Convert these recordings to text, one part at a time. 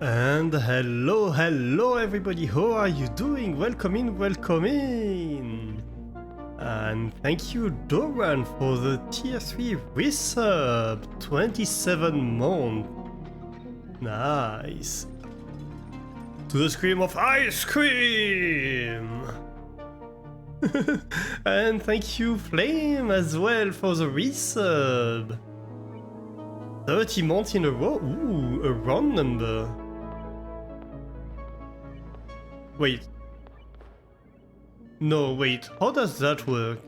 And hello everybody, how are you doing? Welcome in. And thank you Doran for the tier 3 resub, 27 months. Nice. To the scream of ice cream! And thank you Flame as well for the resub. 30 months in a row, ooh, a round number. Wait. No, wait, how does that work?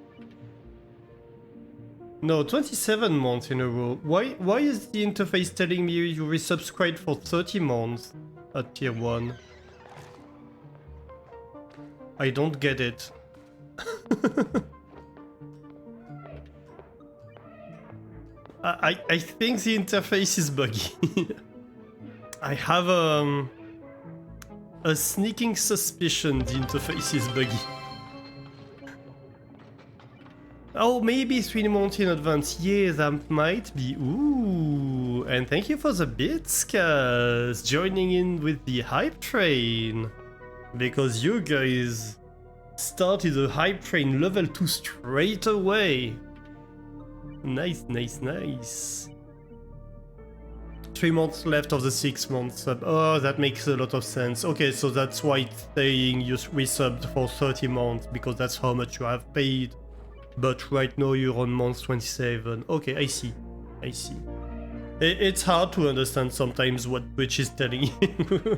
No, 27 months in a row. Why is the interface telling me you resubscribed for 30 months at tier 1? I don't get it. I think the interface is buggy. I have a sneaking suspicion the interface is buggy. Oh, maybe 3 months in advance. Yeah, that might be. Ooh, and thank you for the bits, Kaz, joining in with the hype train. Because you guys started the hype train level 2 straight away. Nice. 3 months left of the 6 months sub. Oh, that makes a lot of sense. Okay, so that's why it's saying you resubbed for 30 months, because that's how much you have paid. But right now you're on month 27. Okay, I see. It's hard to understand sometimes what Twitch is telling you.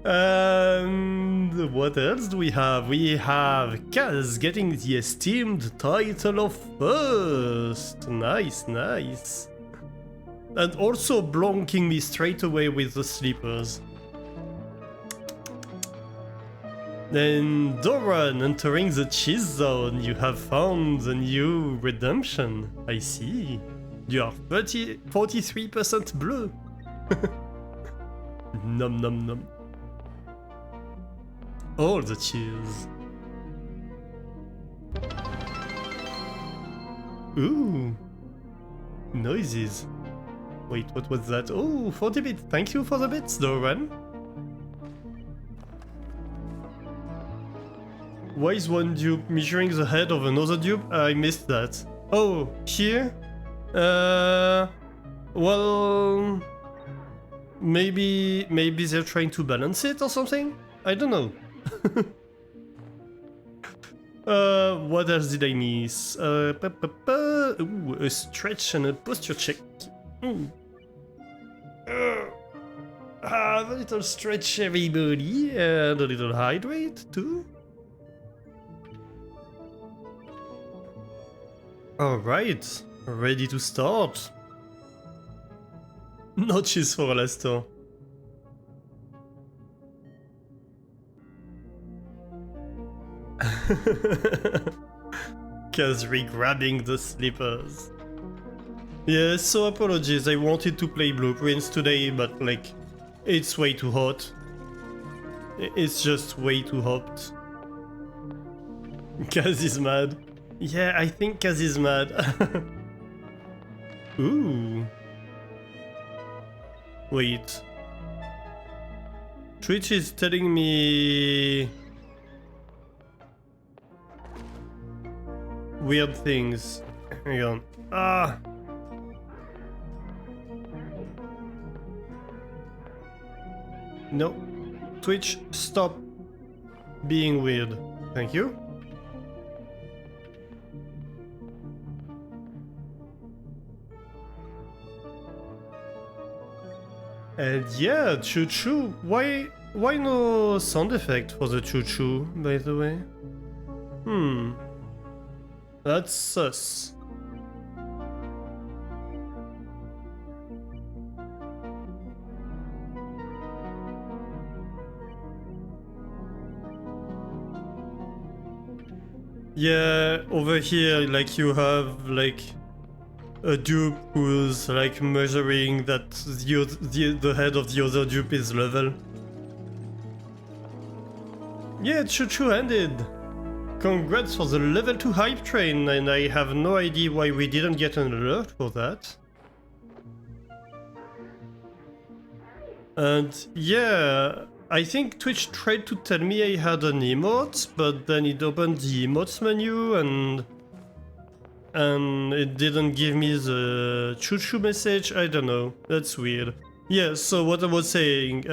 And what else do we have? We have Kaz getting the esteemed title of first. Nice. And also blonking me straight away with the sleepers. Then Doran entering the cheese zone. You have found the new redemption. I see. You are 43% blue. Nom. All the cheese. Ooh. Noises. Wait, what was that? Oh, 40 bits. Thank you for the bits, Doran. Why is one dupe measuring the head of another dupe? I missed that. Oh, here? Well... Maybe they're trying to balance it or something? I don't know. What else did I miss? Ooh, a stretch and a posture check. Have a little stretch, everybody, and a little hydrate too. Alright, ready to start. No cheese for l'instant. Kaz re-grabbing the slippers. Yeah, so apologies, I wanted to play Blueprints today, but like, it's way too hot. It's just way too hot. Kaz is mad. Yeah, I think Kaz is mad. Ooh. Wait. Twitch is telling me... weird things. Hang on. Ah! No. Twitch, stop being weird. Thank you. And yeah, choo-choo. Why no sound effect for the choo-choo, by the way? That's sus. Yeah, over here, like, you have, like, a dupe who's, like, measuring that the head of the other dupe is level. Yeah, choo-choo ended! Congrats for the level 2 hype train, and I have no idea why we didn't get an alert for that. And yeah, I think Twitch tried to tell me I had an emote, but then it opened the emotes menu and it didn't give me the choo-choo message. I don't know. That's weird. Yeah, so what I was saying,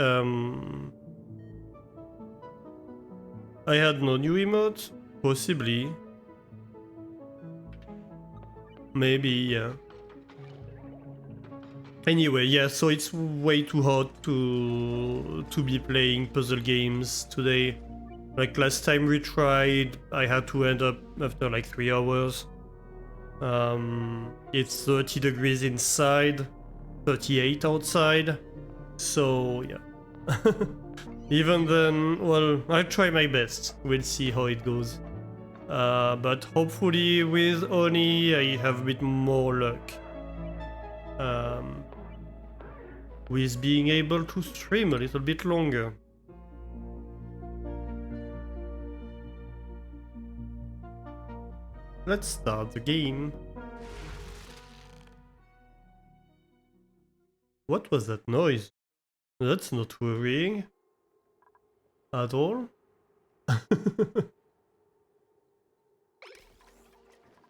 I had no new emote? Possibly. Maybe, yeah. Anyway, yeah, so it's way too hot to be playing puzzle games today. Like last time we tried, I had to end up after like 3 hours. It's 30 degrees inside, 38 outside. So yeah. Even then, well, I'll try my best. We'll see how it goes. But hopefully with Oni I have a bit more luck. With being able to stream a little bit longer. Let's start the game. What was that noise? That's not worrying. At all?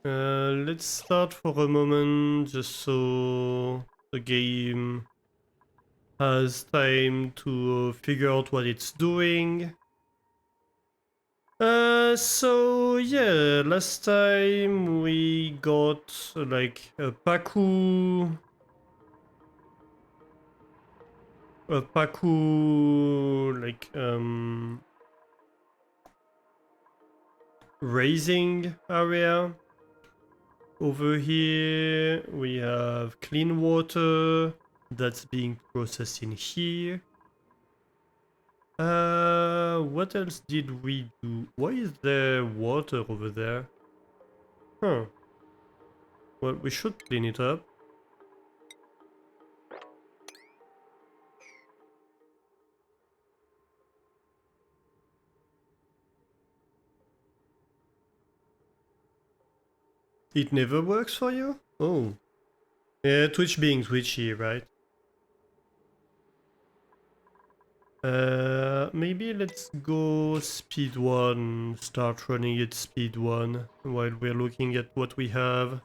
Let's start for a moment just so the game has time to figure out what it's doing. So yeah, last time we got like a Paku like raising area. Over here we have clean water that's being processed in here. What else did we do? Why is there water over there? Huh. Well, we should clean it up. It never works for you? Oh. Yeah, Twitch being twitchy, right? Maybe let's go speed 1, start running it speed 1 while we're looking at what we have.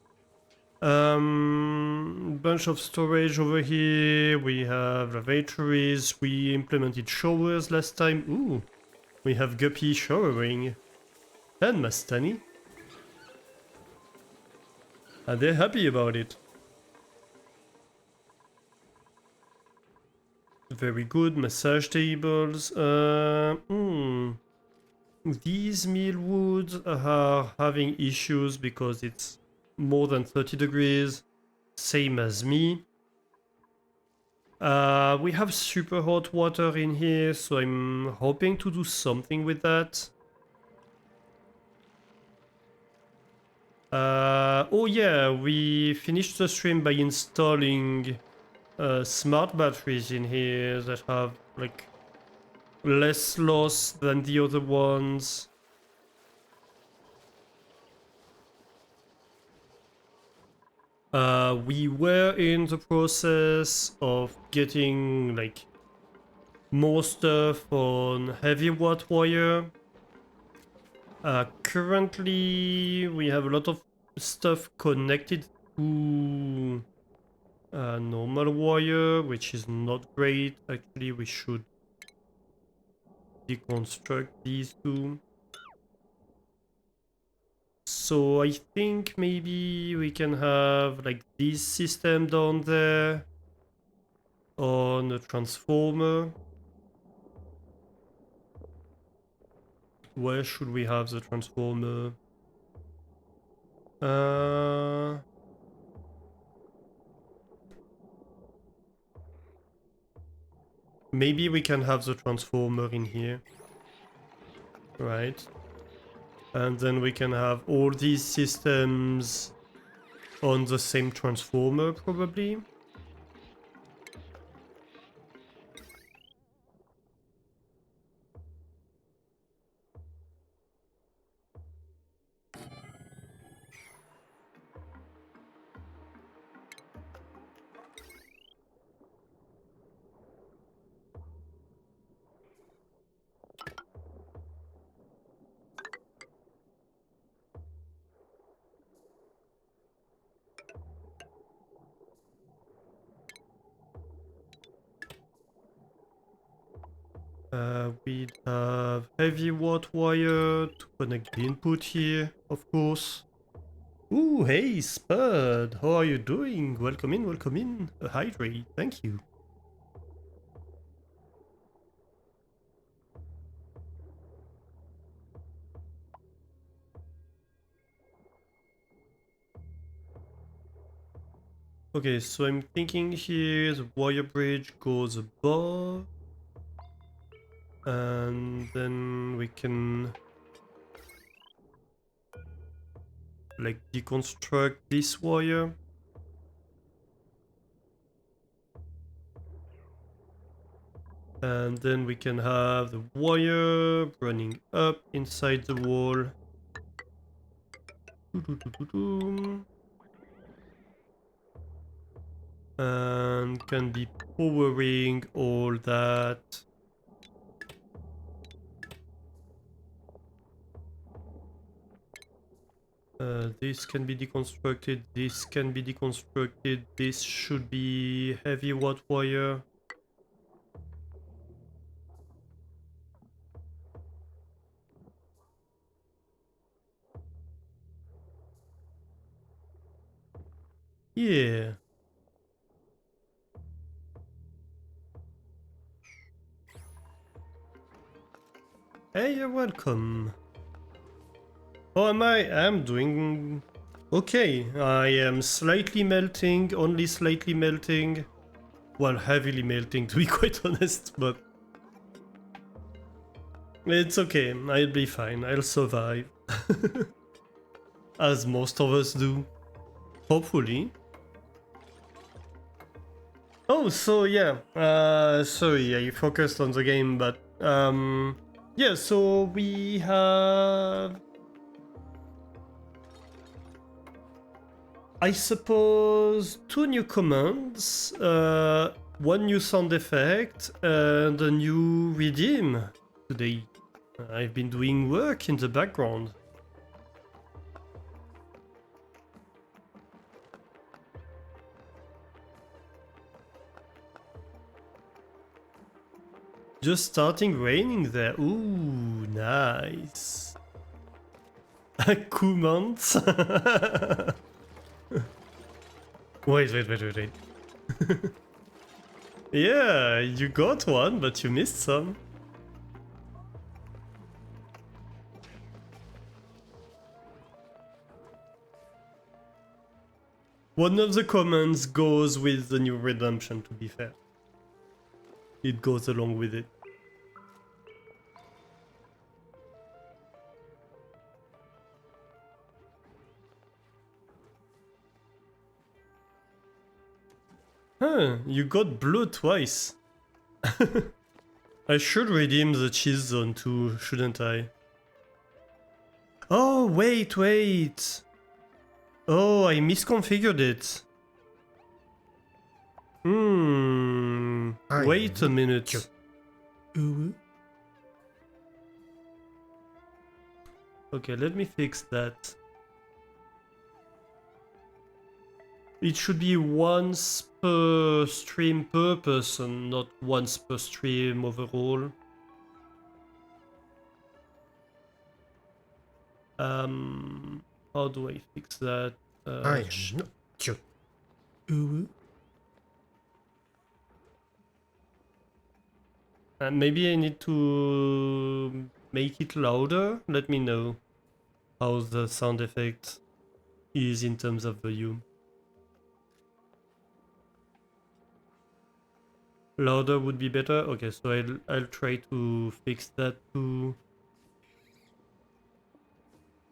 Bunch of storage over here, we have lavatories, we implemented showers last time. Ooh, we have Guppy showering. And Mastani. And they're happy about it. Very good, massage tables. These mealwoods are having issues because it's more than 30 degrees, same as me. We have super hot water in here, so I'm hoping to do something with that. Oh yeah, we finished the stream by installing smart batteries in here that have like less loss than the other ones. We were in the process of getting like more stuff on heavy watt wire. Currently, we have a lot of stuff connected to normal wire, which is not great. Actually, we should deconstruct these two. So I think maybe we can have like this system down there on a transformer. Where should we have the transformer? Maybe we can have the transformer in here. Right. And then we can have all these systems on the same transformer, probably. We have heavy watt wire to connect the input here, of course. Ooh, hey, Spud, how are you doing? Welcome in, welcome in. Hydrate, thank you. Okay, so I'm thinking here the wire bridge goes above. And then we can like deconstruct this wire. And then we can have the wire running up inside the wall. And can be powering all that. This can be deconstructed, this can be deconstructed, this should be heavy watt wire. Yeah. Hey, you're welcome. How am I? I'm doing okay. I am slightly melting, only slightly melting. Well, heavily melting to be quite honest, but it's okay. I'll be fine. I'll survive. As most of us do. Hopefully. Oh, so yeah. Sorry, I focused on the game, but yeah, so we have, I suppose, two new commands, one new sound effect, and a new redeem today. I've been doing work in the background. Just starting raining there. Ooh, nice. Commands. Wait. Yeah, you got one, but you missed some. One of the commands goes with the new redemption, to be fair. It goes along with it. Huh, you got blue twice. I should redeem the cheese zone too, shouldn't I? Oh, wait. Oh, I misconfigured it. Wait a minute. Okay, let me fix that. It should be once per stream per person, not once per stream overall. How do I fix that? Maybe I need to make it louder. Let me know how the sound effect is in terms of volume. Louder would be better. Okay, so I'll try to fix that too.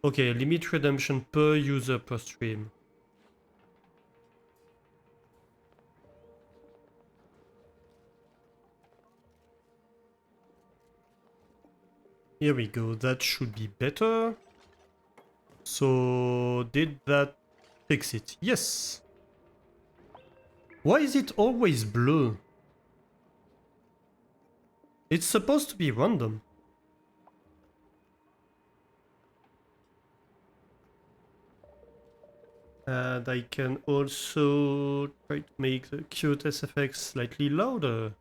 Okay, limit redemption per user per stream. Here we go, that should be better. So, did that fix it? Yes! Why is it always blue? It's supposed to be random. And I can also try to make the cute SFX slightly louder.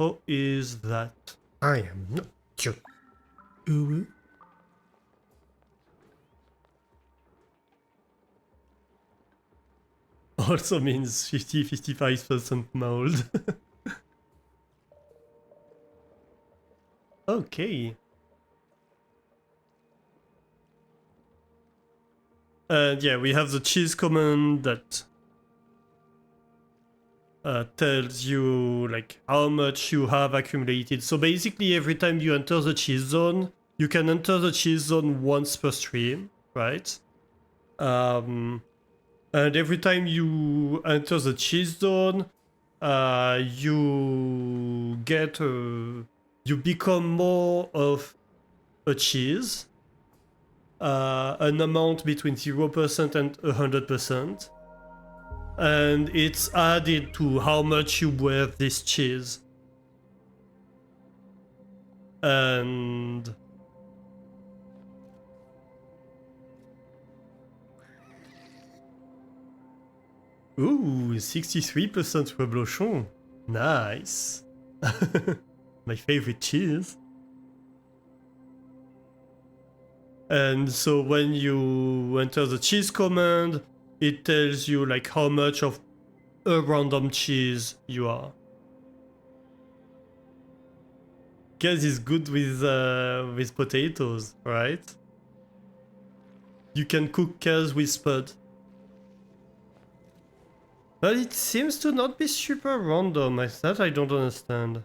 How is that? I am not sure. Also means 50-55% mold. Okay. And yeah, we have the cheese command that tells you like how much you have accumulated. So basically every time you enter the cheese zone, you can enter the cheese zone once per stream, right? And every time you enter the cheese zone, you get you become more of a cheese, an amount between 0% and 100%. And it's added to how much you weigh this cheese. And ooh, 63% reblochon. Nice. My favorite cheese. And so when you enter the cheese command, it tells you like how much of a random cheese you are. Guess is good with potatoes, right? You can cook Kaz with spud. But it seems to not be super random, that I don't understand.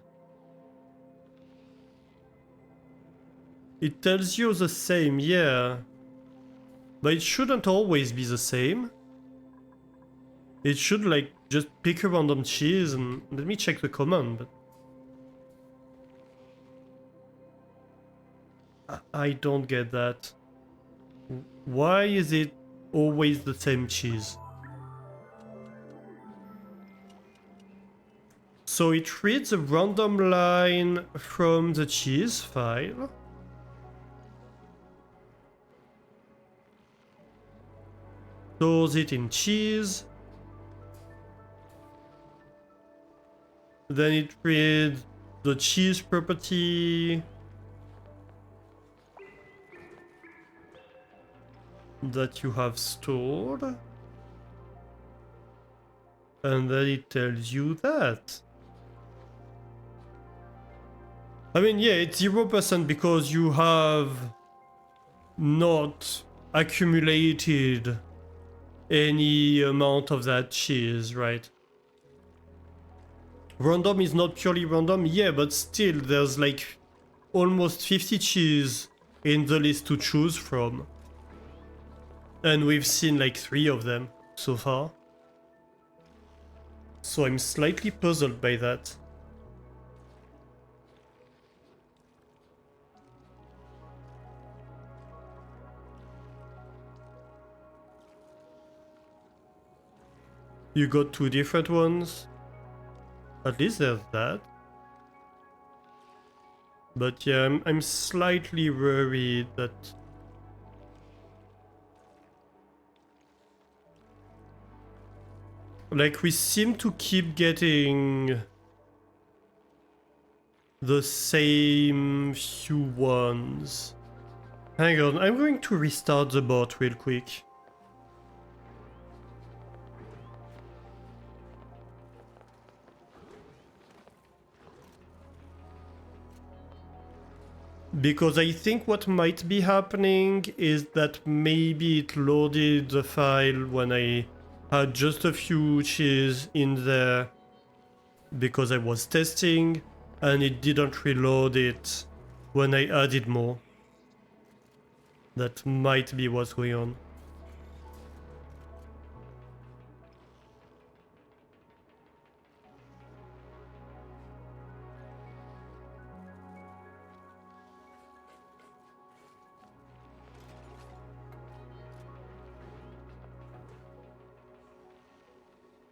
It tells you the same, yeah. But it shouldn't always be the same. It should like just pick a random cheese and let me check the command, but I don't get that. Why is it always the same cheese? So it reads a random line from the cheese file. Stores it in cheese. Then it reads the cheese property that you have stored. And then it tells you that. I mean, yeah, it's 0% because you have not accumulated any amount of that cheese, right? Random is not purely random, yeah, but still there's like almost 50 cheese in the list to choose from. And we've seen like 3 of them so far. So I'm slightly puzzled by that. You got 2 different ones? At least there's that. But yeah, I'm slightly worried that... Like, we seem to keep getting the same few ones. Hang on, I'm going to restart the bot real quick. Because I think what might be happening is that maybe it loaded the file when I had just a few cheese in there because I was testing, and it didn't reload it when I added more. That might be what's going on.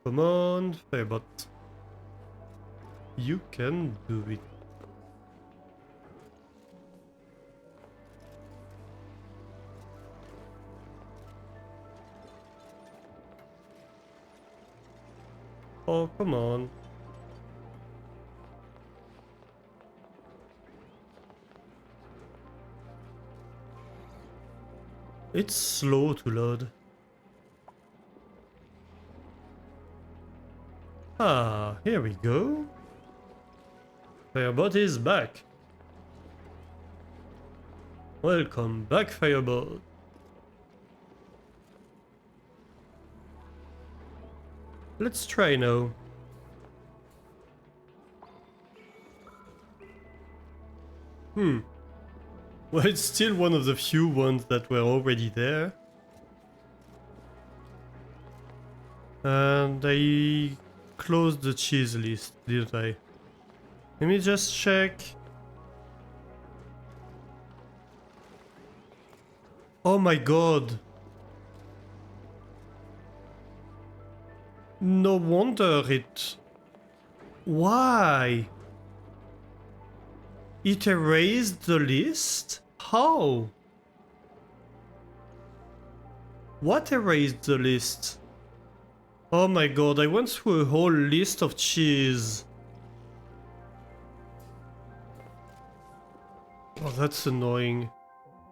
Come on, Firebot. You can do it. Oh, come on. It's slow to load. Ah, here we go. Firebot is back. Welcome back, Firebot. Let's try now. Well, it's still one of the few ones that were already there. And I closed the cheese list, didn't I? Let me just check. Oh my god. No wonder it... Why? It erased the list? How? What erased the list? Oh my god, I went through a whole list of cheese. Oh, that's annoying.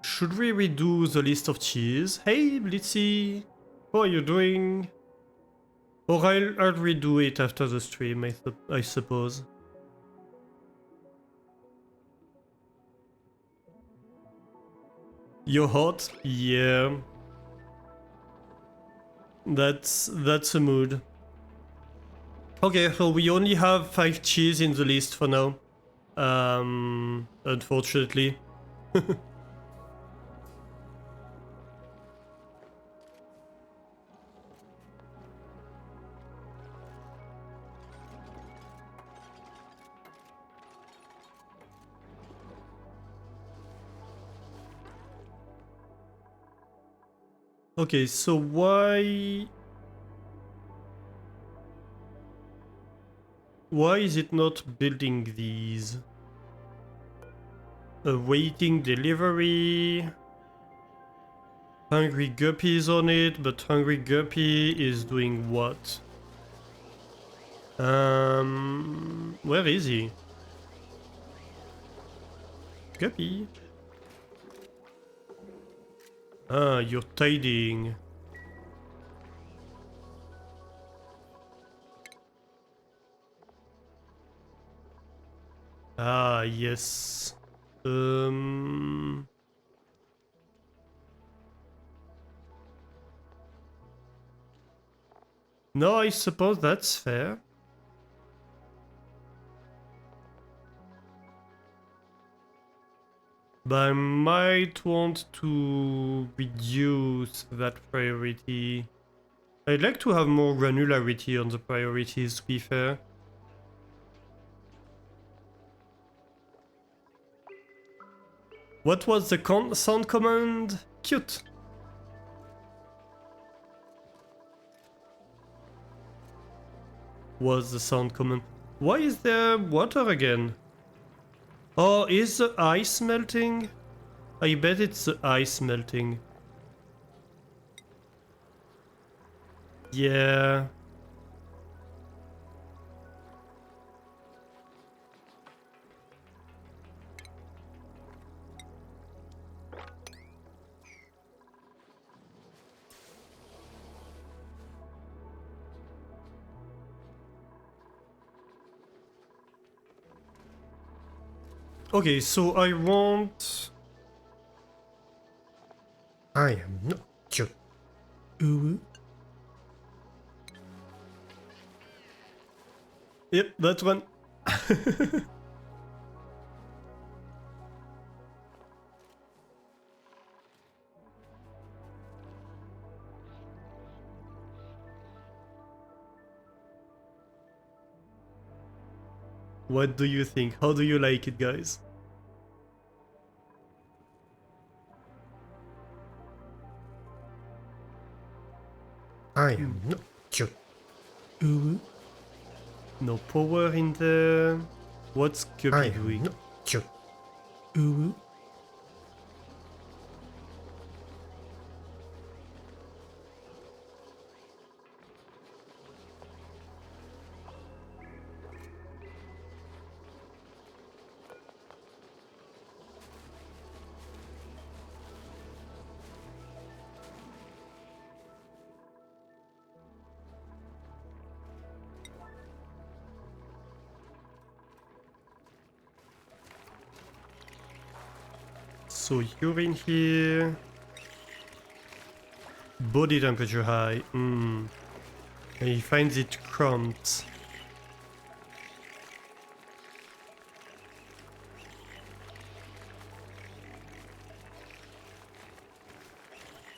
Should we redo the list of cheese? Hey, Blitzy! How are you doing? Or I'll redo it after the stream, I suppose. You're hot? Yeah. That's a mood. Okay, so we only have 5 cheese in the list for now. Unfortunately. Okay, so why is it not building these? Awaiting delivery. Hungry Guppy is on it, but Hungry Guppy is doing what? Where is he? Guppy? Ah, you're tidying. Ah, yes. No, I suppose that's fair. But I might want to reduce that priority. I'd like to have more granularity on the priorities, to be fair. What was the sound command? Cute. Was the sound command. Why is there water again? Oh, is the ice melting? I bet it's the ice melting. Yeah. Okay, so I want... I am not cute. Ooh. Yep, that one. What do you think? How do you like it, guys? I am not cute. Ooh. No power in there. What's Guppy doing? Not cute. Ooh. So you're in here. Body temperature high. He finds it cramped.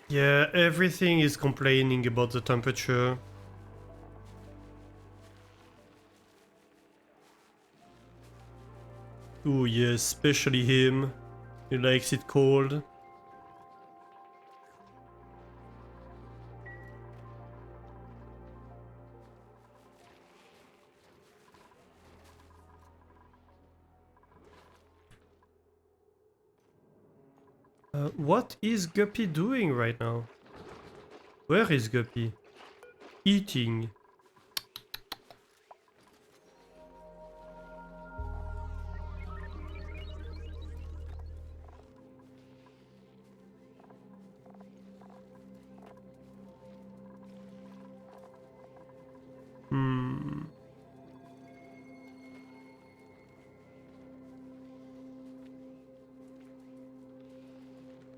Yeah, everything is complaining about the temperature. Ooh, yeah, especially him. He likes it cold. What is Guppy doing right now? Where is Guppy? Eating.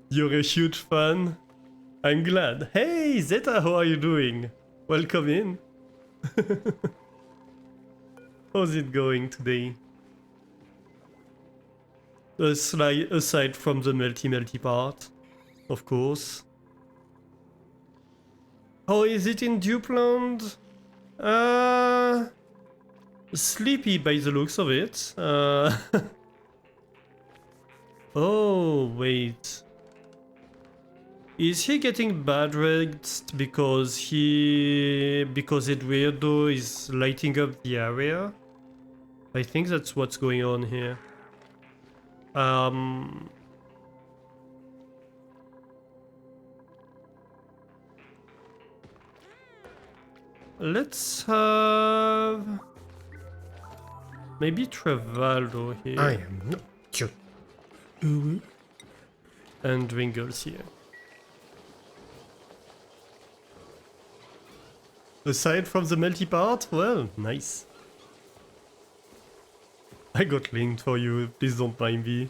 You're a huge fan? I'm glad. Hey, Zeta, how are you doing? Welcome in. How's it going today? Aside from the melty part, of course. How is it in Dupland? Sleepy by the looks of it. Oh, wait. Is he getting bad rates because Eduardo is lighting up the area? I think that's what's going on here. Let's have maybe Travaldo here. I am not your... And Ringles here. Aside from the melty part, well, nice. I got linked for you, please don't mind me.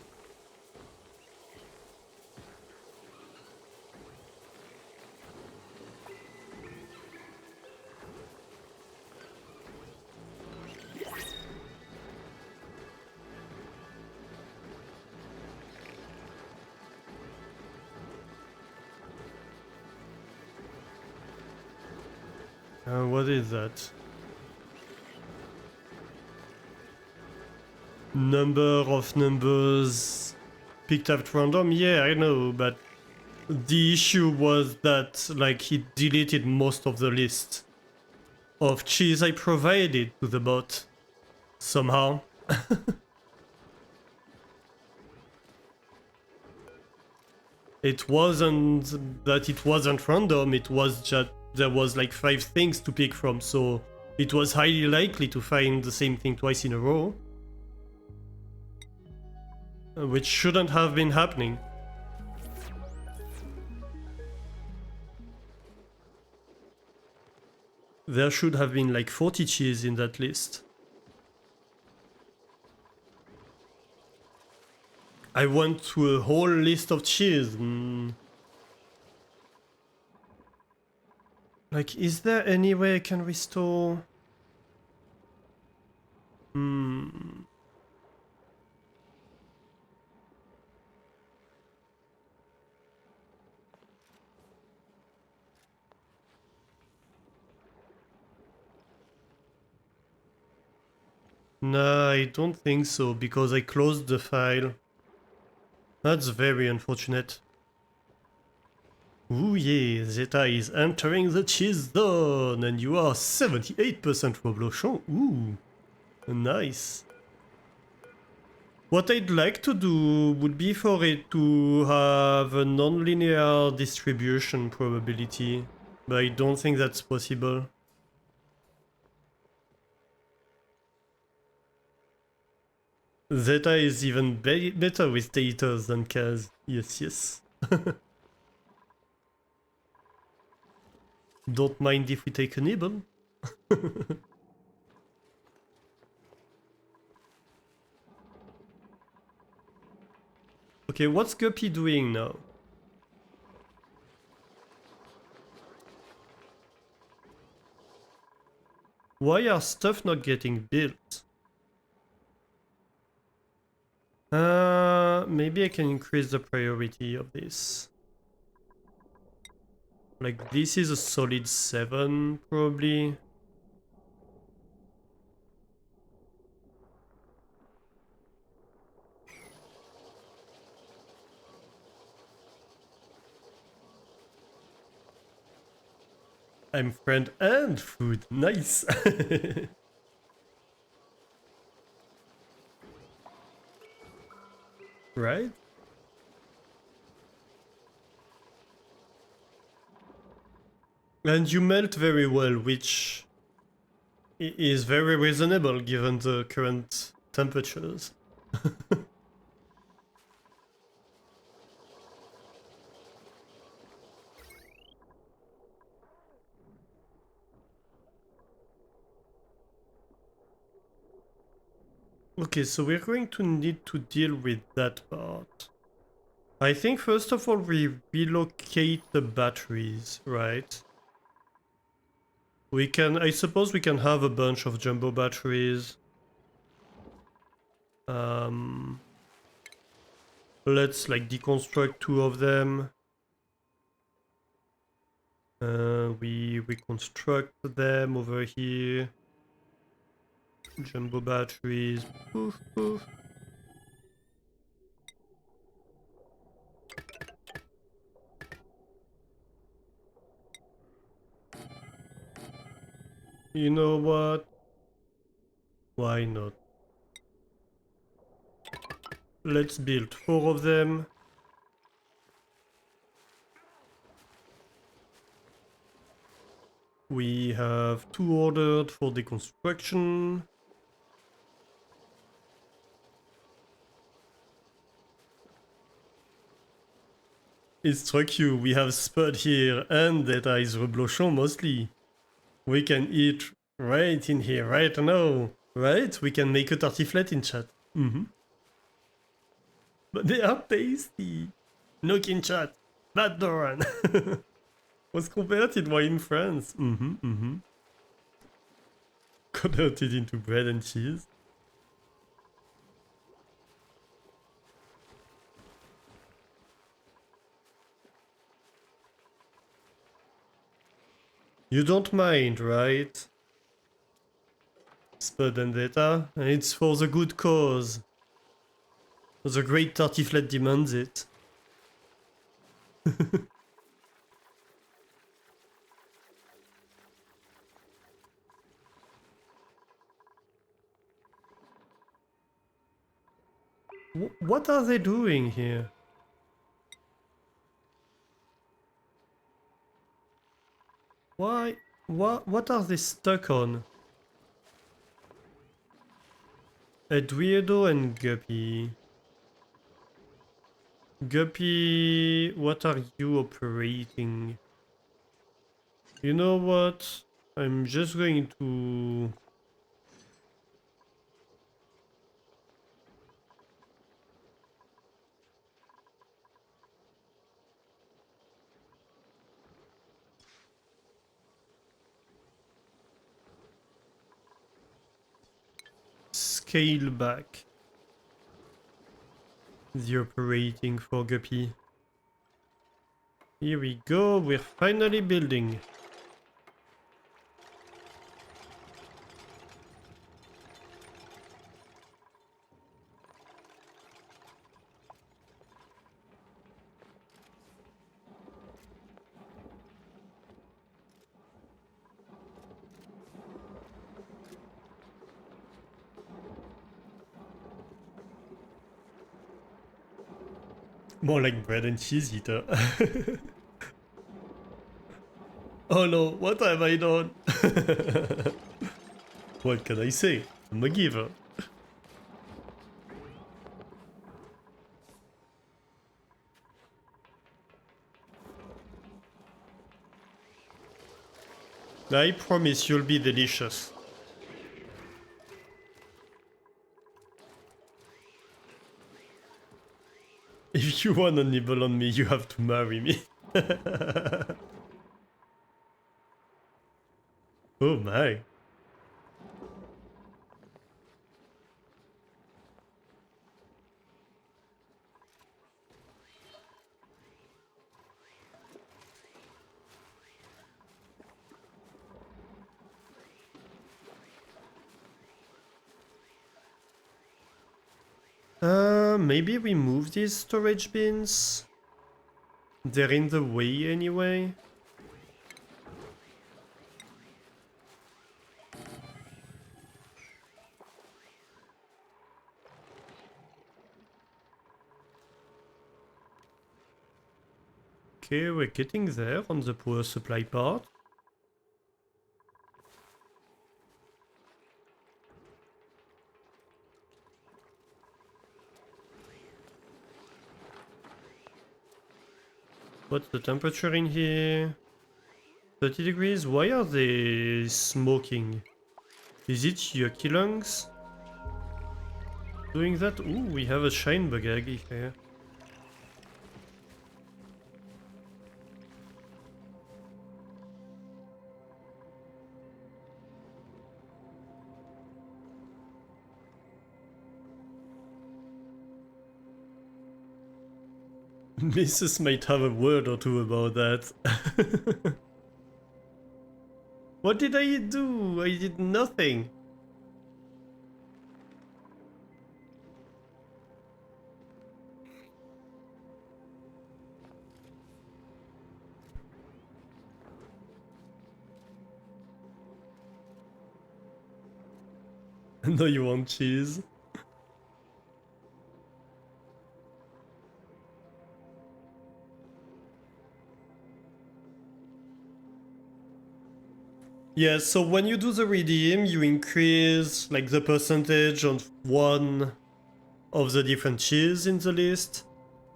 What is that? Number of numbers picked at random? Yeah, I know, but the issue was that, like, he deleted most of the list of cheese I provided to the bot. Somehow. It wasn't that it wasn't random, it was just there was like 5 things to pick from, so it was highly likely to find the same thing twice in a row. Which shouldn't have been happening. There should have been like 40 cheese in that list. I went to a whole list of cheese. Like, is there any way I can restore? No, I don't think so, because I closed the file. That's very unfortunate. Ooh yeah, Zeta is entering the cheese zone, and you are 78% Roblochon. Ooh, nice. What I'd like to do would be for it to have a non-linear distribution probability, but I don't think that's possible. Zeta is even better with data than Kaz. Yes, yes. Don't mind if we take a nibble. Okay, what's Guppy doing now? Why are stuff not getting built? Maybe I can increase the priority of this. Like, this is a solid 7, probably. I'm friend and food. Nice. Right? And you melt very well, which is very reasonable given the current temperatures. Okay, so we're going to need to deal with that part. I think first of all we relocate the batteries, right? We can, I suppose we can have a bunch of jumbo batteries. Let's like deconstruct 2 of them. We reconstruct them over here. Jumbo batteries. Poof, poof. You know what? Why not? Let's build 4 of them. We have 2 ordered for deconstruction. It struck you, we have Spud here and Data is Reblochon mostly. We can eat right in here, right now. Right? We can make a tartiflette in chat. But they are tasty. Look in chat. Bad Doran. Was converted while in France. Converted into bread and cheese. You don't mind, right? Spud and Data. It's for the good cause. The great tartiflette demands it. What are they doing here? Why? What are they stuck on? Eduardo and Guppy. Guppy, what are you operating? You know what? I'm just going to... scale back the operating for Guppy. Here we go, we're finally building. More like bread and cheese eater. Oh no, what have I done? What can I say? I'm a giver. I promise you'll be delicious. If you wanna nibble on me, you have to marry me. Oh my. Maybe we move these storage bins? They're in the way anyway. Okay, we're getting there on the power supply part. What's the temperature in here? 30 degrees? Why are they smoking? Is it yucky lungs? Doing that? Ooh, we have a shine bug egg here. Mrs. might have a word or two about that. What did I do? I did nothing. No, you want cheese? Yeah, so when you do the redeem, you increase like the percentage on one of the different cheese in the list.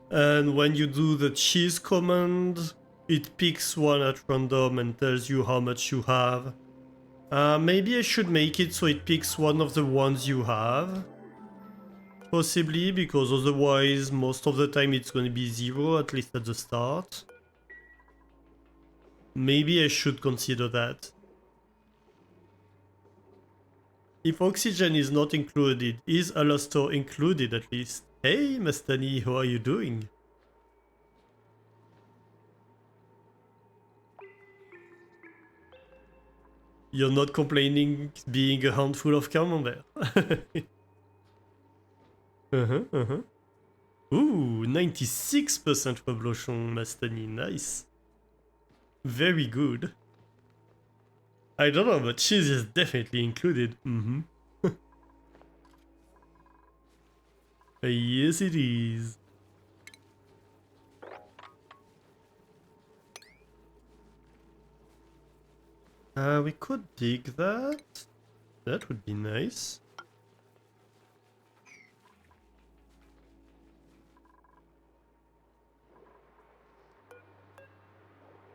And when you do the cheese command, it picks one at random and tells you how much you have. Maybe I should make it so it picks one of the ones you have. Possibly, because otherwise most of the time it's going to be 0, at least at the start. Maybe I should consider that. If oxygen is not included, is Alastor included at least? Hey Mastani, how are you doing? You're not complaining being a handful of camembert. Ooh, 96% reblochon, Mastani, nice. Very good. I don't know, but cheese is definitely included. Yes, it is. We could dig that. That would be nice.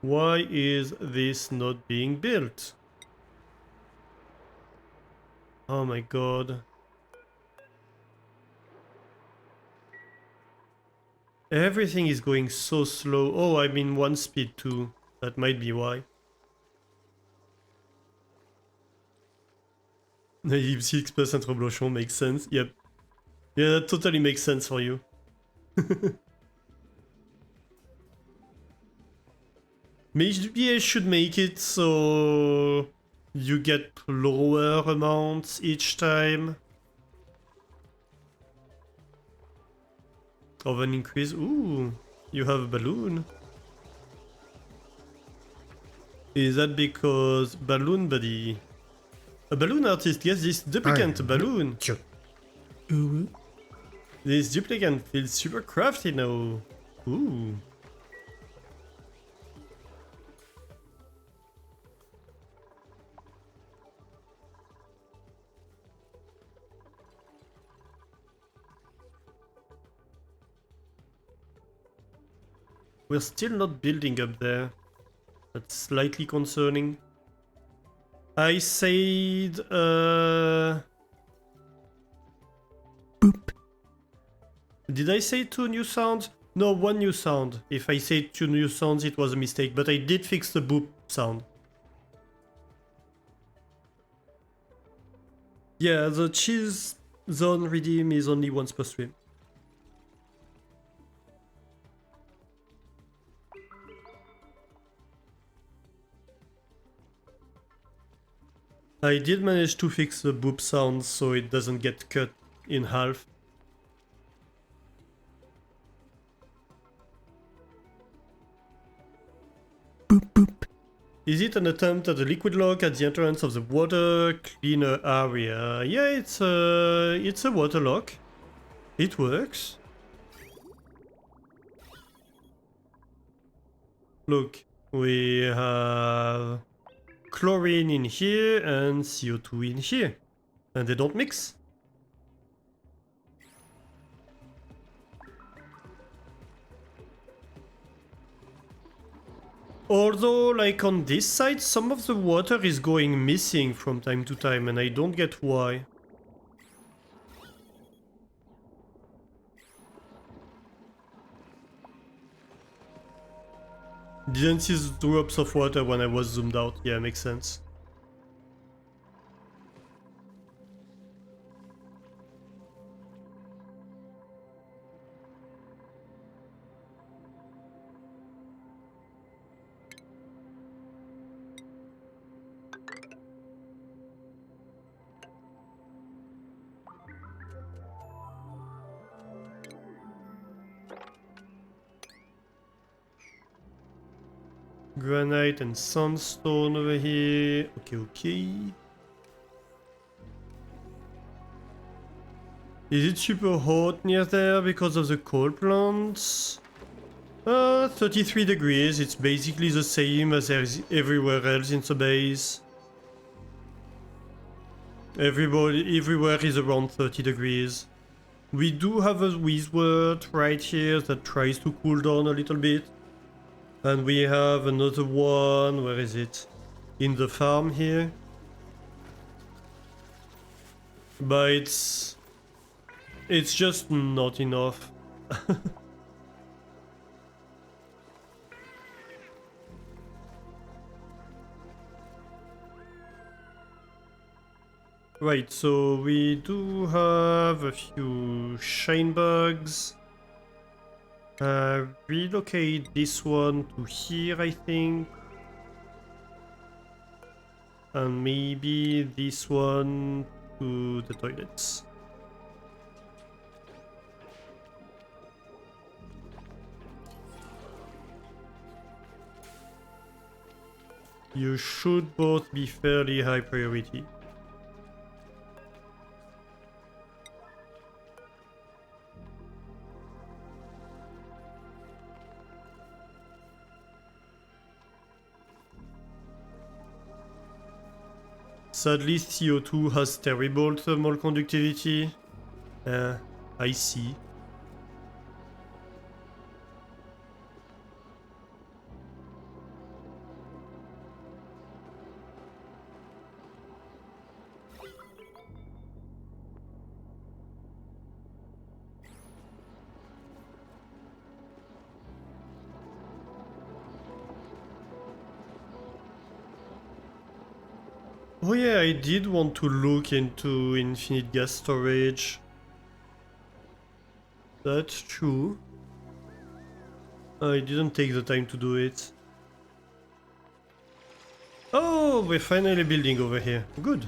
Why is this not being built? Oh my god. Everything is going so slow. Oh, I'm in 1 speed too. That might be why. 96% reblochon makes sense. Yep. Yeah, that totally makes sense for you. Maybe I should make it so you get lower amounts each time of an increase. Ooh, you have a balloon. Is that because balloon buddy? A balloon artist gets this duplicant balloon. This duplicant feels super crafty now. Ooh. We're still not building up there. That's slightly concerning. I said, Boop. Did I say 2 new sounds? No, one new sound. If I say two new sounds, it was a mistake, but I did fix the boop sound. Yeah, the cheese zone redeem is only once per stream. I did manage to fix the boop sound so it doesn't get cut in half. Boop boop. Is it an attempt at a liquid lock at the entrance of the water cleaner area? Yeah, it's a water lock. It works. Look, we have chlorine in here and CO2 in here. And they don't mix. Although, like on this side, some of the water is going missing from time to time, and I don't get why. Didn't see the drops of water when I was zoomed out. Yeah, makes sense. Granite and sandstone over here. Okay, okay. Is it super hot near there because of the coal plants? 33 degrees. It's basically the same as everywhere else in the base. Everywhere is around 30 degrees. We do have a wizard right here that tries to cool down a little bit. And we have another one, where is it? In the farm here. But it's just not enough. Right, so we do have a few shine bugs. Relocate this one to here, I think. And maybe this one to the toilets. You should both be fairly high priority. Sadly, CO2 has terrible thermal conductivity. I see. Oh yeah, I did want to look into infinite gas storage. That's true. I didn't take the time to do it. Oh, we're finally building over here. Good.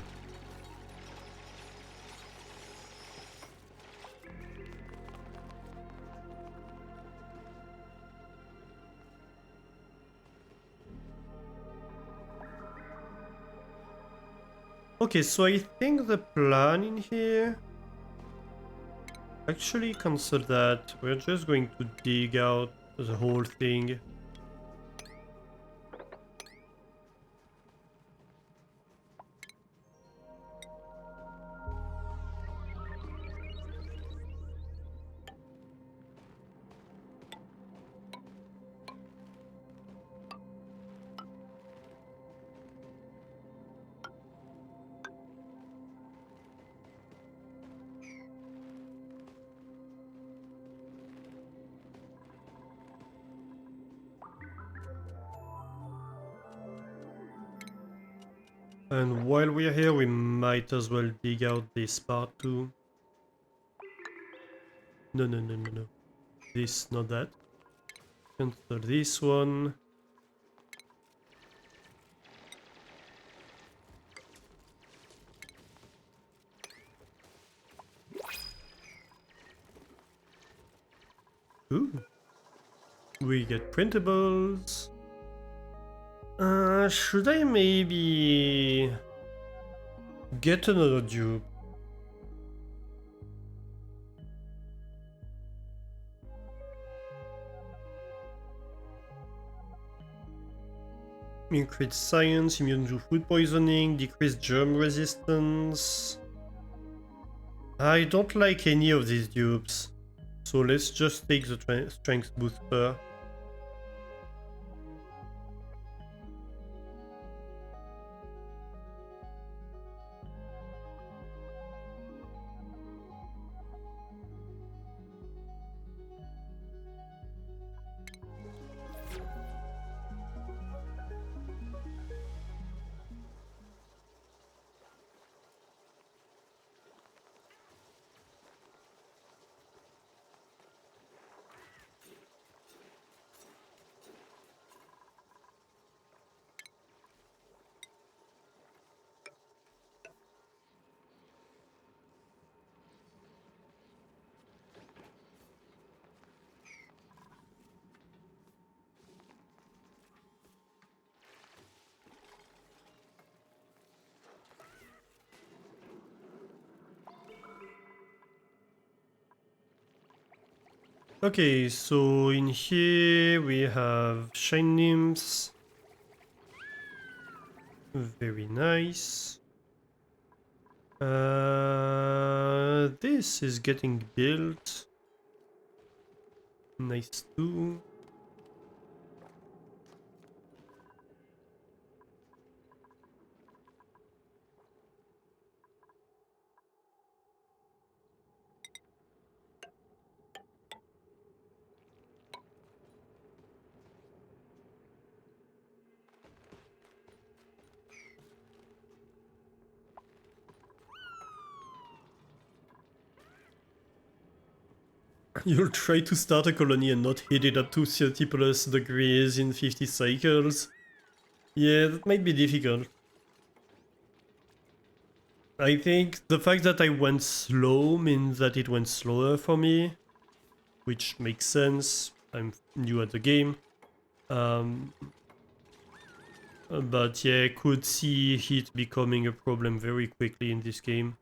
Okay, so I think the plan in here... Actually, cancel that. We're just going to dig out the whole thing. And while we're here, we might as well dig out this part too. No, no, no, no, no. This, not that. Cancel this one. Ooh. We get printables. Should I maybe get another dupe? Increase science, immune to food poisoning, decrease germ resistance. I don't like any of these dupes, so let's just take the strength booster. Okay, so in here we have Shine Nymphs. Very nice. This is getting built. Nice too. You'll try to start a colony and not hit it at 230 plus degrees in 50 cycles. Yeah, that might be difficult. I think the fact that I went slow means that it went slower for me, which makes sense. I'm new at the game. But yeah, I could see heat becoming a problem very quickly in this game.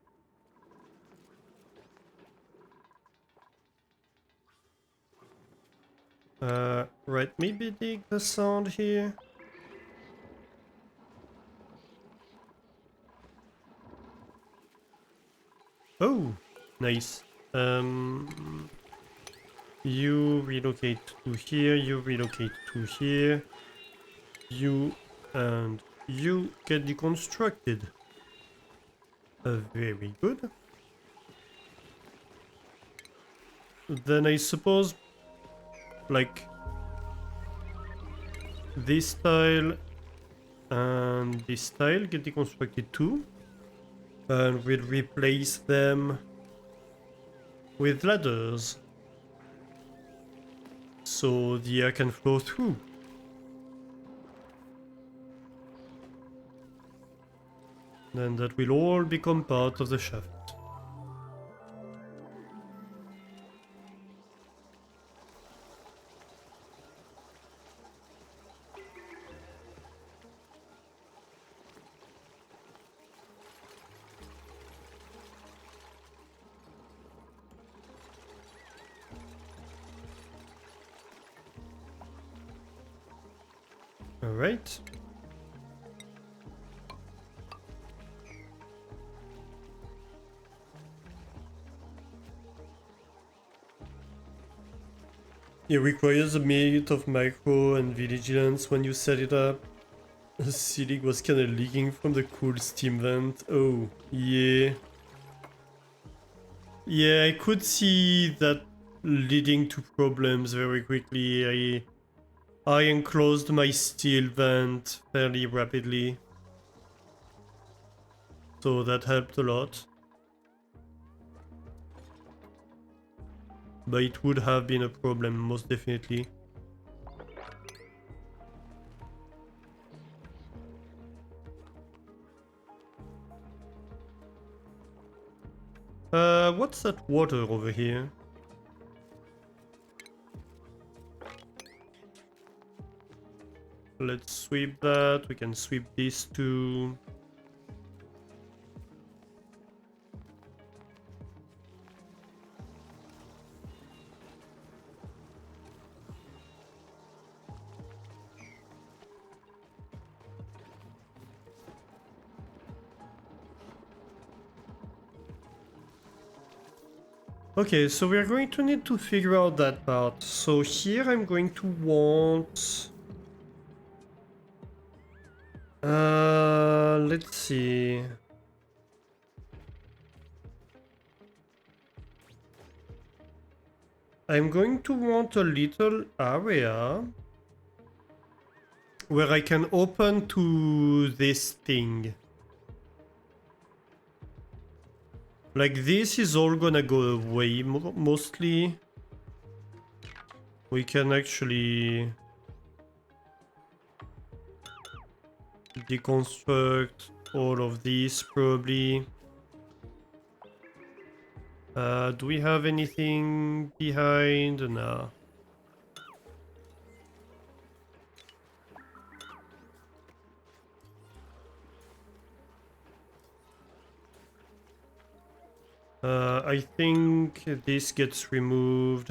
Right, maybe dig the sound here. Oh, nice. You relocate to here, you relocate to here. You and you get deconstructed. Very good. Then I suppose, like, this tile and this tile get deconstructed too. And we'll replace them with ladders, so the air can flow through. Then that will all become part of the shaft. Alright. It requires a bit of micro and vigilance when you set it up. The ceiling was kinda leaking from the cool steam vent. Oh, yeah. Yeah, I could see that leading to problems very quickly. I enclosed my steel vent fairly rapidly. so that helped a lot. But it would have been a problem, most definitely. What's that water over here? Let's sweep that. We can sweep these two. Okay, so we're going to need to figure out that part. So here I'm going to want... let's see... I'm going to want a little area where I can open to this thing. Like this is all gonna go away mostly. We can actually deconstruct all of these probably. Do we have anything behind? No. I think this gets removed.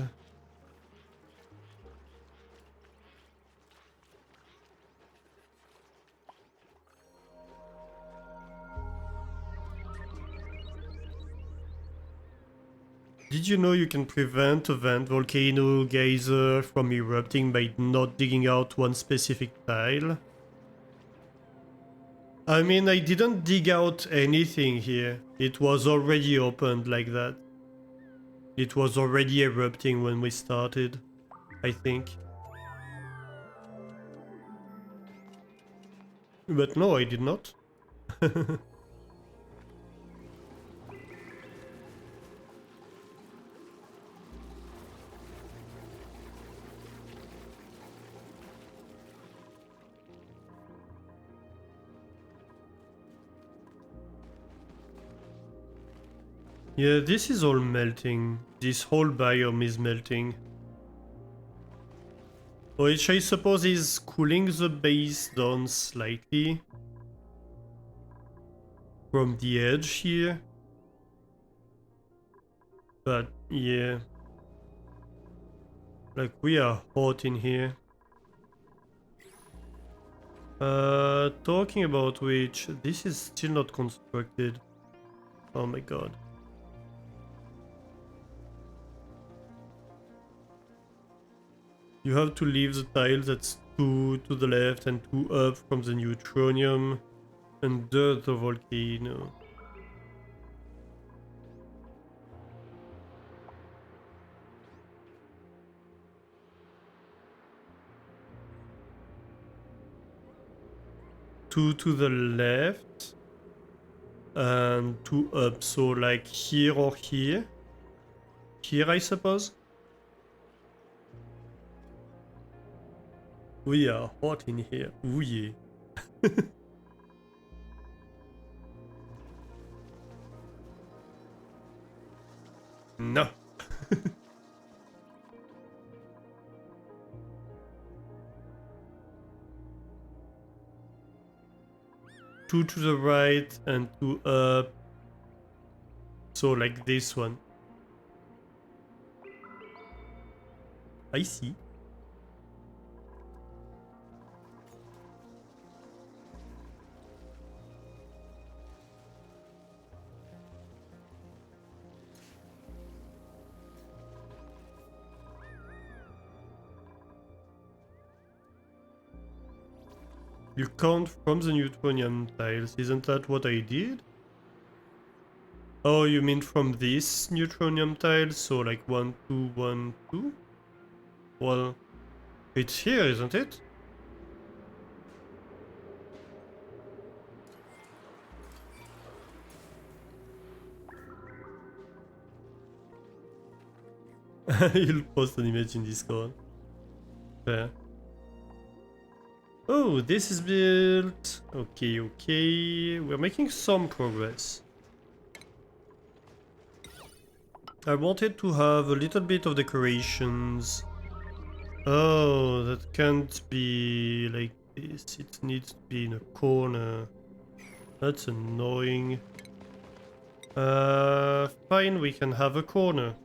Did you know you can prevent a vent volcano geyser from erupting by not digging out one specific tile? I mean, I didn't dig out anything here. It was already opened like that. It was already erupting when we started, I think. But no, I did not. Yeah, this is all melting. This whole biome is melting. Which I suppose is cooling the base down slightly from the edge here. But yeah, like we are hot in here. Talking about which, this is still not constructed. Oh my god. You have to leave the tile that's 2 to the left and 2 up from the neutronium under the volcano. Two to the left and 2 up, so like here or here. Here, I suppose. We are hot in here. Ooh yeah. No. Two to the right and 2 up. So like this one. I see. You count from the neutronium tiles, isn't that what I did? Oh, you mean from this neutronium tile? So like 1, 2, 1, 2? Well, it's here, isn't it? You'll post an image in Discord. Fair. Oh, this is built. Okay, okay. We're making some progress. I wanted to have a little bit of decorations. Oh, that can't be like this. It needs to be in a corner. That's annoying. Fine, we can have a corner.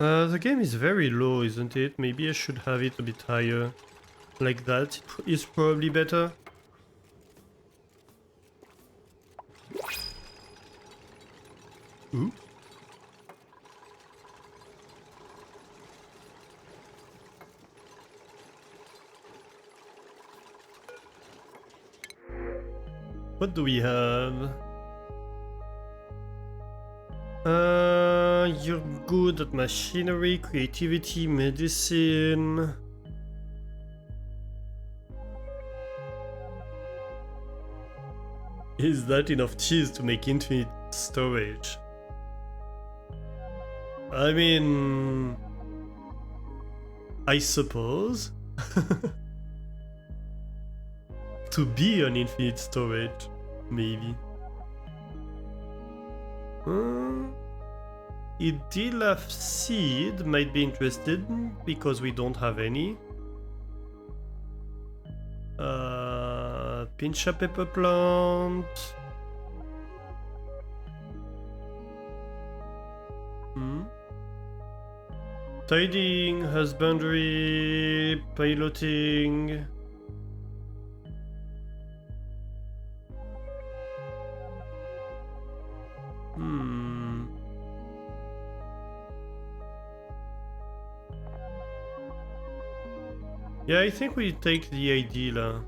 The game is very low, isn't it? Maybe I should have it a bit higher. Like that is probably better. Ooh. What do we have? You're good at machinery, creativity, medicine. Is that enough cheese to make infinite storage? I mean, I suppose. To be an infinite storage, maybe. Idilaf seed might be interested because we don't have any. Pincha pepper plant. Tidying, husbandry, piloting. Yeah, I think we take the ideal.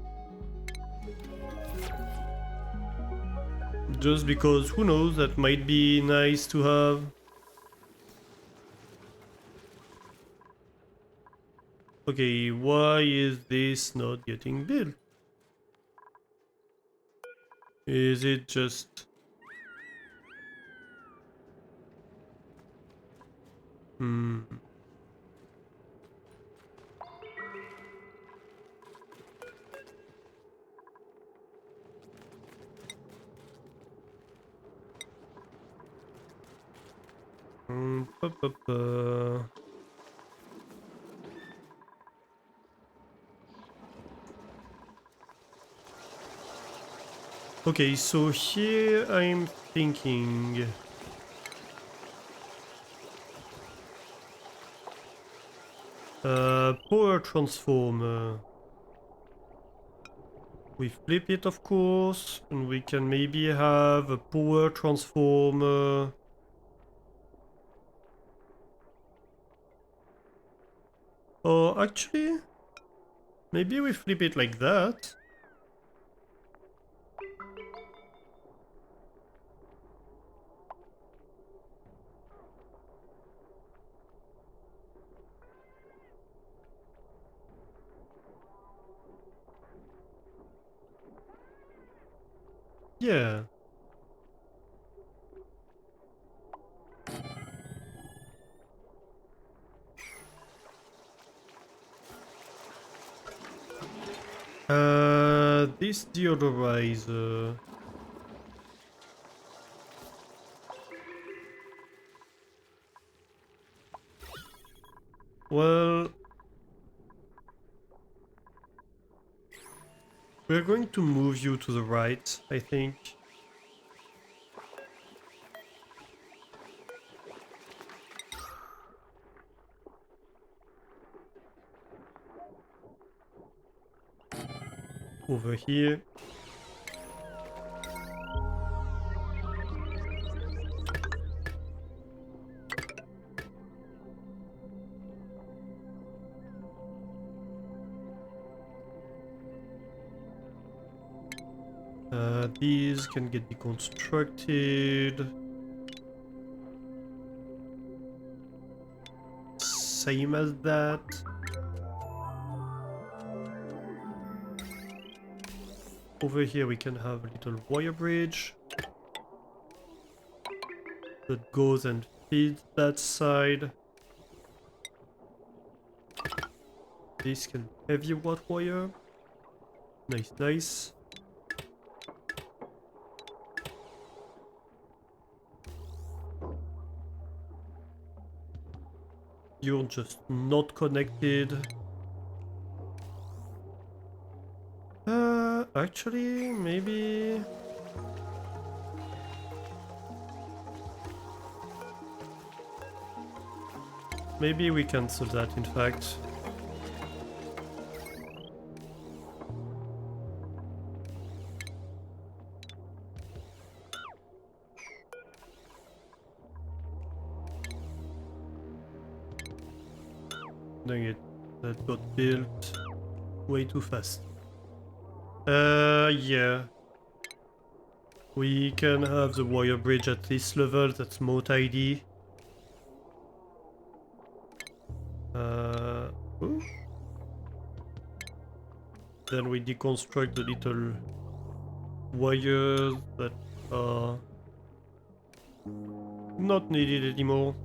Just because, who knows, that might be nice to have. Okay, why is this not getting built? Is it just... Okay, so here I'm thinking... power transformer. We flip it, of course, and we can maybe have a power transformer. Or actually, maybe we flip it like that. Yeah. This deodorizer. Well, we're going to move you to the right, I think. Over here. these can get deconstructed. Same as that. Over here we can have a little wire bridge that goes and feeds that side. This can heavy watt wire. Nice, nice. You're just not connected. Actually, maybe... Maybe we cancel that, in fact. Dang it, that got built way too fast. Yeah. We can have the wire bridge at this level, that's more tidy. Ooh. Then we deconstruct the little wires that are not needed anymore.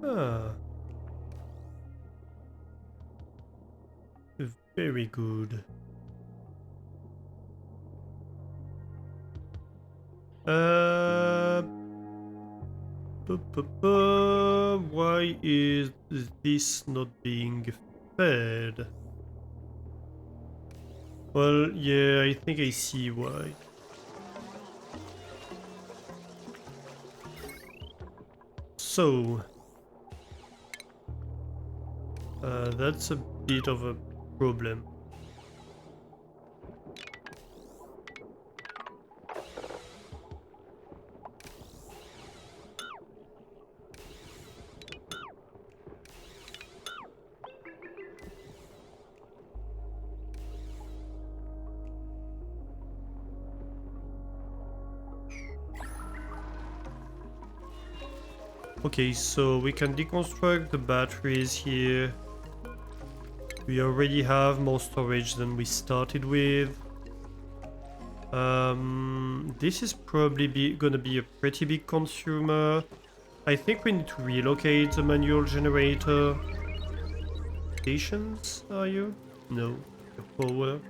Ah. Very good. Why is this not being fed? Well, yeah, I think I see why. So, that's a bit of a problem. Okay, so we can deconstruct the batteries here. We already have more storage than we started with. This is probably gonna be a pretty big consumer. I think we need to relocate the manual generator. Stations, are you? No. Power.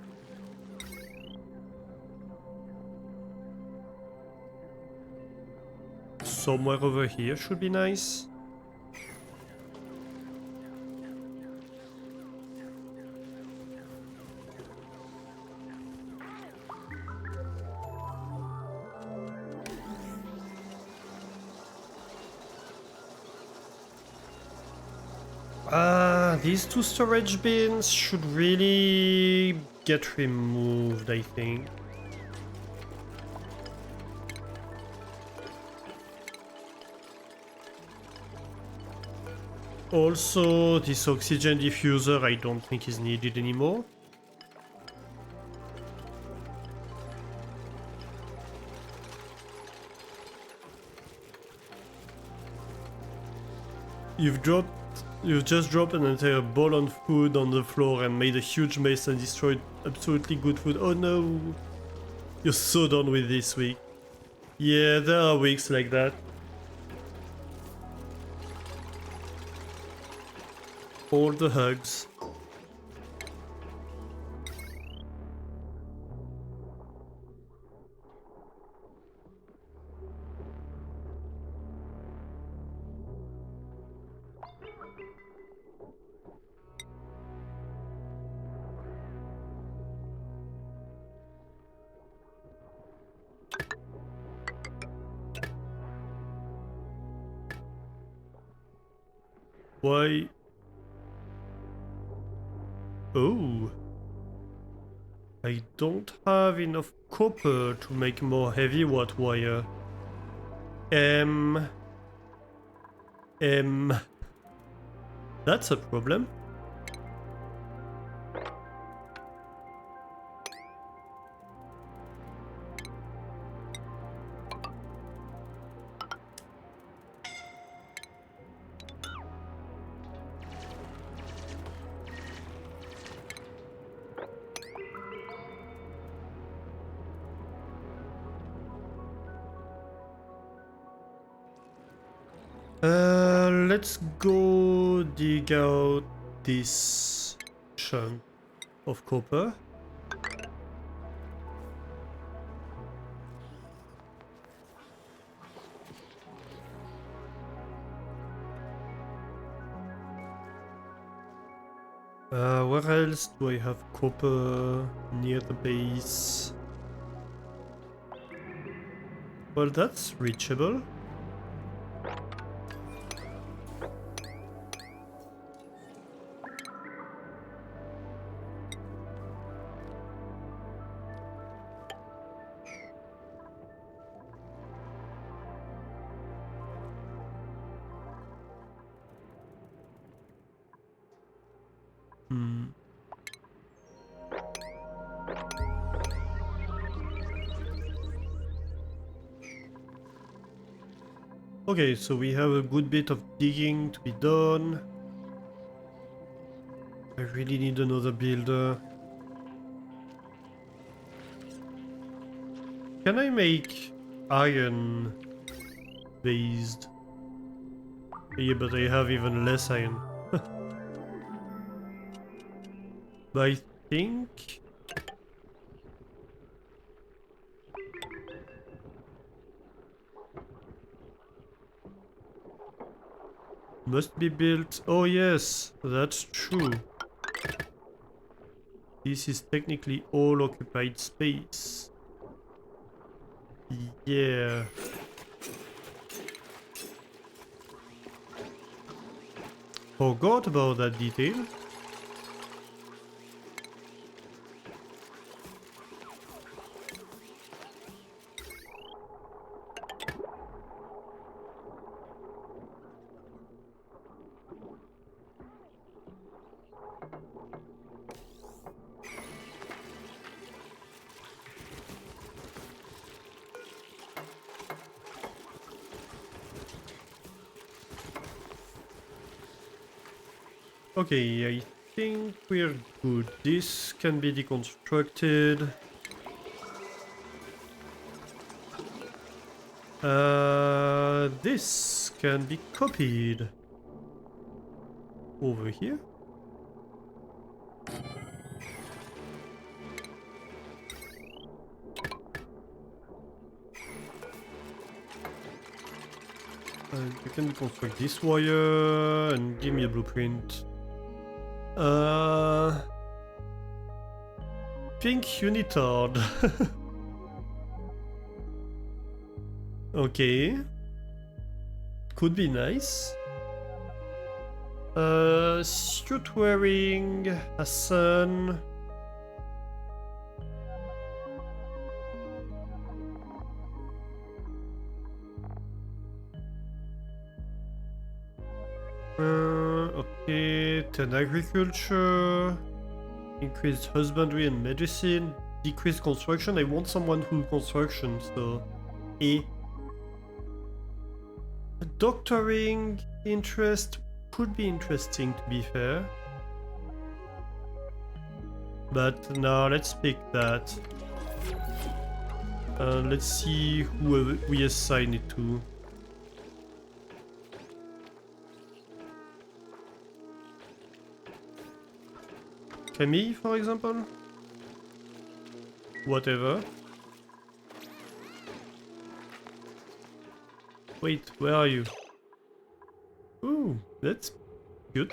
Somewhere over here should be nice. These two storage bins should really get removed, I think. Also, this oxygen diffuser I don't think is needed anymore. You've just dropped an entire bowl of food on the floor and made a huge mess and destroyed absolutely good food. Oh no! You're so done with this week. Yeah, there are weeks like that. All the hugs. Why? Oh. I don't have enough copper to make more heavy watt wire. That's a problem. Let's go dig out this chunk of copper. Where else do I have copper near the base? Well, that's reachable. Okay, so we have a good bit of digging to be done. I really need another builder. Can I make iron based? Yeah, but I have even less iron. But I think... must be built. Oh yes, that's true. This is technically all occupied space. Yeah. Forgot about that detail. Okay, I think we're good. This can be deconstructed. This can be copied. Over here. And you can deconstruct this wire and give me a blueprint. Pink unitard. Okay. Could be nice. Suit wearing Hassan. Okay, 10 agriculture, increased husbandry and medicine, decreased construction. I want someone who construction, so A. Doctoring interest could be interesting, to be fair. But now let's pick that. Let's see who we assign it to. Camille, for example? Whatever. Wait, where are you? Ooh, that's good.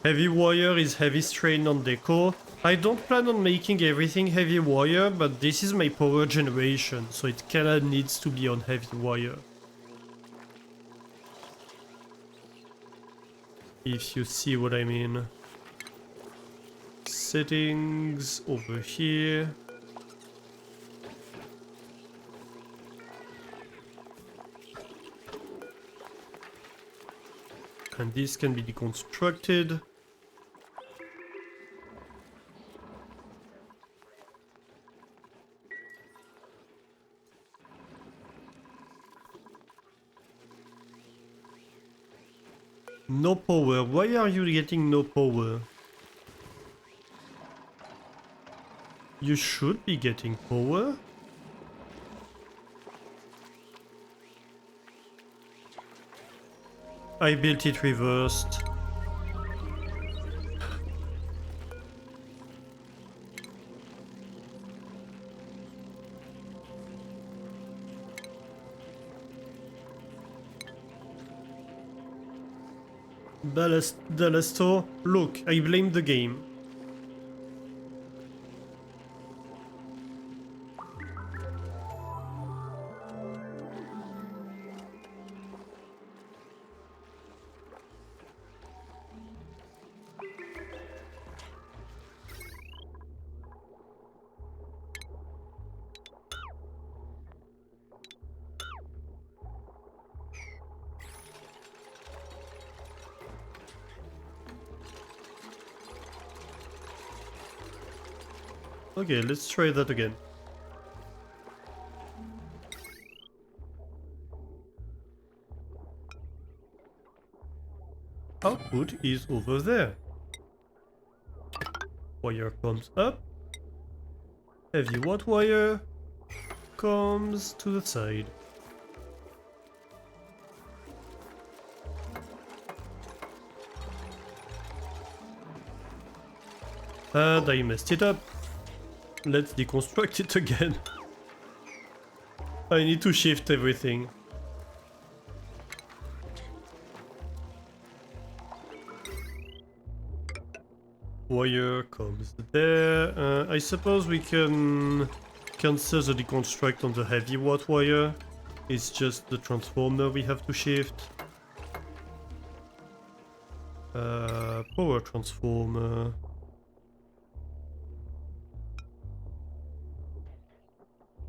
Heavy wire is heavy strain on decor. I don't plan on making everything heavy wire, but this is my power generation, so it kinda needs to be on heavy wire. If you see what I mean. Settings over here. And this can be deconstructed. No power. Why are you getting no power? You should be getting power. I built it reversed. Dalasto, look, I blame the game. Okay, let's try that again. Output is over there. Wire comes up. Heavy watt wire comes to the side. And I messed it up. Let's deconstruct it again. I need to shift everything. Wire comes there. I suppose we can cancel the deconstruct on the heavy watt wire. It's just the transformer we have to shift. Power transformer.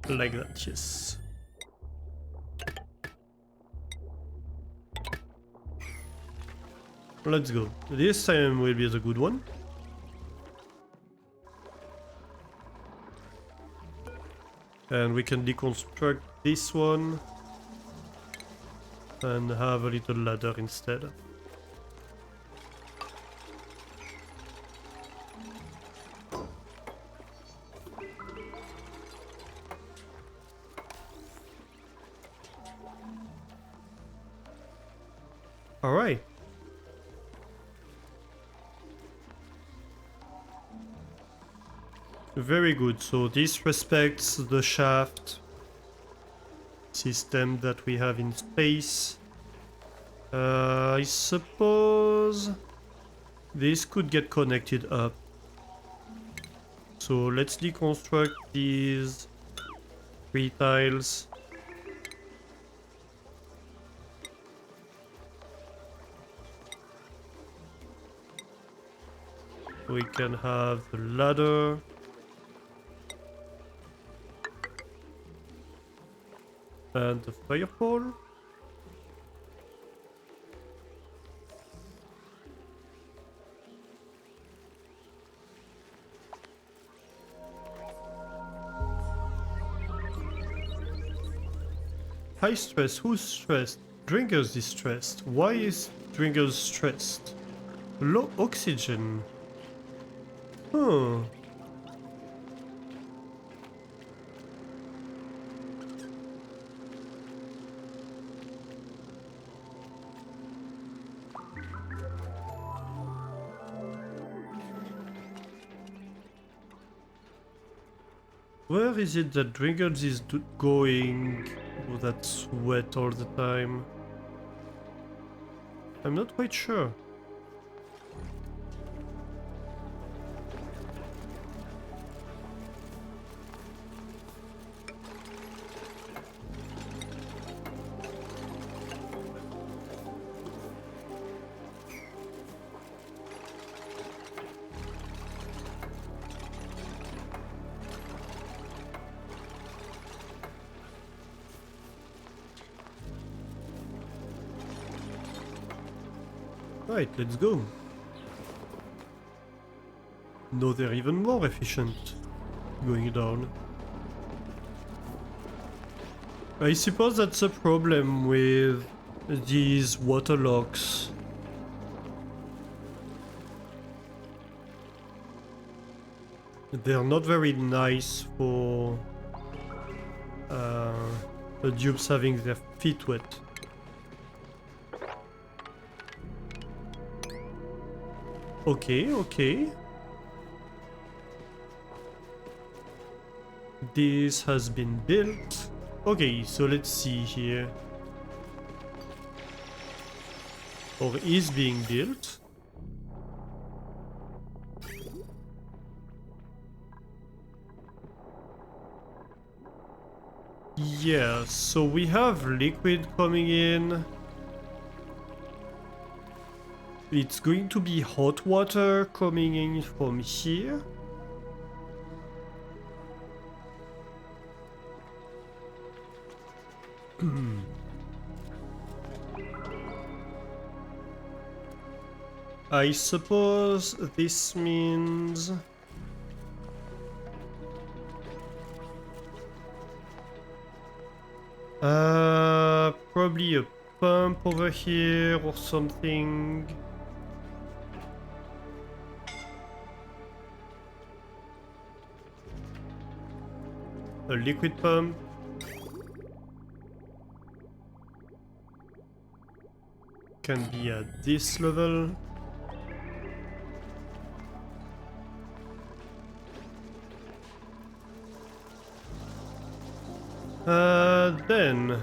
Like that, yes. Let's go. This time will be the good one. And we can deconstruct this one and have a little ladder instead. All right. Very good. So this respects the shaft system that we have in space. I suppose this could get connected up. So let's deconstruct these 3 tiles. We can have the ladder. And the fire pole. High stress. Who's stressed? Drinkers is stressed. Why is Drinkers stressed? Low oxygen. Huh. Where is it that Drinkers is going with that sweat all the time? I'm not quite sure. Right, let's go. No, they're even more efficient going down. I suppose that's a problem with these water locks. They're not very nice for the dupes having their feet wet. Okay, okay. This has been built. Okay, so let's see here. Or is being built. Yeah, so we have liquid coming in. It's going to be hot water coming in from here. I suppose this means... probably a pump over here or something. A liquid pump. Can be at this level. Then...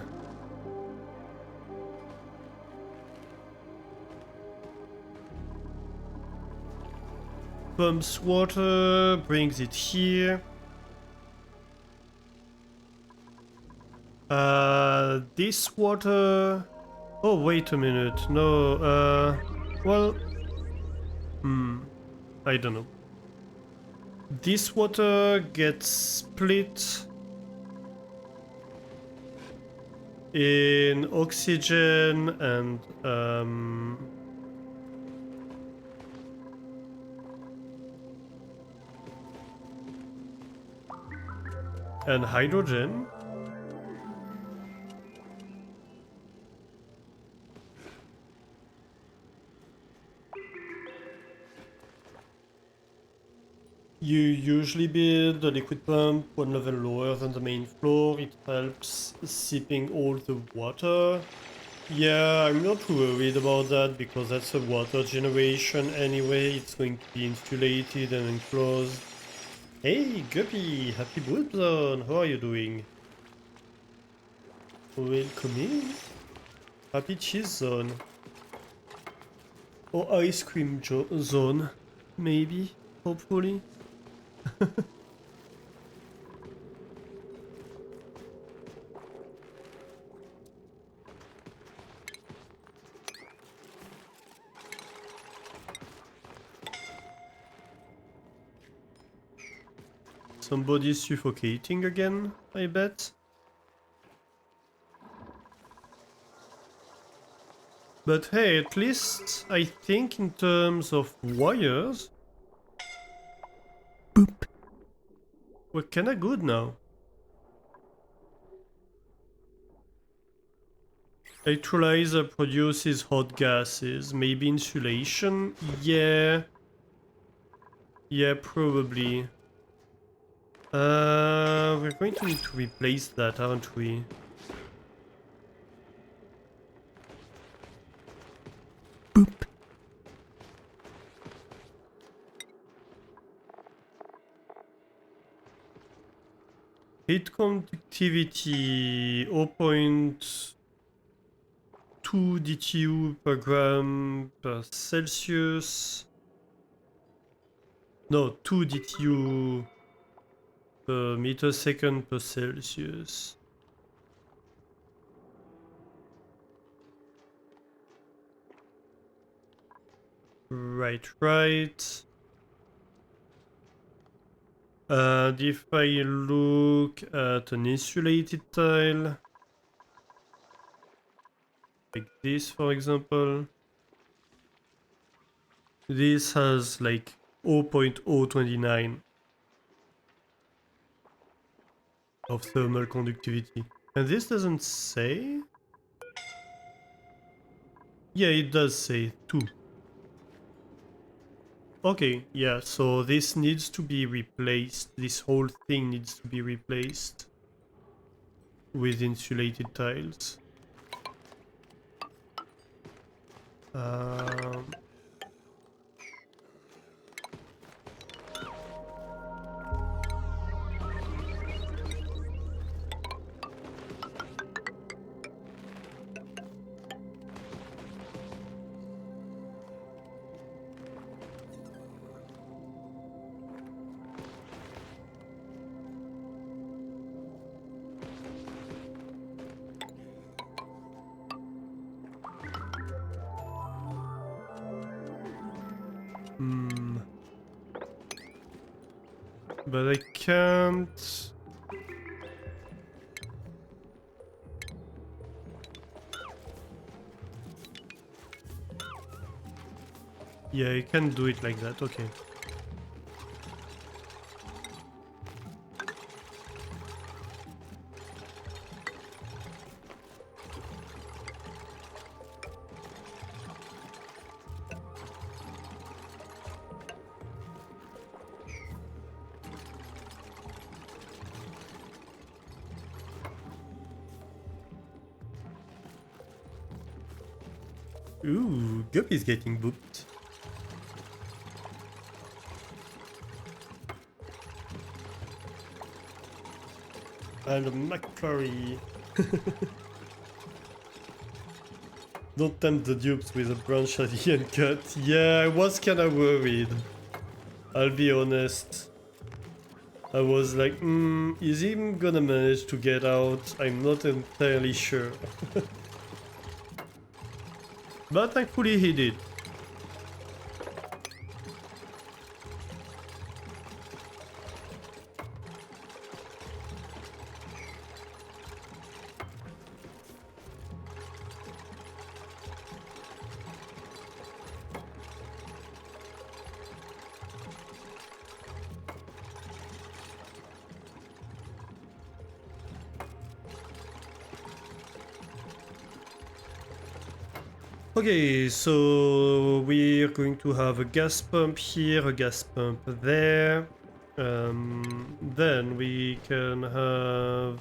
pumps water, brings it here. This water... Oh, wait a minute. No, well... I don't know. This water gets split in oxygen and hydrogen. You usually build a liquid pump one level lower than the main floor. It helps sipping all the water. Yeah, I'm not worried about that because that's a water generation anyway. It's going to be insulated and enclosed. Hey, Guppy! Happy Bulb Zone! How are you doing? Welcome in. Happy Cheese Zone. Or Ice Cream Zone. Maybe. Hopefully. Somebody's suffocating again, I bet. But hey, at least I think in terms of wires, boop, we're kinda good now. Electrolyzer produces hot gases, maybe insulation? Yeah. Yeah, probably. We're going to need to replace that, aren't we? Boop. Heat conductivity 0.2 DTU per gram per Celsius. No, 2 DTU per meter second per Celsius. Right. And if I look at an insulated tile, like this for example, This has like 0.029 of thermal conductivity. And this doesn't say? Yeah, it does say 2. Okay, yeah, so this needs to be replaced. This whole thing needs to be replaced with insulated tiles. Um, hmm. But I can't... Yeah, I can't do it like that, okay. Ooh, Guppy's getting booped. And a McCurry. Don't tempt the dupes with a branch at the end cut. Yeah, I was kinda worried. I'll be honest. I was like, is he gonna manage to get out? I'm not entirely sure. But thankfully he did. Okay, so we're going to have a gas pump here, a gas pump there. Then we can have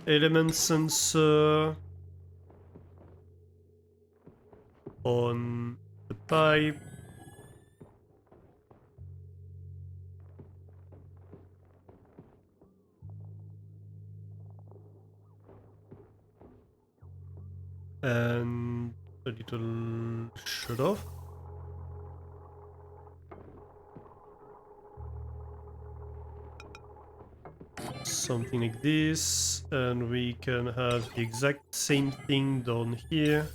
element sensor on the pipe. And a little shut off. Something like this, and we can have the exact same thing down here.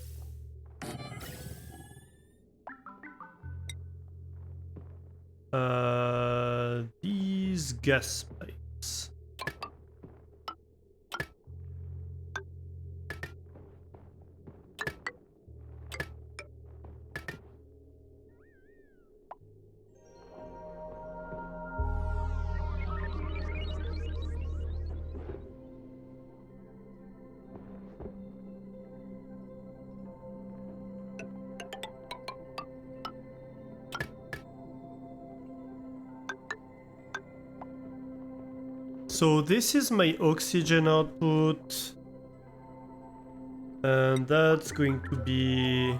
These gas pipes. So this is my oxygen output, and that's going to be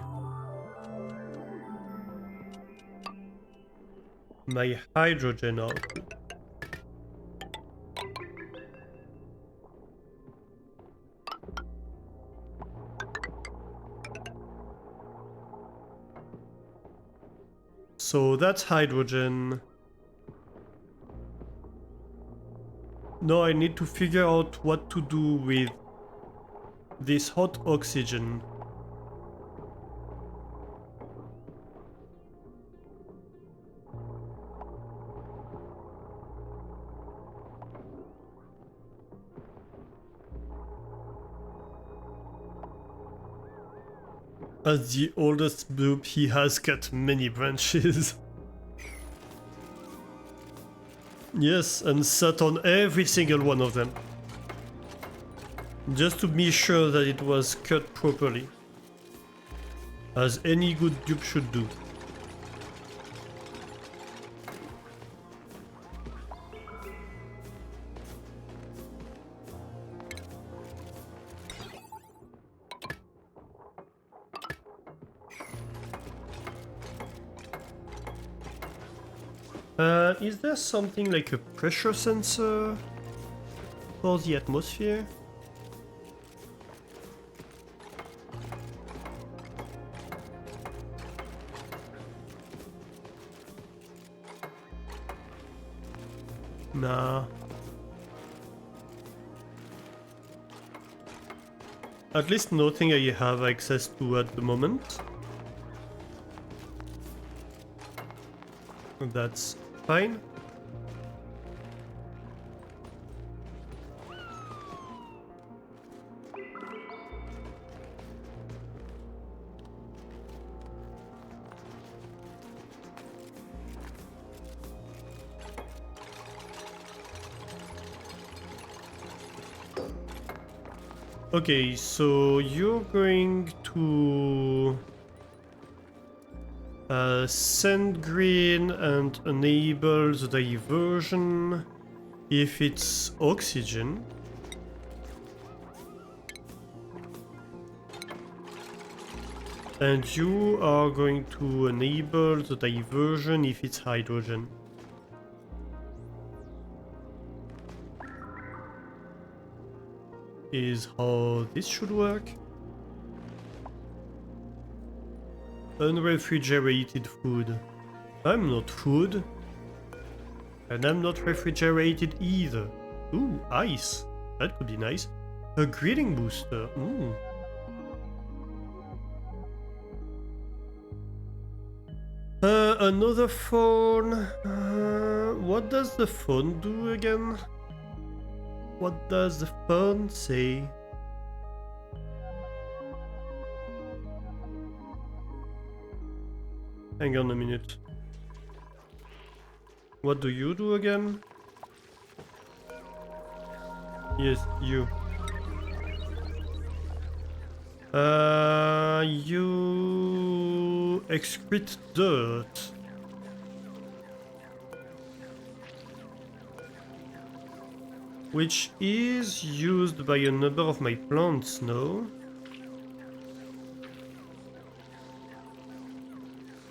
my hydrogen output. So that's hydrogen. Now I need to figure out what to do with this hot oxygen. As the oldest Bloop, he has cut many branches. Yes, and sat on every single one of them. Just to be sure that it was cut properly. As any good dupe should do. Is there something like a pressure sensor for the atmosphere? Nah. At least nothing I have access to at the moment. That's fine. Okay, so you're going to send green and enable the diversion if it's oxygen. And you are going to enable the diversion if it's hydrogen. Is how this should work. Unrefrigerated food. I'm not food. And I'm not refrigerated either. Ooh, ice. That could be nice. A greeting booster. Ooh. Another phone. What does the phone do again? What does the phone say? Hang on a minute. What do you do again? Yes, you. You excrete dirt. Which is used by a number of my plants, no?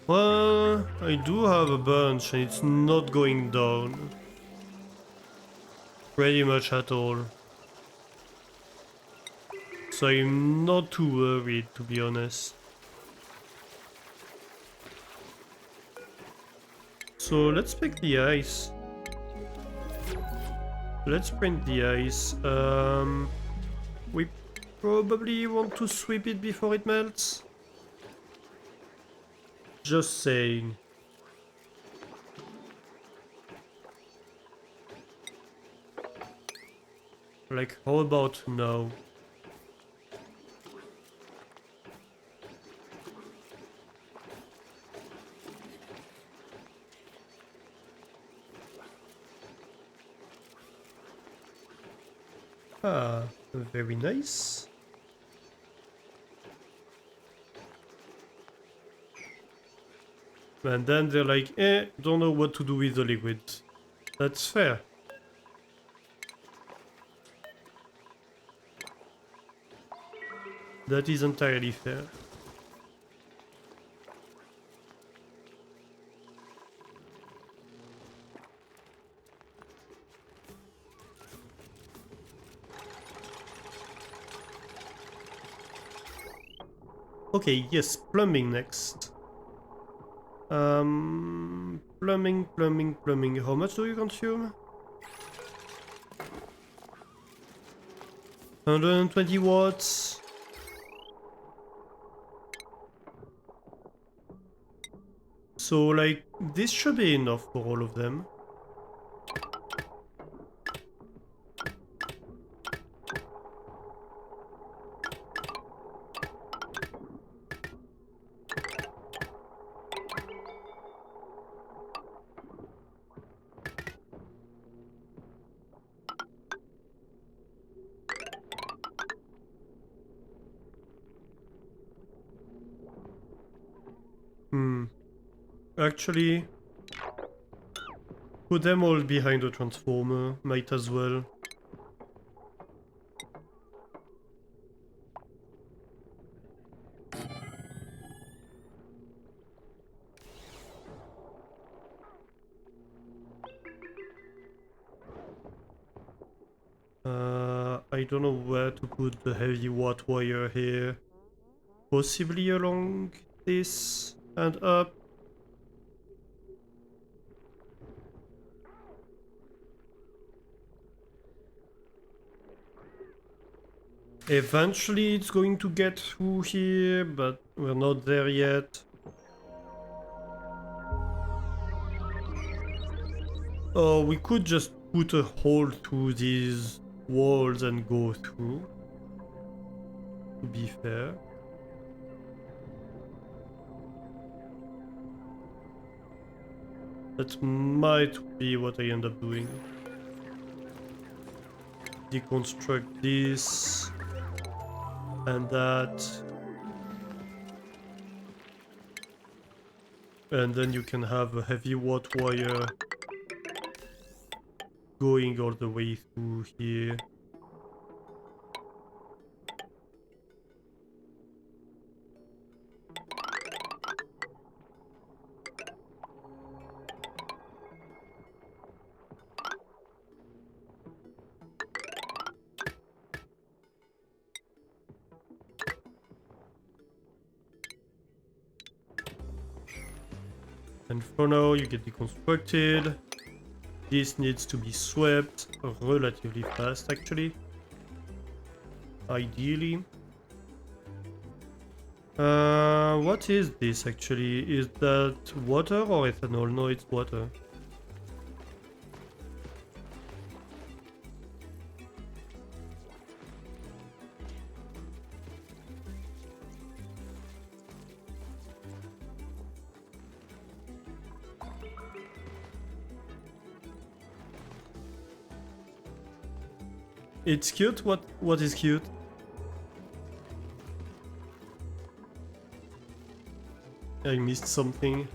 Well, I do have a bunch and it's not going down. Pretty much at all. So I'm not too worried, to be honest. So let's pick the ice. Let's print the ice. We probably want to sweep it before it melts. Just saying. Like, how about now? Ah, very nice. And then they're like, don't know what to do with the liquid. That's fair. That is entirely fair. Okay, yes, plumbing next. Plumbing. How much do you consume? 120 watts. So, like, this should be enough for all of them. Actually, put them all behind the transformer, might as well. I don't know where to put the heavy watt wire here. Possibly along this and up. Eventually it's going to get through here, but we're not there yet. Oh, we could just put a hole through these walls and go through, to be fair. That might be what I end up doing. Deconstruct this and that. And then you can have a heavy watt wire going all the way through here. And for now, you get deconstructed. This needs to be swept relatively fast, actually. Ideally. What is this, actually? Is that water or ethanol? No, it's water. It's cute? What is cute? I missed something.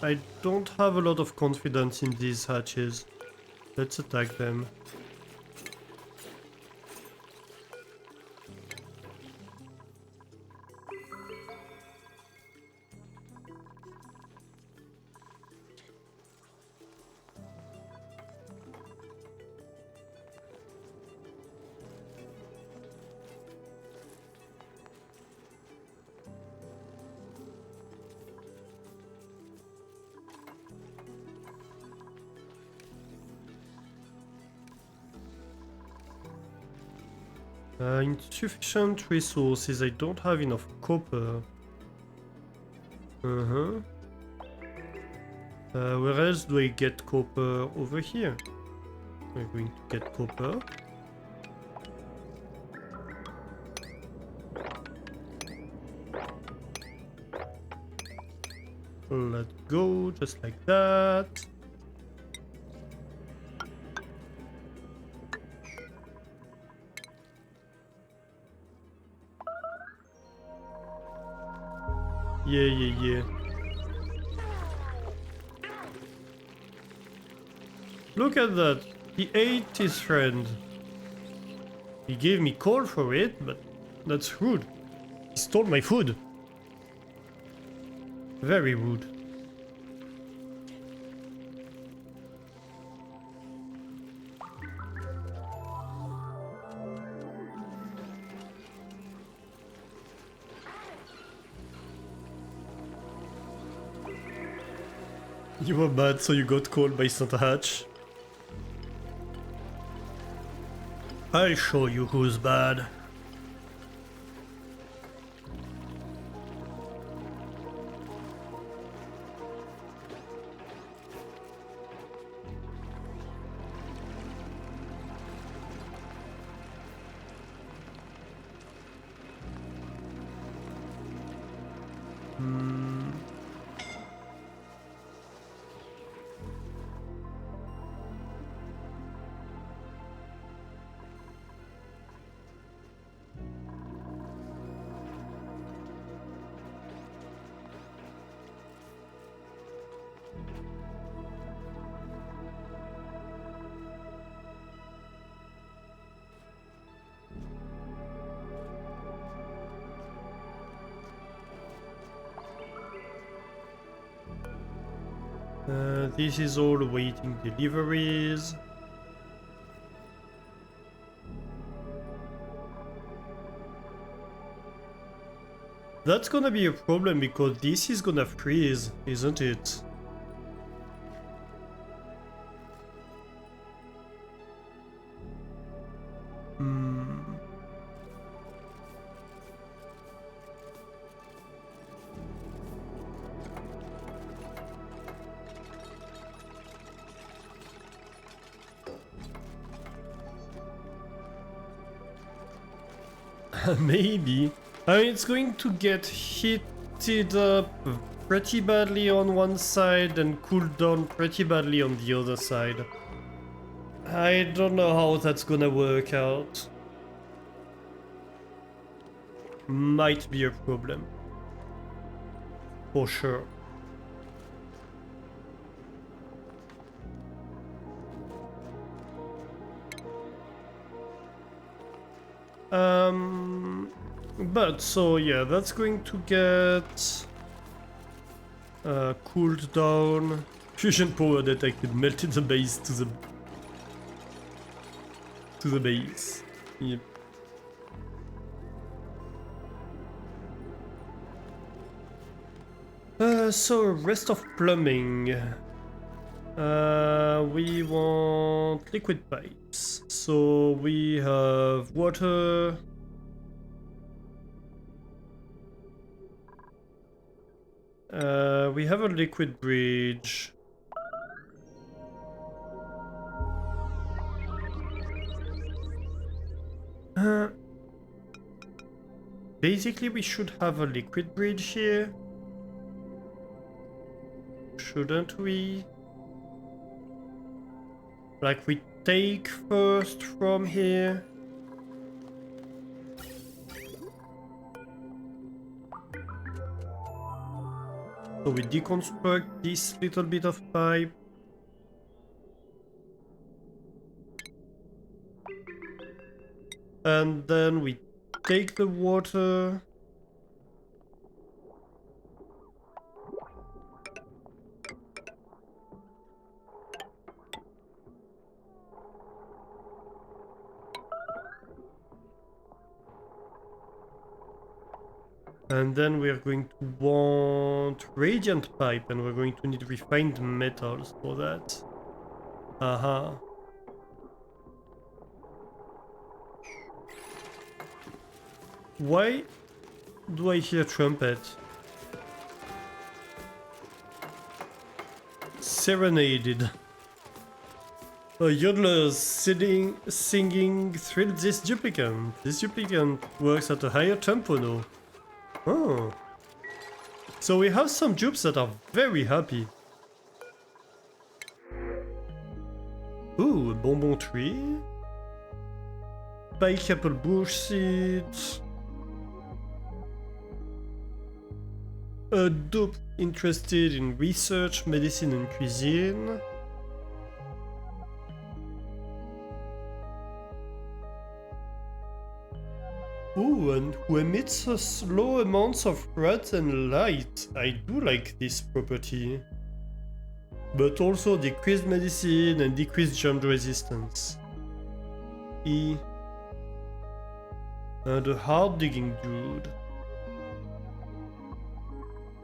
I don't have a lot of confidence in these hatches. Let's attack them. Insufficient resources. I don't have enough copper. Where else do I get copper? Over here. We're going to get copper. Let's go, just like that. Yeah. Look at that. He ate his friend. He gave me coal for it, but that's rude. He stole my food. Very rude. You were bad, so you got called by Santa Hatch. I'll show you who's bad. This is all awaiting deliveries. That's gonna be a problem because this is gonna freeze, isn't it? Hmm. Maybe. I mean, it's going to get heated up pretty badly on one side and cooled down pretty badly on the other side. I don't know how that's gonna work out. Might be a problem. For sure. But so yeah, that's going to get cooled down. Fusion power detected, melted the base to the base. Yep. So rest of plumbing. We want liquid pipes. So we have water. We have a liquid bridge. Basically, we should have a liquid bridge here. Shouldn't we? Like, we take first from here. So we deconstruct this little bit of pipe. And then we take the water. And then we're going to want radiant pipe, and we're going to need refined metals for that. Aha. Why do I hear trumpet? Serenaded. A yodeler singing thrilled this duplicant. This duplicant works at a higher tempo now. Oh. So we have some dupes that are very happy. Ooh, a bonbon tree. Bike apple bush seeds. A dupe interested in research, medicine and cuisine. Ooh, and who emits low amounts of red and light. I do like this property. But also decreased medicine and decreased germ resistance. E. And a hard digging dude.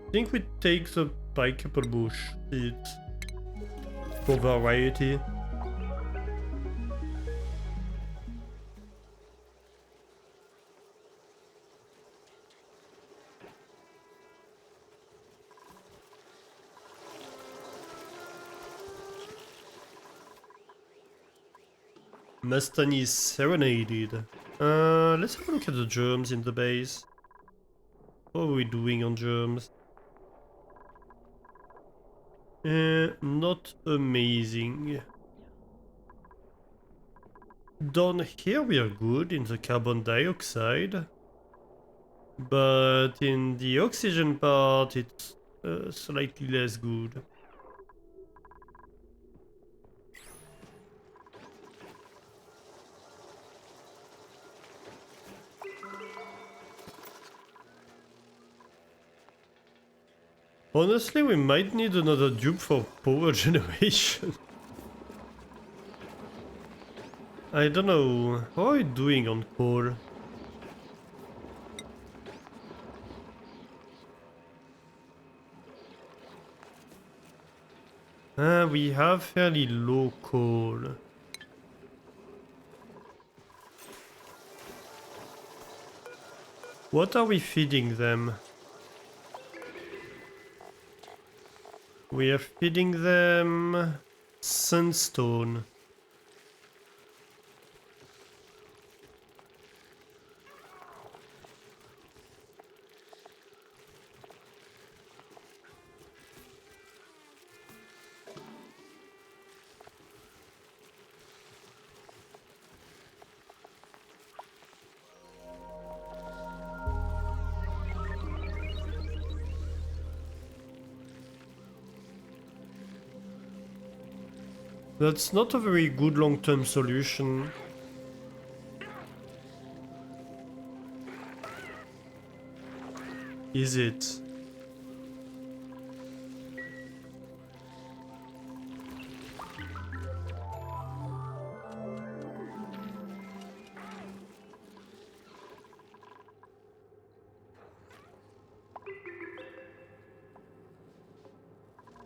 I think we take the pike apple bush seeds for variety. Mustang is serenaded. Let's have a look at the germs in the base. What are we doing on germs? Not amazing. Down here we are good in the carbon dioxide. But in the oxygen part it's slightly less good. Honestly, we might need another dupe for power generation. I don't know. How are you doing on coal? We have fairly low coal. What are we feeding them? We are feeding them sandstone. That's not a very good long-term solution. Is it?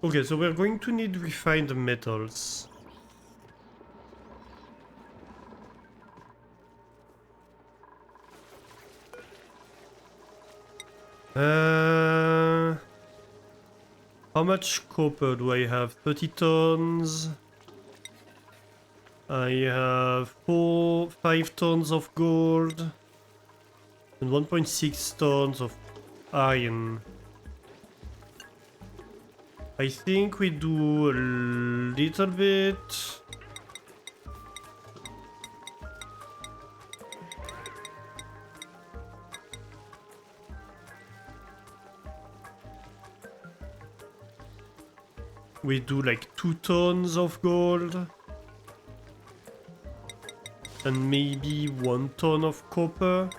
Okay, so we're going to need refined metals. How much copper do I have? 30 tons. I have 5 tons of gold and 1.6 tons of iron. I think we do a little bit. We do like 2 tons of gold. And maybe 1 ton of copper.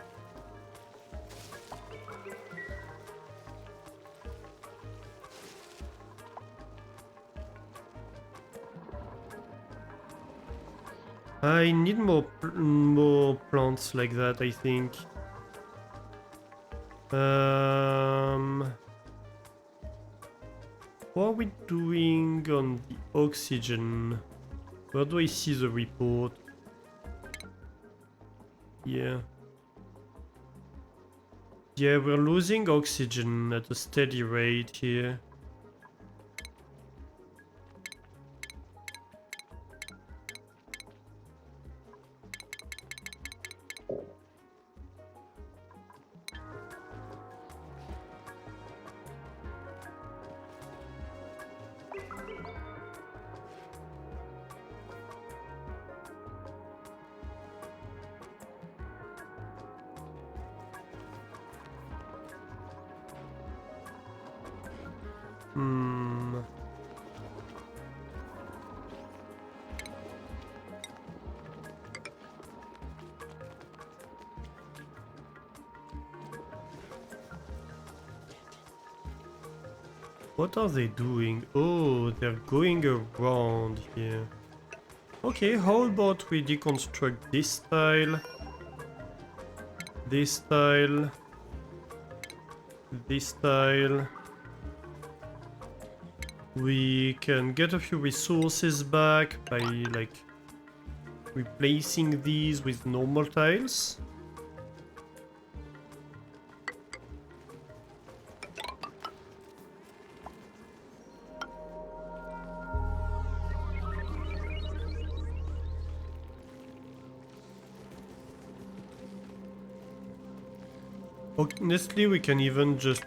I need more plants like that, I think. What are we doing on the oxygen? Where do I see the report? Yeah. Yeah, we're losing oxygen at a steady rate here. Hmm. What are they doing? Oh, they're going around here. Okay, how about we deconstruct this tile, this tile, this tile. We can get a few resources back by like replacing these with normal tiles. Honestly, we can even just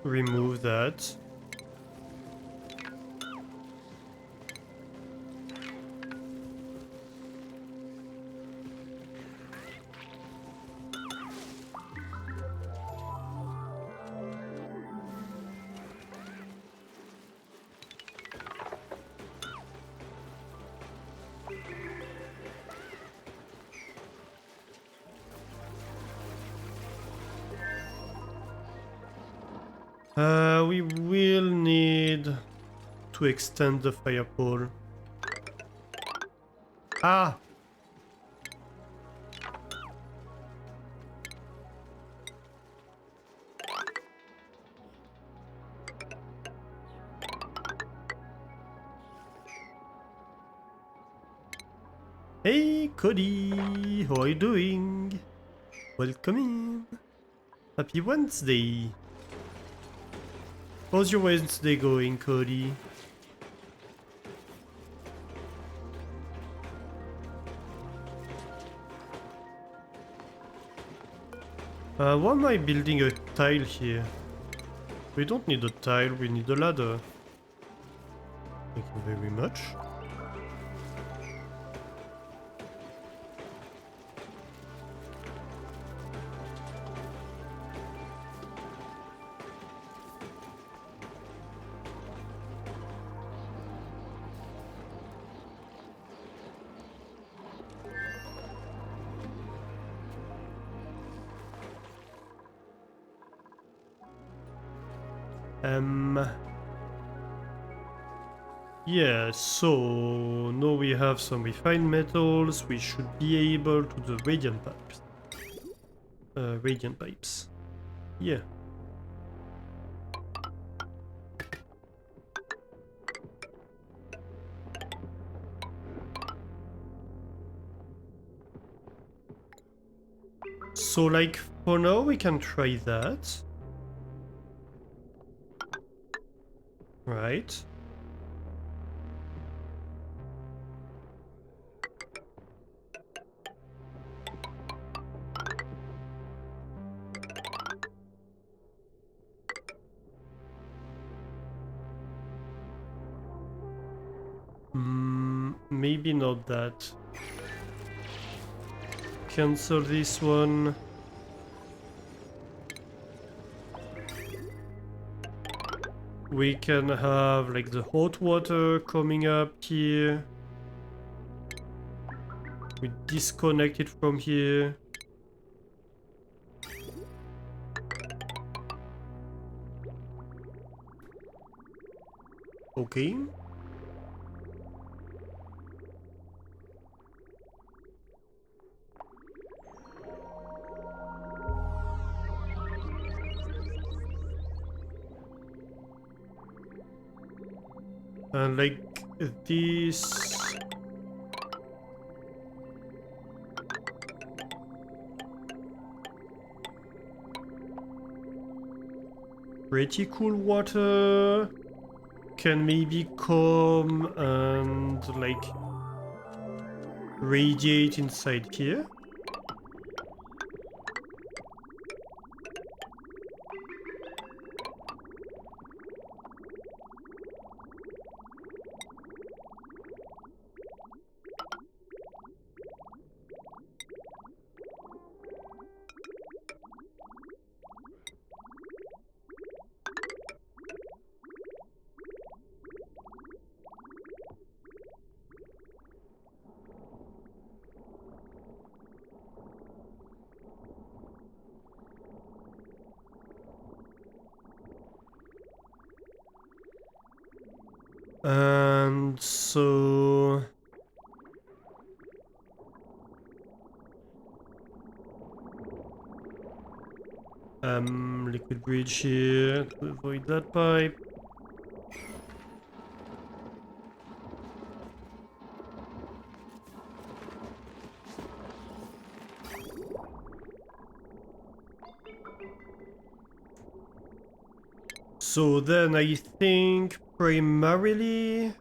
remove that. We will need to extend the fire pole. Ah! Hey Cody, how are you doing? Welcome in. Happy Wednesday. How's your Wednesday going, Cody? Why am I building a tile here? We don't need a tile, we need a ladder. Thank you very much. Yeah, so now we have some refined metals, we should be able to do radiant pipes. Radiant pipes. Yeah. So like for now we can try that. Right. Maybe not that. Cancel this one. We can have like the hot water coming up here. We disconnect it from here. Okay. And like this. Pretty cool water can maybe come and like radiate inside here. And so liquid bridge here to avoid that pipe. So then I think primarily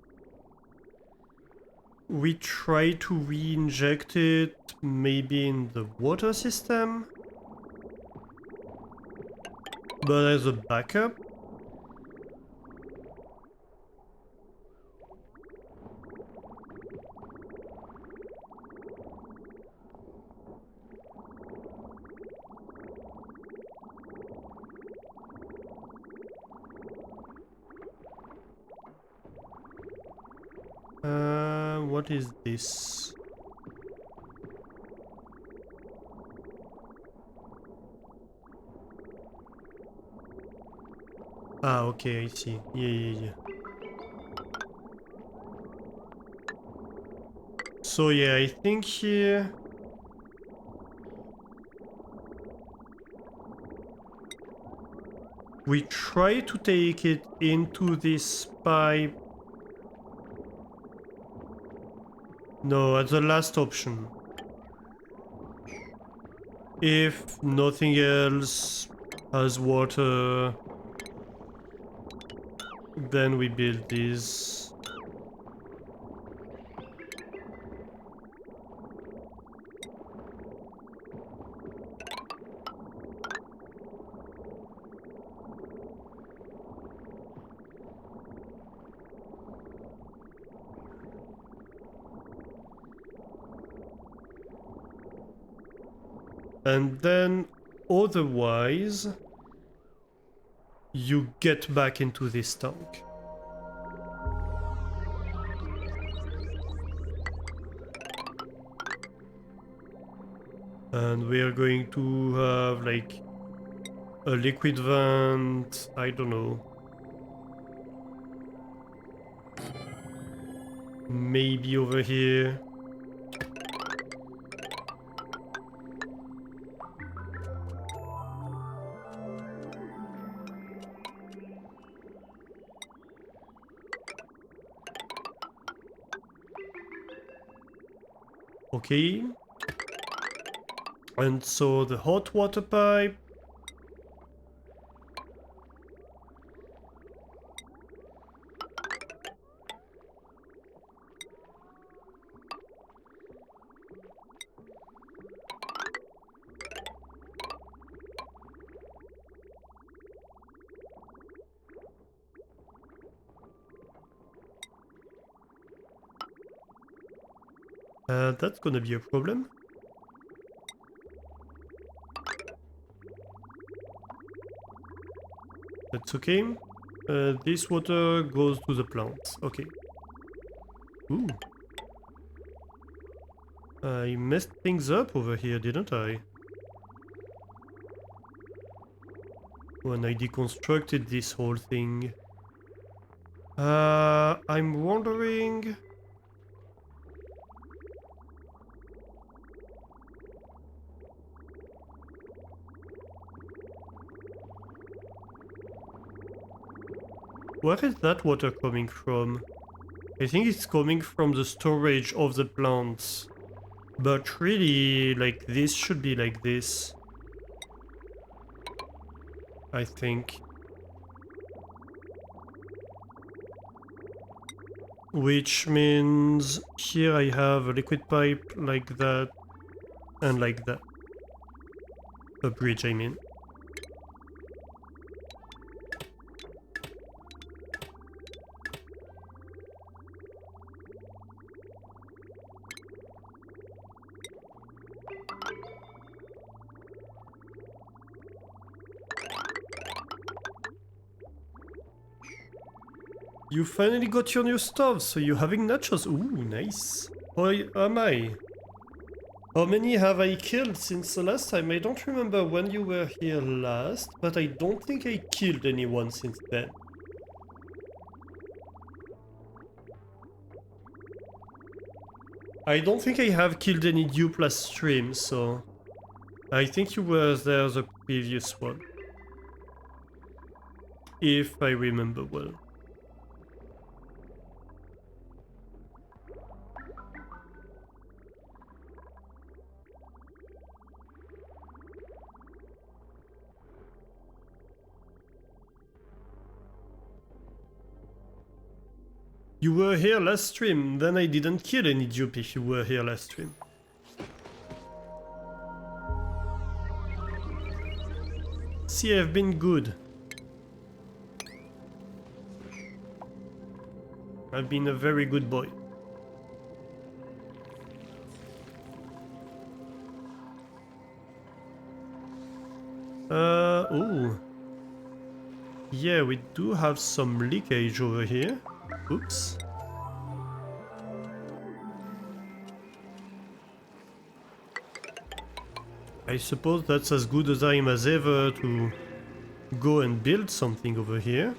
we try to re-inject it maybe in the water system, but as a backup. What is this? Ah, okay, I see. Yeah. So yeah, I think here... we try to take it into this pipe. No, at the last option. If nothing else has water, then we build this. And then otherwise, you get back into this tank. And we are going to have like a liquid vent, I don't know. Maybe over here. Okay. And so the hot water pipe. That's gonna be a problem. That's okay. This water goes to the plants. Okay. Ooh. I messed things up over here, didn't I? When I deconstructed this whole thing. I'm wondering... where is that water coming from? I think it's coming from the storage of the plants. But really, like, this should be like this. I think. Which means here I have a liquid pipe like that and like that. A bridge, I mean. You finally got your new stuff, so you're having nachos. Ooh, nice. How am I? How many have I killed since the last time? I don't remember when you were here last, but I don't think I killed anyone since then. I don't think I have killed any dupe last stream, so... I think you were there the previous one. If I remember well. You were here last stream, then I didn't kill any dupe if you were here last stream. See, I've been good. I've been a very good boy. Oh. Yeah, we do have some leakage over here. Oops. I suppose that's as good a time as ever to go and build something over here.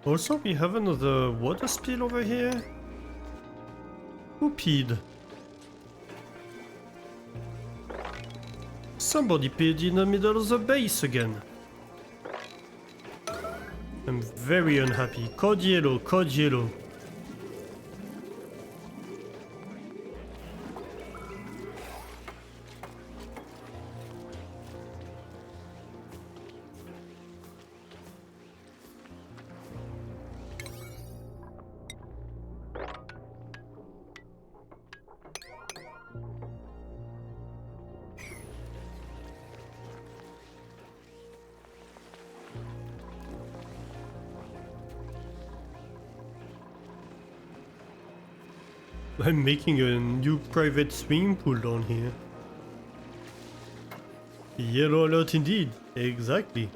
Also, we have another water spill over here. Who peed? Somebody peed in the middle of the base again. I'm very unhappy. Code yellow, code yellow. I'm making a new private swimming pool down here. Yellow alert indeed, exactly.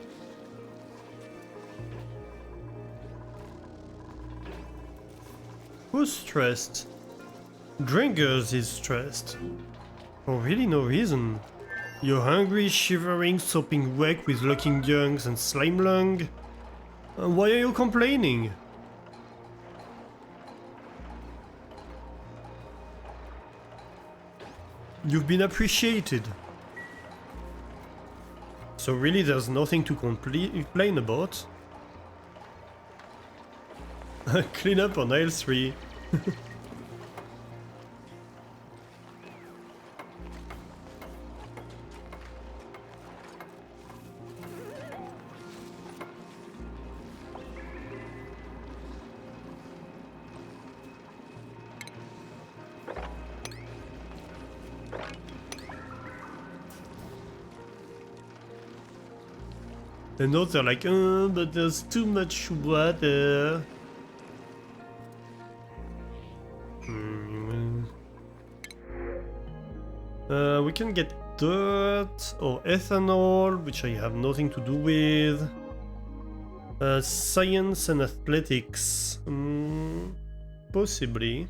Who's stressed? Drinkers is stressed. For really no reason. You're hungry, shivering, sopping wet with looking junks and slime lung. Why are you complaining? You've been appreciated. So really there's nothing to complain about. Clean up on aisle 3. And now they're like, but there's too much water. We can get dirt or ethanol, which I have nothing to do with. Science and athletics. Possibly.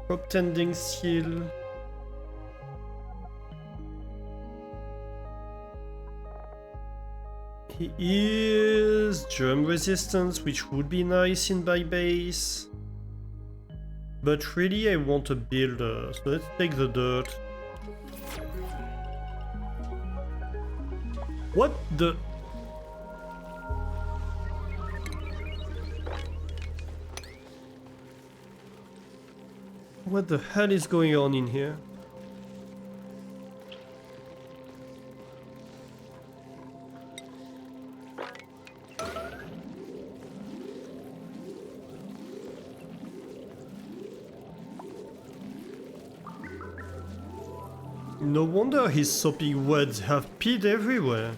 Crop tending skill. He is germ resistance, which would be nice in my base. But really I want a builder, so let's take the dirt. What the... What the hell is going on in here? No wonder his soppy words have peed everywhere.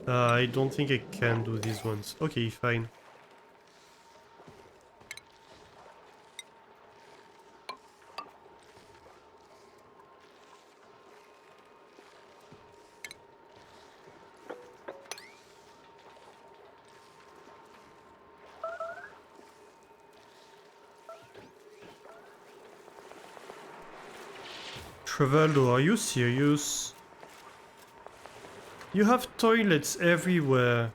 I don't think I can do these ones. Okay, fine. Travaldo, are you serious? You have toilets everywhere.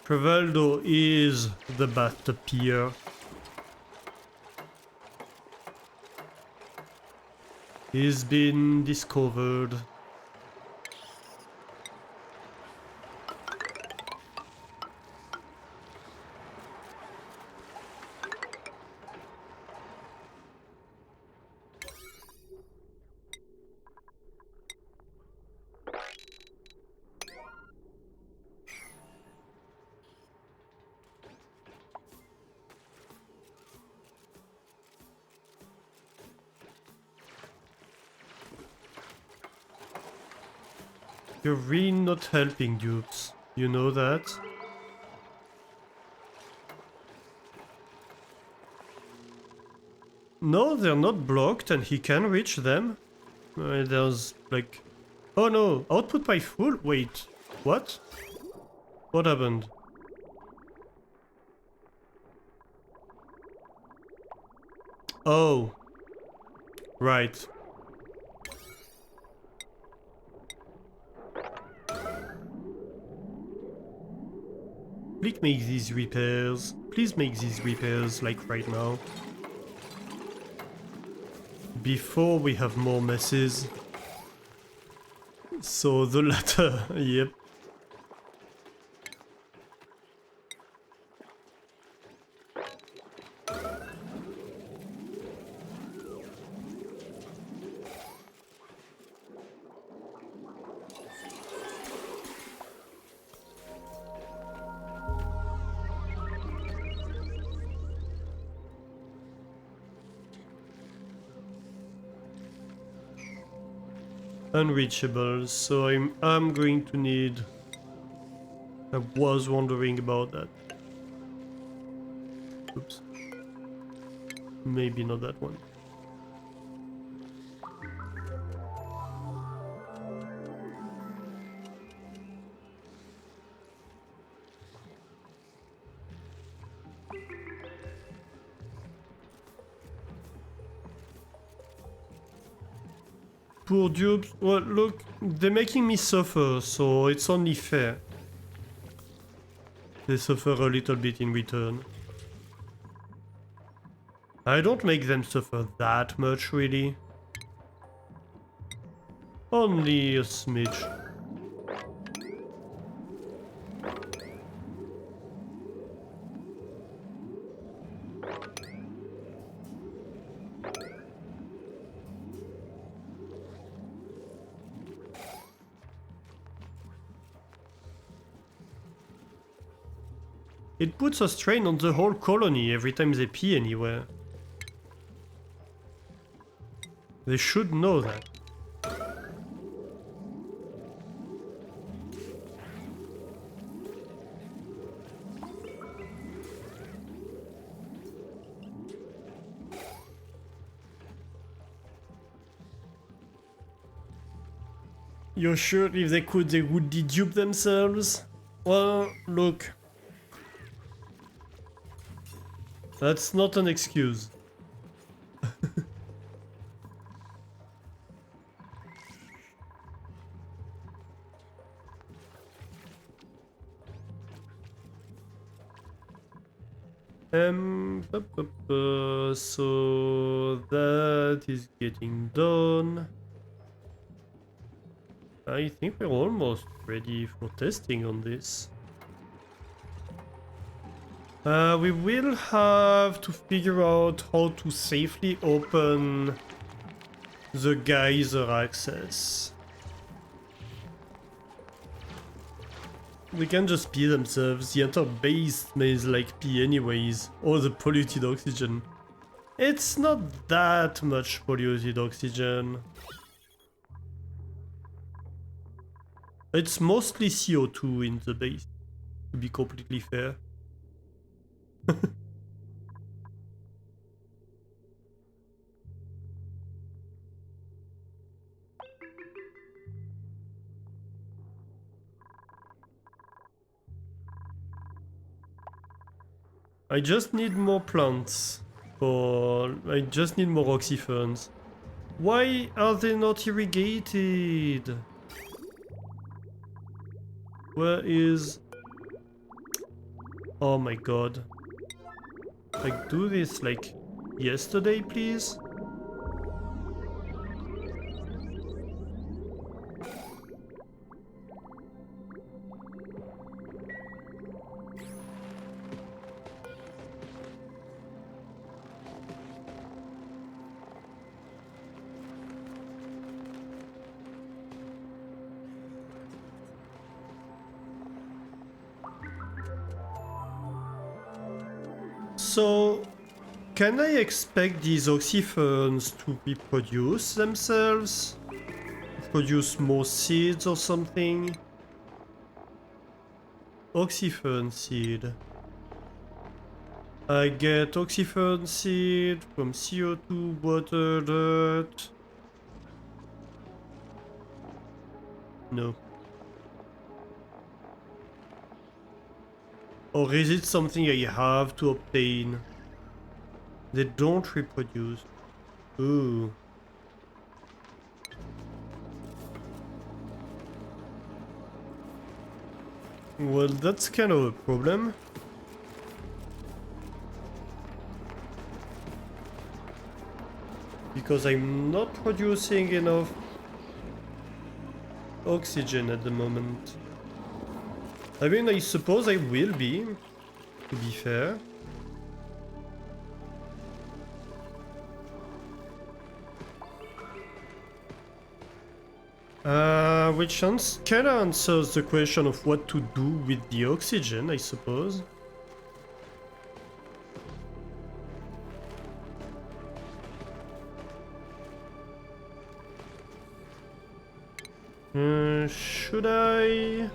Travaldo is the bathtub pier. He's been discovered. You're really not helping, dupes. You know that? No, they're not blocked and he can reach them. There's like... Oh no, output by full? Wait, what? What happened? Oh. Right. Please make these repairs. Please make these repairs, like right now. Before we have more messes. So the latter, yep. Unreachable, so I'm going to need... I was wondering about that. Oops. Maybe not that one. Poor dupes. Well, look, they're making me suffer, so it's only fair. They suffer a little bit in return. I don't make them suffer that much, really. Only a smidge. It puts a strain on the whole colony every time they pee anywhere. They should know that. You're sure if they could, they would dedupe themselves? Well, look. That's not an excuse. So that is getting done. I think we're almost ready for testing on this. We will have to figure out how to safely open the geyser access. They can just pee themselves. The entire base smells like pee anyways. All the polluted oxygen. It's not that much polluted oxygen. It's mostly CO2 in the base, to be completely fair. I just need more plants. I just need more oxyferns. Why are they not irrigated? Where is... Oh my god. Like, do this like yesterday, please? So, can I expect these oxyferns to reproduce themselves? Produce more seeds or something? Oxyfern seed. I get oxyfern seed from CO2, water, dirt. No. Or is it something I have to obtain? They don't reproduce. Ooh. Well, that's kind of a problem. Because I'm not producing enough oxygen at the moment. I mean, I suppose I will be, to be fair. Which kinda answers the question of what to do with the oxygen, I suppose. Should I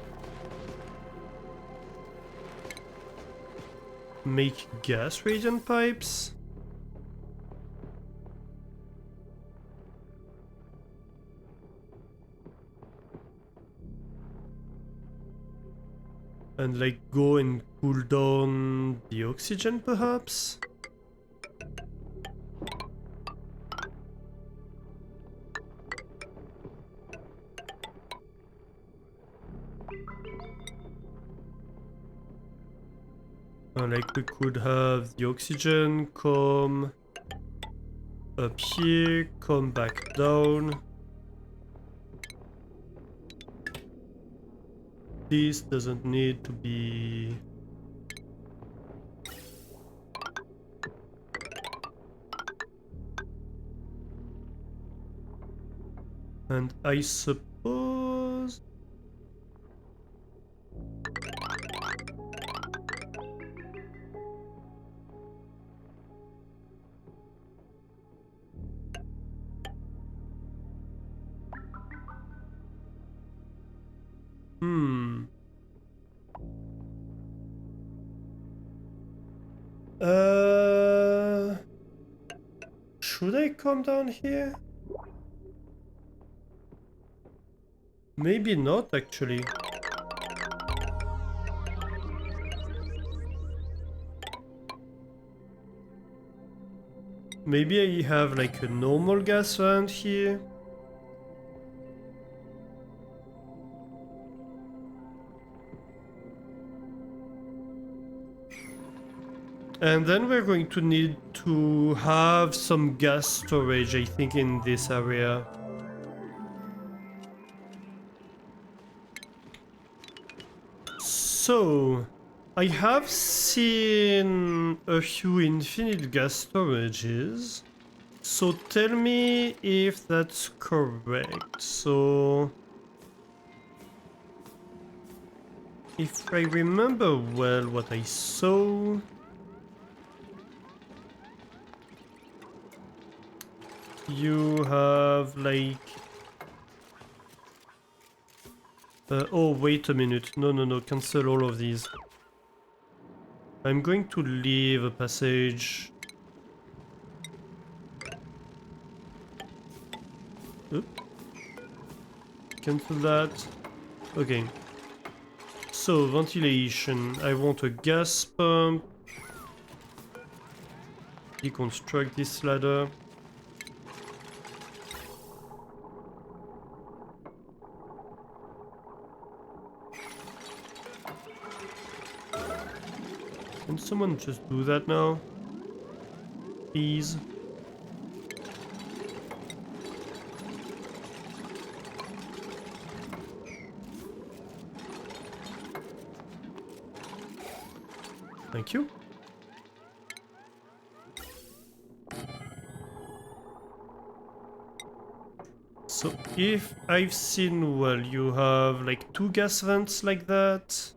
make gas radiant pipes? And like go and cool down the oxygen perhaps? Like we could have the oxygen come up here, come back down. This doesn't need to be... And I suppose... Should I come down here? Maybe not, actually. Maybe I have like a normal gas vent here. And then we're going to need to have some gas storage, I think, in this area. So, I have seen a few infinite gas storages. So tell me if that's correct. So, if I remember well what I saw... You have like... oh, wait a minute. No, cancel all of these. I'm going to leave a passage. Oop. Cancel that. Okay. So, ventilation. I want a gas pump. Deconstruct this ladder. Can someone just do that now? Please. Thank you. So if I've seen well, you have like 2 gas vents like that.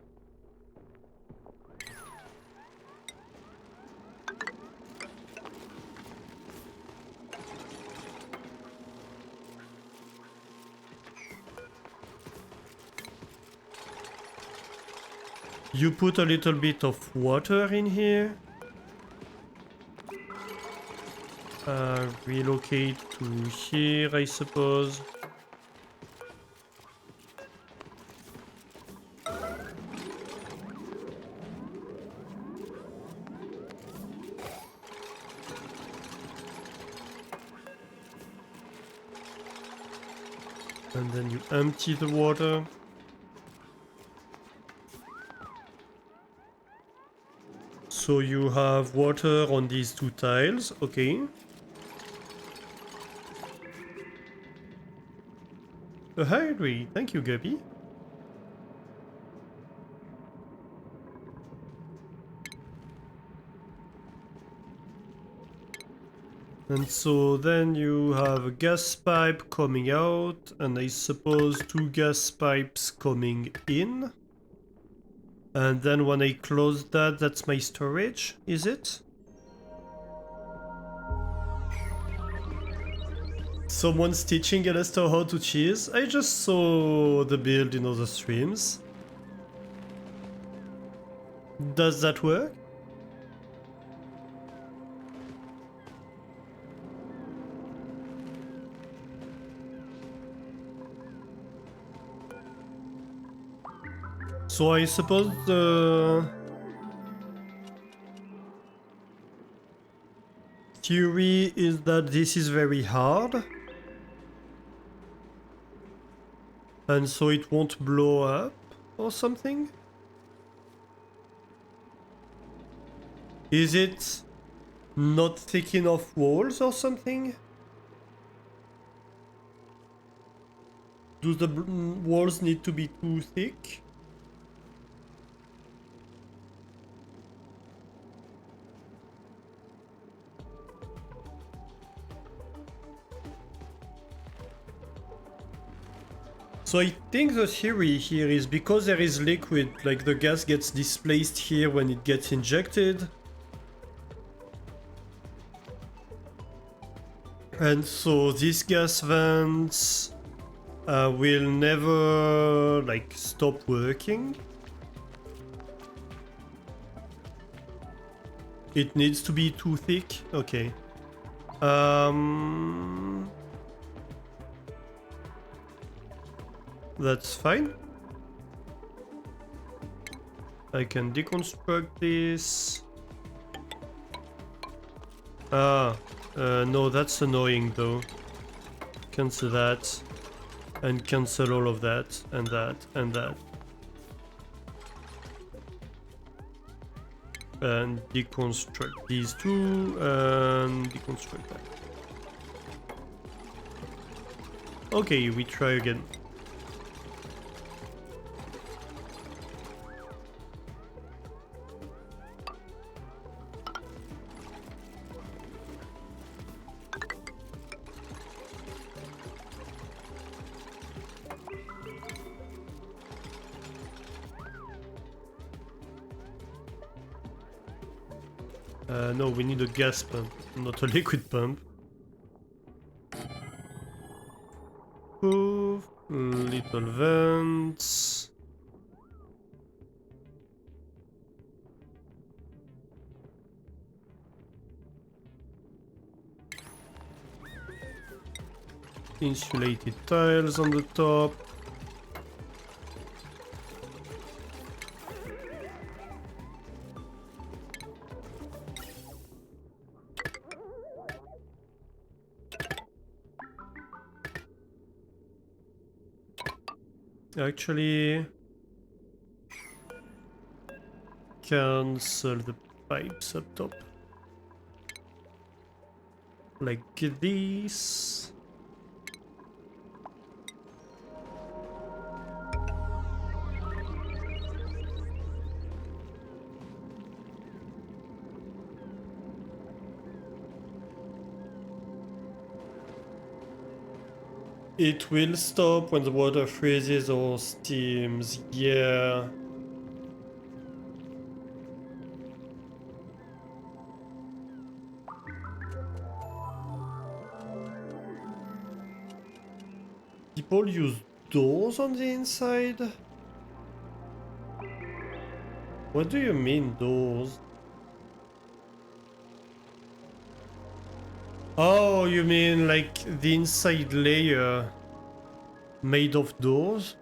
You put a little bit of water in here. Relocate to here, I suppose. And then you empty the water. So you have water on these two tiles, okay. A hydrate, thank you, Guppy. And so then you have a gas pipe coming out, and I suppose two gas pipes coming in. And then when I close that, that's my storage, is it? Someone's teaching Alester how to cheese? I just saw the build in other streams. Does that work? So I suppose the theory is that this is very hard. And so it won't blow up or something? Is it not thick enough walls or something? Do the walls need to be too thick? So I think the theory here is because there is liquid, like the gas gets displaced here when it gets injected. And so these gas vents will never like stop working. It needs to be too thick? Okay. That's fine. I can deconstruct this. No, that's annoying though. Cancel that. And cancel all of that, and that, and that. And deconstruct these two, and deconstruct that. Okay, we try again. No, we need a gas pump, not a liquid pump. Poof, little vents. Insulated tiles on the top. Actually, cancel the pipes up top. Like this. It will stop when the water freezes or steams, yeah. People use doors on the inside? What do you mean, doors? Oh, you mean like the inside layer made of doors?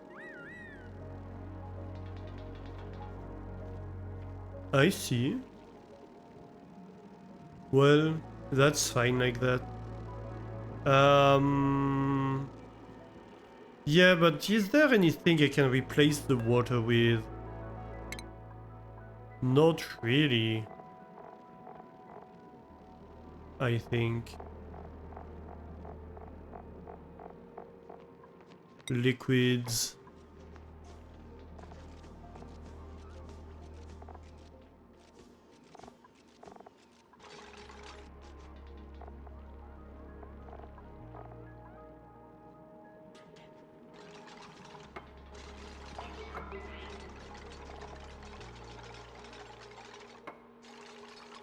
I see. Well, that's fine like that. Yeah, but is there anything I can replace the water with? Not really. I think. Liquids.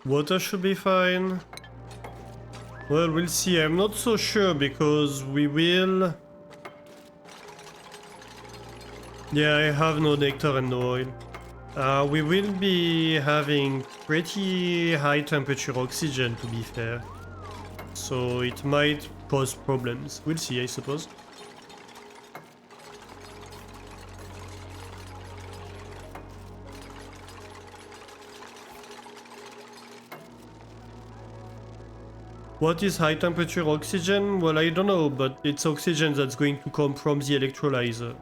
Water should be fine. Well, we'll see. I'm not so sure because we will... Yeah, I have no nectar and no oil. We will be having pretty high temperature oxygen, to be fair. So it might cause problems. We'll see, I suppose. What is high temperature oxygen? Well, I don't know, but it's oxygen that's going to come from the electrolyzer.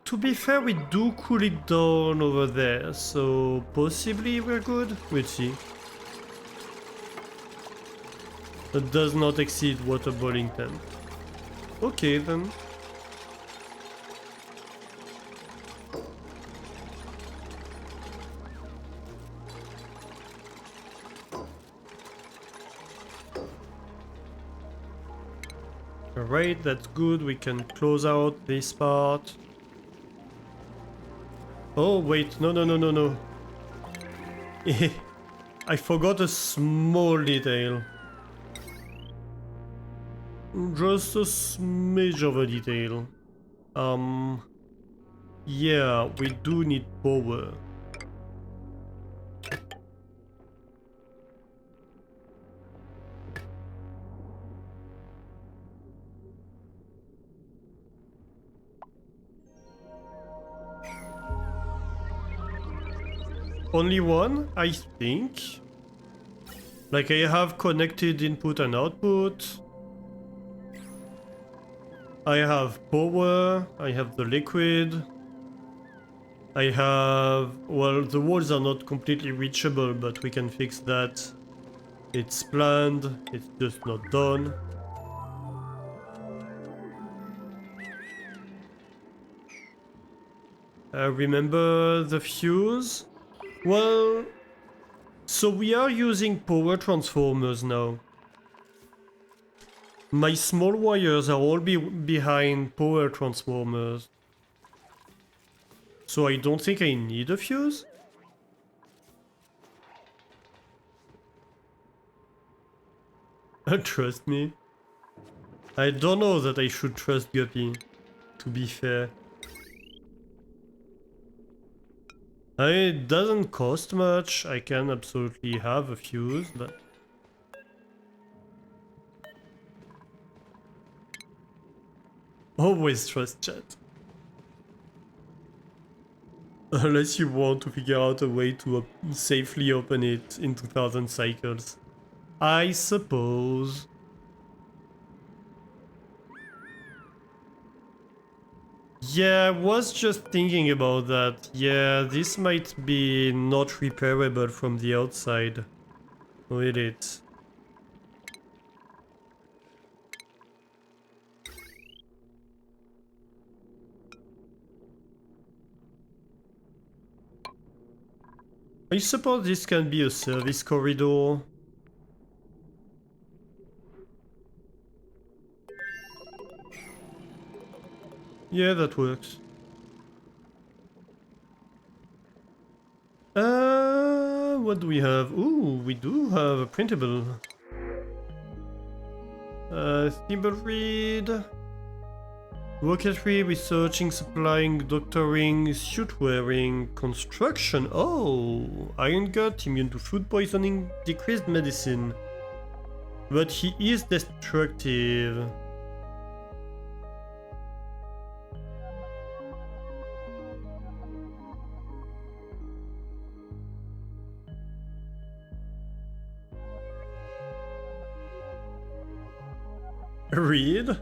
To be fair, we do cool it down over there, so possibly we're good. We'll see. That does not exceed water boiling temp. Okay then. Alright, that's good. We can close out this part. Oh, wait. No, no, no, no, no. I forgot a small detail. Just a smidge of a detail. Yeah, we do need power. Only one, I think. Like I have connected input and output. I have power, I have the liquid. I have... well, the walls are not completely reachable, but we can fix that. It's planned, it's just not done. Remember the fuse? Well, so we are using power transformers now. My small wires are all behind power transformers. So I don't think I need a fuse? Trust me. I don't know that I should trust Guppy, to be fair. It doesn't cost much, I can absolutely have a fuse, but... always trust chat. Unless you want to figure out a way to safely open it in 2000 cycles. I suppose. Yeah, I was just thinking about that. Yeah, this might be not repairable from the outside. Will it? I suppose this can be a service corridor. Yeah, that works. What do we have? Ooh, we do have a printable. Thimble reed. Rocketry, researching, supplying, doctoring, suit wearing, construction. Oh, Iron Gut, immune to food poisoning, decreased medicine. But he is destructive. Read?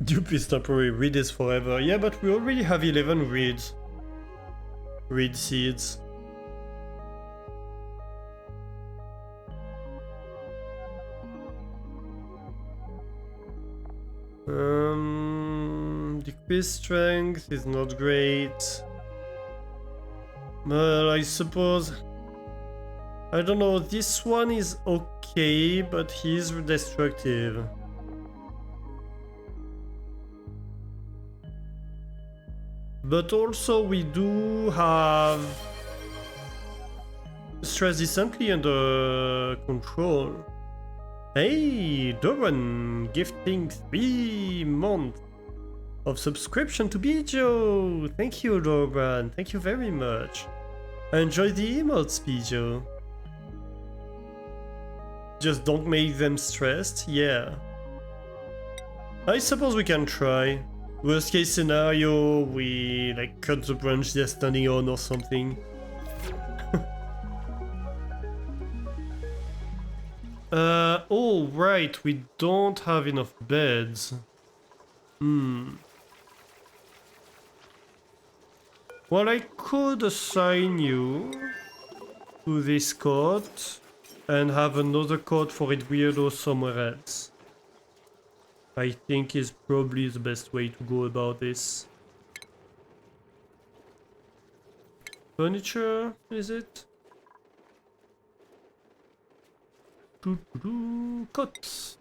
Dupe is temporary, read is forever. Yeah, but we already have 11 reads. Read seeds. Decreased strength is not great. Well, I suppose... I don't know, this one is okay, but he is destructive. But also we do have stress decently under control. Hey, Doran, gifting 3 months of subscription to Bijo. Thank you, Doran. Thank you very much. Enjoy the emotes, Bijo. Just don't make them stressed. Yeah. I suppose we can try. Worst case scenario, we like cut the branch they're standing on or something. Oh right, we don't have enough beds. Well, I could assign you to this cot and have another cot for it weirdo somewhere else. I think is probably the best way to go about this. Furniture, is it? Cots.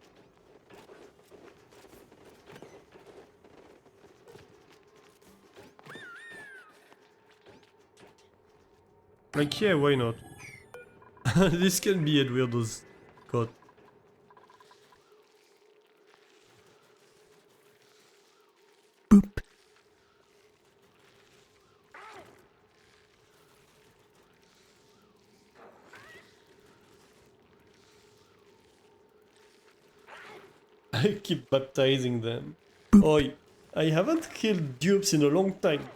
Like, yeah, why not? This can be Edwardo's cot. Boop. I keep baptizing them. Boop. Oh, I haven't killed dupes in a long time.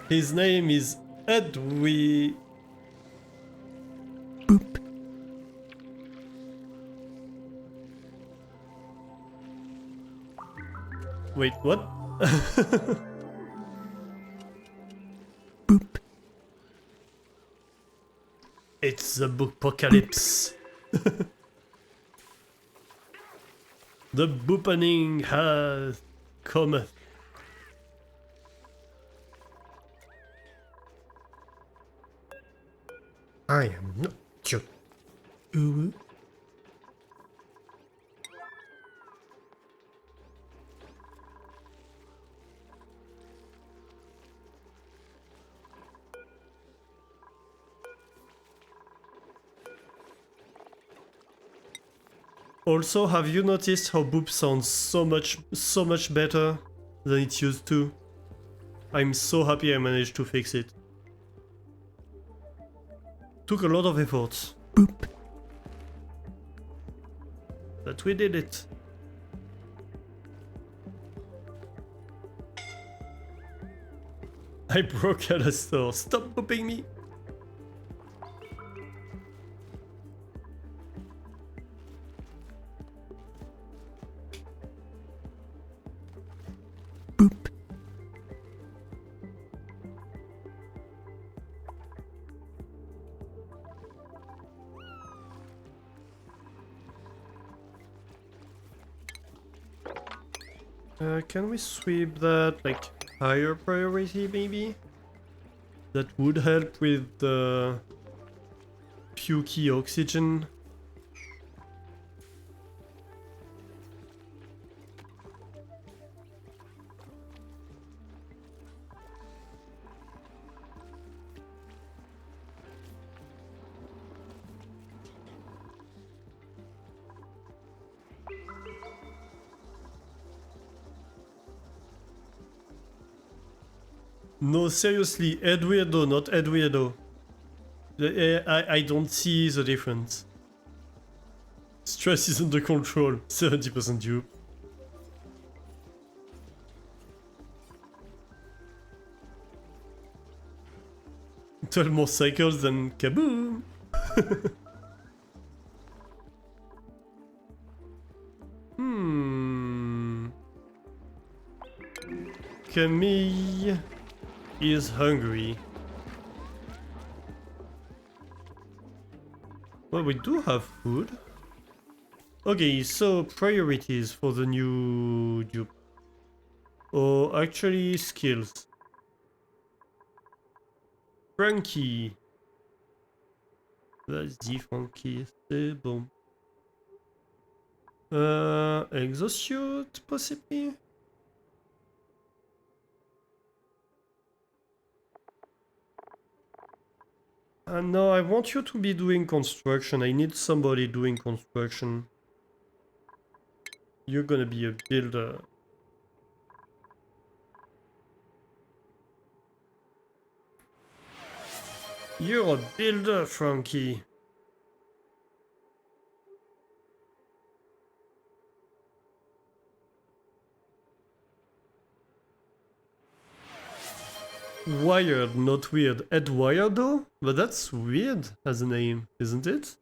His name is Edwy. Boop. Wait, what? Boop. It's the bookpocalypse. The boopening has cometh. I am not your... Also, have you noticed how Boop sounds so much better than it used to? I'm so happy I managed to fix it. Took a lot of effort. Boop. But we did it. I broke Alastor. Stop booping me. Boop. Can we sweep that, like, higher priority, maybe? That would help with the pukey oxygen. No, seriously, Ed Weirdo, not Ed Weirdo. I don't see the difference. Stress is under control, 70% dupe. 12 more cycles than kaboom! Camille is hungry. Well, we do have food. Okay, so priorities for the new dupe. Oh, actually skills. Frankie. Vas-y, Frankie, c'est bon. Exosuit, possibly? No, I want you to be doing construction. I need somebody doing construction. You're gonna be a builder. You're a builder, Frankie. Wired, not weird. Ed Wired though? But that's weird as a name, isn't it?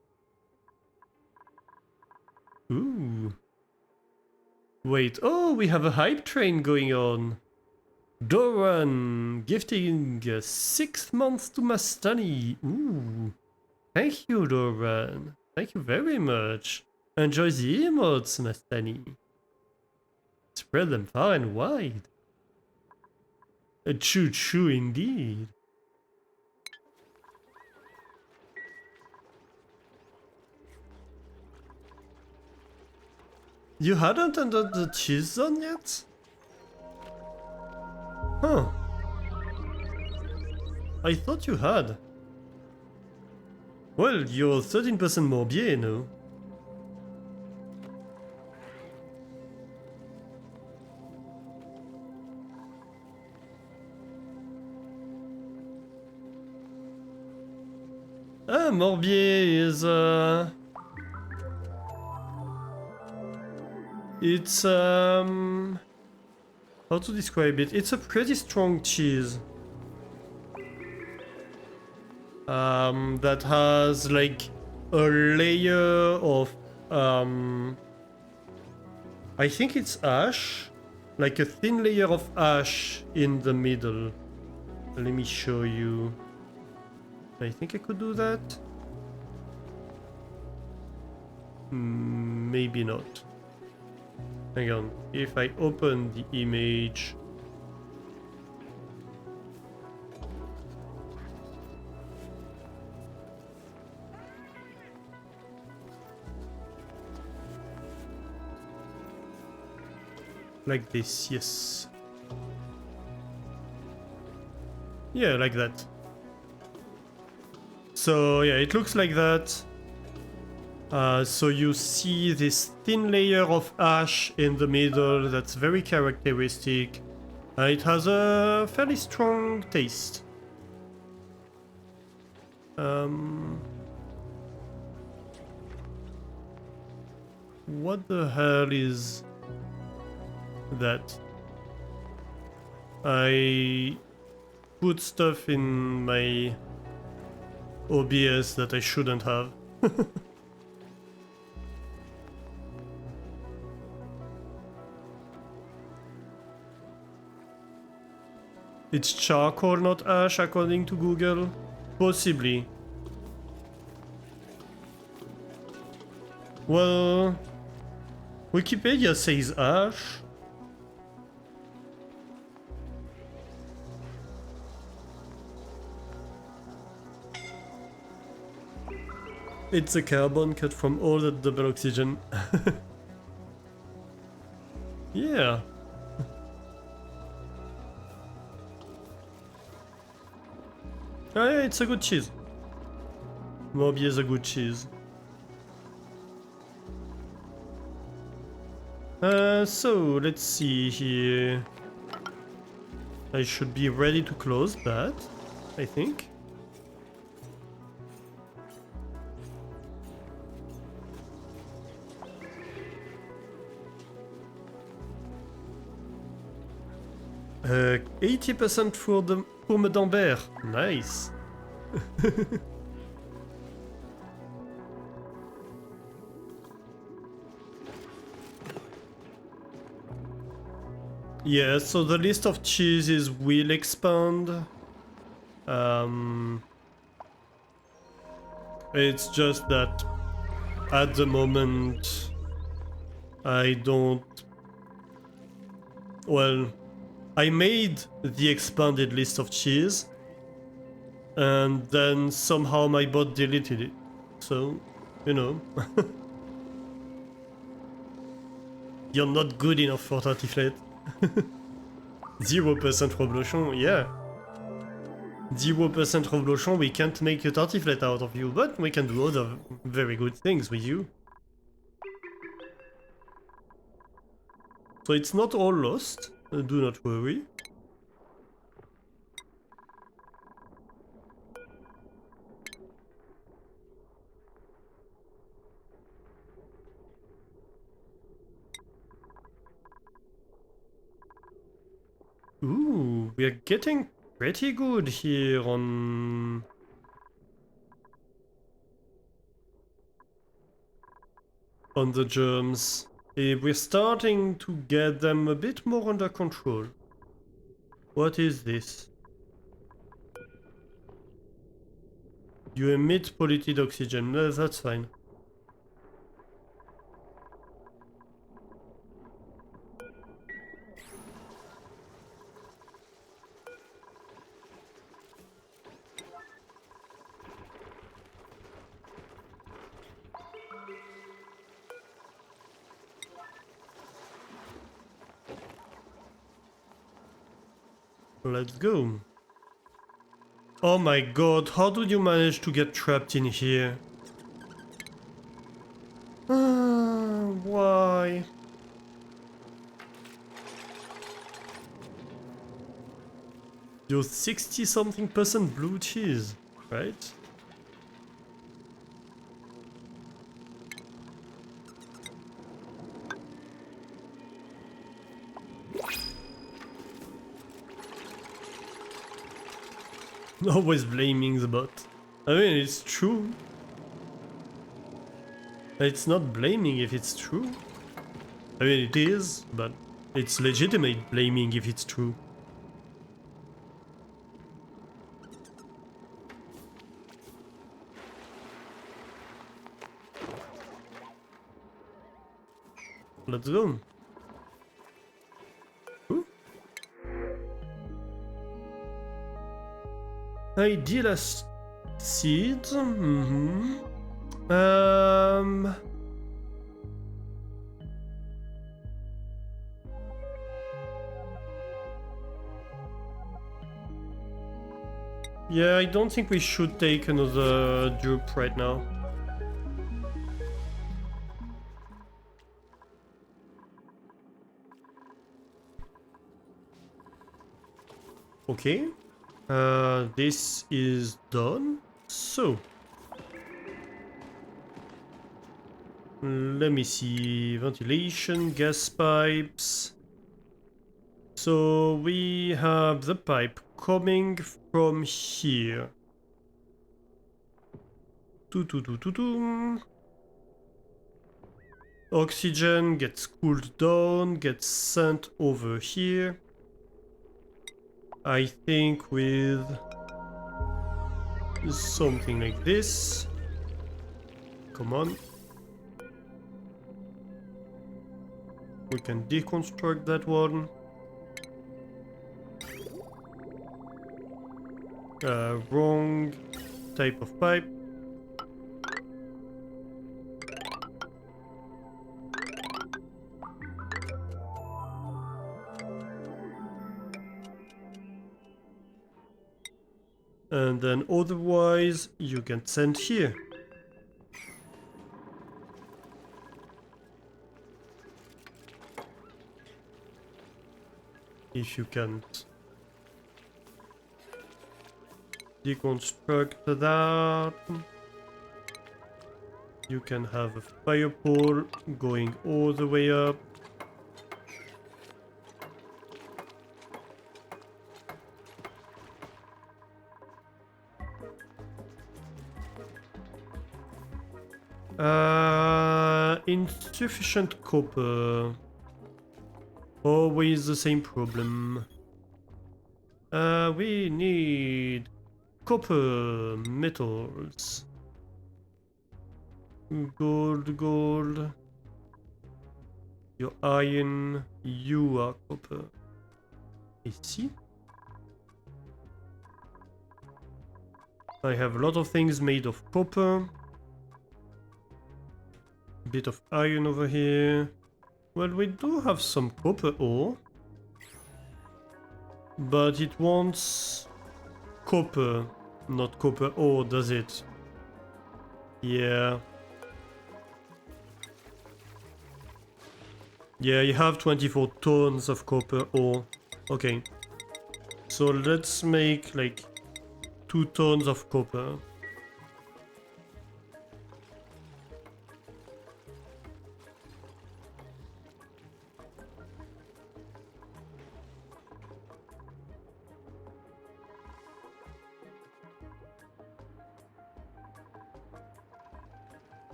Ooh. Wait, oh, we have a hype train going on. Doran, gifting 6 months to Mastani. Ooh. Thank you, Doran. Thank you very much. Enjoy the emotes, Mastani. Spread them far and wide. A choo-choo indeed. You hadn't entered the cheese zone yet? Huh. I thought you had. Well, you're 13% more bien, no? Ah, Morbier is it's how to describe it? It's a pretty strong cheese. That has like a layer of I think it's ash, like a thin layer of ash in the middle. Let me show you. I think I could do that. Maybe not. Hang on. If I open the image. Like this, yes. Yeah, like that. So yeah, it looks like that. So you see this thin layer of ash in the middle that's very characteristic. It has a fairly strong taste. What the hell is that? I put stuff in my OBS that I shouldn't have. It's charcoal, not ash, according to Google. Possibly. Well, Wikipedia says ash. It's a carbon cut from all that double oxygen. Yeah. Oh yeah, it's a good cheese. Morbier is a good cheese. So let's see here. I should be ready to close that, I think. Uh, 80% for the Pomme d'Ambert. Nice. Yeah, so the list of cheeses will expand. It's just that at the moment I don't... Well, I made the expanded list of cheese and then somehow my bot deleted it. So, you know. You're not good enough for tartiflette. 0% reblochon, yeah. 0% reblochon, we can't make a tartiflette out of you, but we can do other very good things with you. So it's not all lost, do not worry. Ooh, we are getting pretty good here on the germs. We're starting to get them a bit more under control. What is this? You emit polluted oxygen. No, that's fine. Let's go. Oh my god, how did you manage to get trapped in here? Why? You're 60-something% blue cheese, right? Always blaming the bot. I mean, it's true. It's not blaming if it's true. I mean, it is, but it's legitimate blaming if it's true. Let's go. Ooh. Ideal seeds. Yeah, I don't think we should take another dupe right now. Okay. This is done. So let me see. Ventilation, gas pipes. So we have the pipe coming from here. Oxygen gets cooled down, gets sent over here. I think with something like this. Come on. We can deconstruct that one. Wrong type of pipe. And then otherwise, you can send here. If you can't deconstruct that, you can have a fire pole going all the way up. Insufficient copper. Always the same problem. We need copper metals. Gold. Your iron, you are copper. Ici. I have a lot of things made of copper. Bit of iron over here. Well, we do have some copper ore, but it wants copper, not copper ore, does it? Yeah. Yeah, you have 24 tons of copper ore. Okay. So let's make like 2 tons of copper.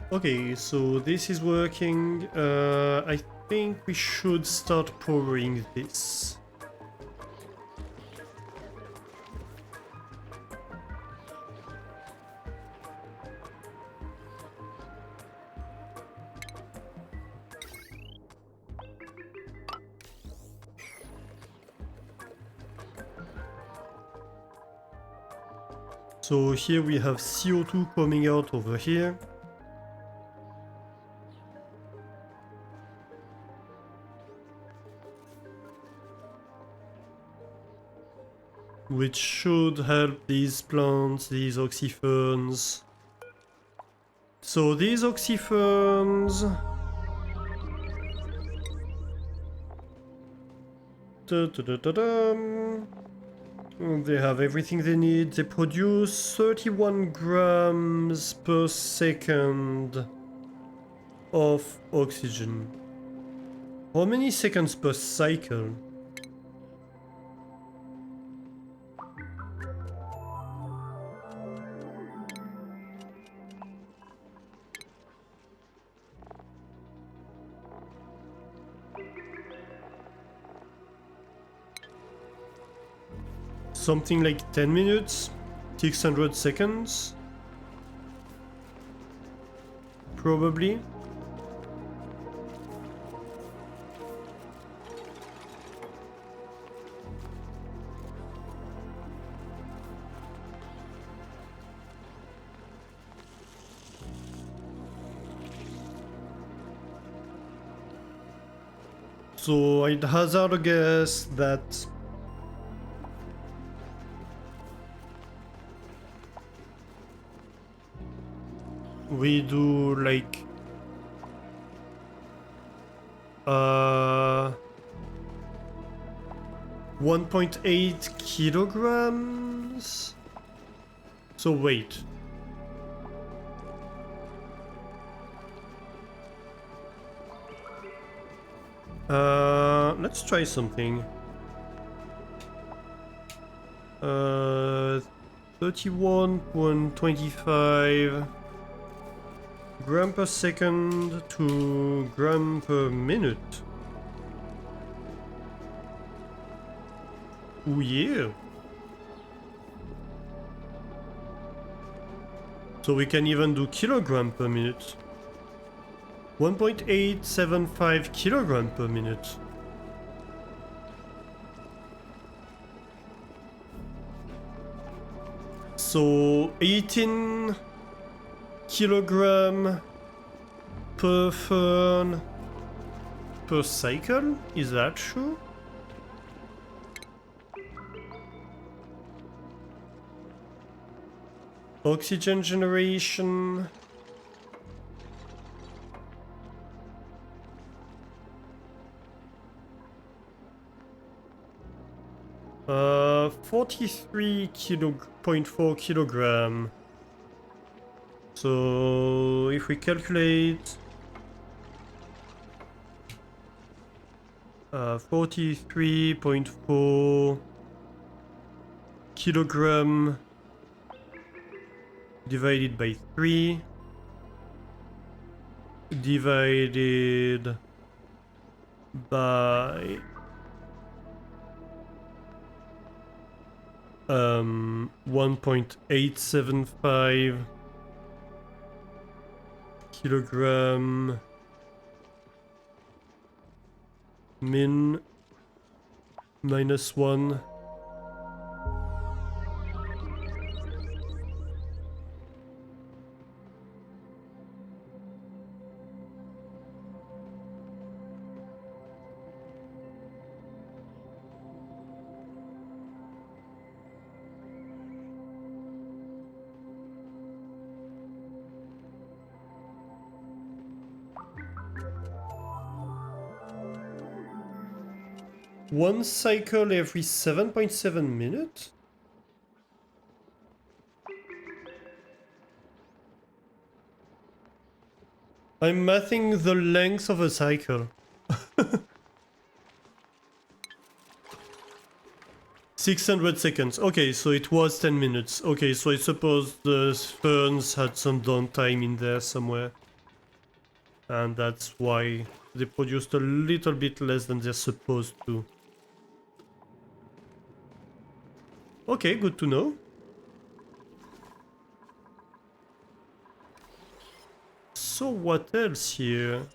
Okay, so this is working. I think we should start powering this. So here we have CO2 coming out over here. Which should help these plants, these oxyferns. So these oxyferns... They have everything they need. They produce 31 grams per second of oxygen. How many seconds per cycle? Something like 10 minutes, 600 seconds, probably. So I'd hazard a guess that we do like 1.8 kilograms. So wait. Let's try something. 31.25 gram per second to gram per minute. Oh yeah. So we can even do kilogram per minute. 1.875 kilogram per minute. So 18 kilogram per fern per cycle? Is that true? Oxygen generation. 43.4 kilogram. So if we calculate 43.4 kilogram divided by 3 divided by 1.875 kilogram min -1. One cycle every 7.7 minutes? I'm mathing the length of a cycle. 600 seconds. Okay, so it was 10 minutes. Okay, so I suppose the ferns had some downtime in there somewhere. And that's why they produced a little bit less than they're supposed to. Okay, good to know. So what else here?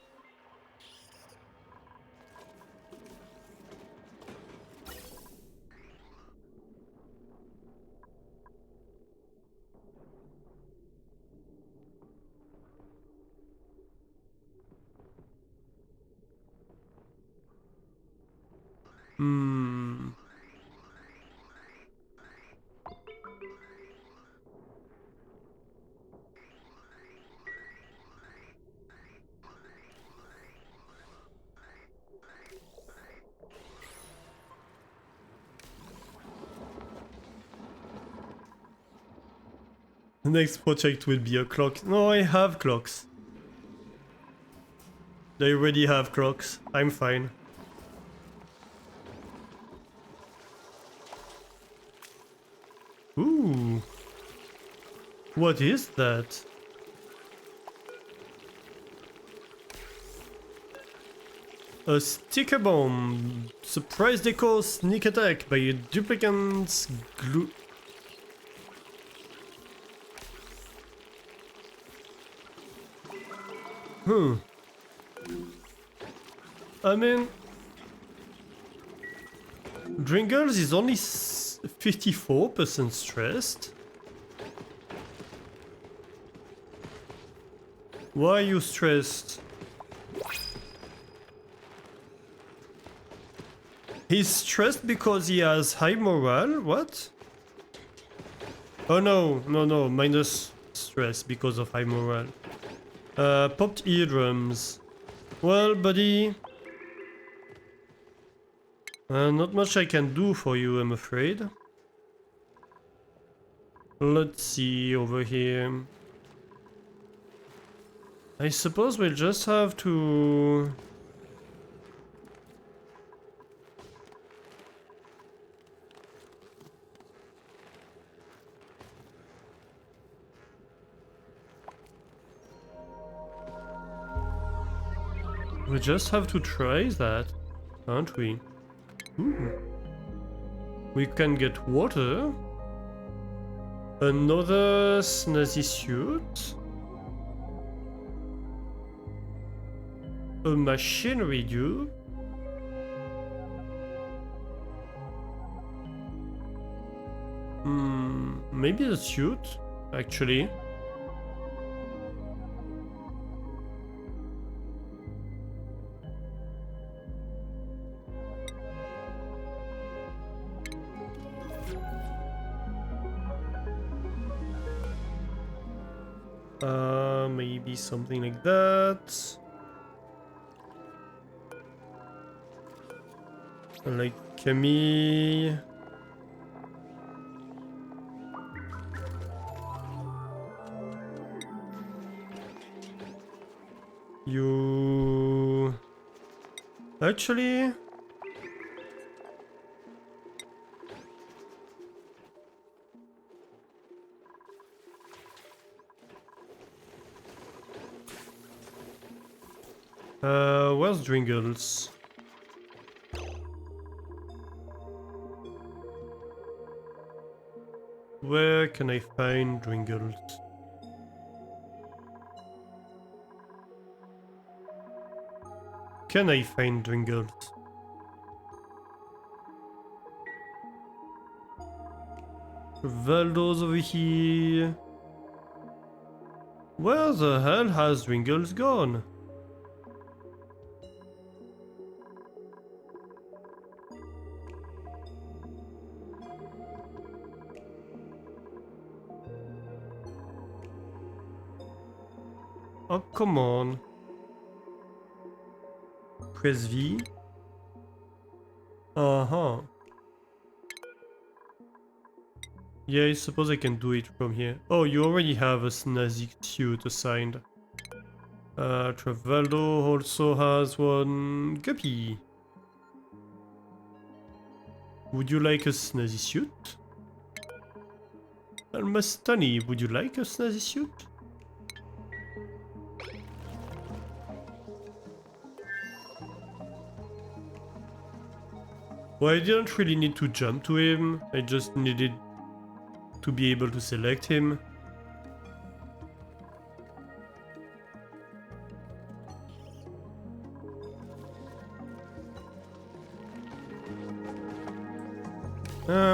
The next project will be a clock. No, I have clocks. I already have clocks. I'm fine. Ooh. What is that? A sticker bomb. Surprise deco sneak attack by a duplicant's glue. I mean, Dringles is only 54% stressed. Why are you stressed? He's stressed because he has high morale? What? Oh no, minus stress because of high morale. Popped eardrums. Well, buddy. Not much I can do for you, I'm afraid. Let's see over here. I suppose we'll just have to... We just have to try that, aren't we? Ooh. We can get water. Another snazzy suit. A machinery dupe. Maybe the suit, actually. Maybe something like that. Like Camille. You... Actually... where's Dringles? Where can I find Dringles? Can I find Dringles? Valdo's over here. Where the hell has Dringles gone? Oh, come on. Press V. Uh-huh. Yeah, I suppose I can do it from here. Oh, you already have a snazzy suit assigned. Travaldo also has one. Guppy. Would you like a snazzy suit? Almastani, would you like a snazzy suit? Well, I didn't really need to jump to him, I just needed to be able to select him.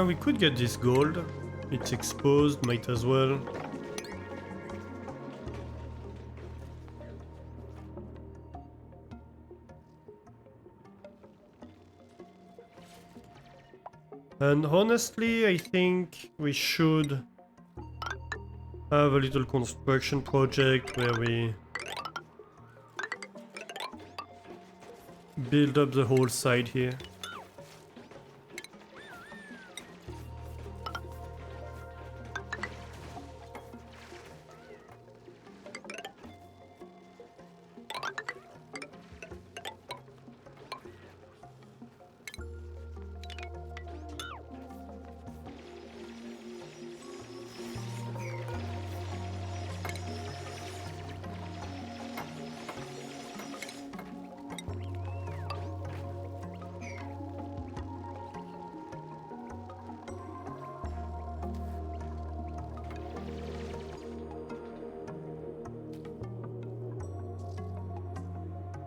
We could get this gold. It's exposed, might as well. And honestly, I think we should have a little construction project where we build up the whole side here.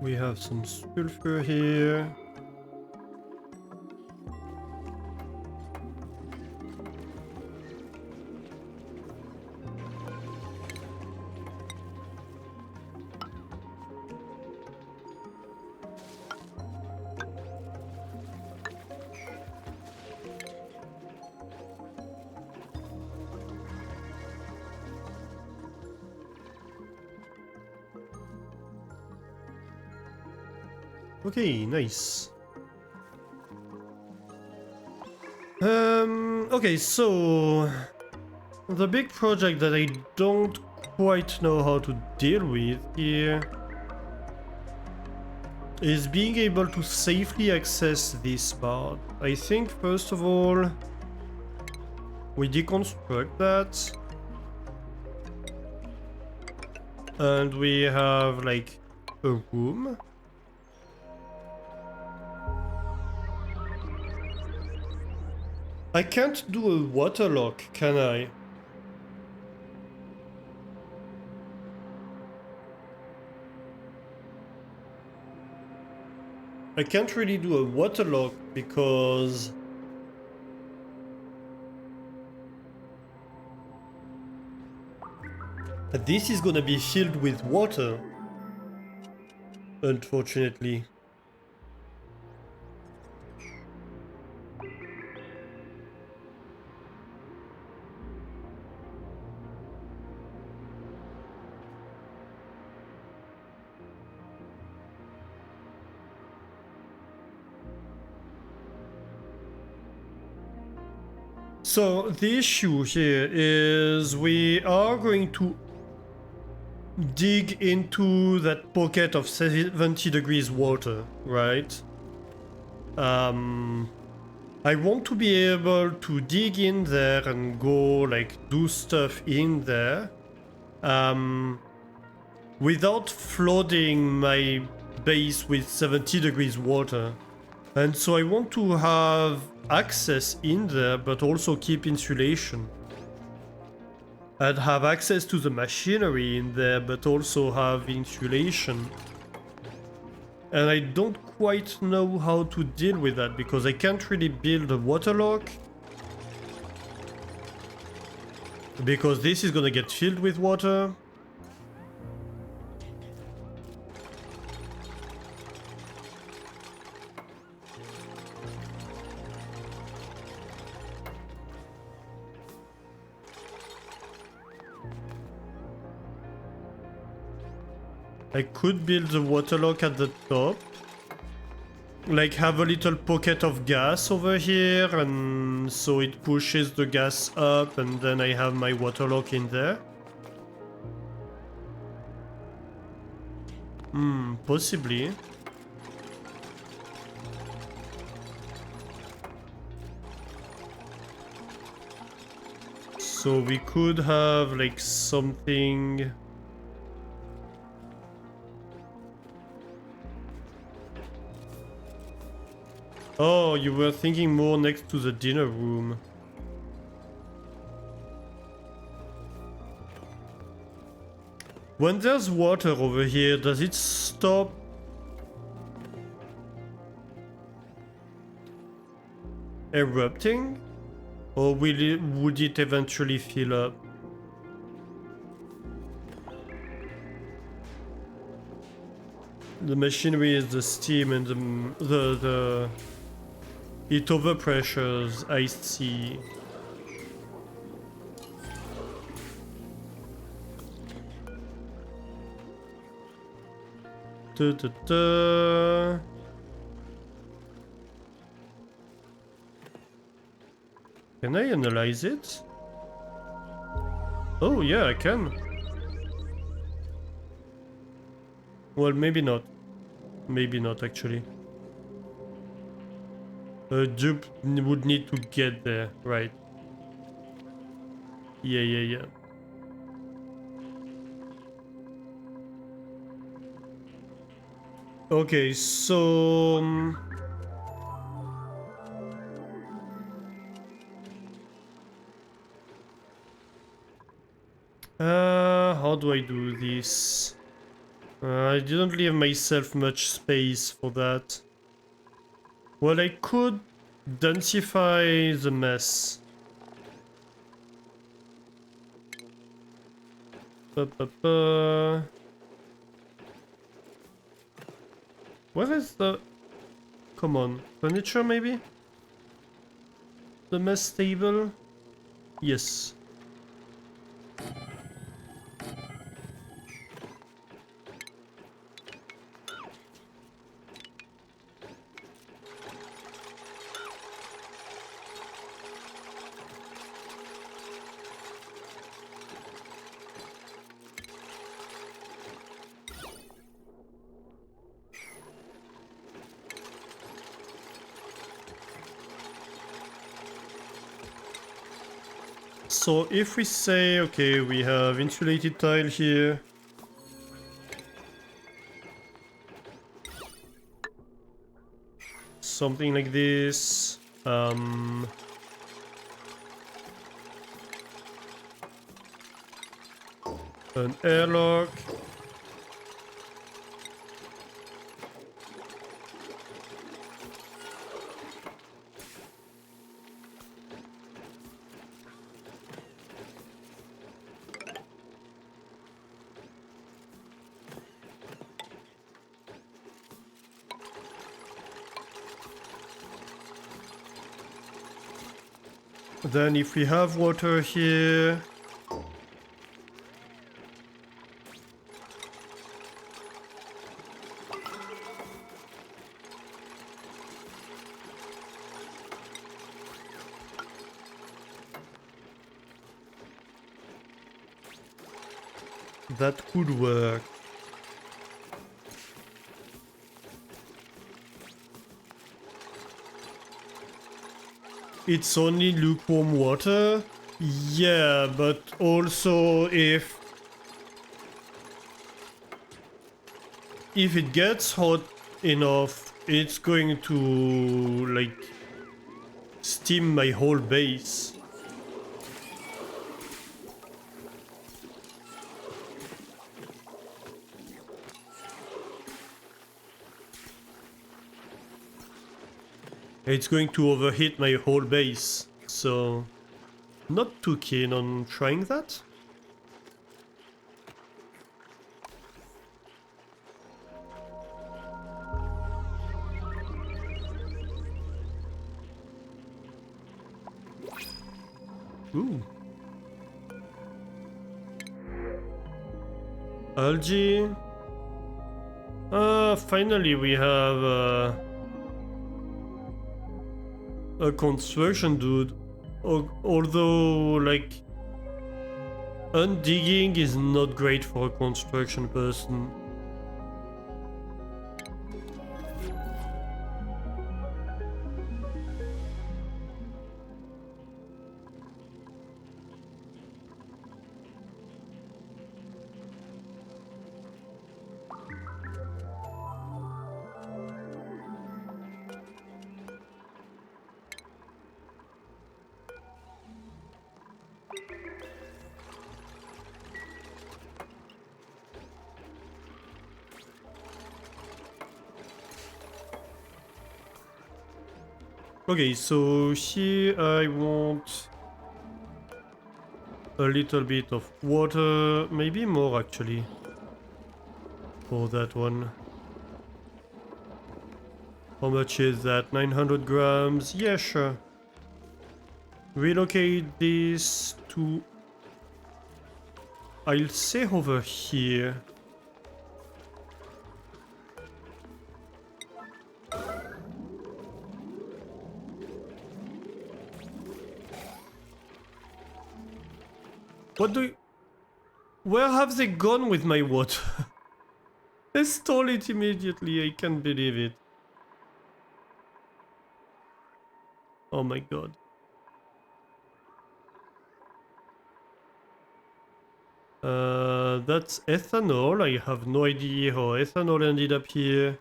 We have some sulfur here. Okay, nice. Okay, so the big project that I don't quite know how to deal with here is being able to safely access this part. I think first of all we deconstruct that and we have like a room. I can't do a water lock, can I? I can't really do a water lock because This is gonna be filled with water, unfortunately. So the issue here is we are going to dig into that pocket of 70 degrees water, right? I want to be able to dig in there and go like do stuff in there without flooding my base with 70 degrees water. And so I want to have access in there, but also keep insulation. And have access to the machinery in there, but also have insulation. And I don't quite know how to deal with that, because I can't really build a waterlock. Because this is gonna get filled with water. I could build the waterlock at the top. Like have a little pocket of gas over here, and so it pushes the gas up, and then I have my waterlock in there. Possibly. So we could have like something. Oh, you were thinking more next to the dinner room. When there's water over here, does it stop erupting? Or would it eventually fill up? The machinery is the steam, and it overpressures iced sea. Can I analyze it? Oh yeah, I can. Well, maybe not. Maybe not actually. A dupe would need to get there, right? Yeah. Okay, so... how do I do this? I didn't leave myself much space for that. Well, I could densify the mess. Where is the... Come on, furniture maybe? The mess table? Yes. So if we say, okay, we have insulated tile here. Something like this. An airlock. Then if we have water here... that could work. It's only lukewarm water? Yeah, but also if it gets hot enough, it's going to like steam my whole base. It's going to overheat my whole base, so not too keen on trying that. Ooh. Algae. Finally we have a construction dude. Although, like, undigging is not great for a construction person. Okay, so here I want a little bit of water, maybe more actually, for that one. How much is that? 900 grams? Yeah, sure. Relocate this to... I'll say over here. What do you... Where have they gone with my water? They stole it immediately, I can't believe it. Oh my god. That's ethanol. I have no idea how ethanol ended up here.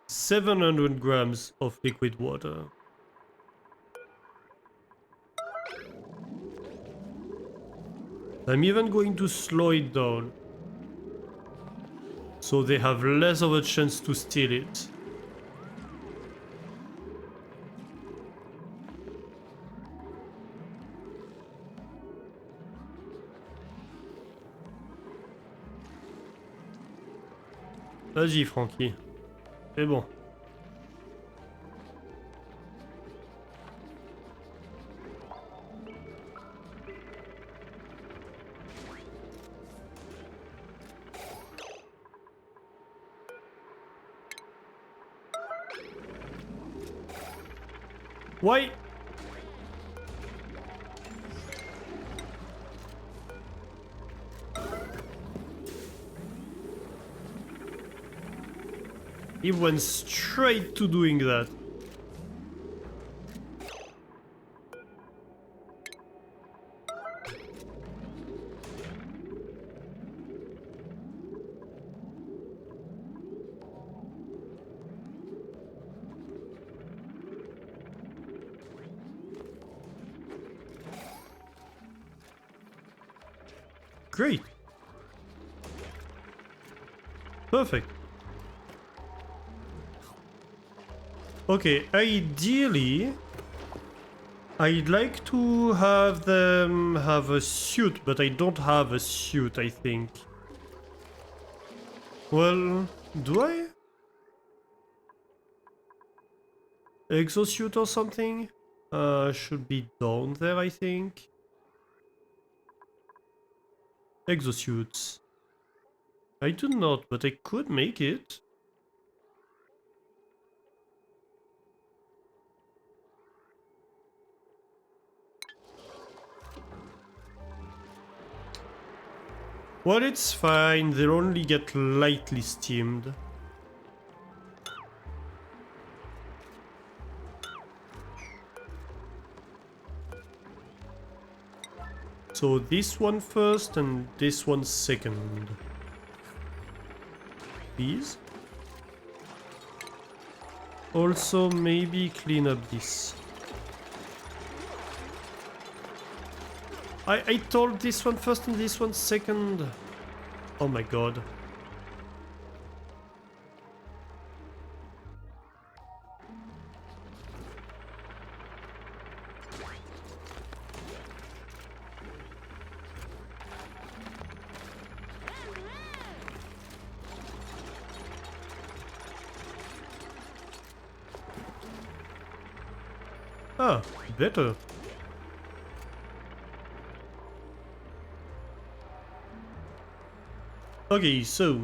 700 grams of liquid water. I'm even going to slow it down, so they have less of a chance to steal it. Vas-y, Frankie. C'est bon. Why? He went straight to doing that. Great. Perfect. Okay, ideally, I'd like to have them have a suit, but I don't have a suit, I think. Well, do I? exosuit or something. Should be down there, I think. Exosuits. I do not, but I could make it. Well, it's fine. They'll only get lightly steamed. So this one first and this one second. Please. Also, maybe clean up this. I told this one first and this one second. Oh my god. Ah, better. Okay, so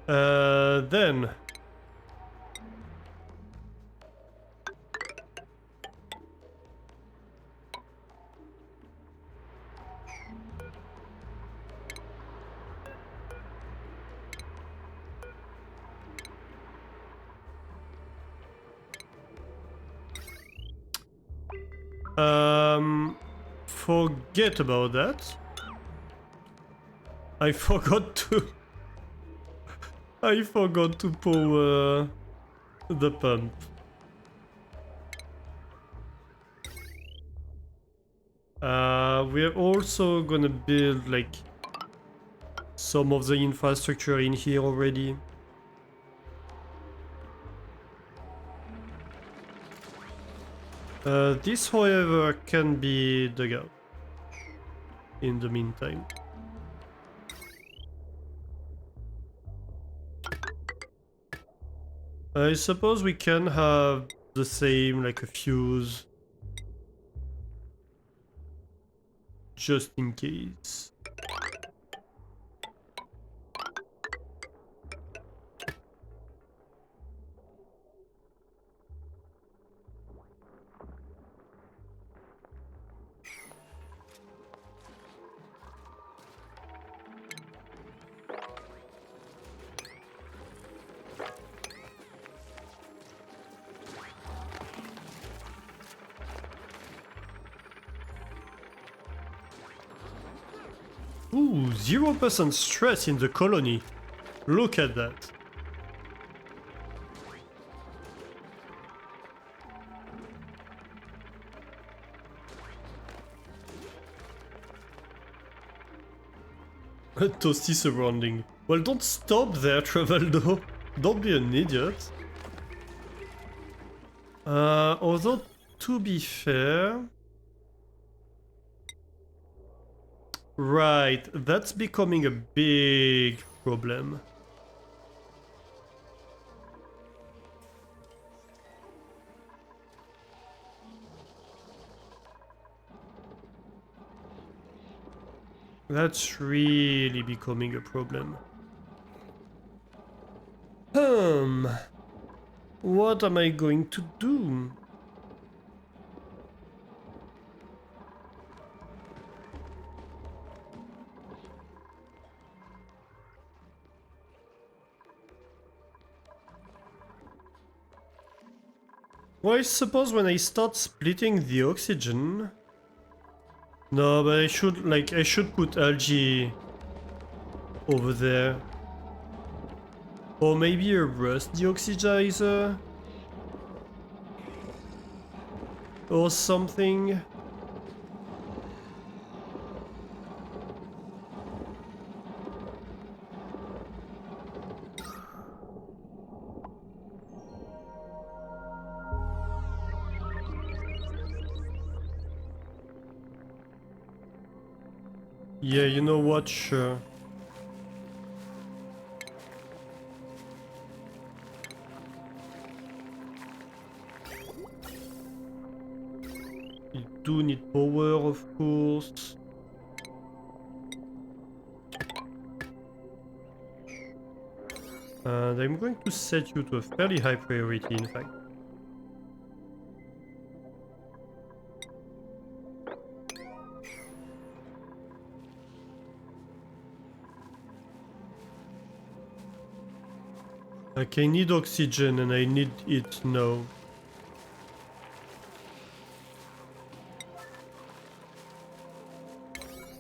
then forget about that. I forgot to I forgot to power the pump. We're also gonna build like some of the infrastructure in here already. This, however, can be dug out in the meantime. I suppose we can have the same, like a fuse, just in case. Ooh, 0% stress in the colony. Look at that. A toasty surrounding. Well, don't stop there, Travaldo. Don't be an idiot. Although, to be fair... Right, that's becoming a big problem. That's really becoming a problem. What am I going to do? Well, I suppose when I start splitting the oxygen... No, but I should put algae over there. Or maybe a rust deoxidizer? Or something? Yeah, you know what, sure. You do need power, of course. And I'm going to set you to a fairly high priority, in fact. Okay, I need oxygen and I need it now.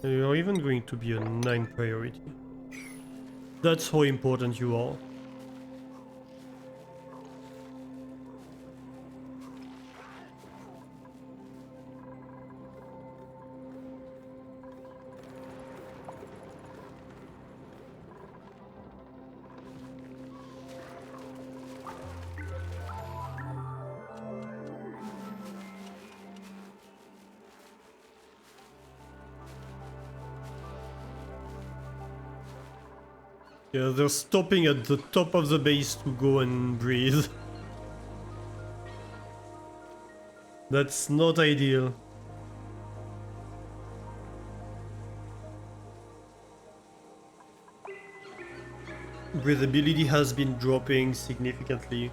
You're even going to be a 9 priority. That's how important you are. Yeah, they're stopping at the top of the base to go and breathe. That's not ideal. Breathability has been dropping significantly.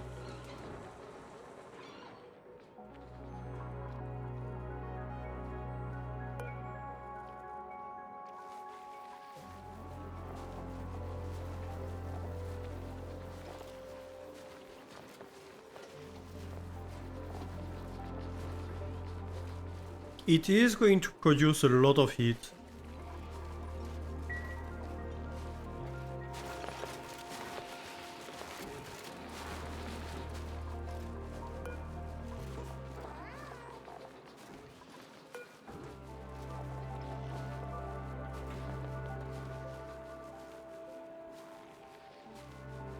It is going to produce a lot of heat.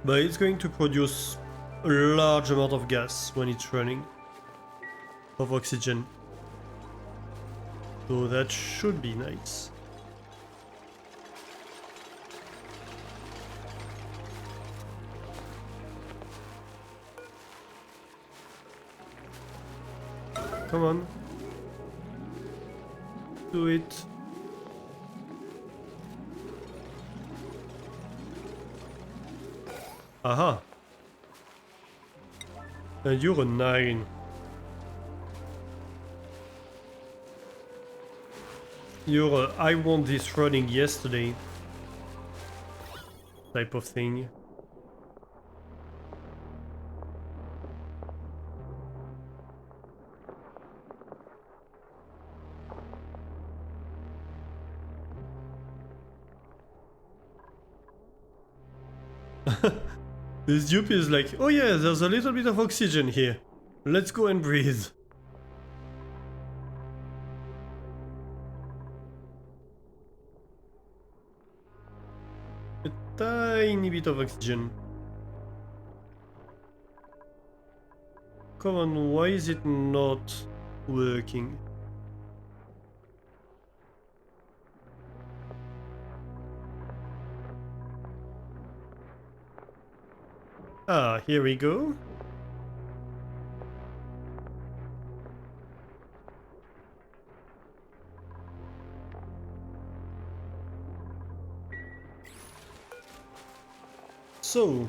But it's going to produce a large amount of gas when it's running. Of oxygen. So that should be nice. Come on. Do it. Aha. And you're a 9. You're a I want this running yesterday type of thing. This dupe is like, oh yeah, there's a little bit of oxygen here. Let's go and breathe. A tiny bit of oxygen. Come on, why is it not working? Ah, here we go. So,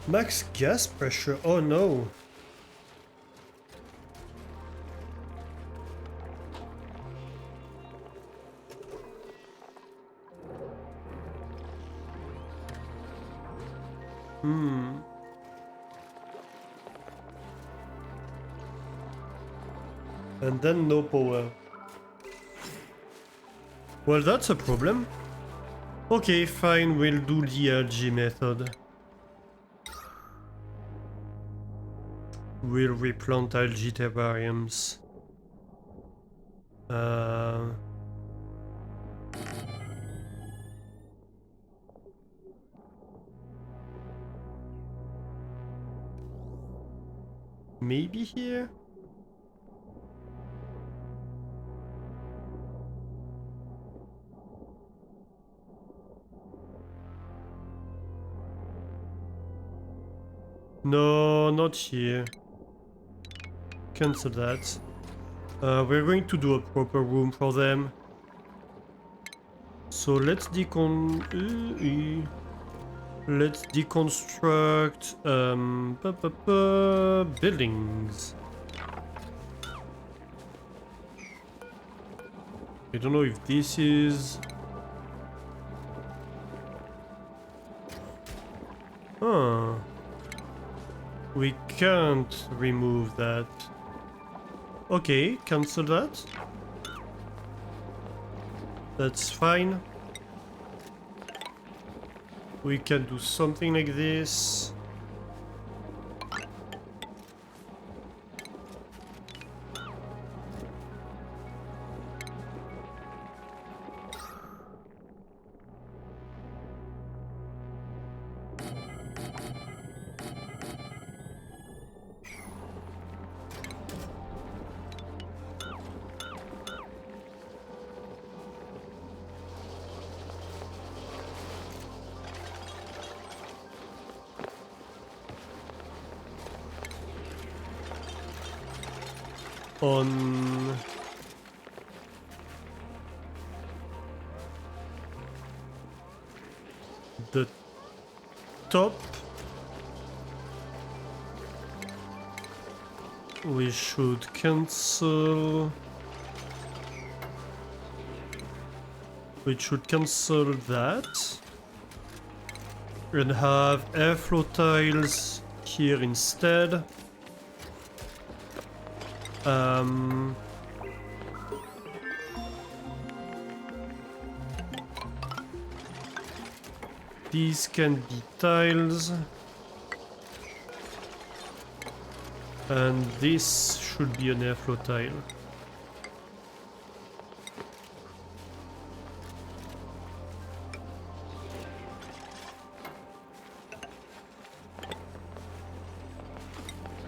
max gas pressure, oh no. And then no power. Well, that's a problem. Okay, fine, we'll do the LG method. We'll replant algae terrariums. Maybe here? No, not here. cancel that. We're going to do a proper room for them. So let's deconstruct buildings. I don't know if this is... Huh. We can't remove that. Okay, cancel that. That's fine. We can do something like this. On the top, we should cancel. We should cancel that and have airflow tiles here instead. These can be tiles, and this should be an airflow tile.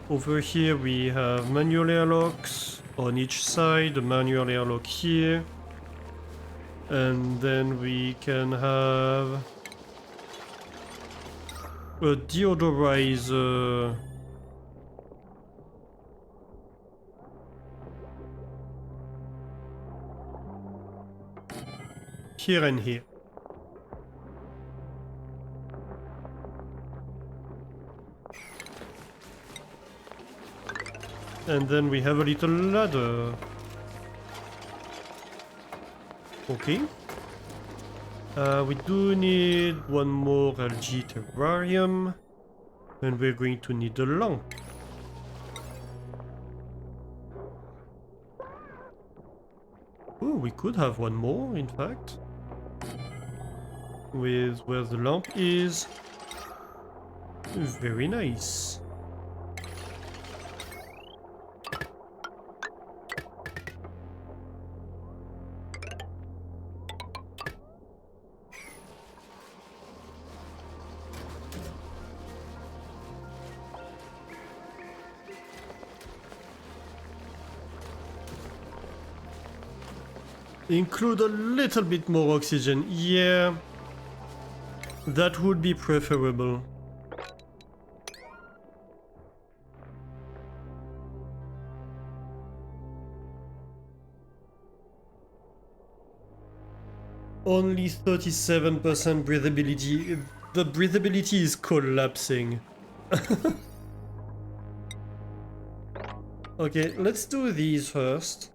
Over here we have manual airlocks on each side, a manual airlock here, and then we can have a deodorizer here and here. And then we have a little ladder. Okay. We do need one more algae terrarium. And we're going to need a lamp. Oh, we could have one more, in fact. With where the lamp is. Very nice. Include a little bit more oxygen. Yeah, that would be preferable. Only 37% breathability. The breathability is collapsing. Okay, let's do these first.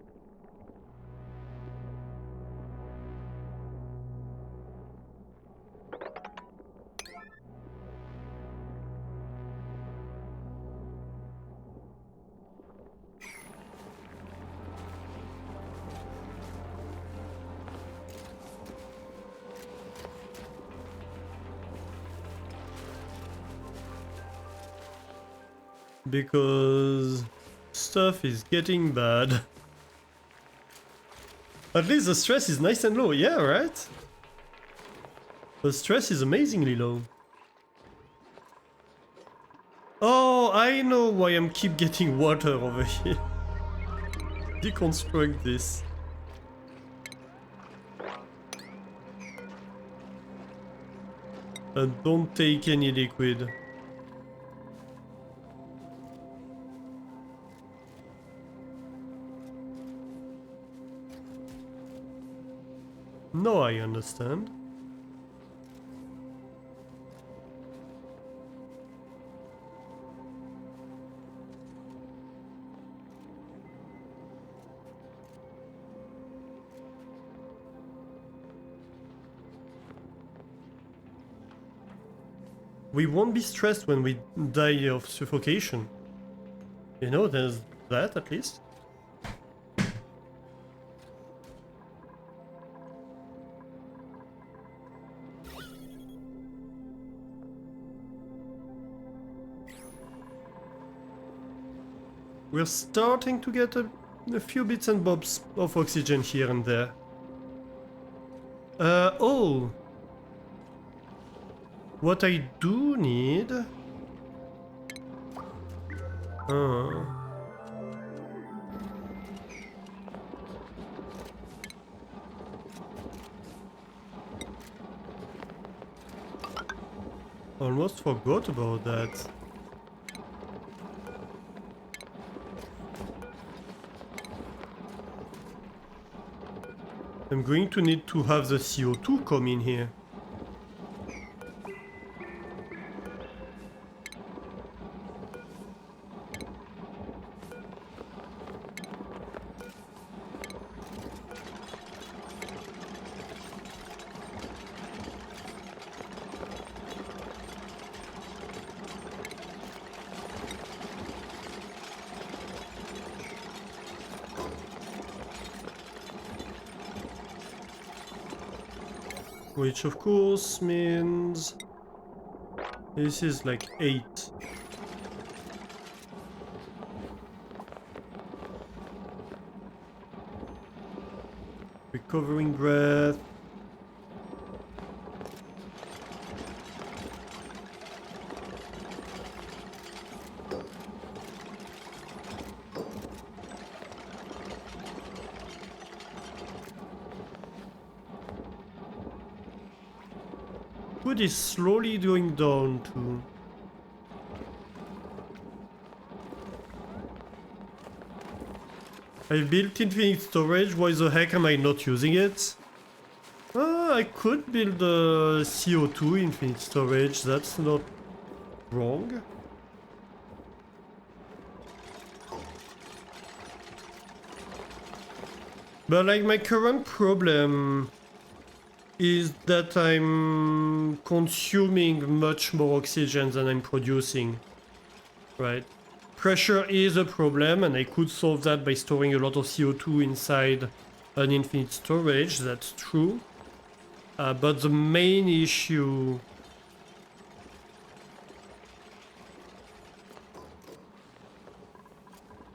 Because stuff is getting bad. At least the stress is nice and low, yeah, right? The stress is amazingly low. Oh, I know why I'm keep getting water over here. Deconstruct this. And don't take any liquid. No, I understand. We won't be stressed when we die of suffocation. You know, there's that at least. We're starting to get a few bits and bobs of oxygen here and there. Oh! What I do need... Almost forgot about that. I'm going to need to have the CO2 come in here. Which of course means this is like 8. Recovering breath. Food is slowly going down too. I built infinite storage, why the heck am I not using it? I could build a CO2 infinite storage, that's not wrong. But like my current problem is that I'm consuming much more oxygen than I'm producing, right? Pressure is a problem, and I could solve that by storing a lot of CO2 inside an infinite storage, that's true. But the main issue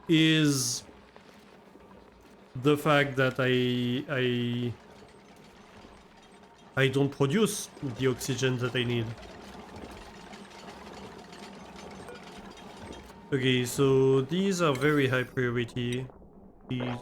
is the fact that I don't produce the oxygen that I need. Okay, so these are very high priority. These.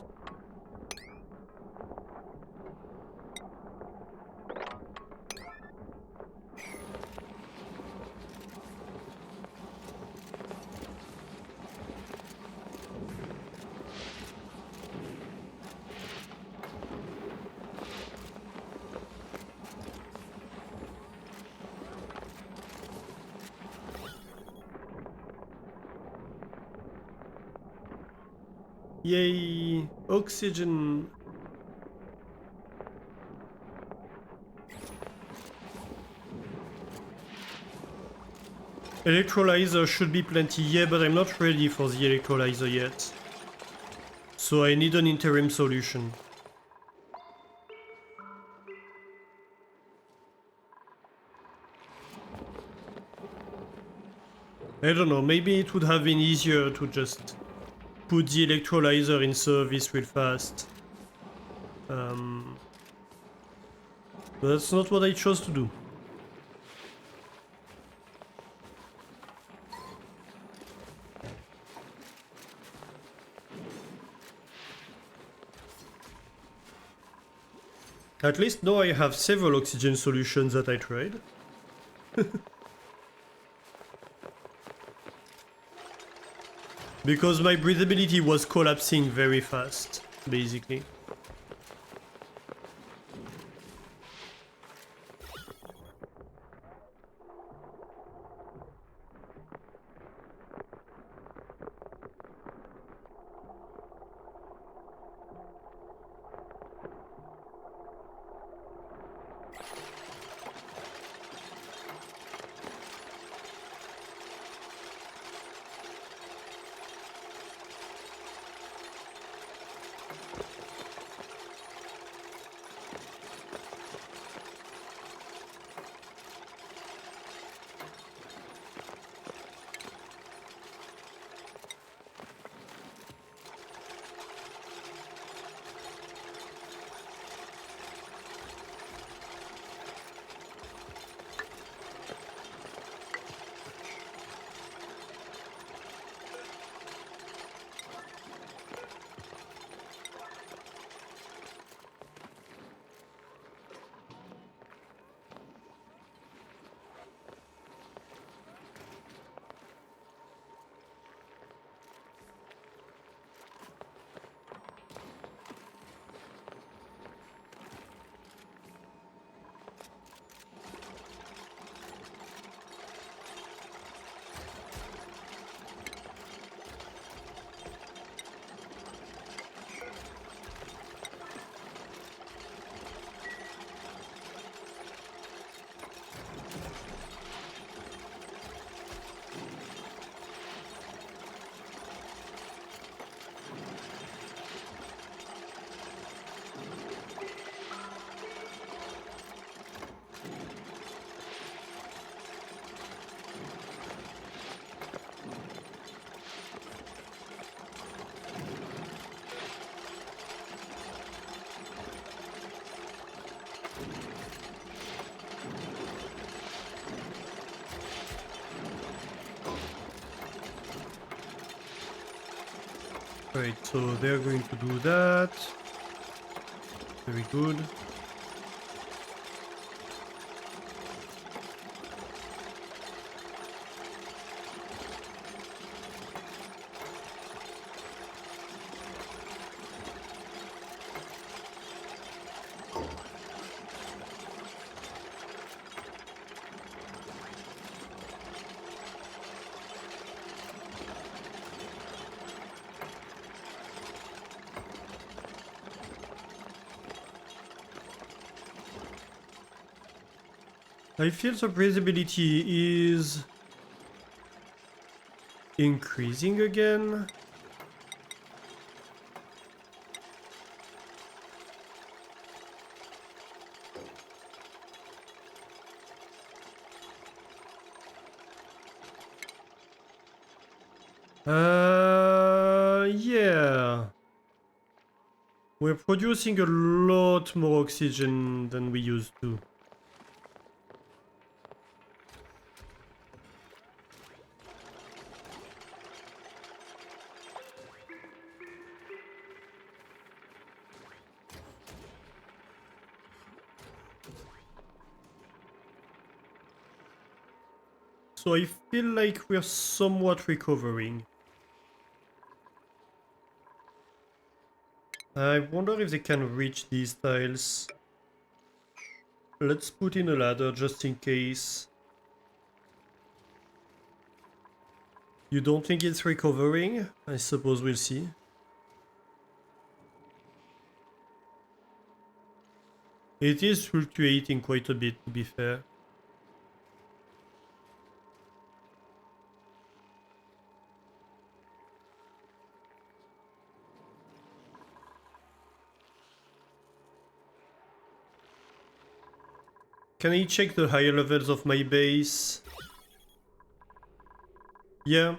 Yay! Oxygen! Electrolyzer should be plenty, yeah, but I'm not ready for the electrolyzer yet. So I need an interim solution. I don't know, maybe it would have been easier to just put the electrolyzer in service real fast. But that's not what I chose to do. At least now I have several oxygen solutions that I tried. Because my breathability was collapsing very fast, basically. Right, so they're going to do that. Very good. I feel the breathability is increasing again. Yeah. We're producing a lot more oxygen than we used to. So I feel like we're somewhat recovering. I wonder if they can reach these tiles. Let's put in a ladder just in case. You don't think it's recovering? I suppose we'll see. It is fluctuating quite a bit, to be fair. Can I check the higher levels of my base? Yeah.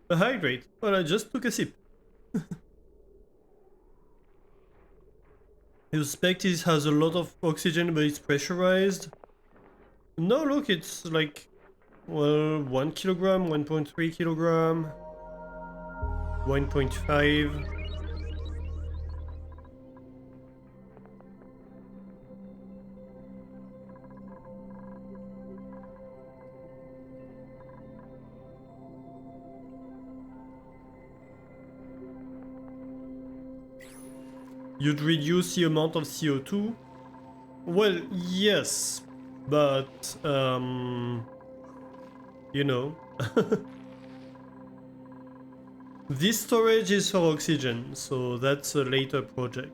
A hydrate. Well, I just took a sip. I suspect it has a lot of oxygen, but it's pressurized. No, look, it's like, well, 1 kilogram, 1.3 kilogram, 1.5. You'd reduce the amount of CO2? Well, yes, but, you know. This storage is for oxygen, so that's a later project.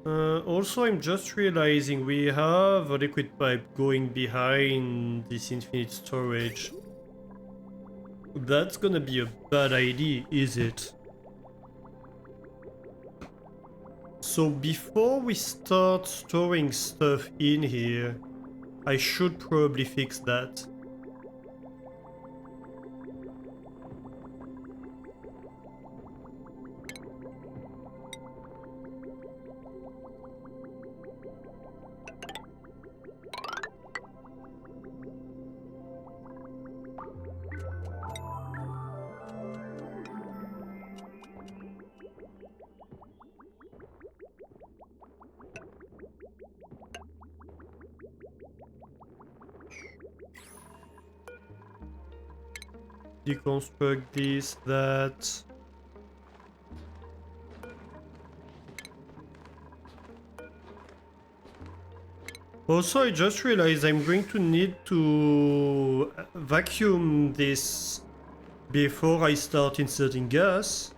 Also, I'm just realizing we have a liquid pipe going behind this infinite storage. That's gonna be a bad idea, is it? So before we start storing stuff in here, I should probably fix that. Deconstruct this, that. Also, I just realized I'm going to need to vacuum this before I start inserting gas.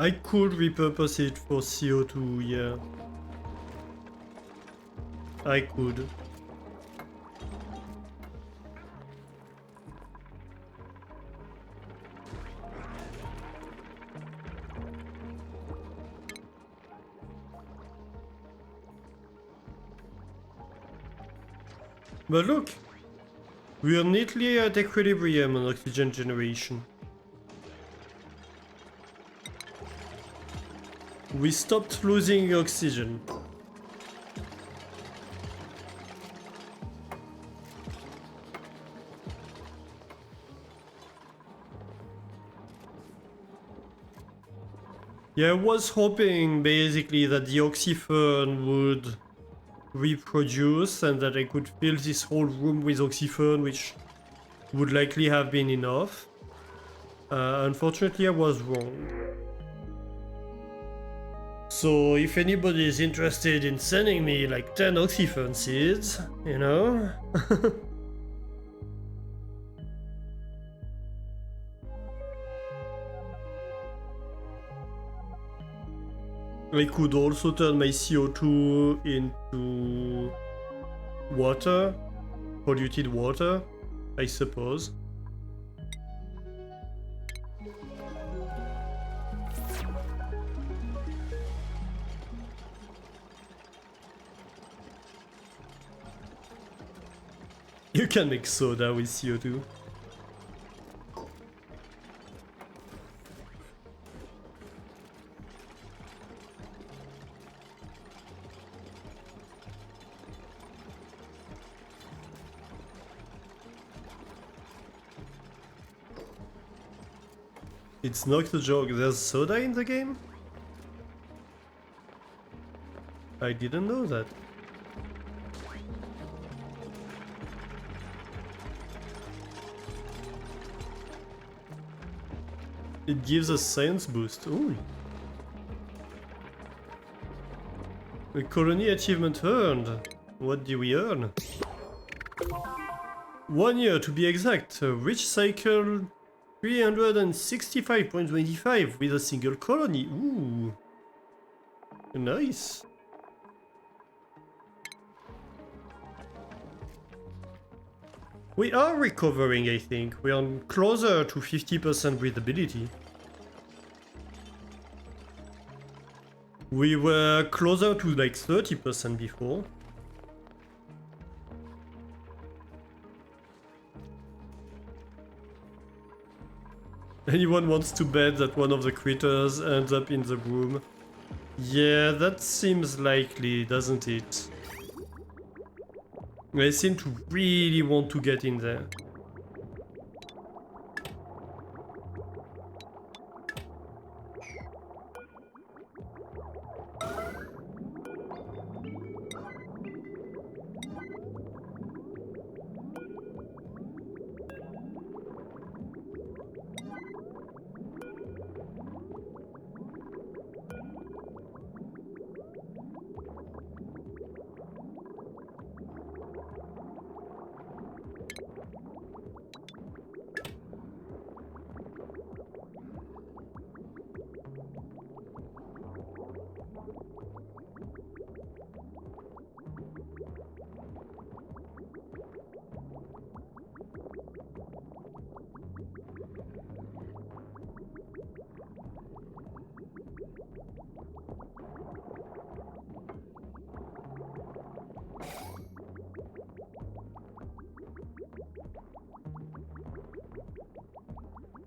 I could repurpose it for CO2, yeah. I could. But look, we are neatly at equilibrium on oxygen generation. We stopped losing oxygen. Yeah, I was hoping basically that the oxyfern would reproduce and that I could fill this whole room with oxyfern, which would likely have been enough. Unfortunately, I was wrong. So if anybody is interested in sending me like 10 oxyfern seeds, you know? I could also turn my CO2 into water, polluted water, I suppose. You can make soda with CO2. It's not a joke, there's soda in the game? I didn't know that. It gives a science boost. Ooh. A colony achievement earned. What do we earn? 1 year to be exact. Reach cycle 365.25 with a single colony. Ooh. Nice. We are recovering, I think. We are closer to 50% breathability. We were closer to like 30% before. Anyone wants to bet that one of the critters ends up in the room? Yeah, that seems likely, doesn't it? They seem to really want to get in there.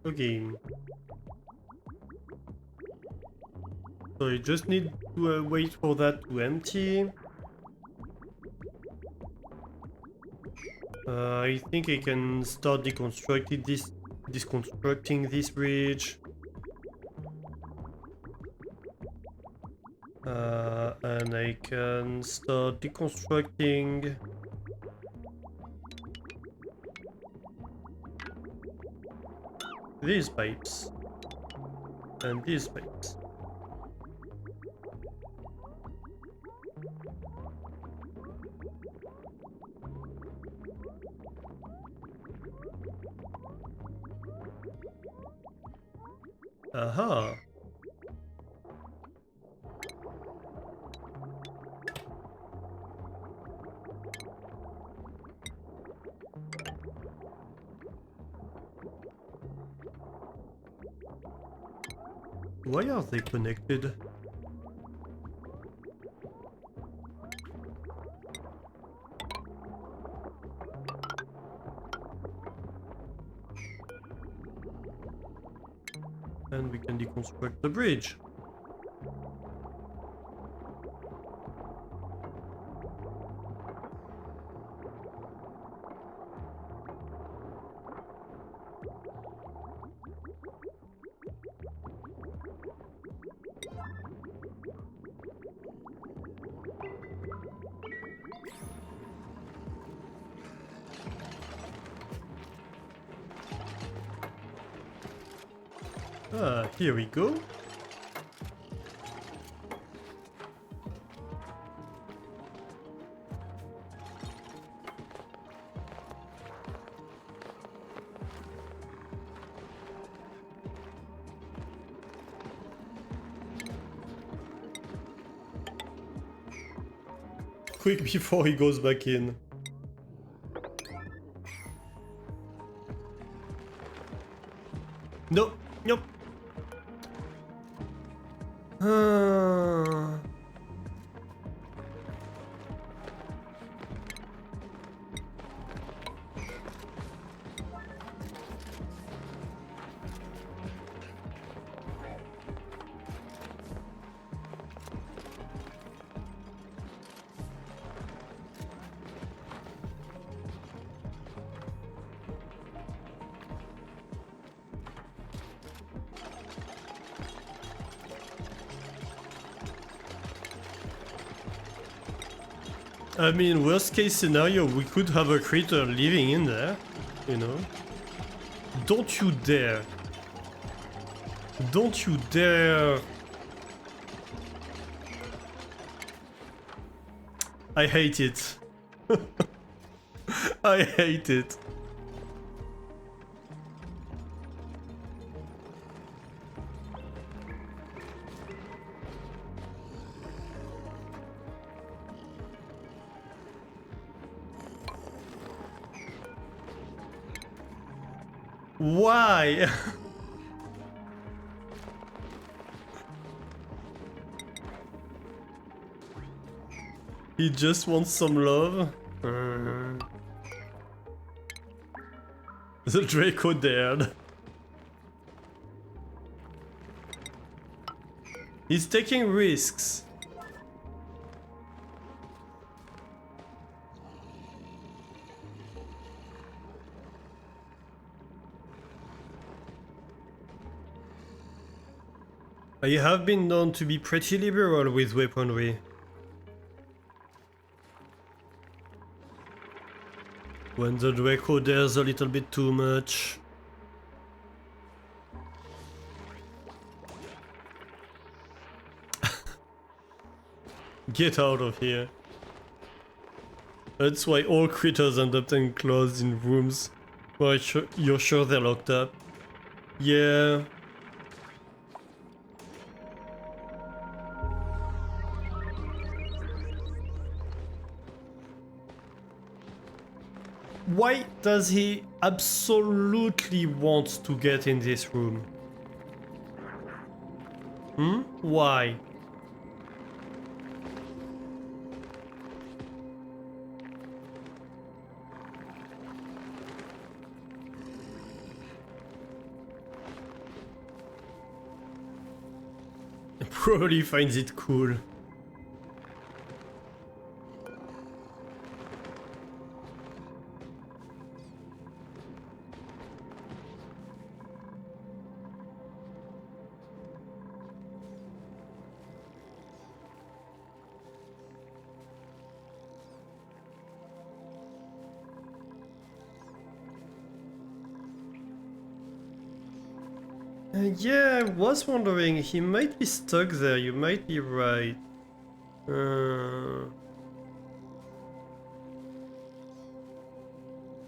Okay. So you just need to wait for that to empty. I think I can start deconstructing this bridge. And I can start deconstructing these pipes and these pipes. Aha! Why are they connected? And we can deconstruct the bridge. Ah, here we go. Quick before he goes back in. Nope, nope. I mean, worst case scenario, we could have a creature living in there, you know? Don't you dare. Don't you dare. I hate it. I hate it. Why? He just wants some love. The Draco dared. He's taking risks. I have been known to be pretty liberal with weaponry. When the Draco dares a little bit too much. Get out of here. That's why all critters end up enclosed in rooms where you're sure they're locked up. Yeah. Why does he absolutely want to get in this room? Why? Probably finds it cool. Yeah, I was wondering, he might be stuck there, you might be right.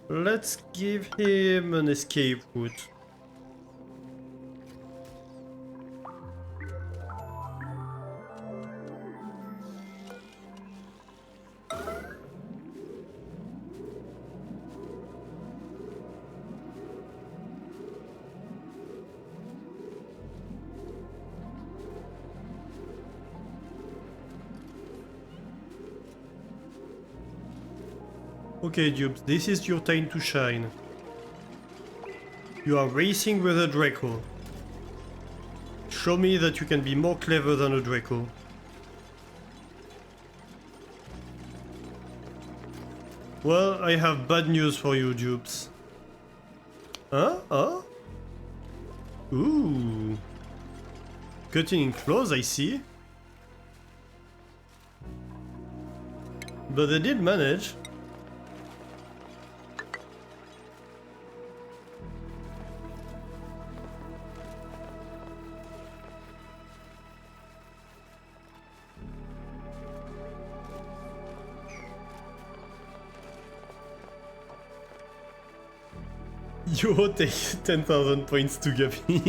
Let's give him an escape route. Okay, Dupes, this is your time to shine. You are racing with a Draco. Show me that you can be more clever than a Draco. Well, I have bad news for you, Dupes. Huh? Huh? Ooh. Cutting in close, I see. But they did manage. You take 10,000 points to Guppy.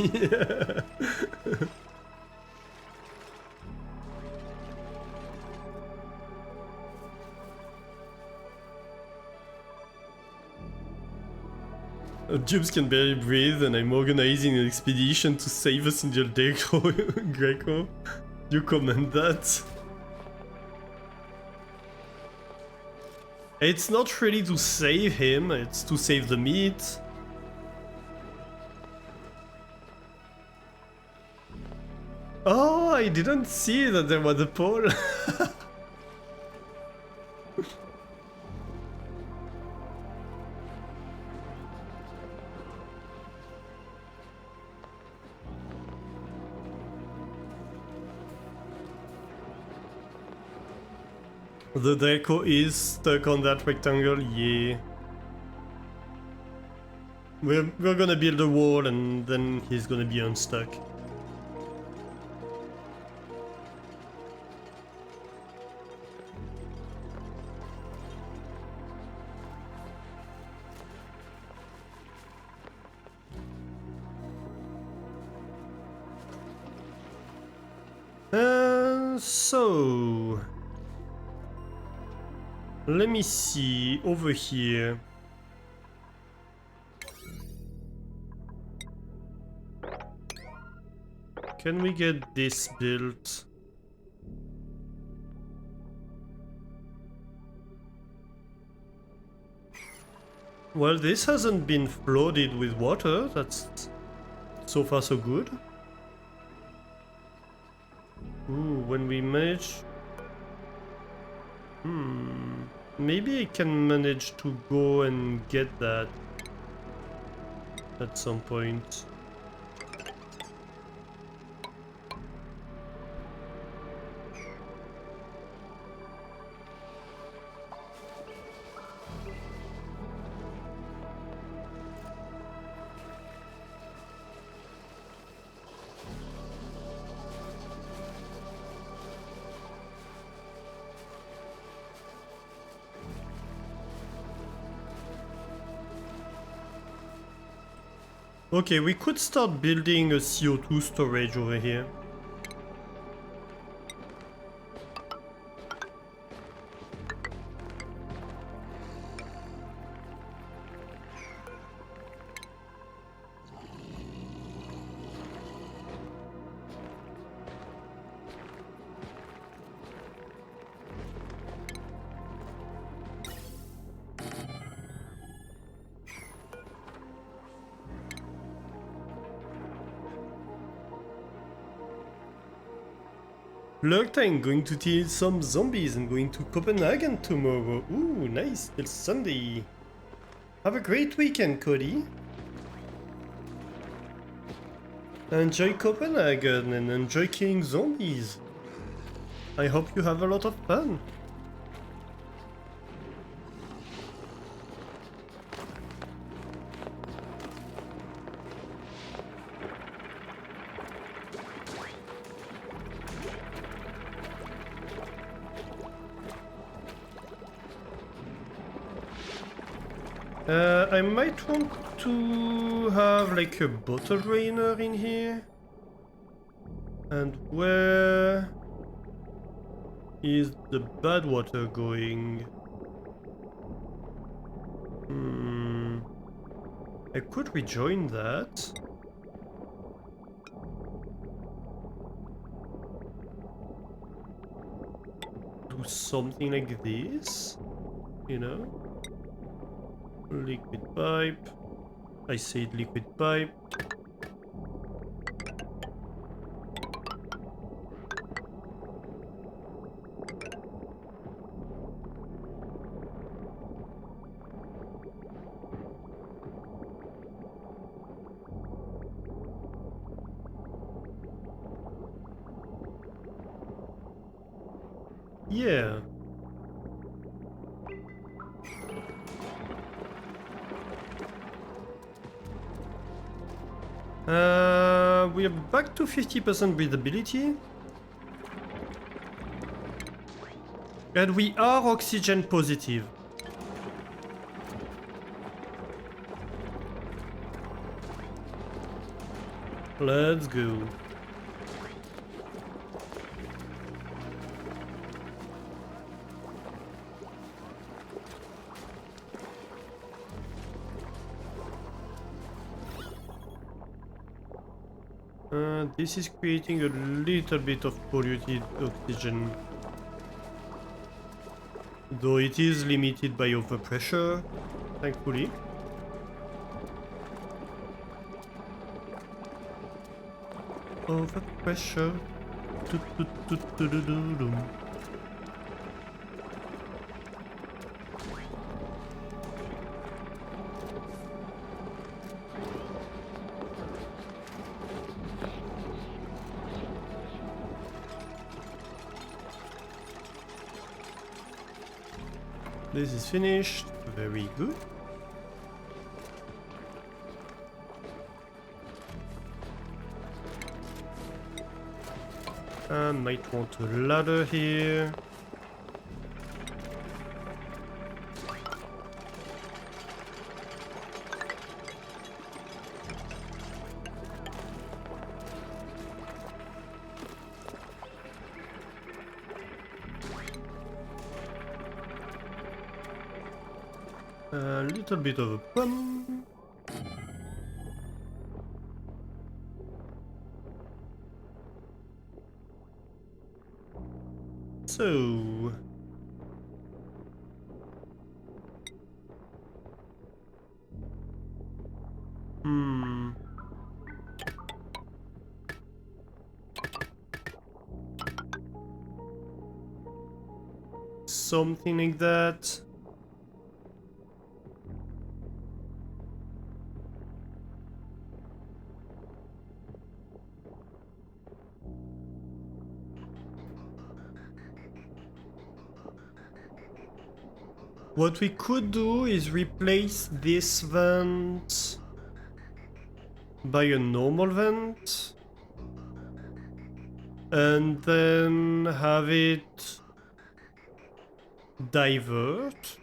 Jubes can barely breathe, and I'm organizing an expedition to save us in the Greco. You comment that? It's not really to save him, it's to save the meat. Oh, I didn't see that there was a pole. The Draco is stuck on that rectangle, yeah. We're gonna build a wall and then he's gonna be unstuck. So... let me see, over here. Can we get this built? Well, this hasn't been flooded with water, that's so far so good. Ooh, when we manage... maybe I can manage to go and get that at some point. Okay, we could start building a CO2 storage over here. Look, I'm going to kill some zombies and going to Copenhagen tomorrow. Ooh, nice, till Sunday. Have a great weekend, Cody. Enjoy Copenhagen and enjoy killing zombies. I hope you have a lot of fun. I might want to have like a bottle drainer in here. And where is the bad water going? I could rejoin that. Do something like this, you know? Liquid pipe. I said liquid pipe. Yeah. We are back to 50% breathability. And we are oxygen positive. Let's go. This is creating a little bit of polluted oxygen. Though it is limited by overpressure, thankfully. Overpressure. Do-do-do-do-do-do-do. This is finished. Very good. I might want a ladder here. A little bit of a problem. So... something like that. What we could do is replace this vent by a normal vent and then have it divert.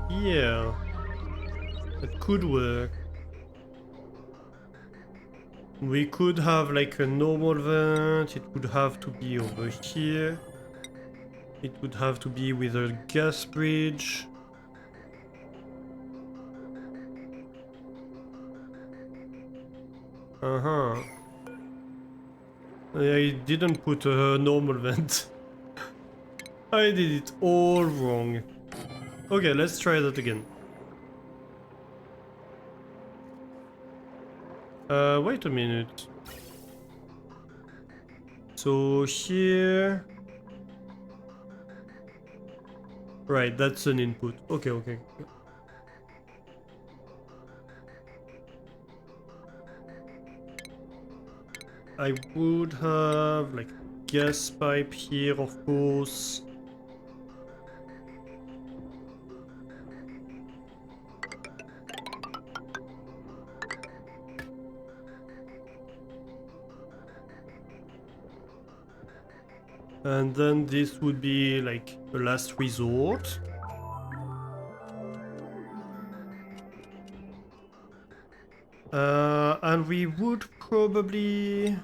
Yeah. It could work. We could have like a normal vent, it would have to be over here. It would have to be with a gas bridge. Uh-huh. I didn't put a normal vent. I did it all wrong. Okay, let's try that again. Wait a minute. So here... Right, that's an input. Okay, okay. I would have like gas pipe here, of course. And then this would be like a last resort. And we would probably...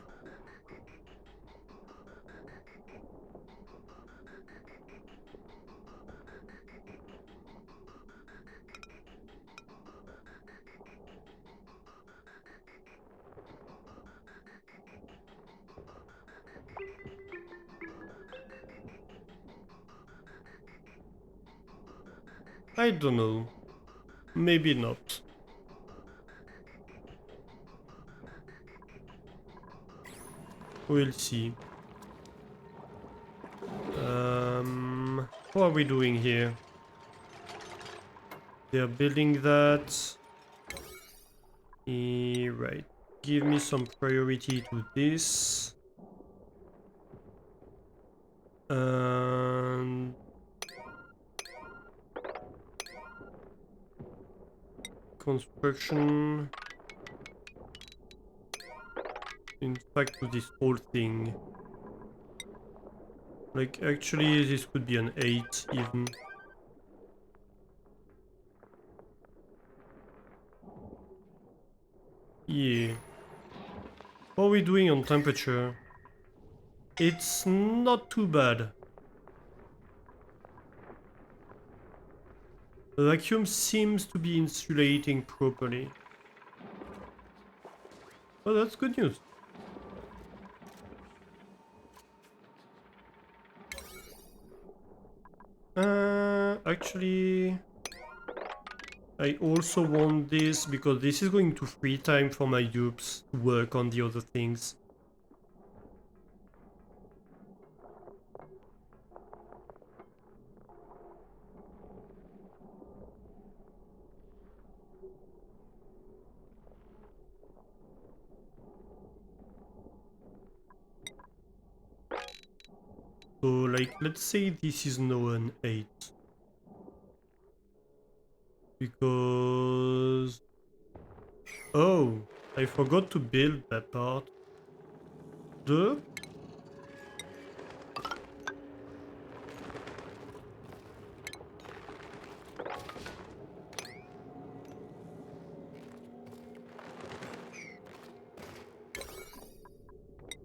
I don't know. Maybe not. We'll see. What are we doing here? They're building that. Right. Give me some priority to this. And... construction. In fact, to this whole thing. Like, actually, this could be an 8 even. Yeah. What are we doing on temperature? It's not too bad. The vacuum seems to be insulating properly. Oh, that's good news. Actually, I also want this because this is going to free time for my dupes to work on the other things. So, like, let's say this is now an 8. Because... Oh, I forgot to build that part. Duh.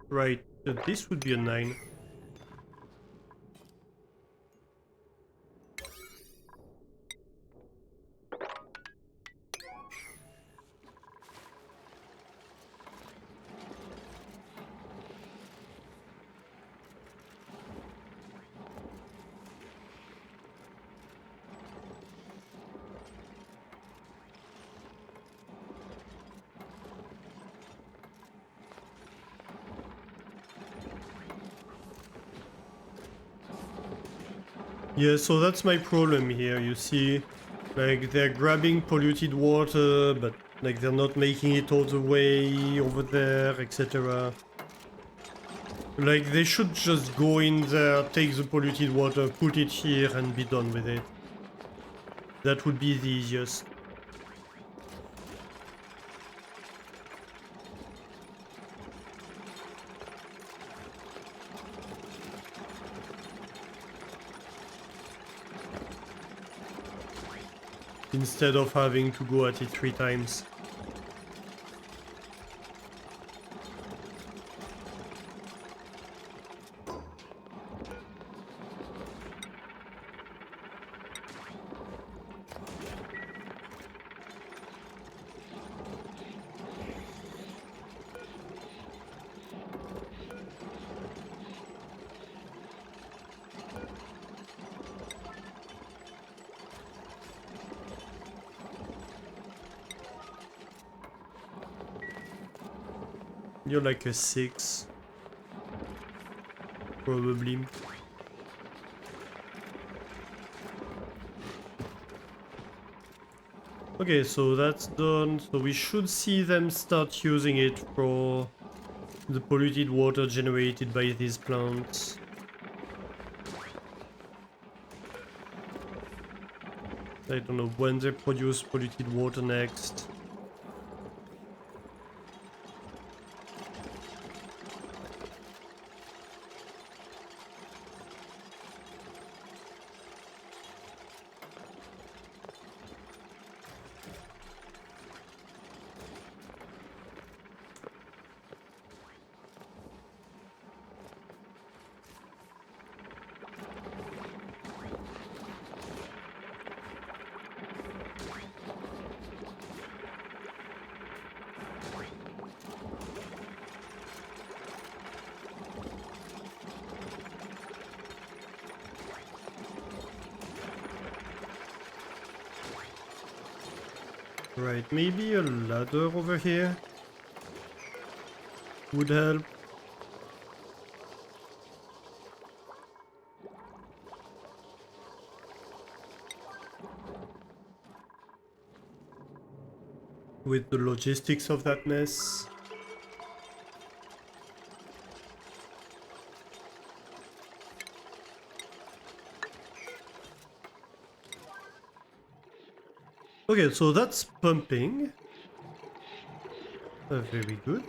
Right, this would be a 9. Yeah, so that's my problem here, you see. Like, they're grabbing polluted water, but like they're not making it all the way over there, etc. Like, they should just go in there, take the polluted water, put it here, and be done with it. That would be the easiest. Instead of having to go at it 3 times. You're like a 6. Probably. Okay, so that's done. So we should see them start using it for the polluted water generated by these plants. I don't know when they produce polluted water next. Right, maybe a ladder over here would help. With the logistics of that mess. Okay, so that's pumping. Very good.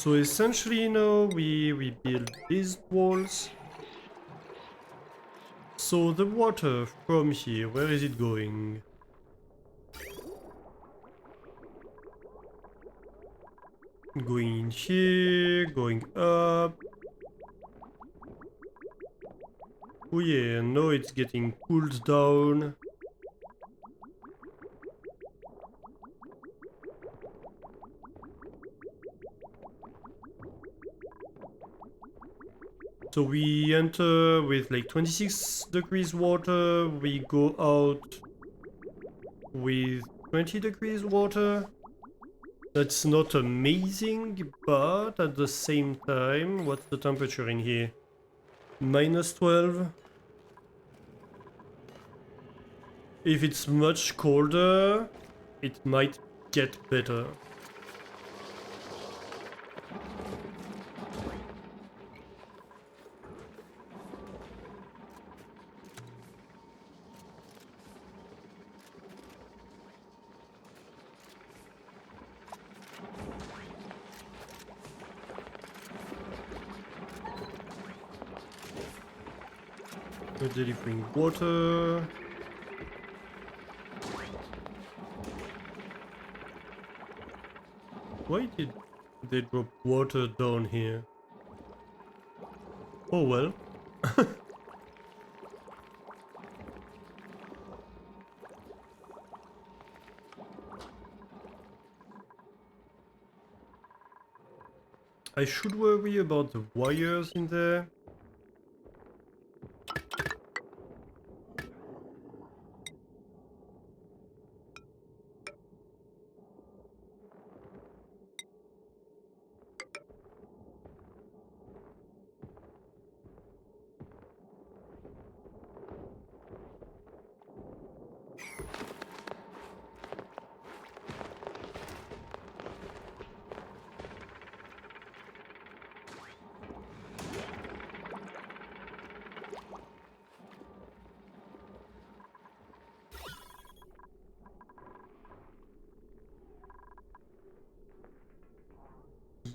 So essentially now we build these walls. So the water from here, where is it going? Going here, going up. Oh yeah, now it's getting cooled down. So we enter with like 26 degrees water, we go out with 20 degrees water. That's not amazing, but at the same time, what's the temperature in here? -12. If it's much colder, it might get better. We're delivering water. Why did they drop water down here? Oh well. I should worry about the wires in there.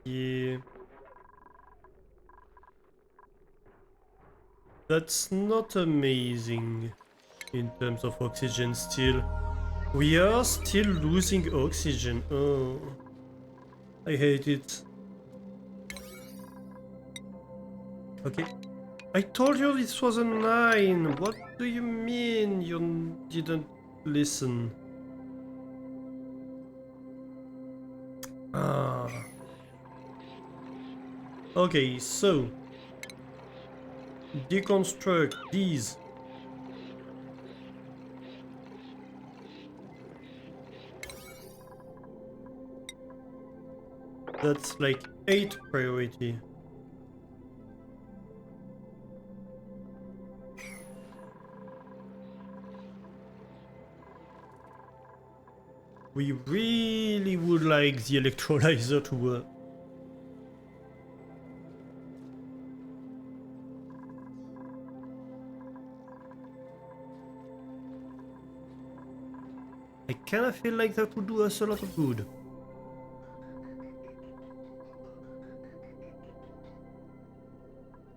Yeah. That's not amazing in terms of oxygen still. We are still losing oxygen. Oh, I hate it. Okay. I told you this was a 9. What do you mean you didn't listen? Ah. Okay, so deconstruct these. That's like 8 priority. We really would like the electrolyzer to work. I kinda feel like that would do us a lot of good.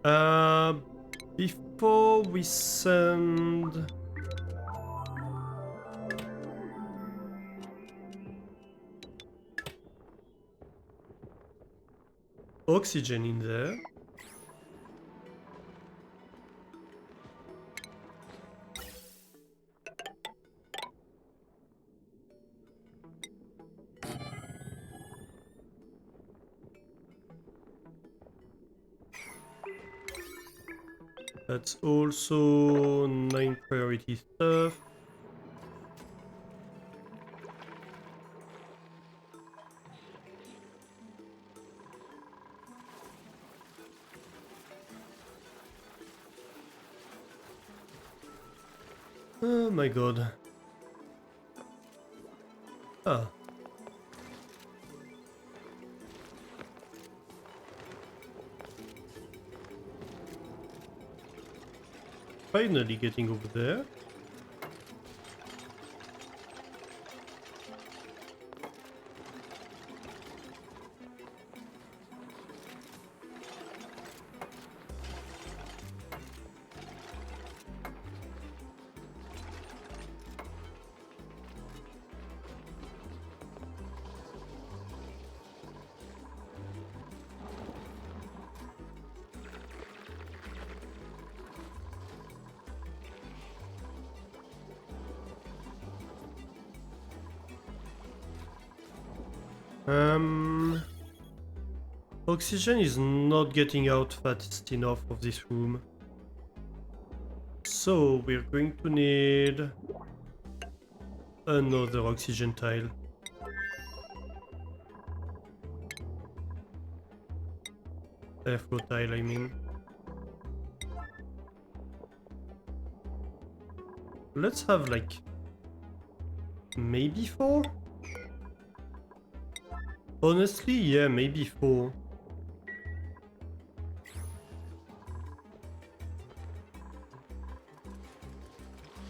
Uh, before we send... oxygen in there. That's also 9 priority stuff. Oh my god. Ah. Finally getting over there. Oxygen is not getting out fast enough of this room. So we're going to need another oxygen tile. Airflow tile, I mean. Let's have like maybe 4? Honestly, yeah, maybe 4.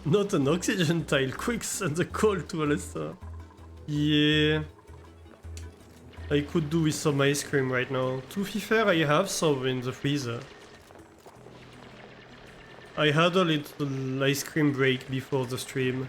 Not an oxygen tile, quick send a call to Alessa. Yeah. I could do with some ice cream right now. To be fair, I have some in the freezer. I had a little ice cream break before the stream.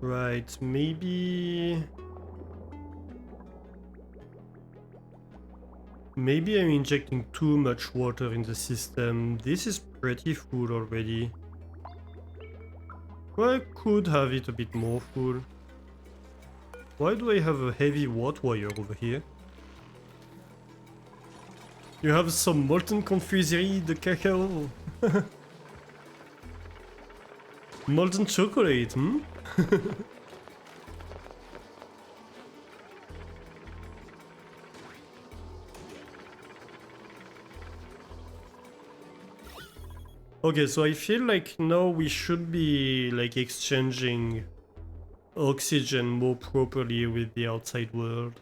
Right, maybe... Maybe I'm injecting too much water in the system. This is pretty full already. Well, I could have it a bit more full. Why do I have a heavy watt wire over here? You have some molten confiserie de cacao. Molten chocolate, hmm? Okay, so I feel like now we should be like exchanging oxygen more properly with the outside world.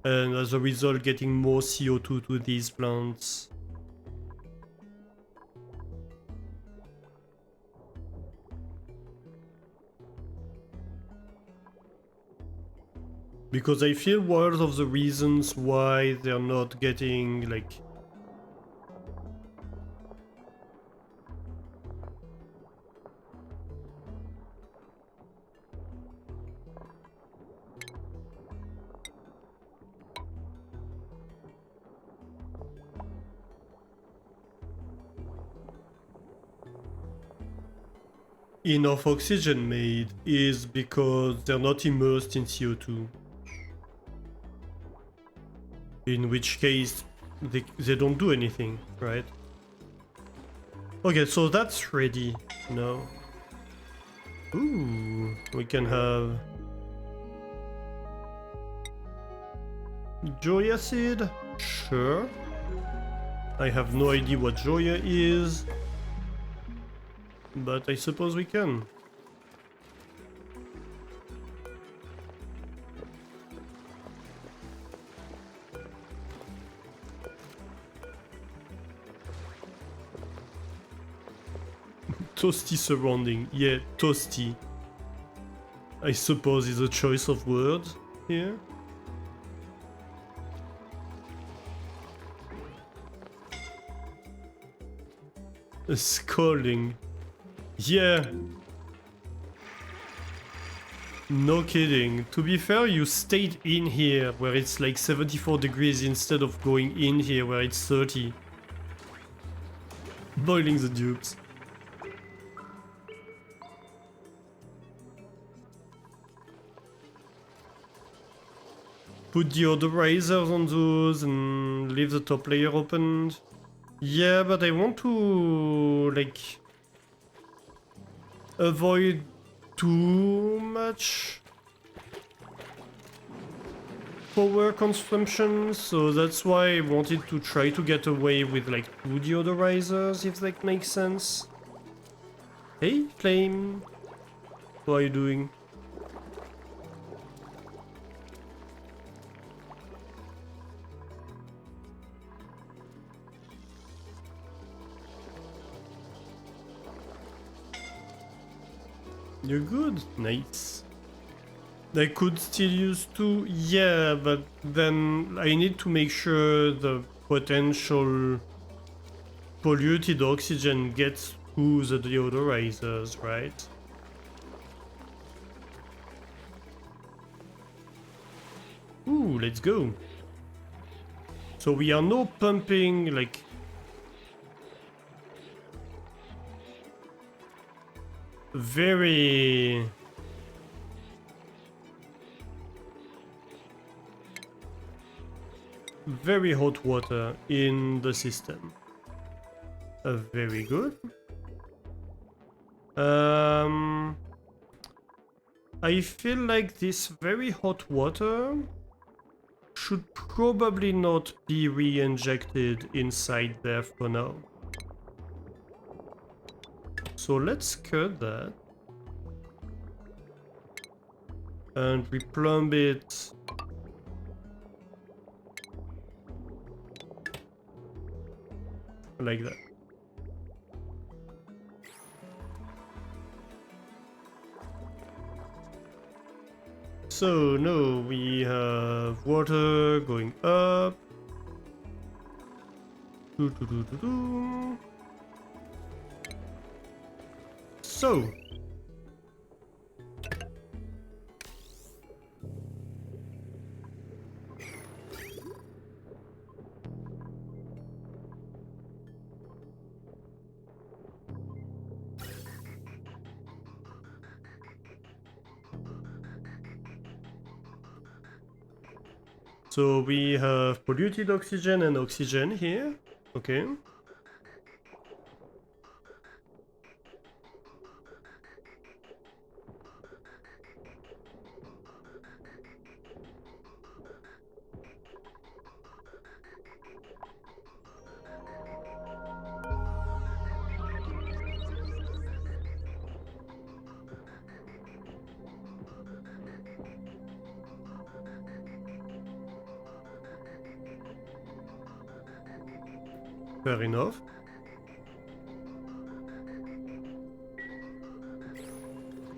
And as a result, getting more CO2 to these plants. Because I feel one of the reasons why they're not getting like enough oxygen made is because they're not immersed in CO2. In which case, they don't do anything, right? Okay, so that's ready now. Ooh, we can have... Joya seed? Sure. I have no idea what Joya is, but I suppose we can. Toasty surrounding. Yeah, toasty. I suppose is a choice of words here. A scalding. Yeah. No kidding. To be fair, you stayed in here where it's like 74 degrees instead of going in here where it's 30. Boiling the dupes. Put deodorizers on those and leave the top layer opened. Yeah, but I want to like avoid too much power consumption, so that's why I wanted to try to get away with like 2 deodorizers, if that makes sense. Hey, Flame. How are you doing? You're good. Nice. I could still use 2. Yeah, but then I need to make sure the potential polluted oxygen gets through the deodorizers, right? Ooh, let's go. So we are now pumping like very hot water in the system. Very good. I feel like this very hot water should probably not be re-injected inside there for now. So let's cut that. And we plumb it like that. So now we have water going up. So we have polluted oxygen and oxygen here. Okay. Fair enough.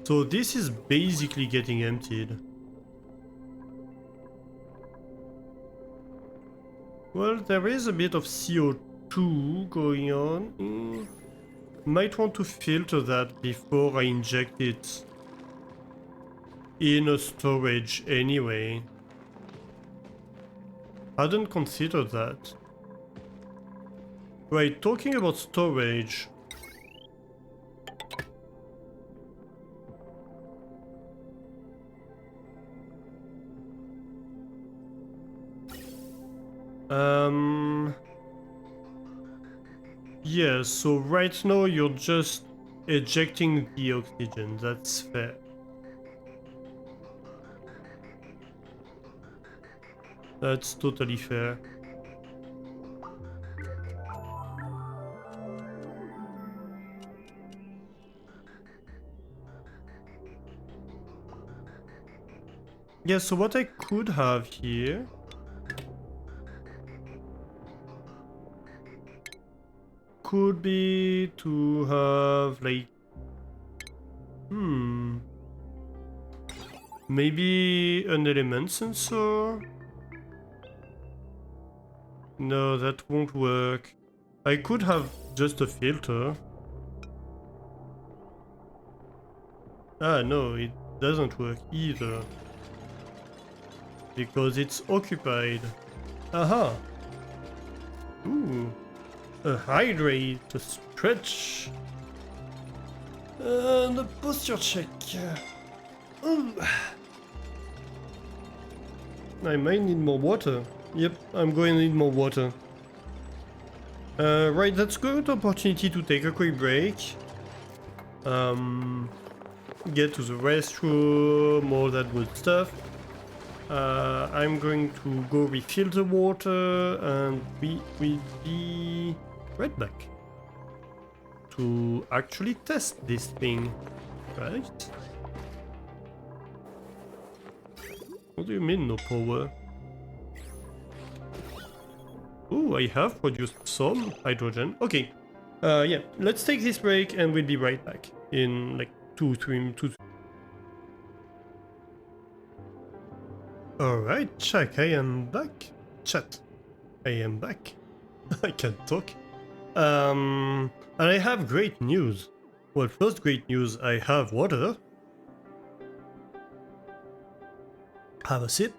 So this is basically getting emptied. Well, there is a bit of CO2 going on. Might want to filter that before I inject it in a storage anyway. Hadn't considered that. Right, talking about storage. Yeah, so right now you're just ejecting the oxygen, that's fair. That's totally fair. Yeah, so what I could have here could be to have like maybe an element sensor. No, that won't work. I could have just a filter. Ah, no, it doesn't work either. Because it's occupied. Aha! Ooh. A hydrate, a stretch. And a posture check. Ooh. I might need more water. Yep, I'm going to need more water. Right, that's a good opportunity to take a quick break. Get to the restroom, all that good stuff. I'm going to go refill the water and we will be right back to actually test this thing, right? What do you mean no power? Oh, I have produced some hydrogen. Okay, yeah, let's take this break and we'll be right back in like 2. Alright, check, I am back. Chat, I am back. I can talk. And I have great news. Well, first great news, I have water. Have a sip.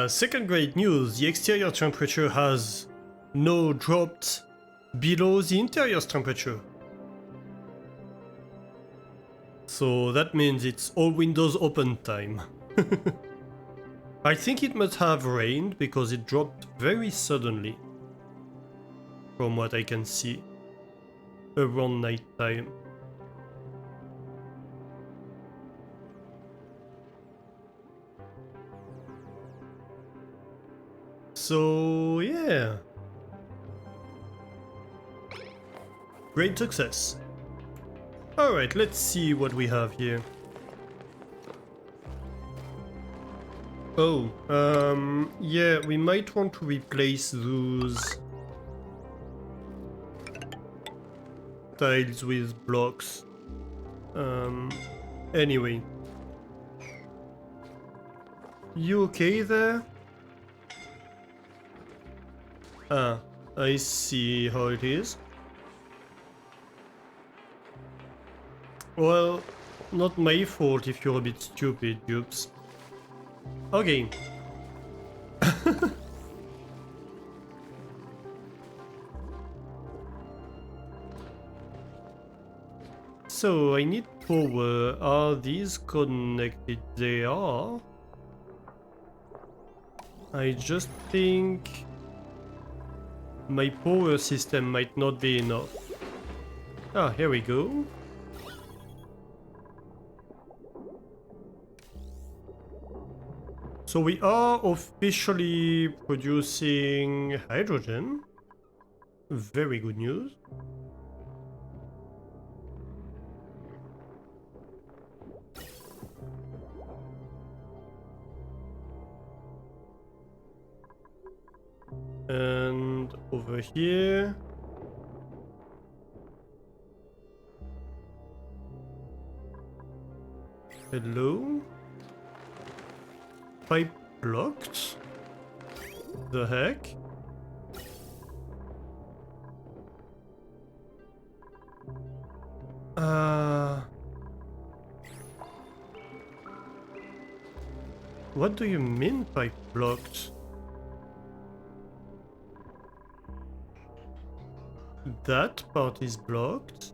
Second great news, the exterior temperature has no dropped below the interior's temperature. So that means it's all windows open time. I think it must have rained because it dropped very suddenly. From what I can see. Around night time. So yeah. Great success. Alright, let's see what we have here. Oh, yeah, we might want to replace those tiles with blocks. Anyway. You okay there? Ah, I see how it is. Well, not my fault if you're a bit stupid, Dupes. Okay. So, I need power. Are these connected? They are. I just think my power system might not be enough. Ah, here we go. So we are officially producing hydrogen. Very good news. And over here. Hello? Pipe blocked? The heck? What do you mean pipe blocked? That part is blocked.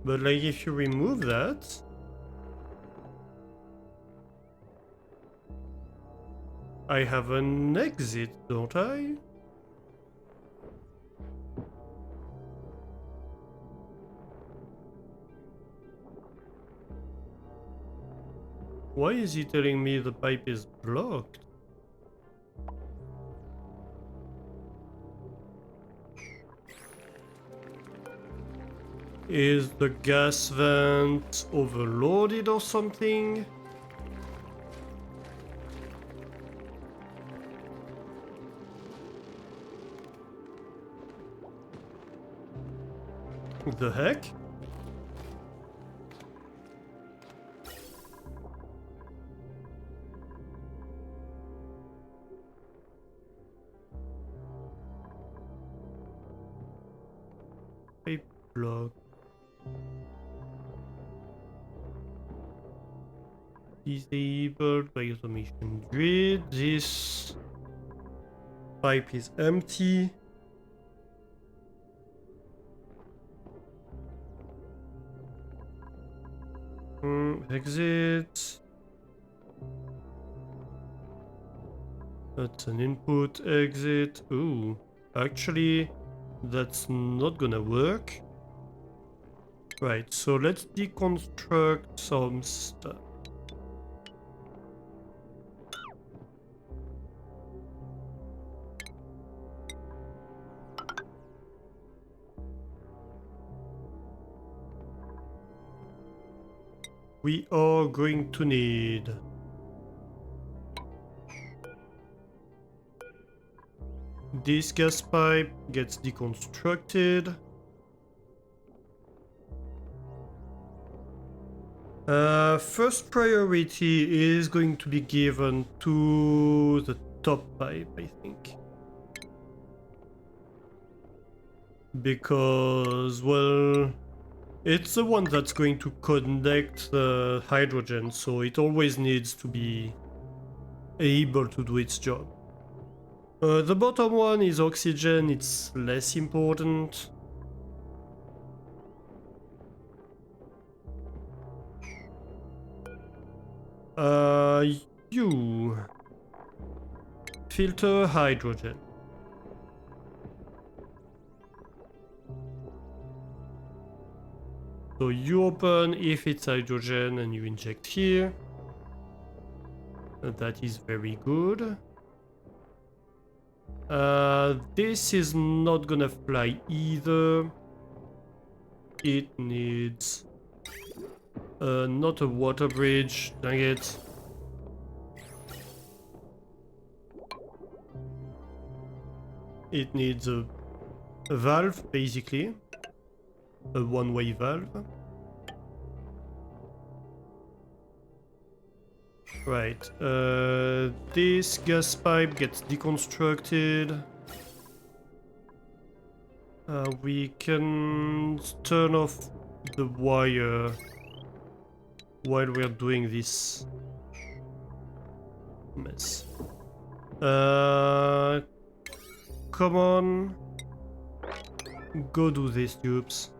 But like if you remove that... I have an exit, don't I? Why is he telling me the pipe is blocked? Is the gas vent overloaded or something? The heck? Pipe block. Disabled by automation grid. This pipe is empty. Exit. That's an input exit. Ooh, actually, that's not gonna work. Right, so let's deconstruct some stuff. We are going to need this gas pipe gets deconstructed. First priority is going to be given to the top pipe, I think. Because, well, it's the one that's going to connect the hydrogen, so it always needs to be able to do its job. The bottom one is oxygen, it's less important. You filter hydrogen. So you open if it's hydrogen and you inject here. That is very good. This is not gonna fly either. It needs not a water bridge, dang it. It needs a valve, basically. A one-way valve. Right, this gas pipe gets deconstructed. We can turn off the wire while we're doing this mess. Come on. Go do this, tubes.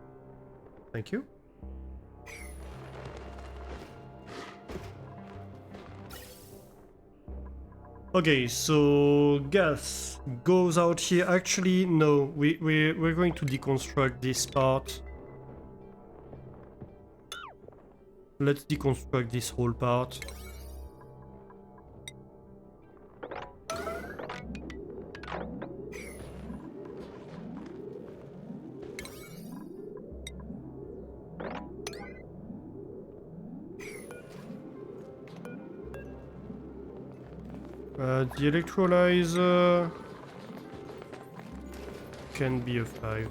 Thank you. Okay, so gas goes out here. Actually, no, we're going to deconstruct this part. Let's deconstruct this whole part. The electrolyzer can be a 5.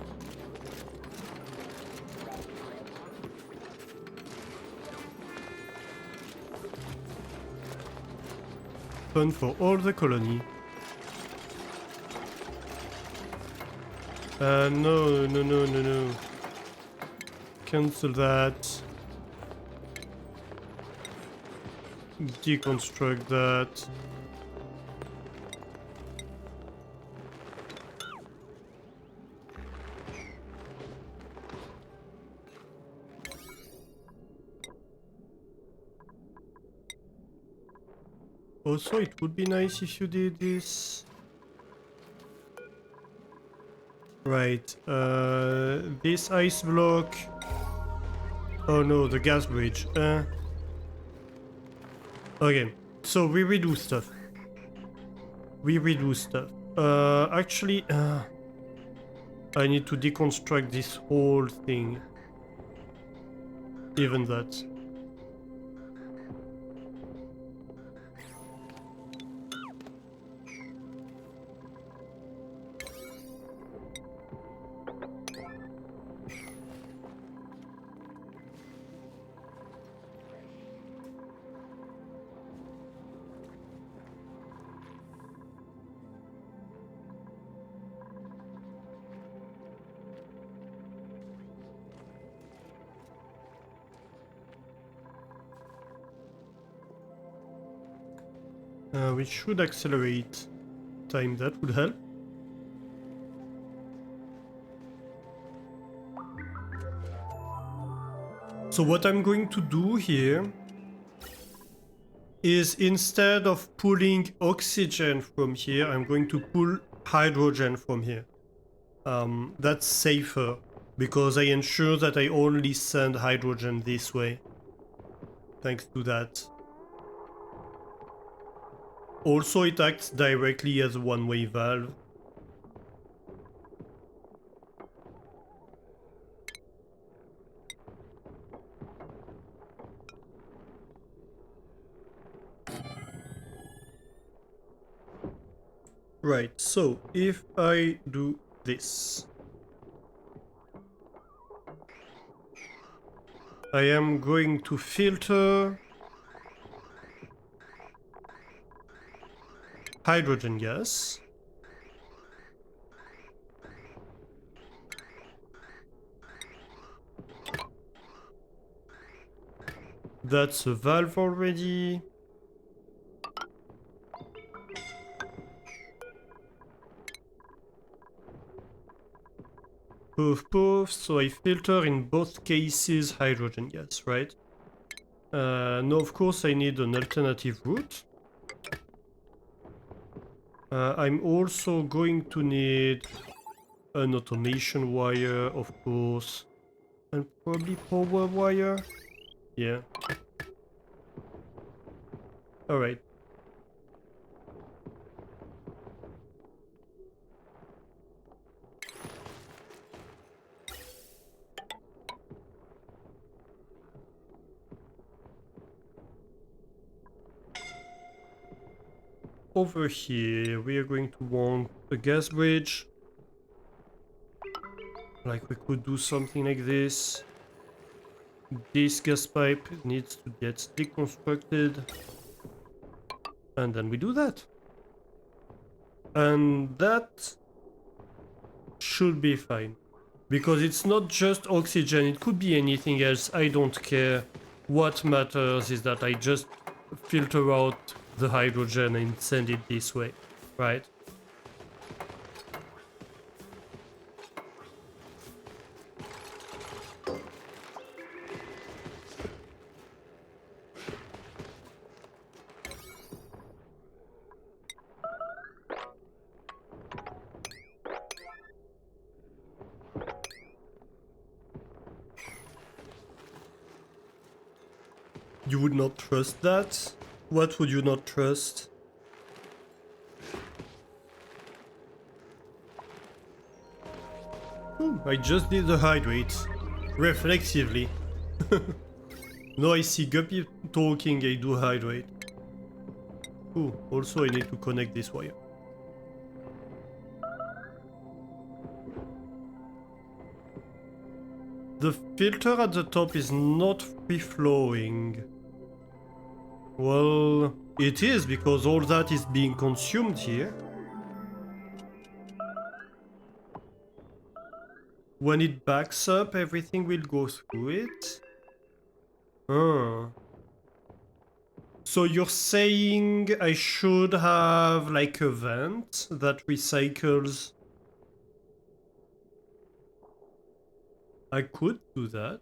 Fun for all the colony. No. Cancel that. Deconstruct that. Also, it would be nice if you did this. Right, this ice block. Oh no, the gas bridge. Okay, so we redo stuff. Actually, I need to deconstruct this whole thing. Even that. We should accelerate time, that would help. So what I'm going to do here is, instead of pulling oxygen from here, I'm going to pull hydrogen from here. That's safer, because I ensure that I only send hydrogen this way. Thanks to that. Also, it acts directly as a one-way valve. Right, so if I do this, I am going to filter hydrogen gas. That's a valve already. Poof poof, so I filter in both cases hydrogen gas, right? No, of course I need an alternative route. I'm also going to need an automation wire, of course, and probably power wire. Yeah. Alright. Over here, we are going to want a gas bridge. Like we could do something like this. This gas pipe needs to get deconstructed. And then we do that. And that should be fine. Because it's not just oxygen, it could be anything else, I don't care. What matters is that I just filter out the hydrogen and send it this way, right? You would not trust that? What would you not trust? I just did the hydrate. Reflexively. No, I see Guppy talking, I do hydrate. Ooh, also I need to connect this wire. The filter at the top is not free-flowing. Well, it is, because all that is being consumed here. When it backs up, everything will go through it. So you're saying I should have like a vent that recycles? I could do that.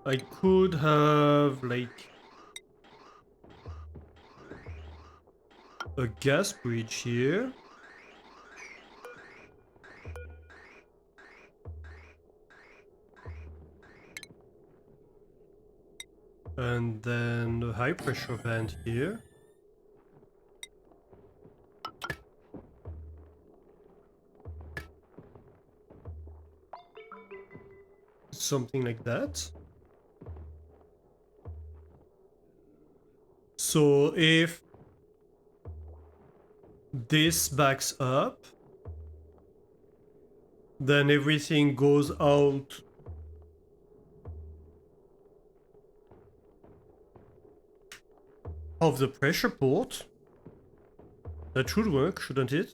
I could have like a gas bridge here. And then a high pressure vent here. Something like that. So if this backs up, then everything goes out of the pressure port. That should work, shouldn't it?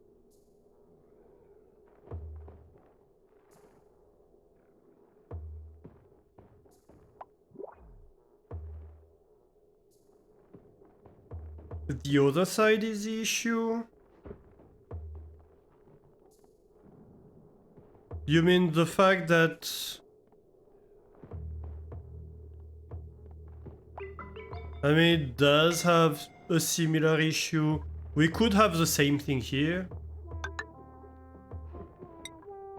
The other side is the issue. You mean the fact that... I mean, it does have a similar issue. We could have the same thing here.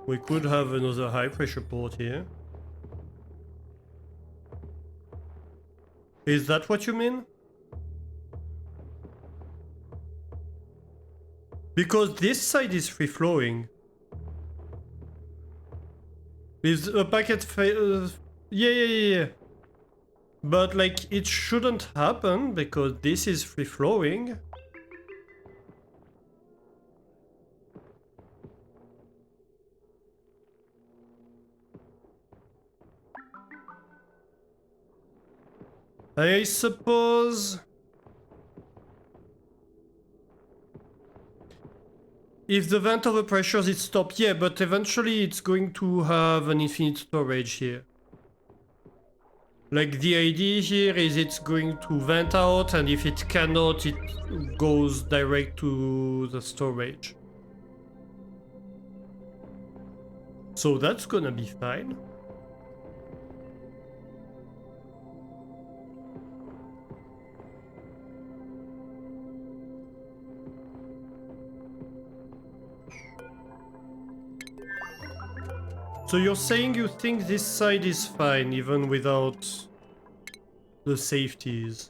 We could have another high pressure port here. Is that what you mean? Because this side is free flowing. Is a packet Yeah. But like, it shouldn't happen because this is free flowing. I suppose if the vent overpressures it stopped, yeah, but eventually it's going to have an infinite storage here. Like the idea here is it's going to vent out, and if it cannot, it goes direct to the storage. So that's gonna be fine. So you're saying you think this side is fine even without the safeties?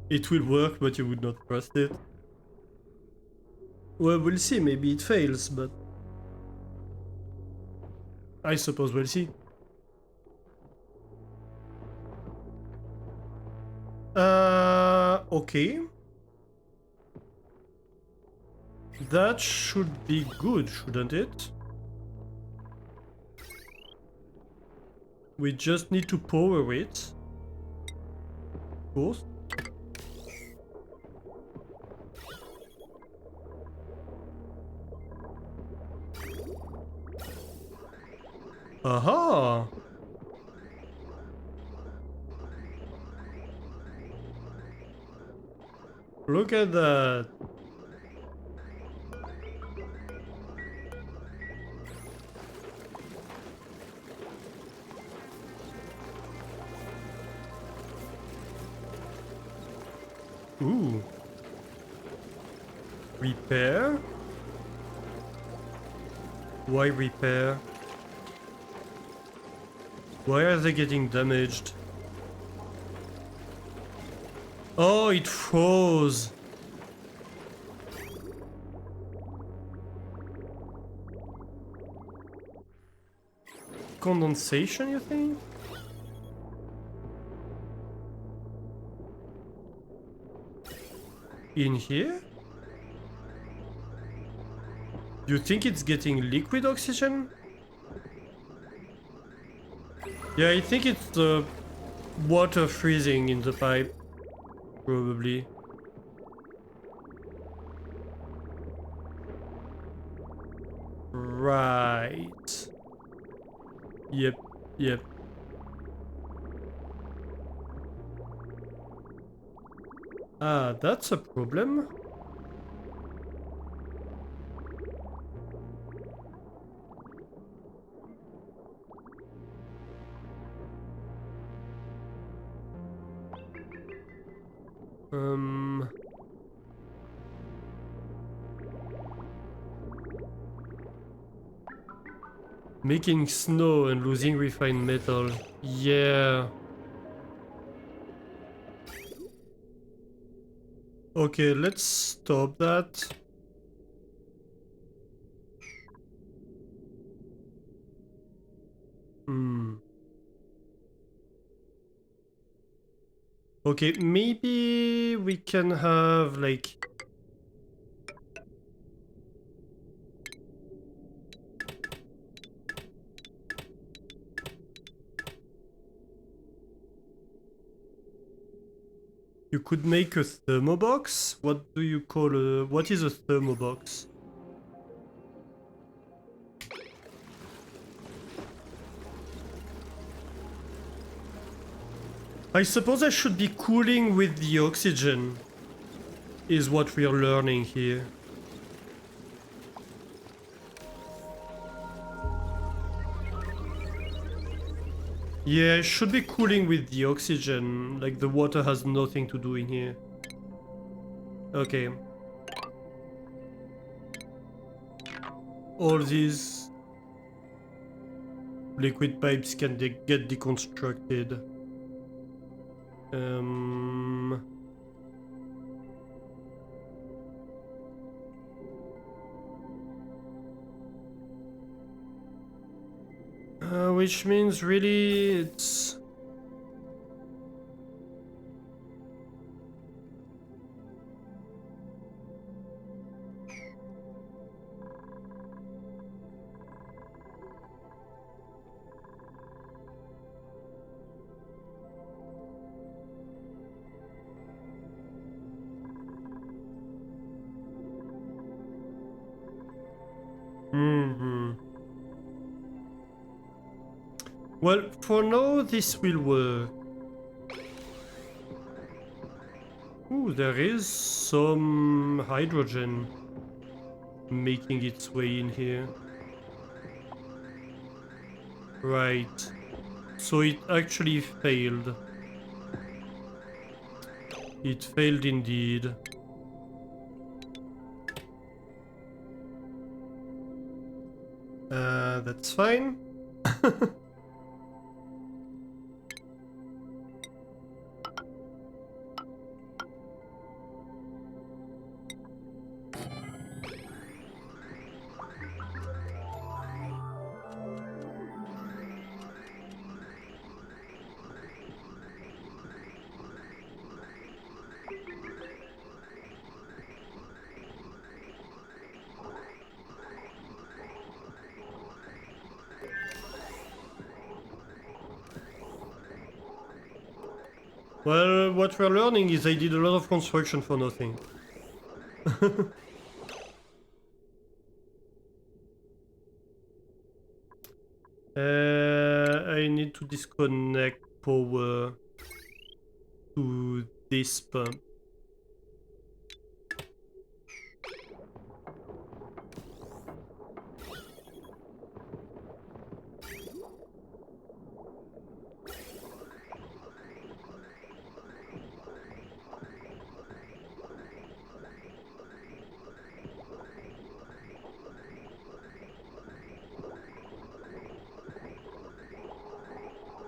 It will work, but you would not trust it. Well, we'll see. Maybe it fails, but I suppose we'll see. Okay. That should be good, shouldn't it? We just need to power it. Of course. Aha! Look at that. Ooh. Repair? Why repair? Why are they getting damaged? Oh, it froze. Condensation, you think? In here? You think it's getting liquid oxygen? Yeah, I think it's the water freezing in the pipe. Probably. Right. Yep. Ah, that's a problem. Making snow and losing refined metal. Yeah. Okay, let's stop that. Okay, maybe we can have like... You could make a thermobox? What do you call a... What is a thermobox? I suppose I should be cooling with the oxygen, is what we're learning here. Yeah, I should be cooling with the oxygen, like the water has nothing to do in here. Okay. All these liquid pipes can get deconstructed. which means really it's... Well, for now this will work. Ooh, there is some hydrogen making its way in here. Right. So it actually failed. It failed indeed. That's fine. Well, what we're learning is I did a lot of construction for nothing. I need to disconnect power to this pump.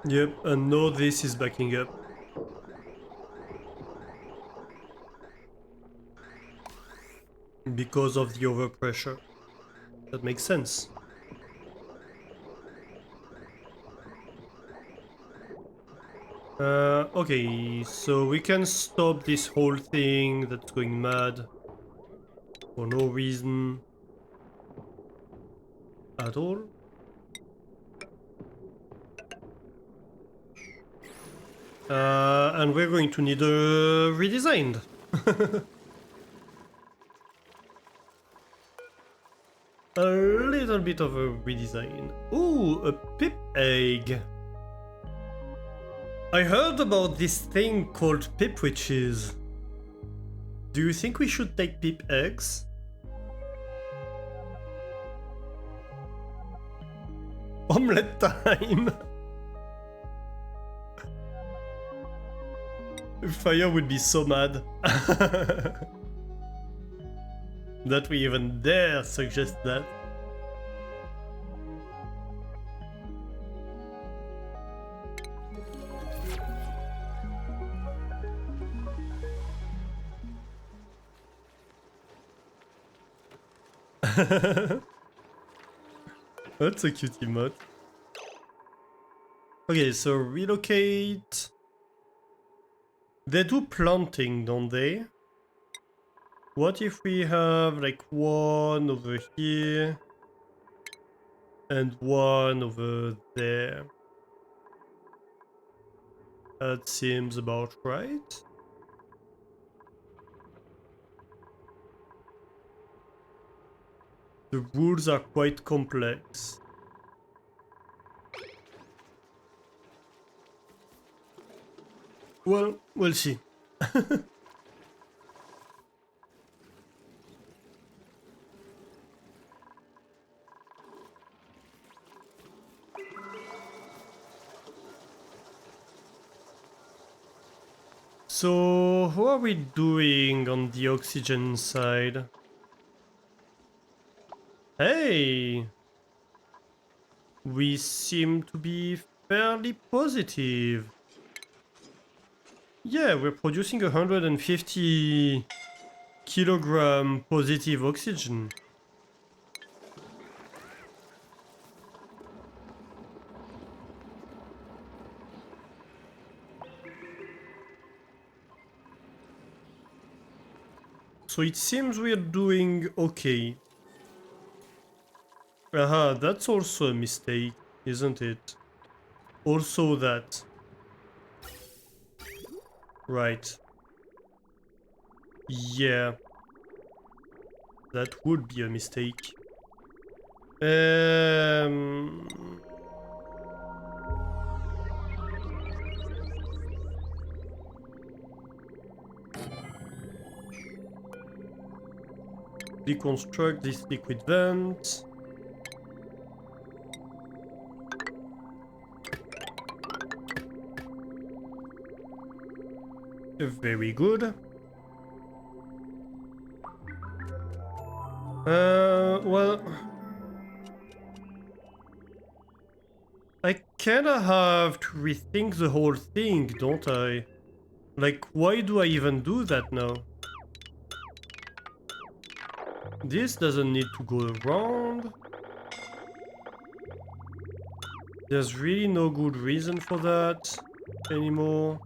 Yep, and now this is backing up. Because of the overpressure. That makes sense. Okay, so we can stop this whole thing that's going mad for no reason at all. And we're going to need a redesigned. A little bit of a redesign. Ooh, a pip egg. I heard about this thing called pip witches. Do you think we should take pip eggs? Omelette time! Fire would be so mad. That we even dare suggest that. That's a cute emote. Okay, so relocate. They do planting, don't they? What if we have like one over here and one over there? That seems about right. The rules are quite complex. Well, we'll see. So, how are we doing on the oxygen side? Hey! We seem to be fairly positive. Yeah, we're producing 150 kilogram positive oxygen. So it seems we're doing okay. Aha, that's also a mistake, isn't it? Also that. Right. Yeah. That would be a mistake. Deconstruct this liquid vent. Very good. Well, I kinda have to rethink the whole thing, don't I? Like, why do I even do that now? This doesn't need to go around. There's really no good reason for that anymore.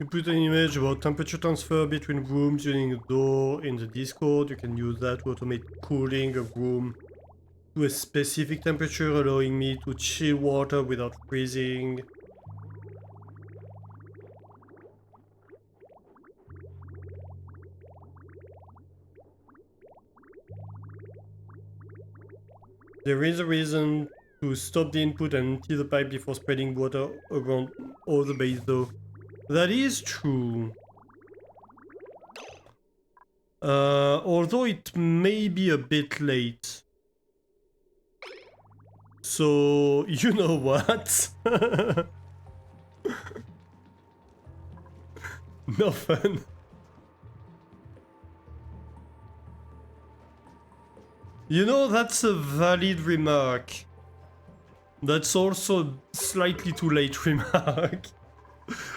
You put an image about temperature transfer between rooms using a door in the Discord. You can use that to automate cooling a room to a specific temperature, allowing me to chill water without freezing. There is a reason to stop the input and empty the pipe before spreading water around all the base though. That is true. Although it may be a bit late. So, you know what? No fun. You know, that's a valid remark. That's also a slightly too late remark.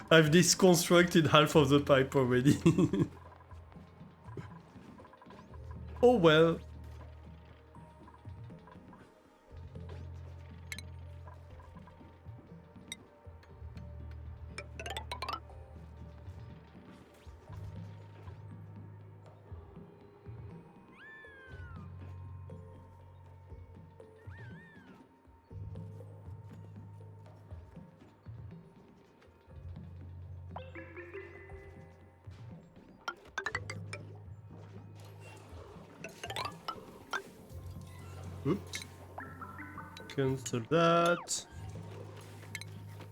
I've deconstructed half of the pipe already. Oh well. Oops. Cancel that.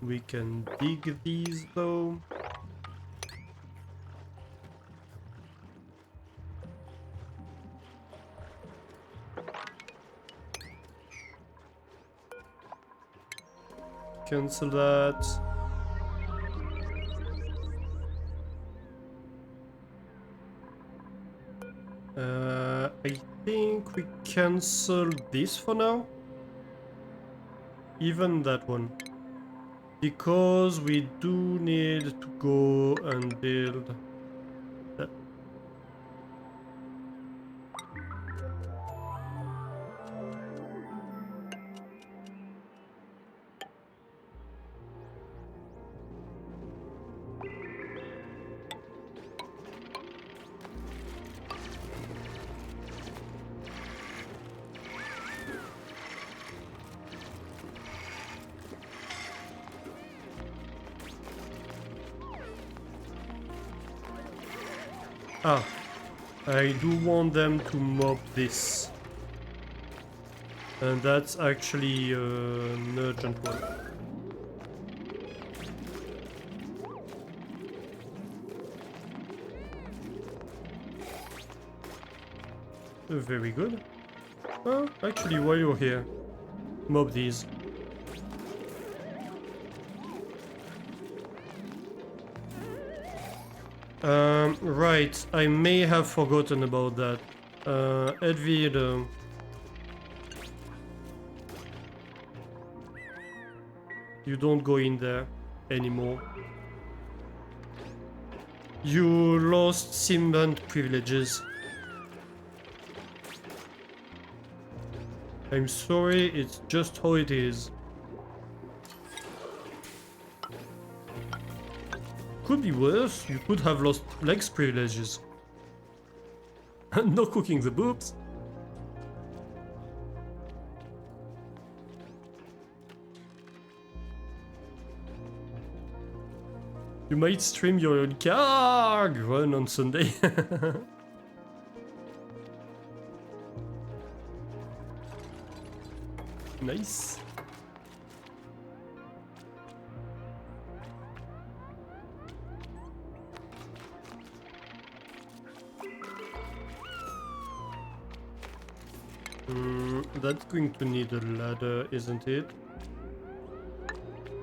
We can dig these though. Cancel that. I think we cancel this for now. Even that one. Because we do need to go and build that. Ah, I do want them to mob this. And that's actually an urgent one. Very good. Oh, actually, while you're here, mob these. Right, I may have forgotten about that. Edwin, you don't go in there anymore. You lost Simband privileges. I'm sorry, it's just how it is. Could be worse, you could have lost legs privileges. No cooking the boobs. You might stream your own car run on Sunday. Nice. That's going to need a ladder, isn't it?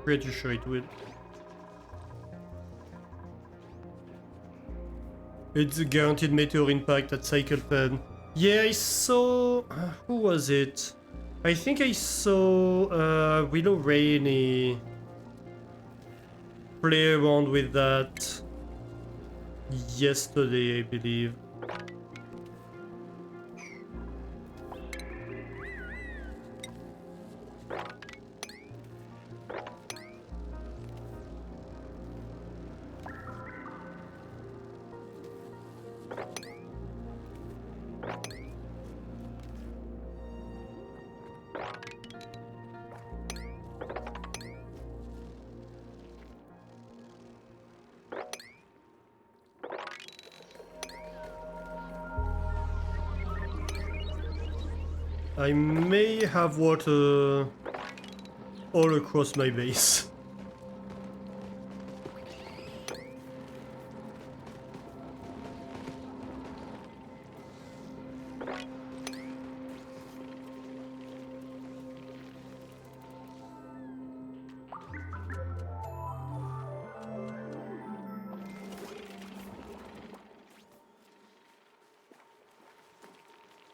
Pretty sure it will. It's a guaranteed meteor impact at Cycle Pen. Yeah, I saw... who was it? I think I saw Willow Rainey play around with that yesterday, I believe. I may have water all across my base.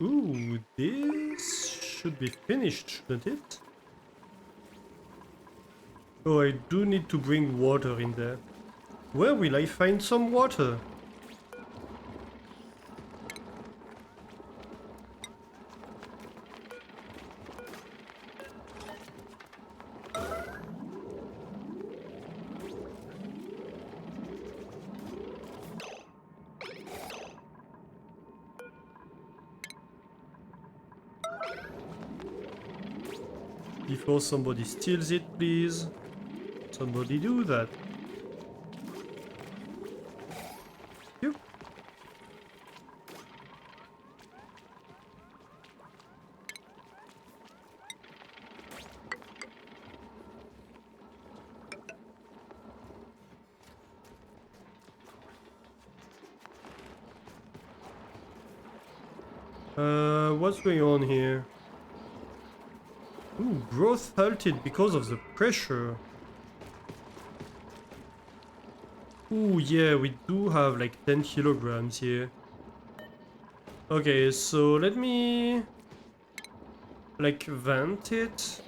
Ooh, this should be finished, shouldn't it? Oh, I do need to bring water in there. Where will I find some water? Before somebody steals it, please. Somebody do that. Yep. What's going on here? Ooh, growth halted because of the pressure. Ooh, yeah, we do have like 10 kilograms here. Okay, so let me like vent it.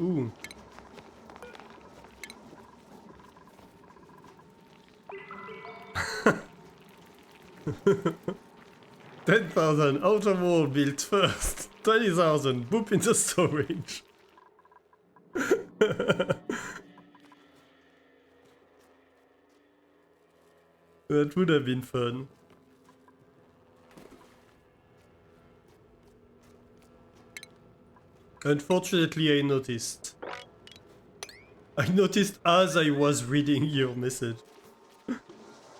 Ooh. $10,000 outer wall built first. 20,000 boop in the storage. That would have been fun. Unfortunately, I noticed. I noticed as I was reading your message. I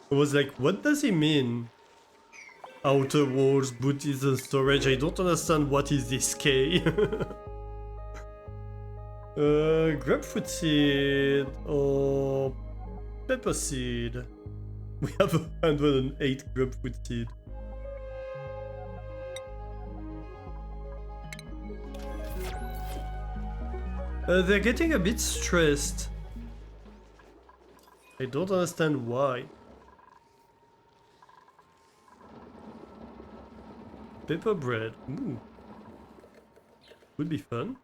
was like, what does he mean? Outer walls, booties and storage. I don't understand what is this K. Grapefruit seed or pepper seed. We have 108 grapefruit seed. They're getting a bit stressed. I don't understand why. Pepper bread. Ooh. Would be fun.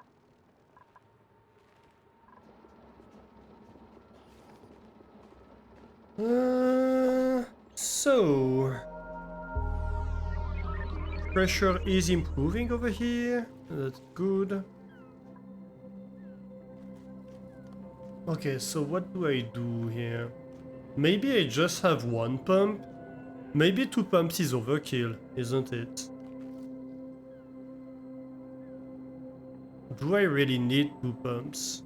So pressure is improving over here. That's good. Okay, so what do I do here? Maybe I just have one pump. Maybe 2 pumps is overkill, isn't it? Do I really need 2 pumps?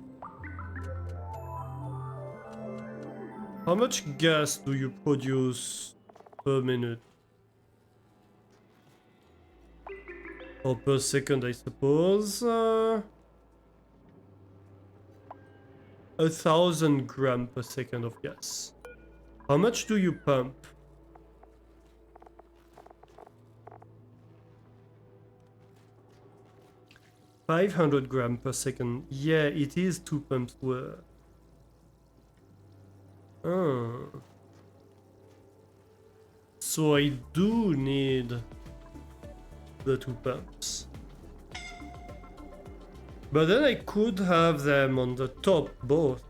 How much gas do you produce per minute? Or per second, I suppose. 1,000 grams per second of gas. How much do you pump? $500 grams per second. Yeah, it is 2 pumps worth. Oh. So I do need the 2 pumps. But then I could have them on the top, both.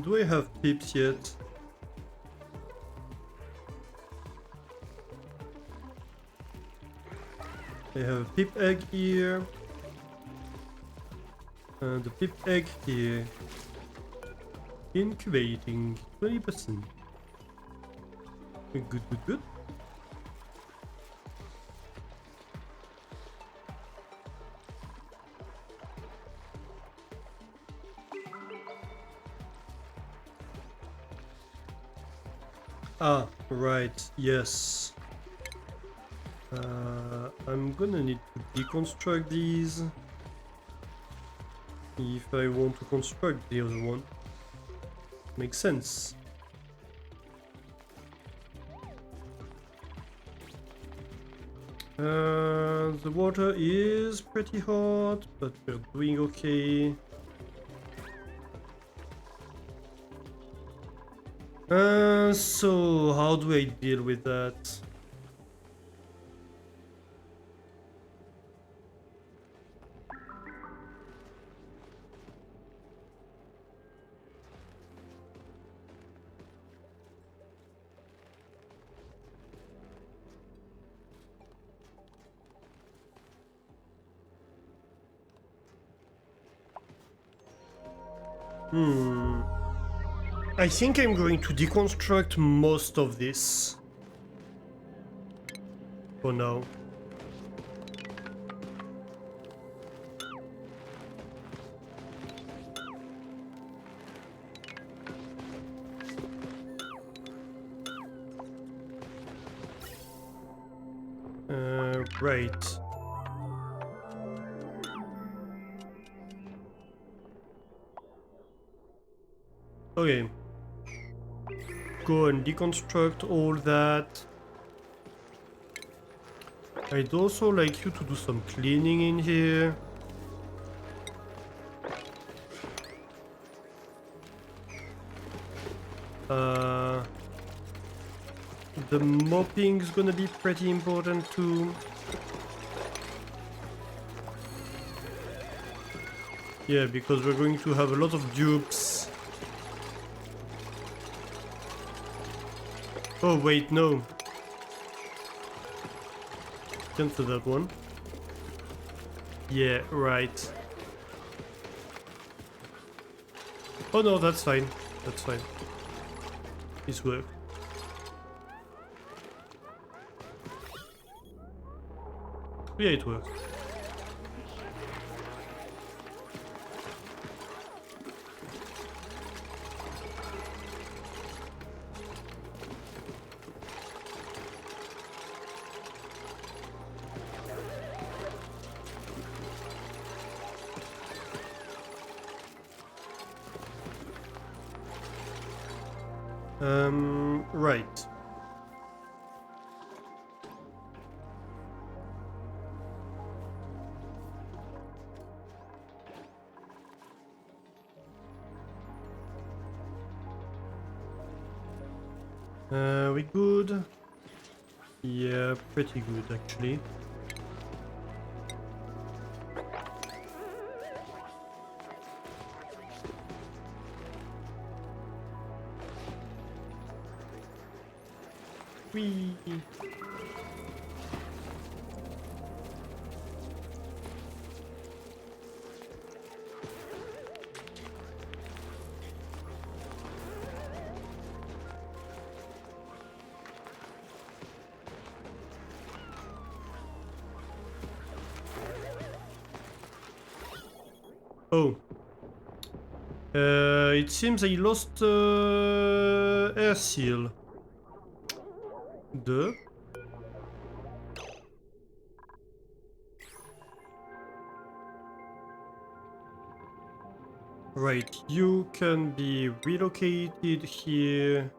Do I have pips yet? I have a pip egg here. And a pip egg here. Incubating 20%. Good, good, good. Ah, right, yes. I'm gonna need to deconstruct these if I want to construct the other one. Makes sense. The water is pretty hot, but we're doing okay. So how do I deal with that? I think I'm going to deconstruct most of this for now. Right. Okay. Go and deconstruct all that. I'd also like you to do some cleaning in here. The mopping is gonna be pretty important too. Yeah, because we're going to have a lot of dupes. Oh wait, no. Cancel that one. Yeah, right. Oh no, that's fine. That's fine. This works. Yeah, it works. Right. We good? Yeah, pretty good actually. Whee! Oh. It seems I lost air seal. Duh. Right, you can be relocated here.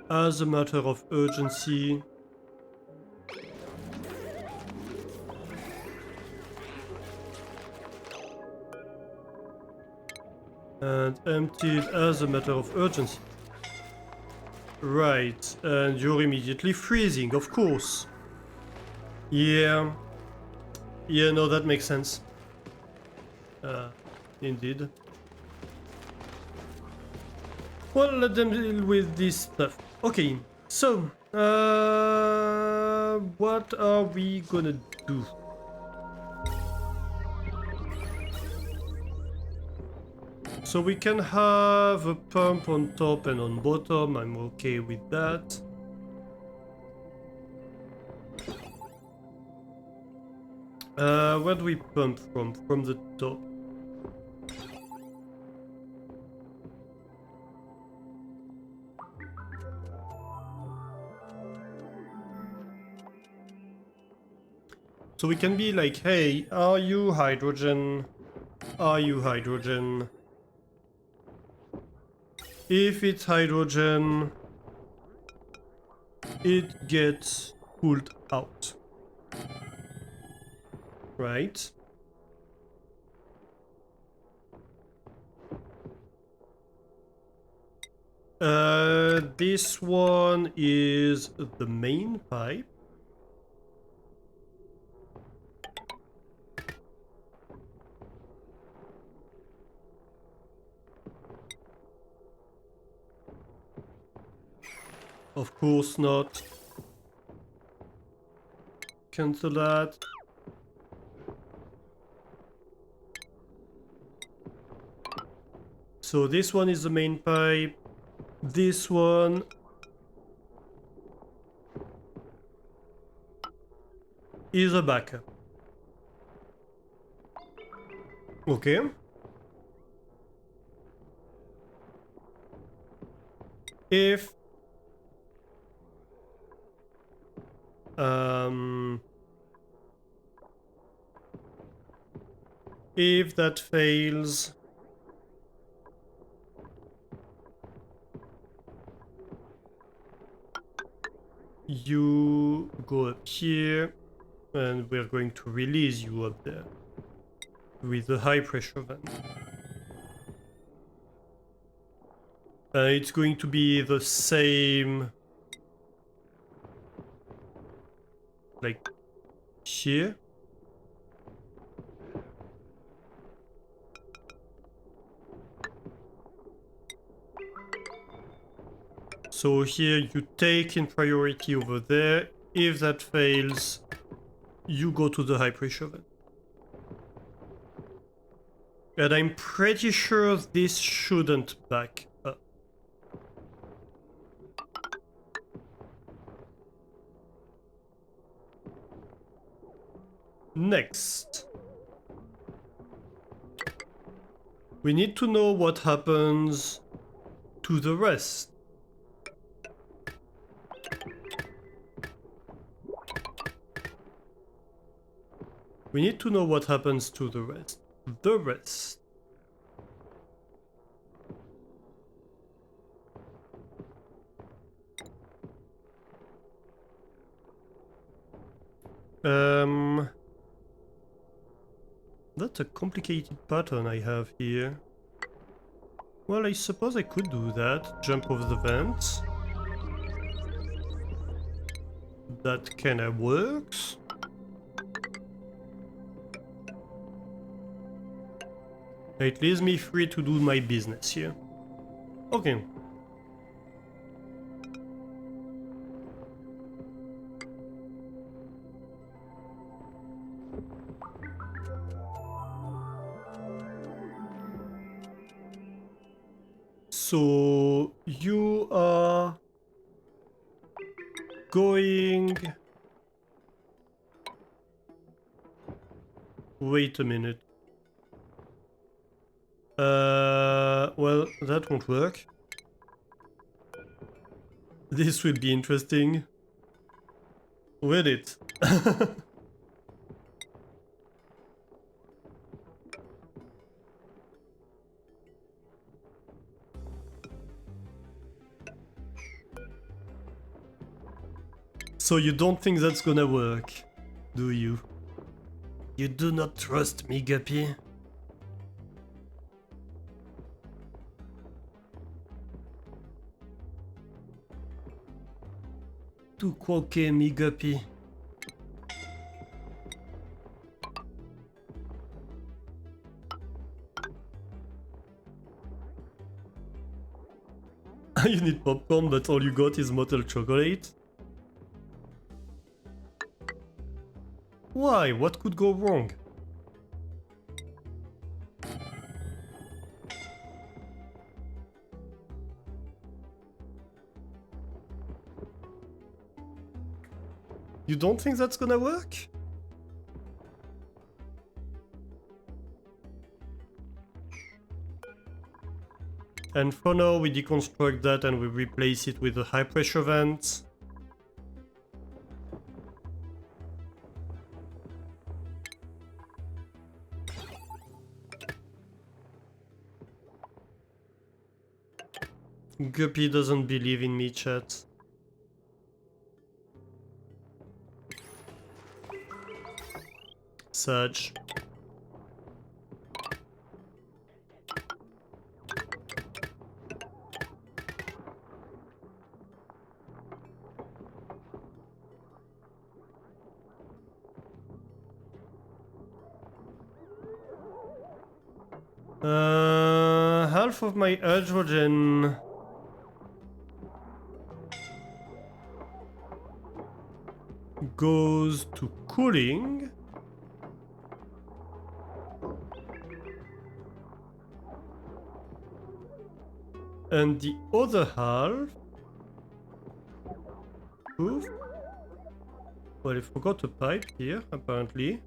As a matter of urgency. And emptied as a matter of urgency. Right, and you're immediately freezing, of course. Yeah. Yeah, no, that makes sense. Indeed. Well, let them deal with this stuff. Okay, so, what are we gonna do? So we can have a pump on top and on bottom, I'm okay with that. Where do we pump from? From the top. So we can be like, hey, are you hydrogen? Are you hydrogen? If it's hydrogen, it gets pulled out. Right? This one is the main pipe. Of course not. Cancel that. So this one is the main pipe. This one is a backup. Okay. If if that fails, you go up here and we're going to release you up there. with the high pressure vent. It's going to be the same, like here. So here you take in priority over there. If that fails, you go to the high pressure vent. And I'm pretty sure this shouldn't back up. Next, we need to know what happens to the rest. We need to know what happens to the rest. The rest. That's a complicated pattern I have here. Well, I suppose I could do that. Jump over the vents. That kinda works. It leaves me free to do my business here. Okay. So you are going... Wait a minute. Well, that won't work. This will be interesting. Will it? So you don't think that's gonna work, do you? You do not trust me, Guppy? Tu crois que mi Guppy? You need popcorn, but all you got is Motel chocolate? Why? What could go wrong? You don't think that's gonna work? And for now, we deconstruct that and we replace it with a high pressure vent. Guppy doesn't believe in me, chat. Such. Half of my hydrogen goes to cooling. And the other half... Oof. Well, I forgot a pipe here, apparently.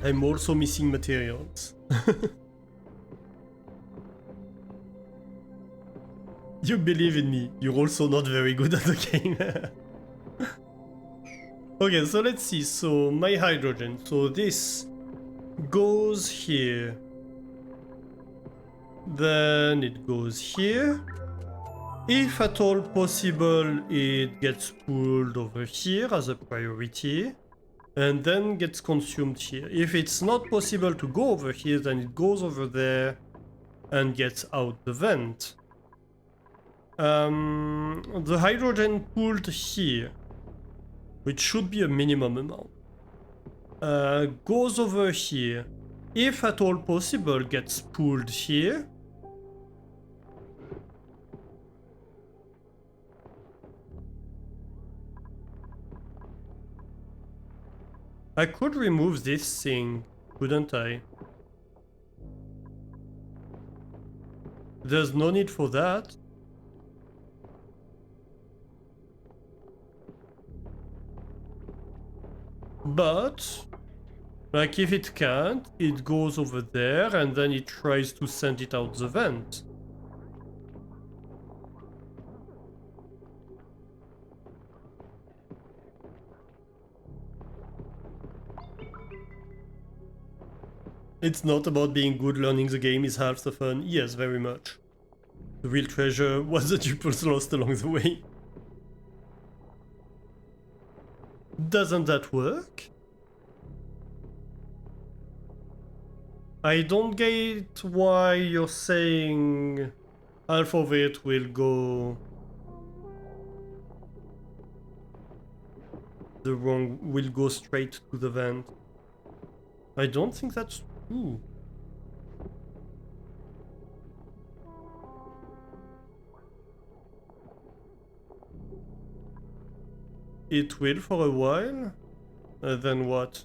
I'm also missing materials. You believe in me. You're also not very good at the game. Okay, so let's see. So my hydrogen. So this goes here. Then it goes here. If at all possible, it gets pulled over here as a priority, and then gets consumed here. If it's not possible to go over here, then it goes over there and gets out the vent. The hydrogen pulled here, which should be a minimum amount, goes over here. If at all possible, gets pulled here. I could remove this thing, couldn't I? There's no need for that. But, like, if it can't, it goes over there and then it tries to send it out the vent. It's not about being good, learning the game is half the fun. Yes, very much. The real treasure was the tuples lost along the way. Doesn't that work? I don't get why you're saying half of it will go will go straight to the vent. I don't think that's true. It will for a while? Then what?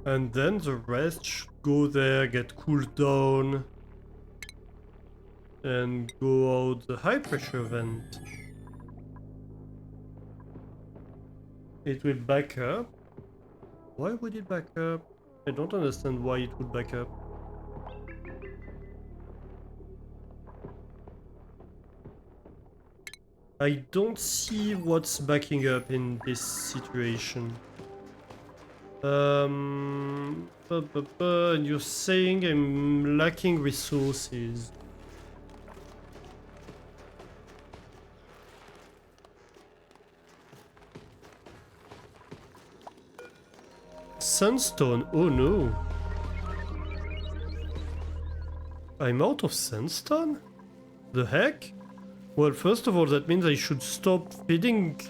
And then the rest should go there, get cooled down, and go out the high pressure vent. It will back up. Why would it back up? I don't understand why it would back up. I don't see what's backing up in this situation. And you're saying I'm lacking resources. Sandstone, oh no. I'm out of sandstone? The heck? Well, first of all, that means I should stop feeding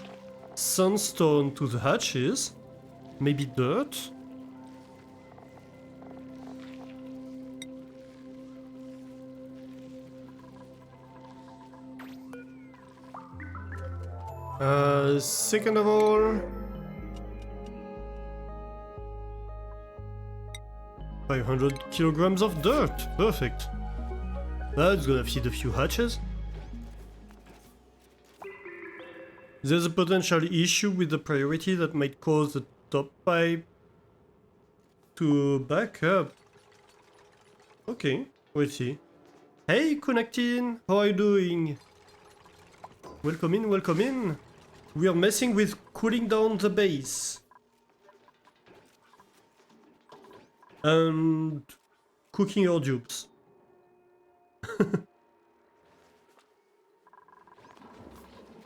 sandstone to the hatches. Maybe dirt? Second of all, 500 kilograms of dirt. Perfect. That's gonna feed a few hatches. There's a potential issue with the priority that might cause the top pipe to back up. Okay, we'll see. Hey, Connectin, how are you doing? Welcome in, welcome in. We are messing with cooling down the base. And cooking our dupes.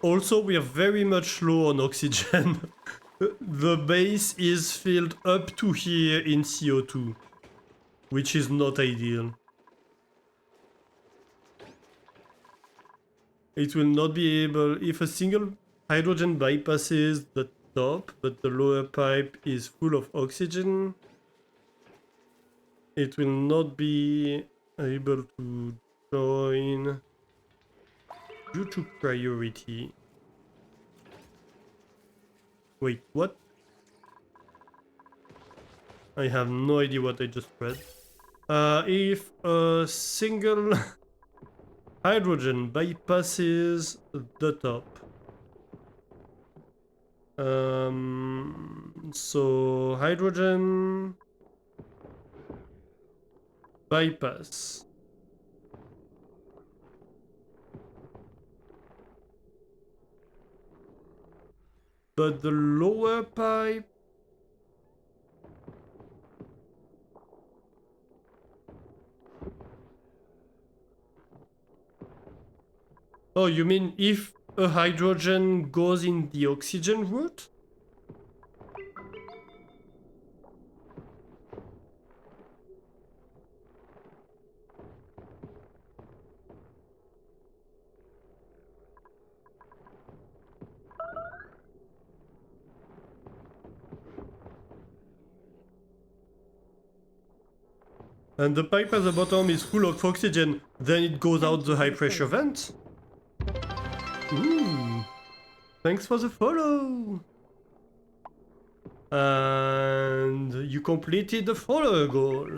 Also, we are very much low on oxygen. The base is filled up to here in CO2, which is not ideal. It will not be able, if a single hydrogen bypasses the top, but the lower pipe is full of oxygen, it will not be able to join due to priority. Wait, what? I have no idea what I just read. If a single hydrogen bypasses the top, So hydrogen bypass. But the lower pipe. Oh, you mean if a hydrogen goes in the oxygen route? And the pipe at the bottom is full of oxygen, then it goes out the high pressure vent? Ooh. Thanks for the follow! And you completed the follower goal.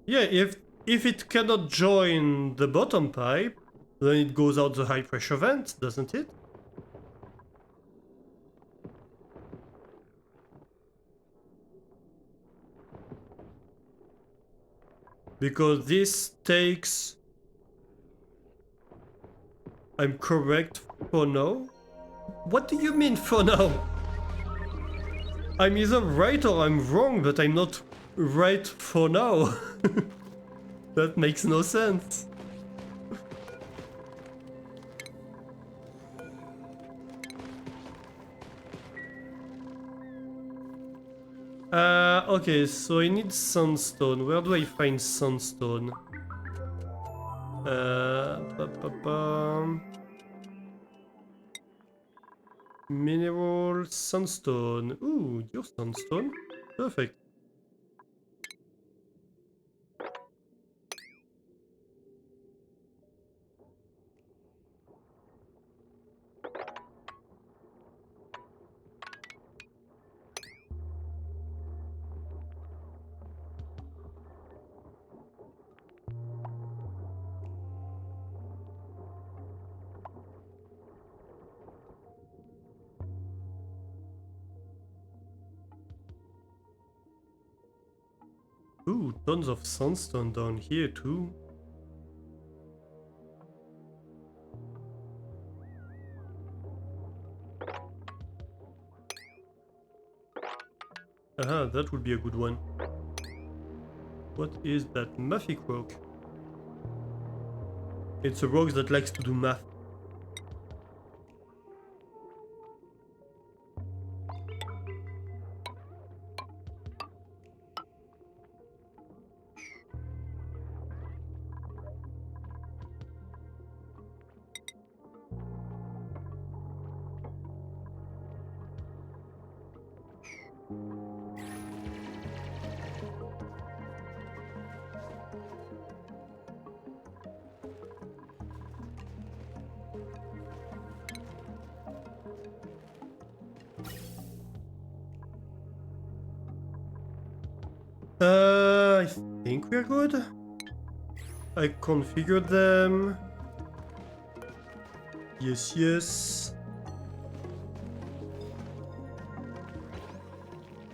Yeah, if it cannot join the bottom pipe, then it goes out the high pressure vent, doesn't it? Because this takes... I'm correct for now? What do you mean for now? I'm either right or I'm wrong, but I'm not right for now. That makes no sense. Okay, so I need sandstone. Where do I find sandstone? Mineral sandstone. Ooh, your sandstone. Perfect. Ooh, tons of sandstone down here too. Aha, that would be a good one. What is that mathic rock? It's a rock that likes to do math. I think we're good. I configured them. Yes, yes.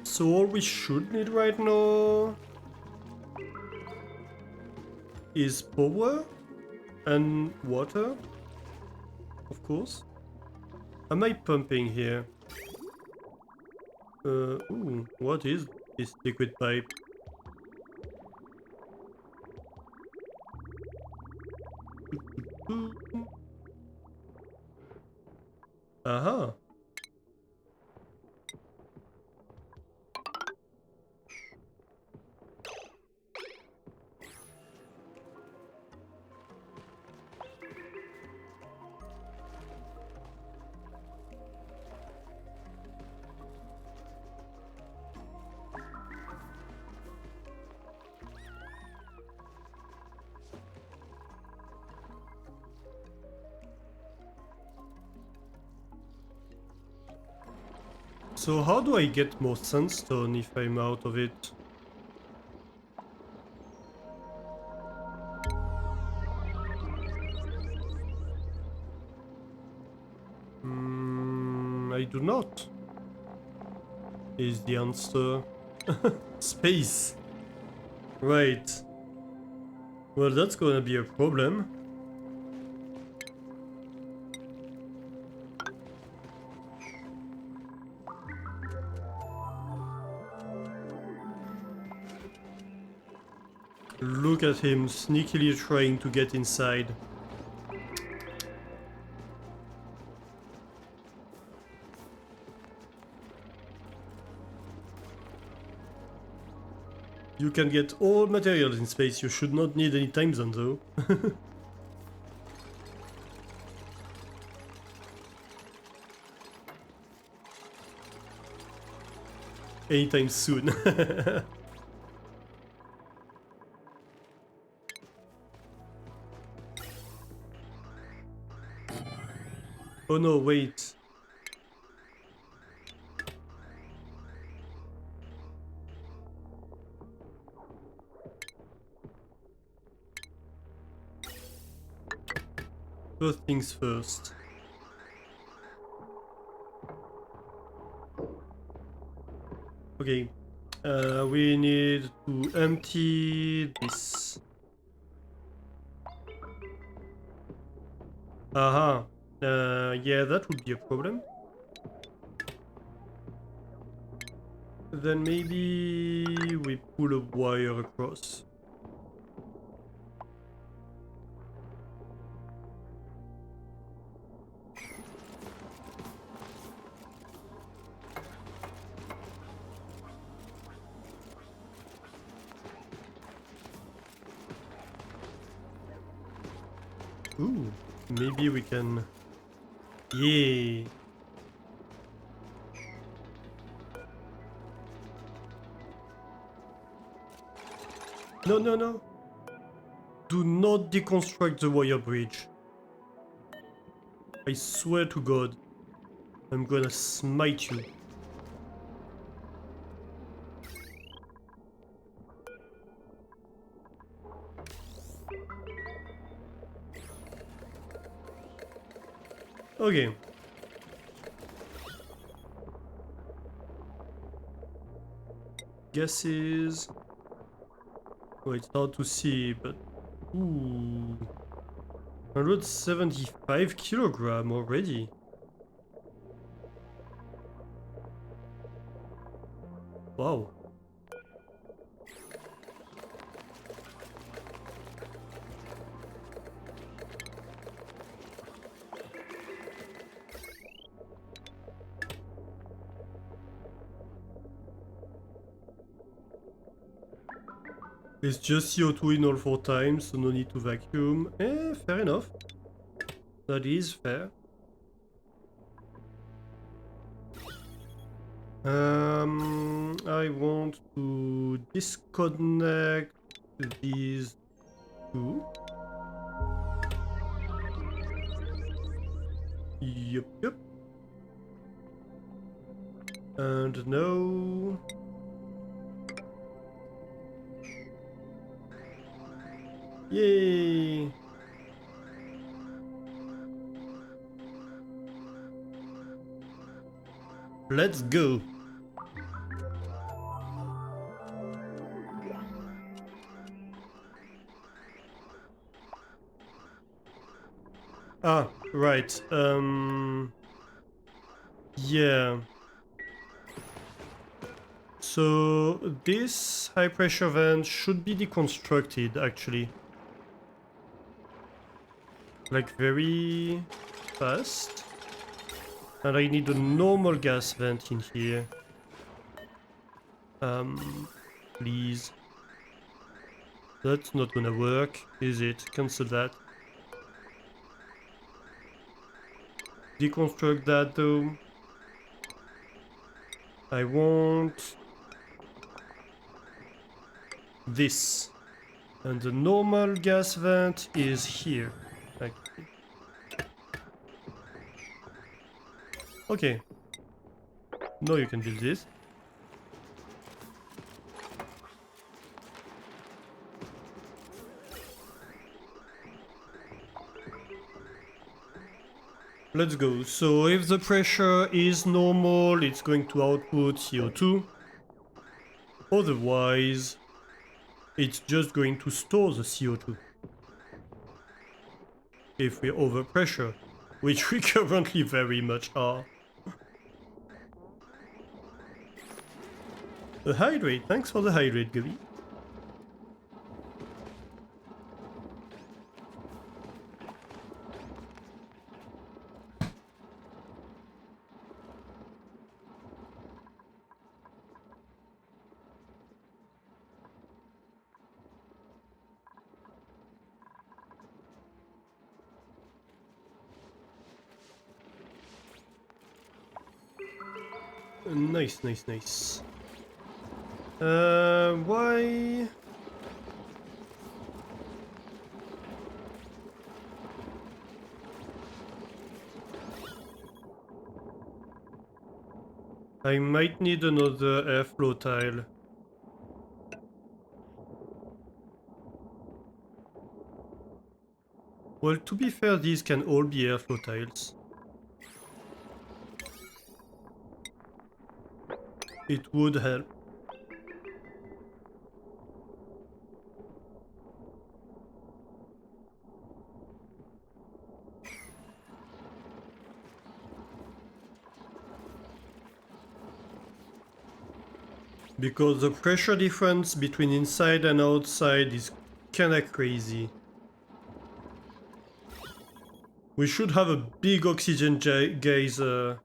So all we should need right now is power and water, of course. Am I pumping here? Ooh, what is this liquid pipe? Aha. So how do I get more sandstone if I'm out of it? do not. Is the answer. Space. Right. Well, that's gonna be a problem. Look at him sneakily trying to get inside. You can get all materials in space, you should not need any time zone though. Anytime soon. Oh no, wait. First things first. Okay. We need to empty this. Aha. Yeah, that would be a problem. Then maybe we pull a wire across. Ooh, maybe we can... Yeah. No, no, no. Do not deconstruct the wire bridge. I swear to God, I'm gonna smite you. Okay. Guesses. Oh, it's hard to see, but ooh, 175 kilogram already. Wow. It's just CO2 in all 4 times, so no need to vacuum. Fair enough. That is fair. I want to disconnect these two. Yep. And now... Yay! Let's go! Ah, right. Yeah. So this high pressure vent should be deconstructed actually. Like very fast. And I need a normal gas vent in here. Please. That's not gonna work, is it? Cancel that. Deconstruct that though. I want this. And the normal gas vent is here. Actually. Okay. Now you can build this. Let's go. So if the pressure is normal, it's going to output CO2. Otherwise, it's just going to store the CO2. If we're over pressure, which we currently very much are. The hydrate, thanks for the hydrate, Gubby. Nice, nice, nice. Why? I might need another airflow tile. Well, to be fair, these can all be airflow tiles. It would help. Because the pressure difference between inside and outside is kinda crazy. We should have a big oxygen geyser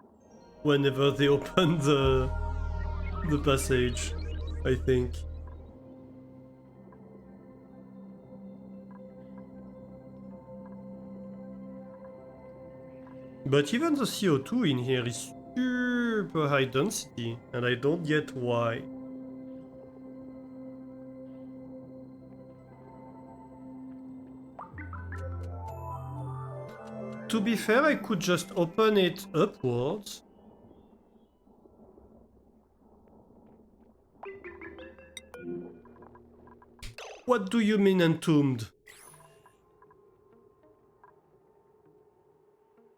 whenever they open the passage, I think. But even the CO2 in here is super high density, and I don't get why. To be fair, I could just open it upwards. What do you mean entombed?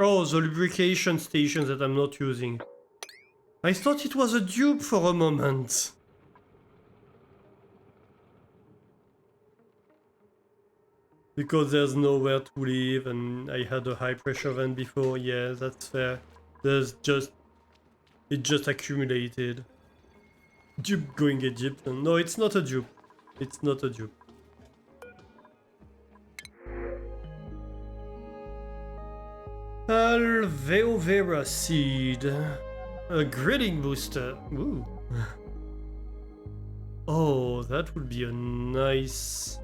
Oh, the lubrication station that I'm not using. I thought it was a dupe for a moment. Because there's nowhere to live and I had a high pressure vent before, yeah, that's fair. It just accumulated. Dupe going Egyptian. No, it's not a dupe. It's not a dupe. Alveo Vera seed. A gritting booster. Ooh. Oh, that would be a nice...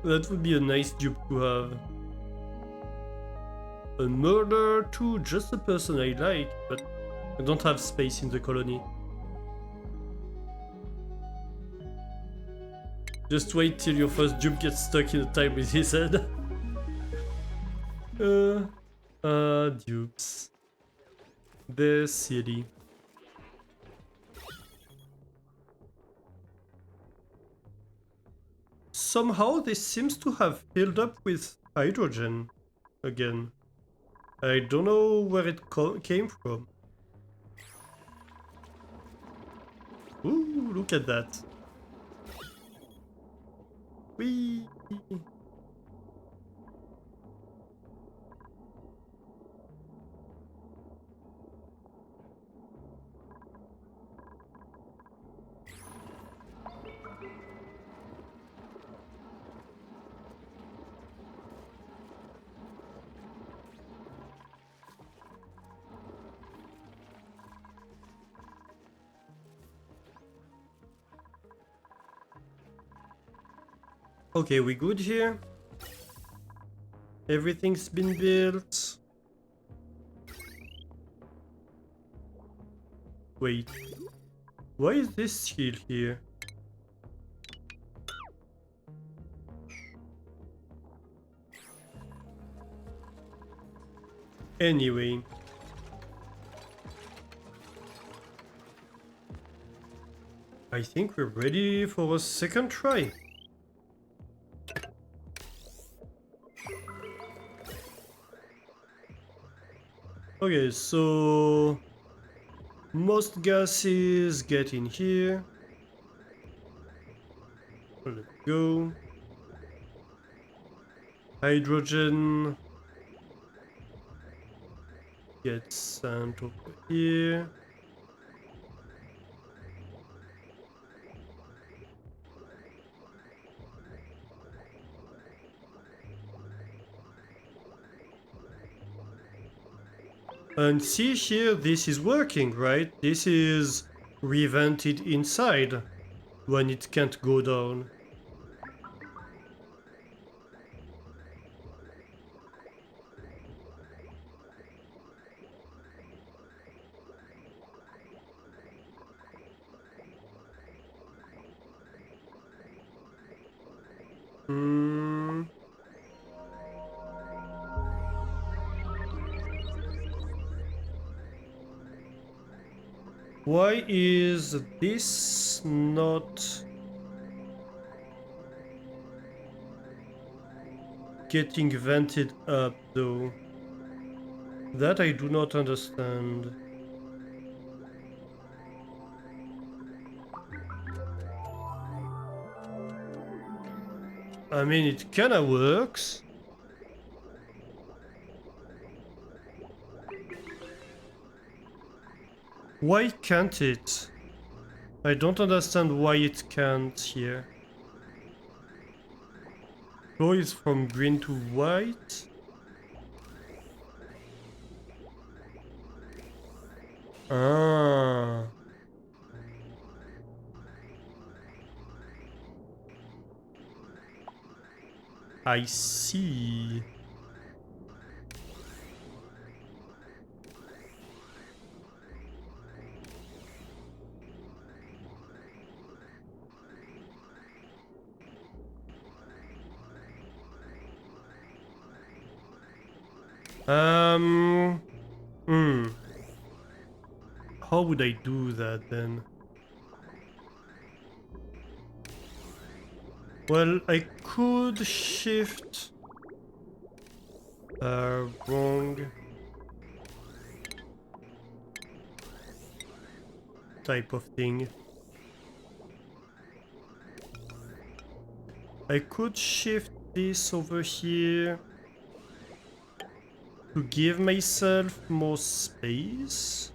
That would be a nice dupe to have. A murder too, just a person I like, but I don't have space in the colony. Just wait till your first dupe gets stuck in a time with his head. Dupes. They're silly. Somehow this seems to have filled up with hydrogen again. I don't know where it came from. Ooh, look at that. Whee! Okay, we good here? Everything's been built. Wait. Why is this shield here? Anyway. I think we're ready for a second try. Okay, so most gases get in here. Let's go. Hydrogen gets sent over here. And see here, this is working, right? This is revented inside when it can't go down. Hmm. Why is this not getting vented up though? That I do not understand. I mean, it kinda works. Why can't it? I don't understand why it can't here. Flow is from green to white. Ah. I see. Hmm. How would I do that then? Well, I could shift wrong type of thing. I could shift this over here to give myself more space.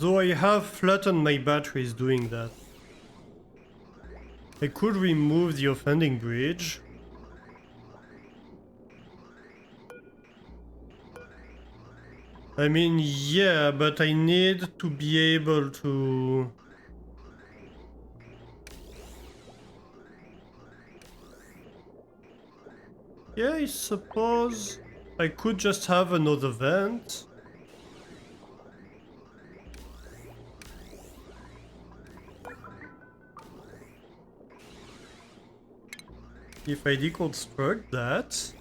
Though I have flattened my batteries doing that. I could remove the offending bridge. I mean, yeah, but I need to be able to... Yeah, I suppose I could just have another vent. If I deconstruct that...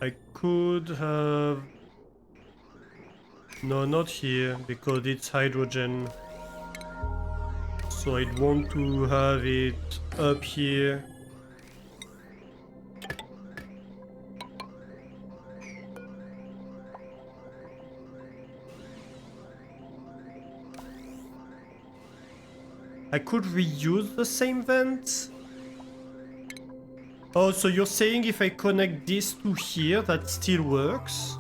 I could have... No, not here, because it's hydrogen. So I'd want to have it up here. I could reuse the same vent? Oh, so you're saying if I connect this to here, that still works?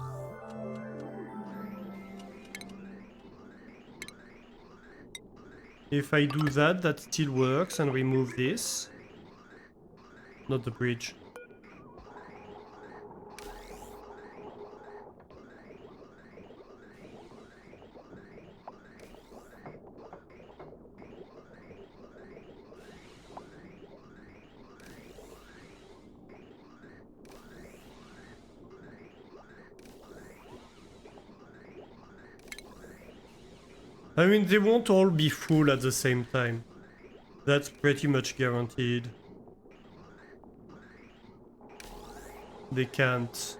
If I do that, that still works, and remove this. Not the bridge. I mean, they won't all be full at the same time. That's pretty much guaranteed. They can't.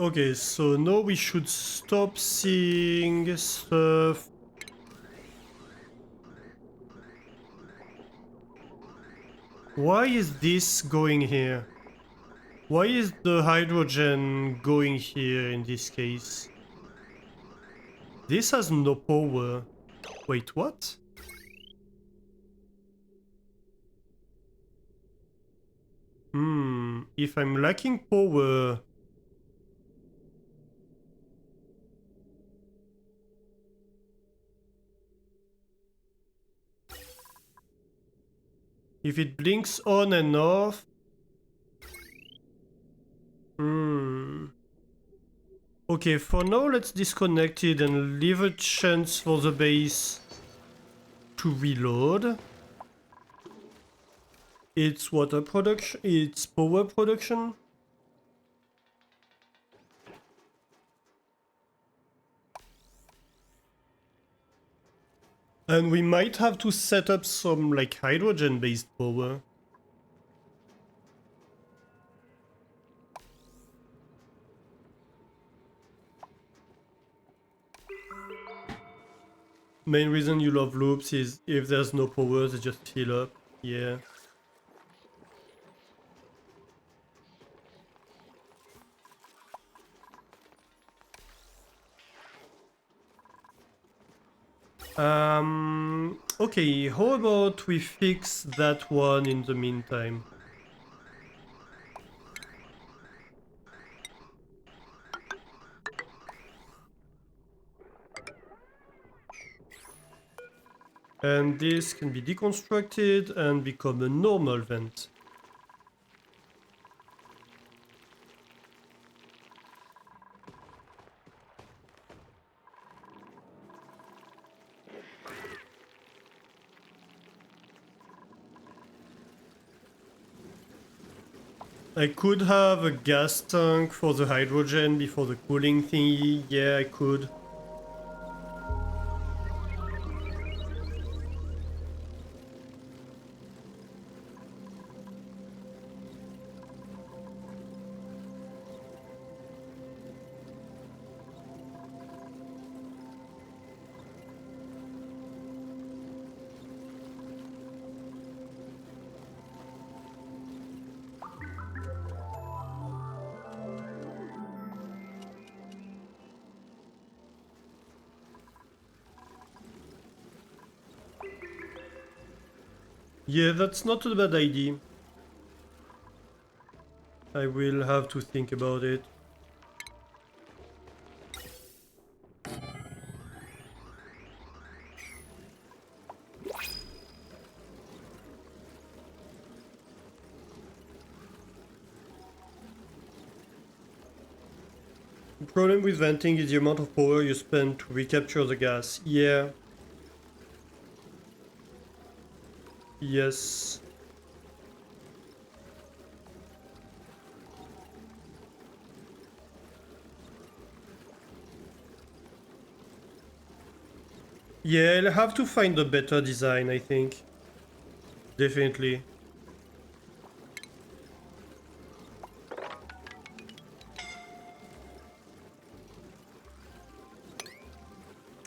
Okay, so now we should stop seeing stuff. Why is this going here? Why is the hydrogen going here in this case? This has no power. Wait, what? If I'm lacking power... If it blinks on and off... Okay, for now let's disconnect it and leave a chance for the base to reload. It's water production, it's power production. And we might have to set up some like hydrogen-based power. Main reason you love loops is if there's no power, they just fill up. Yeah. Okay, how about we fix that one in the meantime? And this can be deconstructed and become a normal vent. I could have a gas tank for the hydrogen before the cooling thingy. Yeah, I could. Yeah, that's not a bad idea. I will have to think about it. The problem with venting is the amount of power you spend to recapture the gas. Yeah. Yes. Yeah, I'll have to find a better design, I think. Definitely.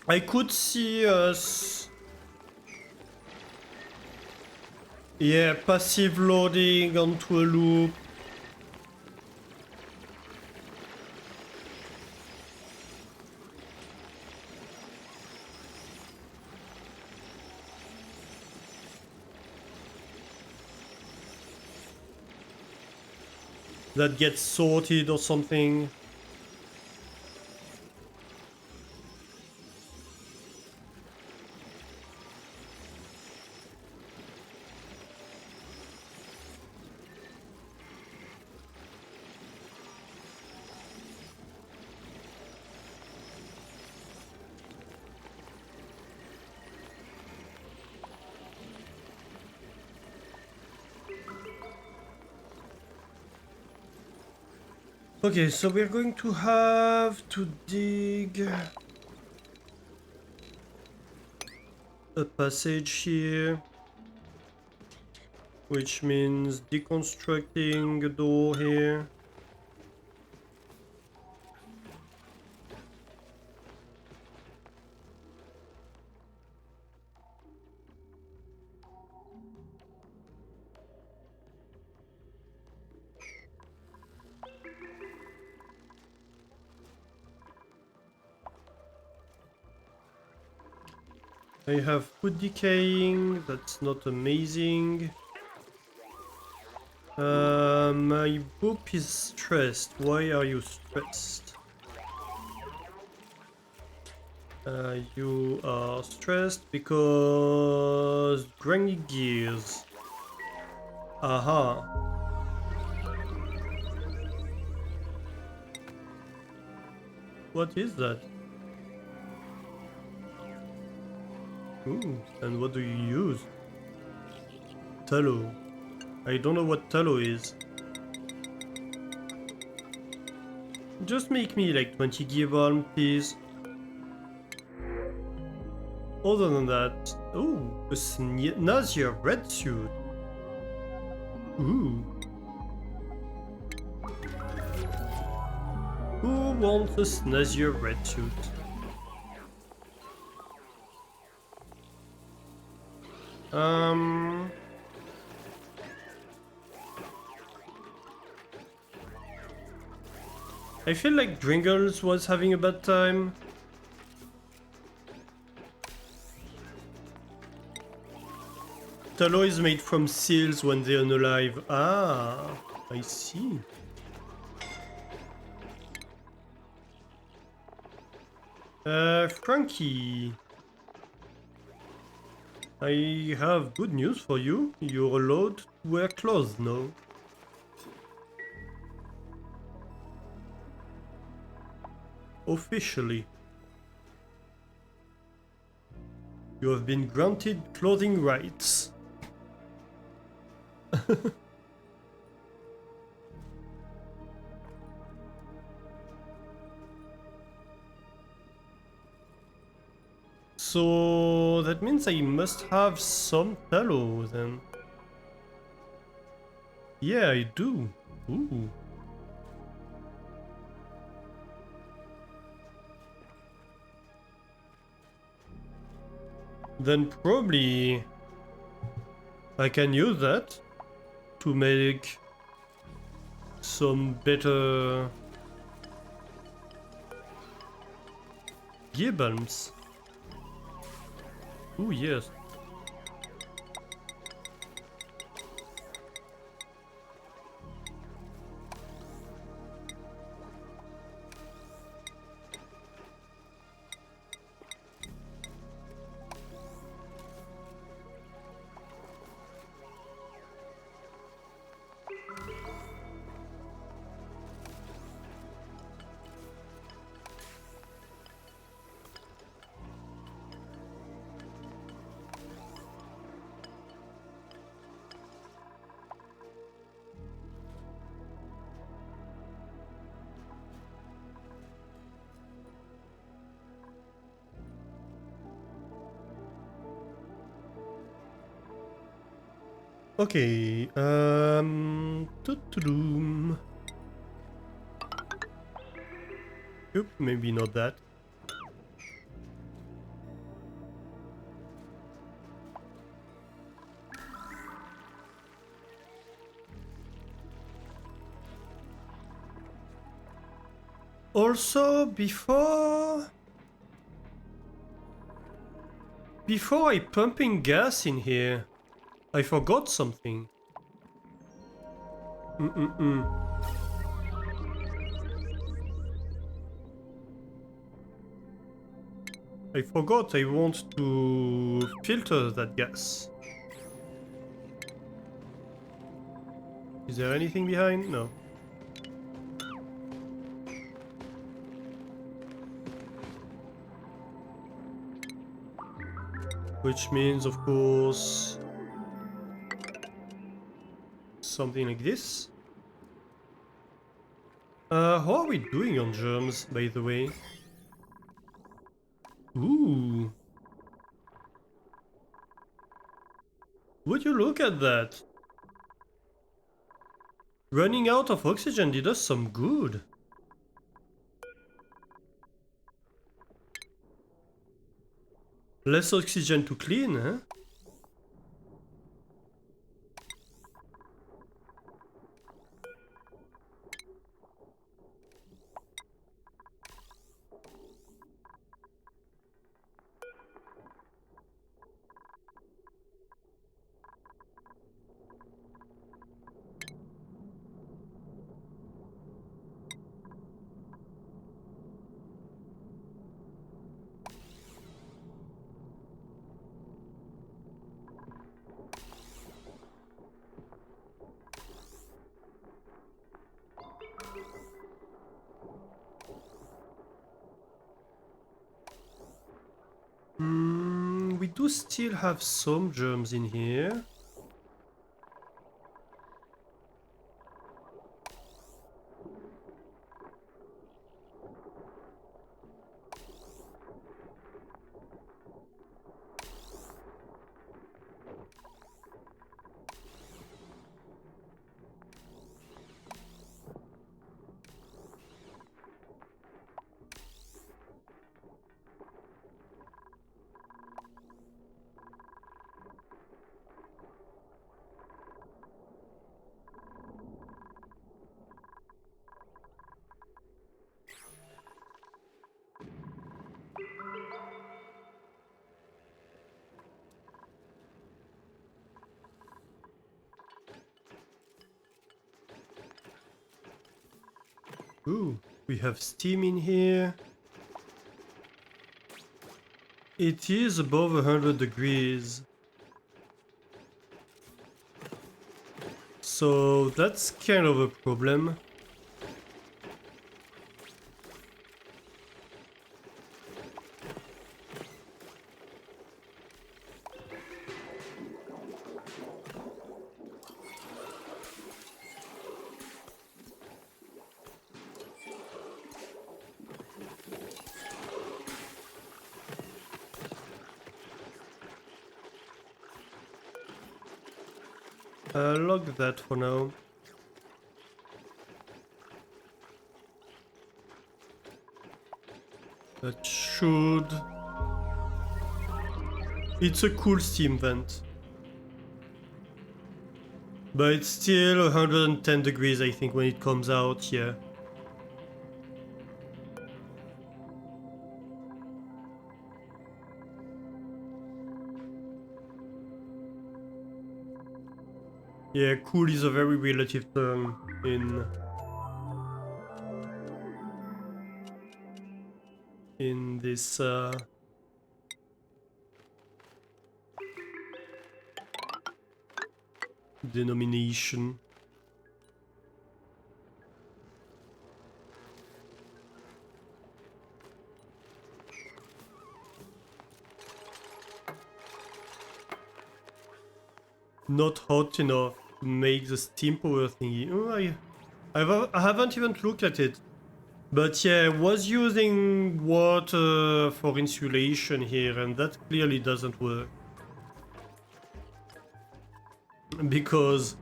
I could see us... Yeah, passive loading onto a loop. That gets sorted or something. Okay, so we're going to have to dig a passage here, which means deconstructing a door here. I have food decaying, that's not amazing. My boop is stressed. Why are you stressed? You are stressed because grinding gears. Aha. What is that? Ooh, and what do you use? Tallow. I don't know what tallow is. Just make me like 20 gear balm, please. Other than that, ooh, a Nazia red suit. Ooh. Who wants a snazzier red suit? I feel like Dringles was having a bad time. Tallow is made from seals when they unalive. Ah, I see. Frankie. I have good news for you. You're allowed to wear clothes now. Officially. You have been granted clothing rights. So that means I must have some tallow then. Yeah, I do. Ooh. Then probably I can use that to make some better gear balms. Ooh, yes. Okay, doom. Oop, maybe not that. Also, before I pumping gas in here, I forgot something. I forgot I want to filter that gas. Is there anything behind? No. Which means, of course, something like this. How are we doing on germs, by the way? Ooh. Would you look at that? Running out of oxygen did us some good. Less oxygen to clean, huh? We do still have some germs in here. Ooh, we have steam in here. It is above 100 degrees. So that's kind of a problem. Log that for now. That should... It's a cool steam vent. But it's still 110 degrees, I think, when it comes out, yeah. Yeah, cool is a very relative term in this denomination. Not hot enough to make the steam power thingy. Oh, I haven't even looked at it. But yeah, I was using water for insulation here, and that clearly doesn't work. Because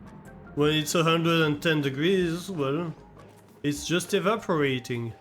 when it's 110 degrees, well, it's just evaporating.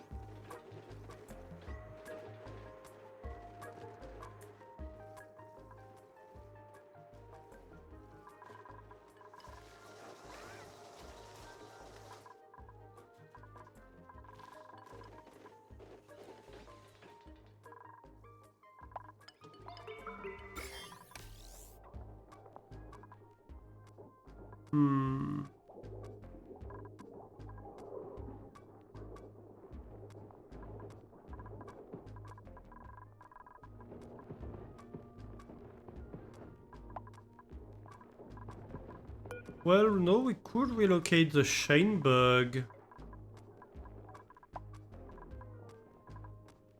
Well, no, we could relocate the Shine Bug.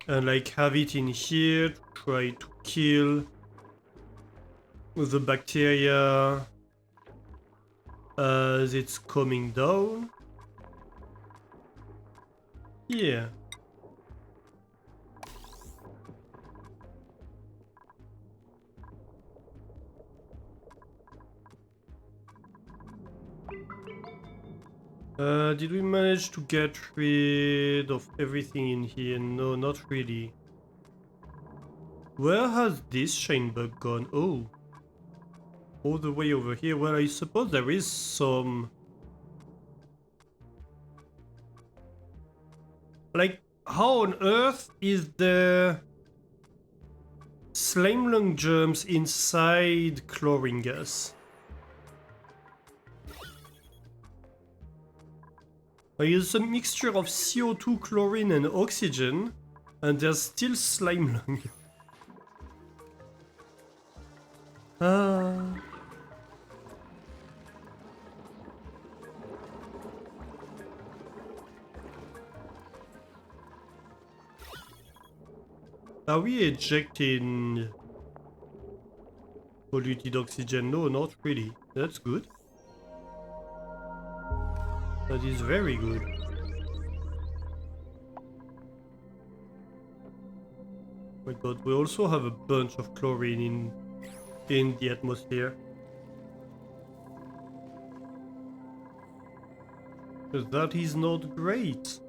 And like have it in here to try to kill the bacteria as it's coming down. Yeah. Did we manage to get rid of everything in here? No, not really. Where has this chain bug gone? Oh. All the way over here. Well, I suppose there is some... Like, how on earth is there slime lung germs inside chlorine gas? Like, it's a mixture of CO2, chlorine and oxygen, and there's still slime lung. Ah. Are we ejecting polluted oxygen? No, not really. That's good. That is very good. My god, we also have a bunch of chlorine in the atmosphere. That is not great.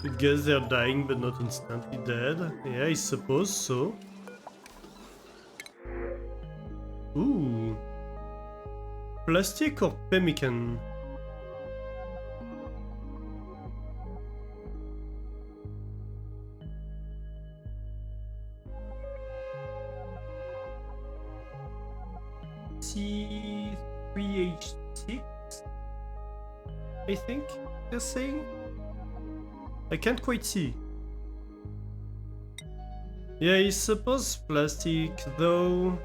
I guess they're dying but not instantly dead. Yeah, I suppose so. Ooh. Plastic or pemmican? C3H6? I think they're saying? I can't quite see. Yeah, I suppose plastic, though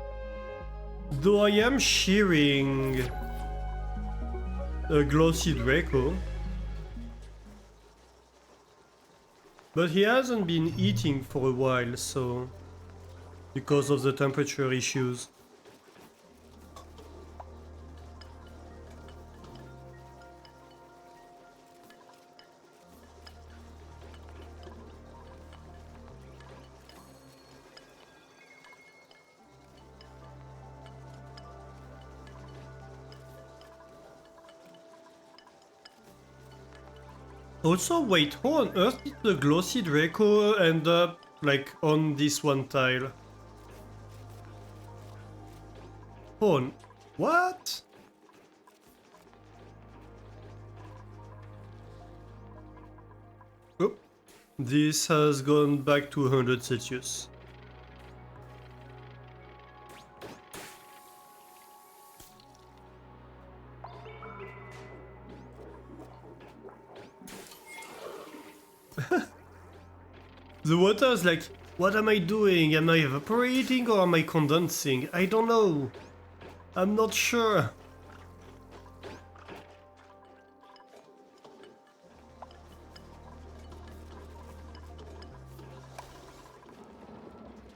I am shearing a glossy Draco. But he hasn't been eating for a while, so... because of the temperature issues. Also, wait, how on earth did the glossy Draco end up, like, on this one tile? Hold on. What? Oh, this has gone back to 100 Celsius. The water is like, what am I doing? Am I evaporating or am I condensing? I don't know. I'm not sure.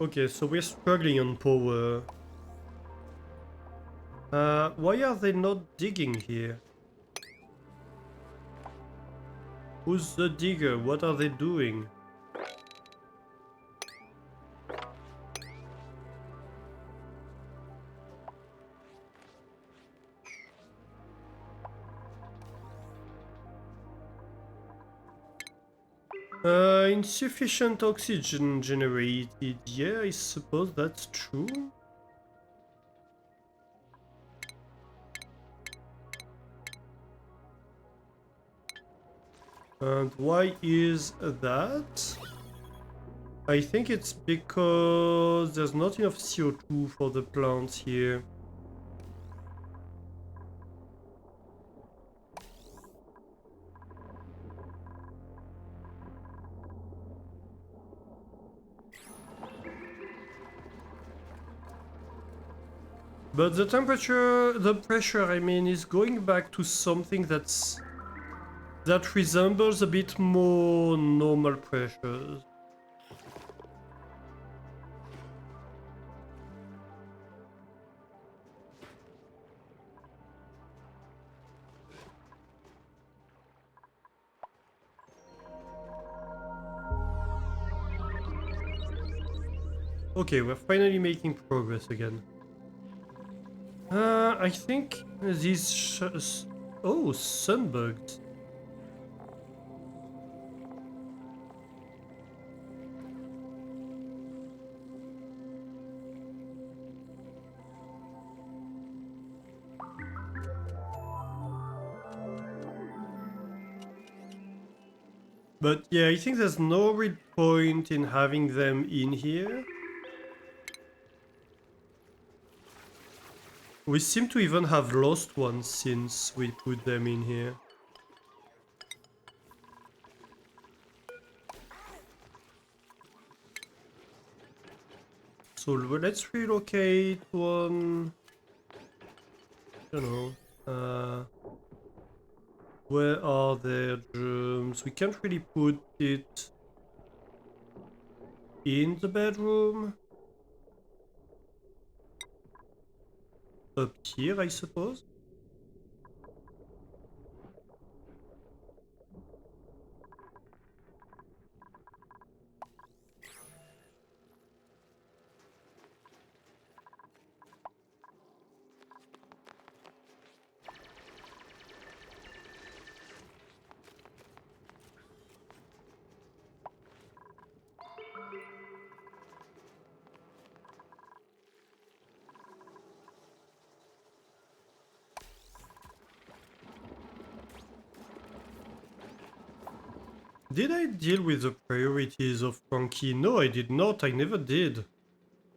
Okay, so we're struggling on power. Why are they not digging here? Who's the digger? What are they doing? Insufficient oxygen generated. Yeah, I suppose that's true. And why is that? I think it's because there's not enough CO2 for the plants here. But the temperature, the pressure, I mean, is going back to something that resembles a bit more normal pressures. Okay, we're finally making progress again. I think these oh, sunbugs. But yeah, I think there's no real point in having them in here. We seem to even have lost one since we put them in here. So let's relocate one. I don't know. Where are their germs? We can't really put it in the bedroom. Up here, I suppose. Did I deal with the priorities of Frankie? No, I did not. I never did.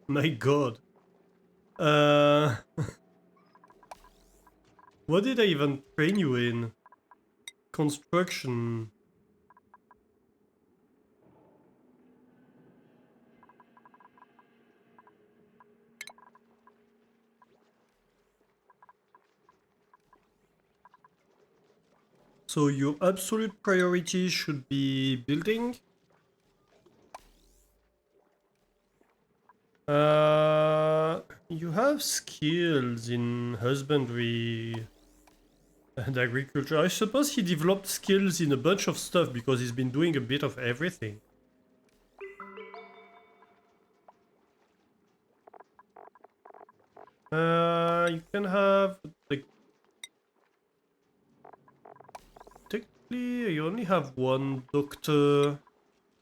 My god. Uh... What did I even train you in? Construction. So your absolute priority should be building. You have skills in husbandry and agriculture. I suppose he developed skills in a bunch of stuff because he's been doing a bit of everything. You can have, like, technically you only have one doctor,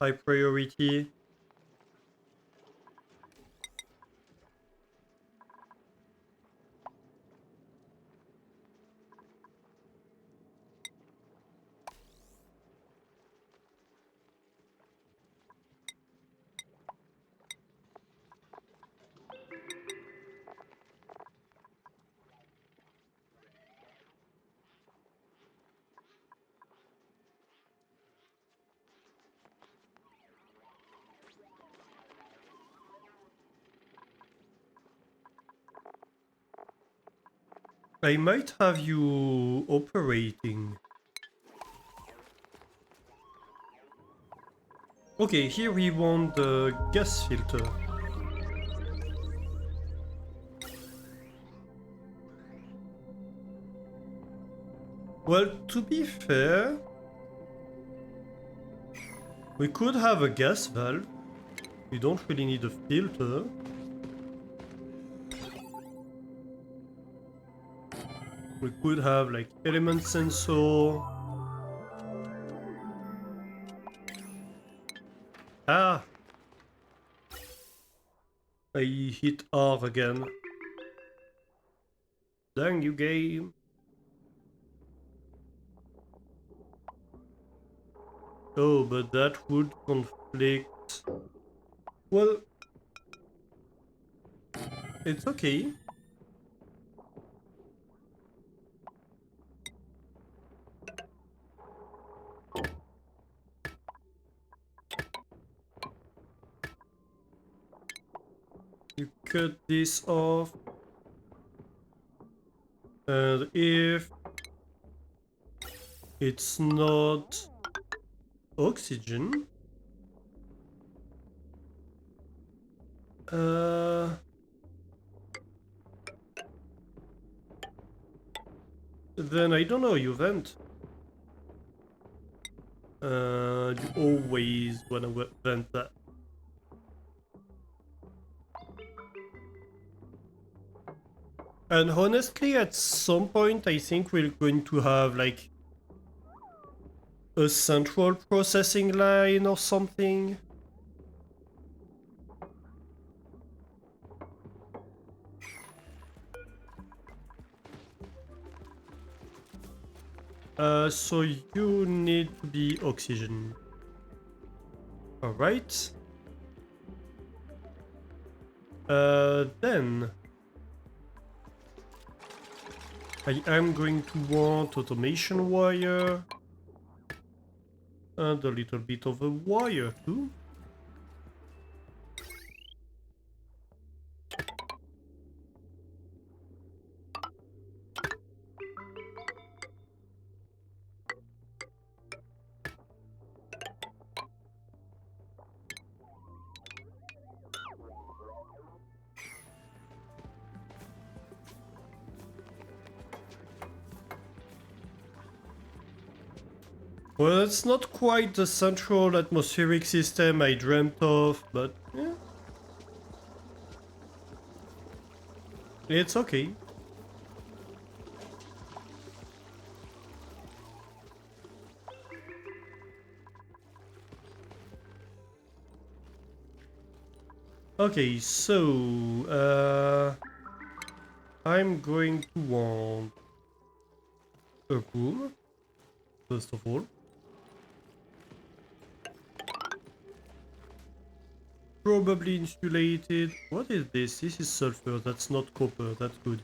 high priority. I might have you operating. Okay, here we want the gas filter. Well, to be fair, we could have a gas valve. We don't really need a filter. We could have like element sensor. Ah! I hit R again. Dang you, game. Oh, but that would conflict. Well, it's okay. You cut this off. And if it's not oxygen, then I don't know, you vent. You always wanna vent that. And honestly, at some point, I think we're going to have like a central processing line or something. So you need to be oxygen. Alright. Then I am going to want automation wire and a little bit of a wire too. Well, it's not quite the central atmospheric system I dreamt of, but yeah. It's okay. Okay, so I'm going to want a room, first of all. Probably insulated. What is this? This is sulfur, that's not copper, that's good.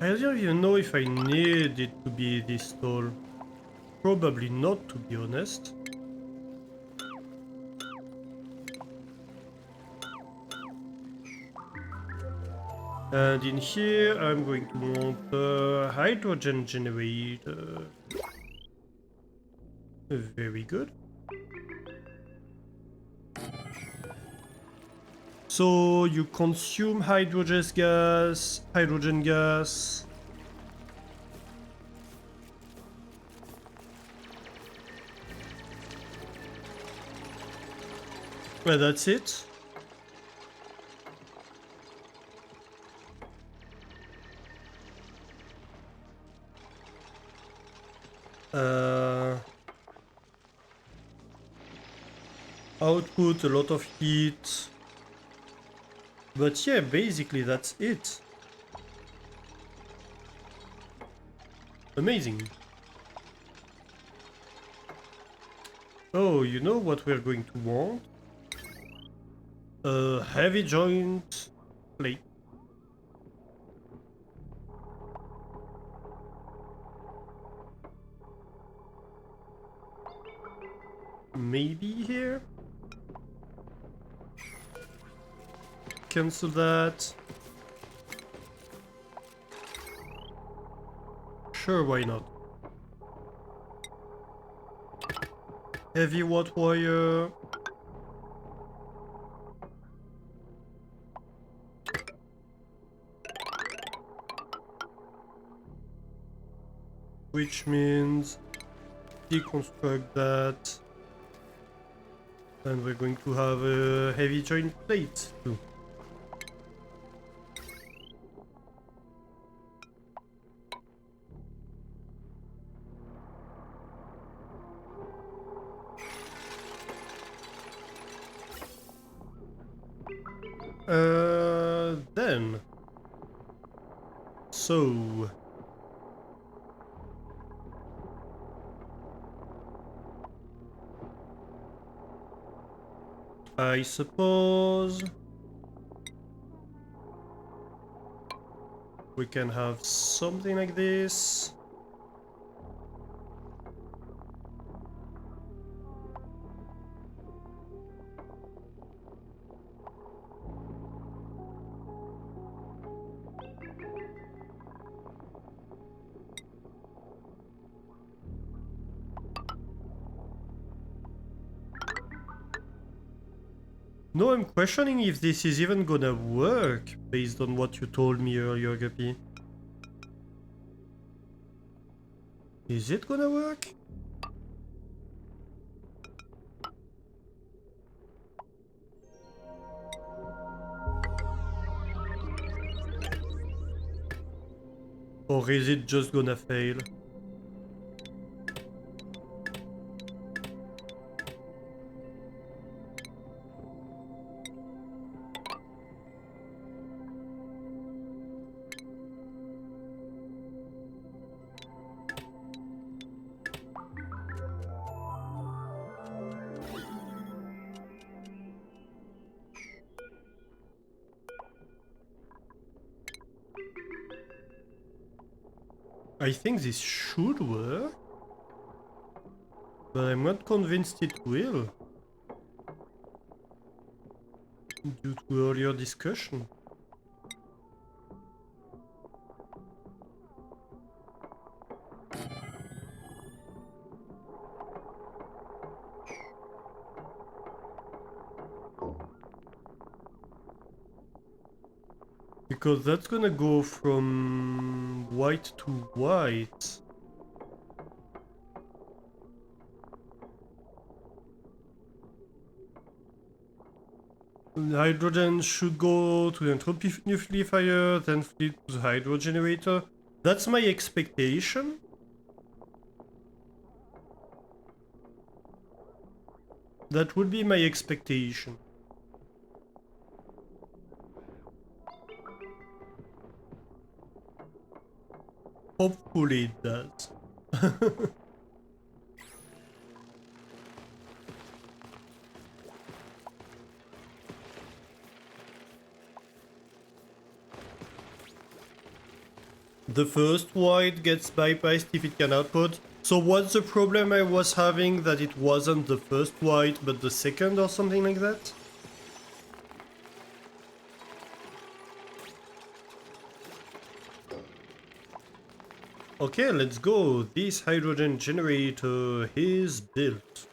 I don't even know if I need it to be this tall. Probably not, to be honest. And in here, I'm going to want a hydrogen generator. Very good. So you consume hydrogen gas. Well, that's it. Output, a lot of heat. But yeah, basically that's it. Amazing. Oh, you know what we're going to want? A heavy joint plate. Maybe here? Cancel that. Sure, why not? Heavy watt wire. Which means deconstruct that. And we're going to have a heavy joint plate too. Then. So. I suppose we can have something like this. No, I'm questioning if this is even gonna work based on what you told me earlier, Guppy. Is it gonna work? Or is it just gonna fail? I think this should work, but I'm not convinced it will, due to earlier discussion. Because that's gonna go from white to white. Hydrogen should go to the entropy nucleophile, then flip to the hydro generator. That's my expectation. That would be my expectation. Hopefully it does. The first white gets bypassed if it can output. So what's the problem I was having, that it wasn't the first white but the second or something like that? Okay, let's go. This hydrogen generator is built.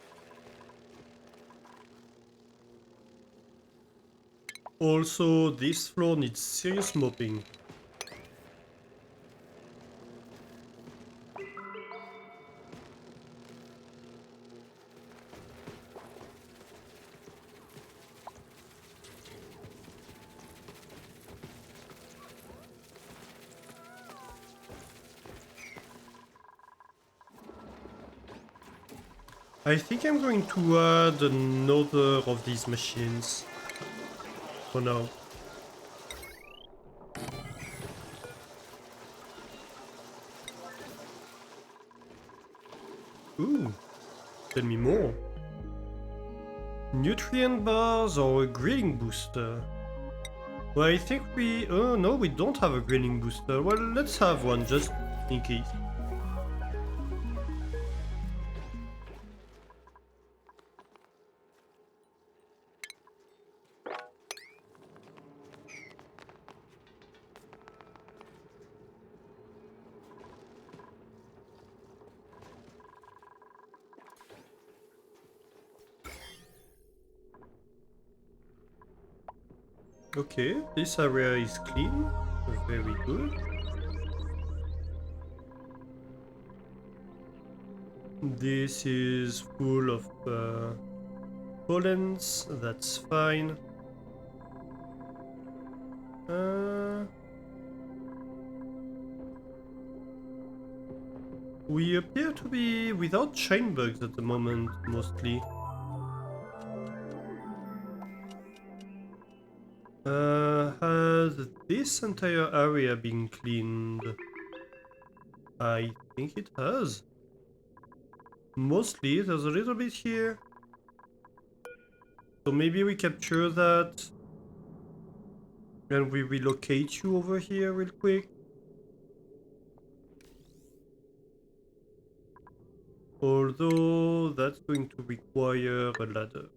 Also, this floor needs serious mopping. I think I'm going to add another of these machines for now. Ooh, tell me more. Nutrient bars or a grilling booster? Well, I think we... oh no, we don't have a grilling booster. Well, let's have one just in case. Okay, this area is clean. Very good. This is full of pollens, that's fine. We appear to be without chain bugs at the moment, mostly. Has this entire area been cleaned? I think it has. Mostly, there's a little bit here. So maybe we capture that. And we relocate you over here real quick. Although, that's going to require a ladder.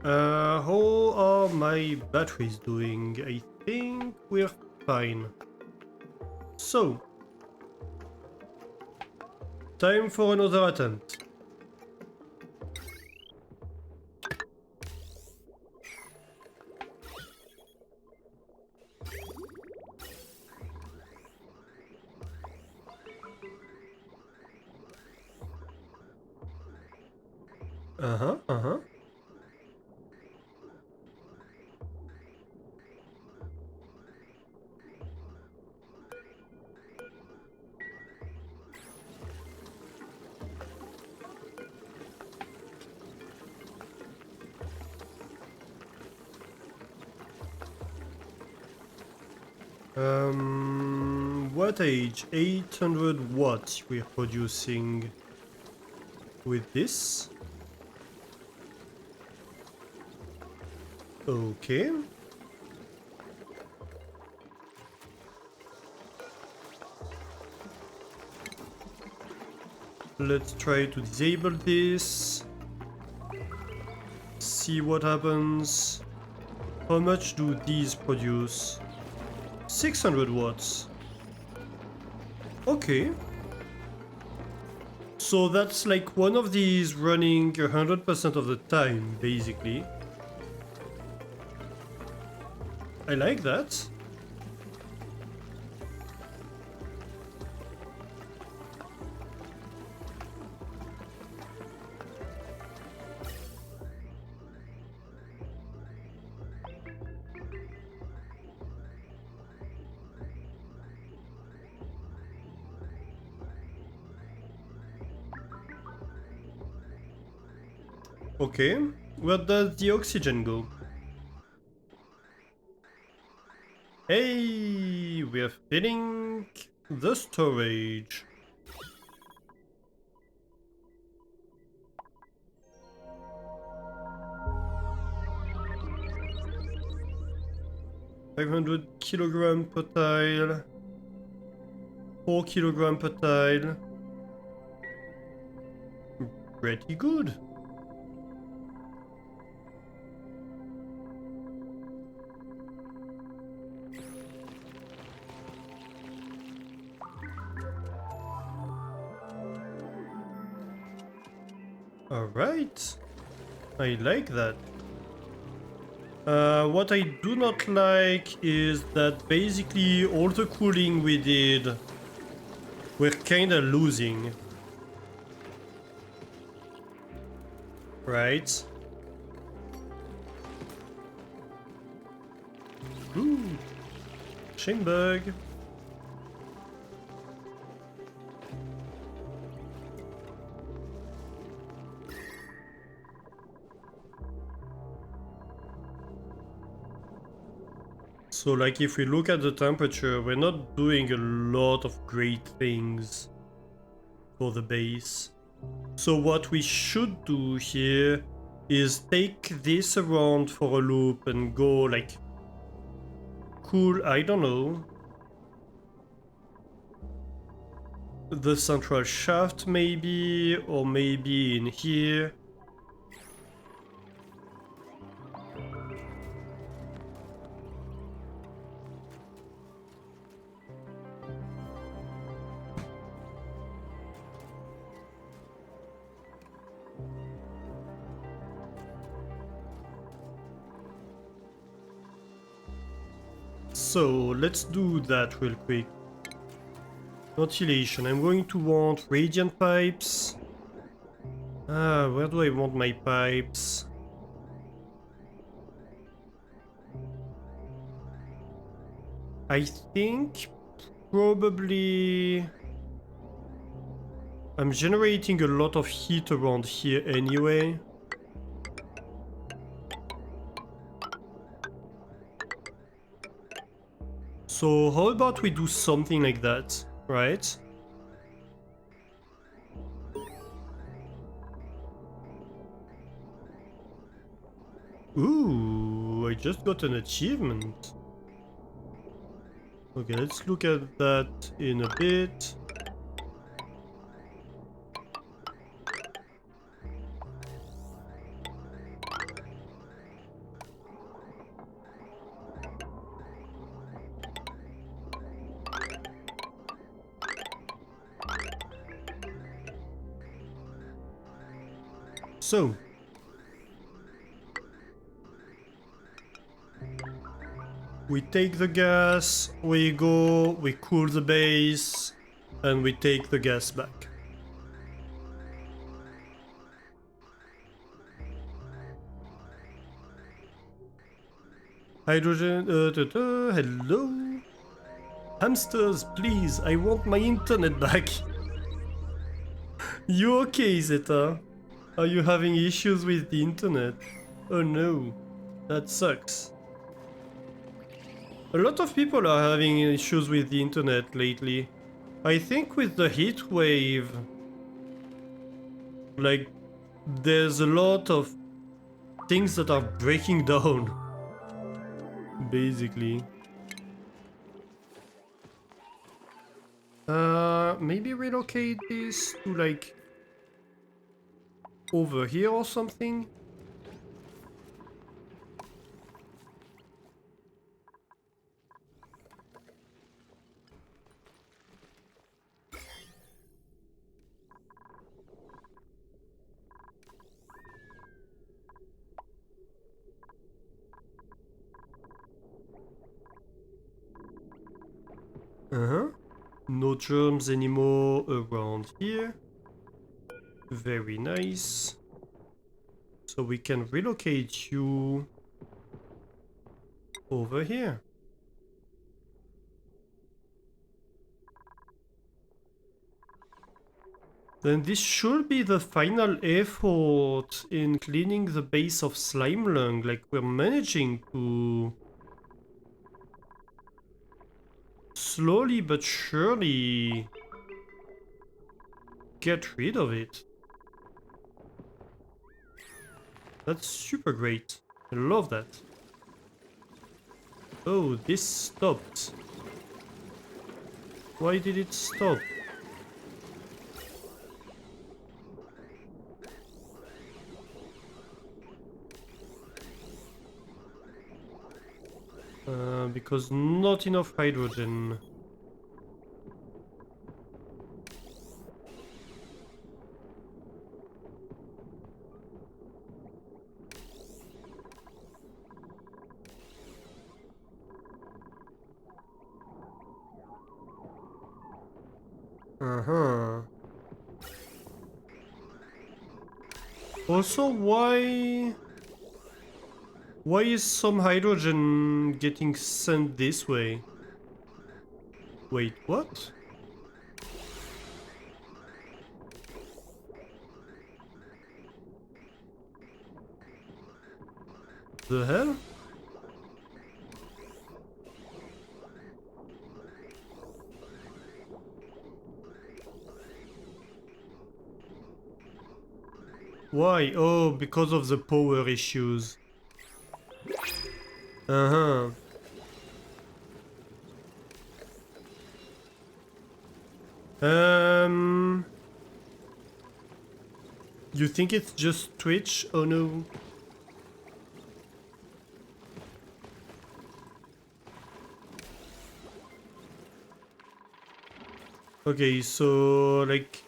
How are my batteries doing? I think we're fine. So, time for another attempt. Uh-huh, uh-huh. Wattage 800 watts we're producing with this. Okay. Let's try to disable this. See what happens. How much do these produce? 600 watts. Okay. So that's like one of these running 100% of the time, basically. I like that. Okay, where does the oxygen go? Hey, we're filling the storage. $500 per tile. 4 kg per tile. Pretty good. Alright. I like that. What I do not like is that basically all the cooling we did, we're kinda losing. Right? Ooh. Shame bug. So like if we look at the temperature, we're not doing a lot of great things for the base. So what we should do here is take this around for a loop and go like cool, I don't know, the central shaft maybe, or maybe in here. So let's do that real quick. Ventilation, I'm going to want radiant pipes. Where do I want my pipes? I think probably I'm generating a lot of heat around here anyway. So how about we do something like that, right? Ooh, I just got an achievement. Okay, let's look at that in a bit. So, we take the gas, we go, we cool the base, and we take the gas back. Hydrogen, hello? Hamsters, please, I want my internet back. You okay, Zeta? Are you having issues with the internet? Oh no, that sucks. A lot of people are having issues with the internet lately. I think with the heat wave, like, there's a lot of things that are breaking down, basically. Maybe relocate this to, like, over here or something? Uh-huh. No germs anymore around here. Very nice. So we can relocate you over here. Then this should be the final effort in cleaning the base of Slime Lung. Like, we're managing to slowly but surely get rid of it. That's super great. I love that. Oh, this stopped. Why did it stop? Because not enough hydrogen. Uh-huh. Also, why is some hydrogen getting sent this way? Wait, what? The hell? Why? Oh, because of the power issues. Uh-huh. You think it's just Twitch? Oh no. Okay, so like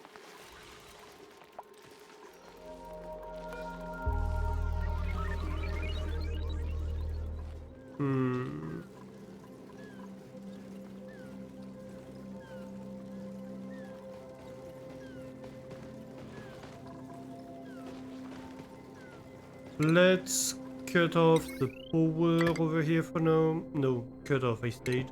let's cut off the power over here for now. No, cut off, I stayed.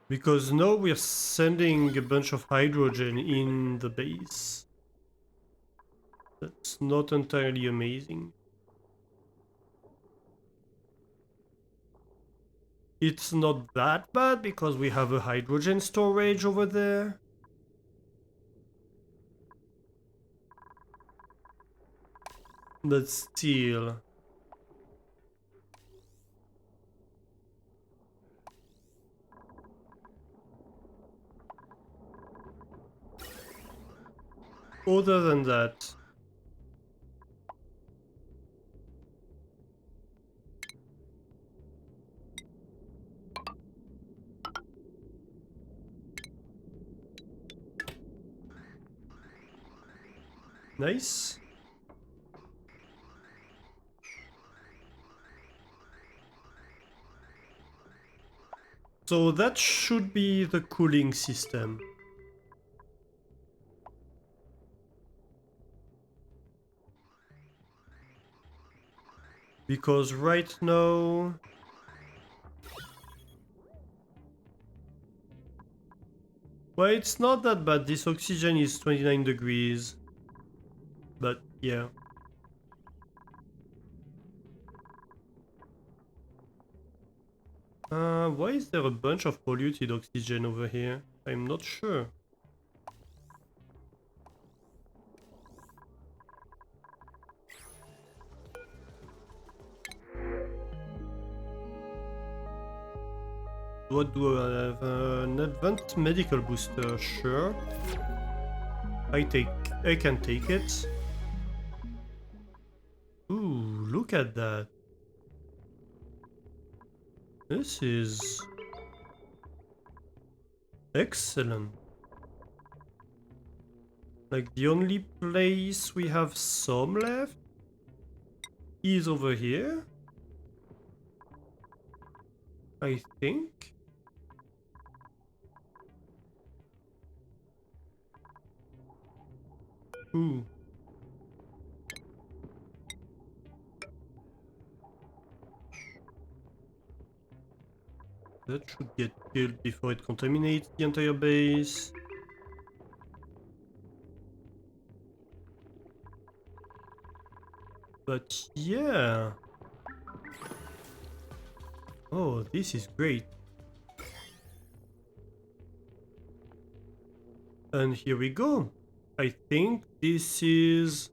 Because now we're sending a bunch of hydrogen in the base. That's not entirely amazing. It's not that bad because we have a hydrogen storage over there. But still. Other than that. Nice. So that should be the cooling system. Because right now... Well, it's not that bad. This oxygen is 29 degrees. But yeah. Why is there a bunch of polluted oxygen over here? I'm not sure. What do I have? An advanced medical booster, sure. I can take it. Ooh, look at that. This is excellent. Like the only place we have some left is over here, I think. Ooh. That should get killed before it contaminates the entire base. But yeah. Oh, this is great. And here we go. I think this is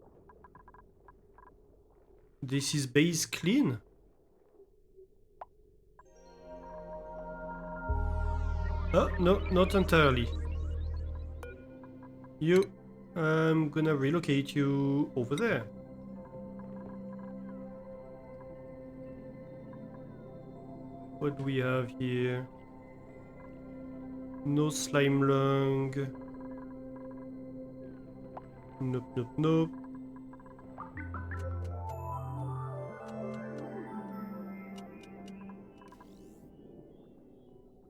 base clean. Oh, no, not entirely. I'm gonna relocate you over there. What do we have here? No slime lung. Nope, nope, nope.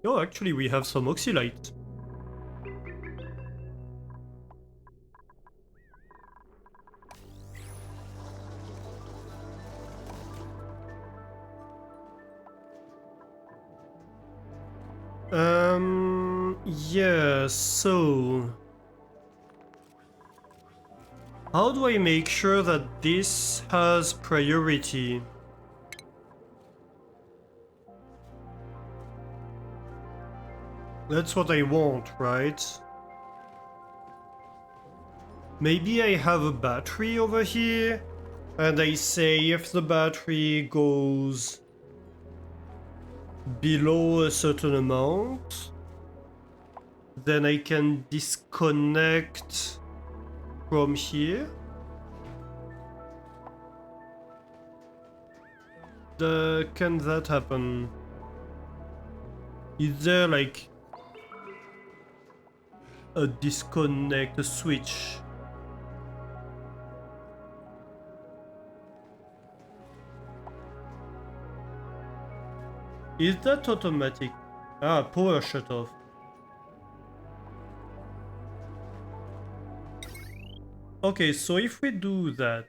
Oh, actually, we have some oxylite. Yeah, so... How do I make sure that this has priority? That's what I want, right? Maybe I have a battery over here, and I say if the battery goes below a certain amount, then I can disconnect from here. Can that happen? Is there like a disconnect, a switch? Is that automatic? Ah, power shut off. Okay, so if we do that,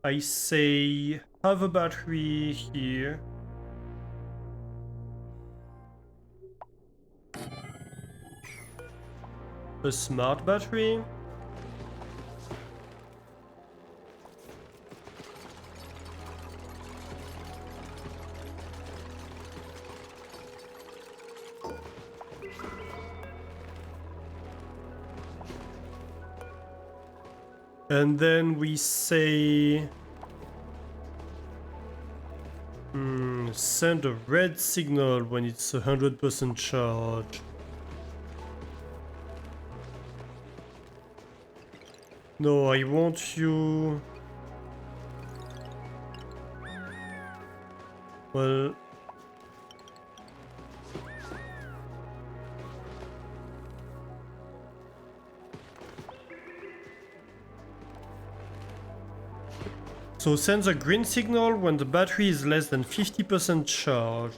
I say have a battery here. A smart battery. And then we say... send a red signal when it's 100% charged. No, I want you... Well... So sends a green signal when the battery is less than 50% charged.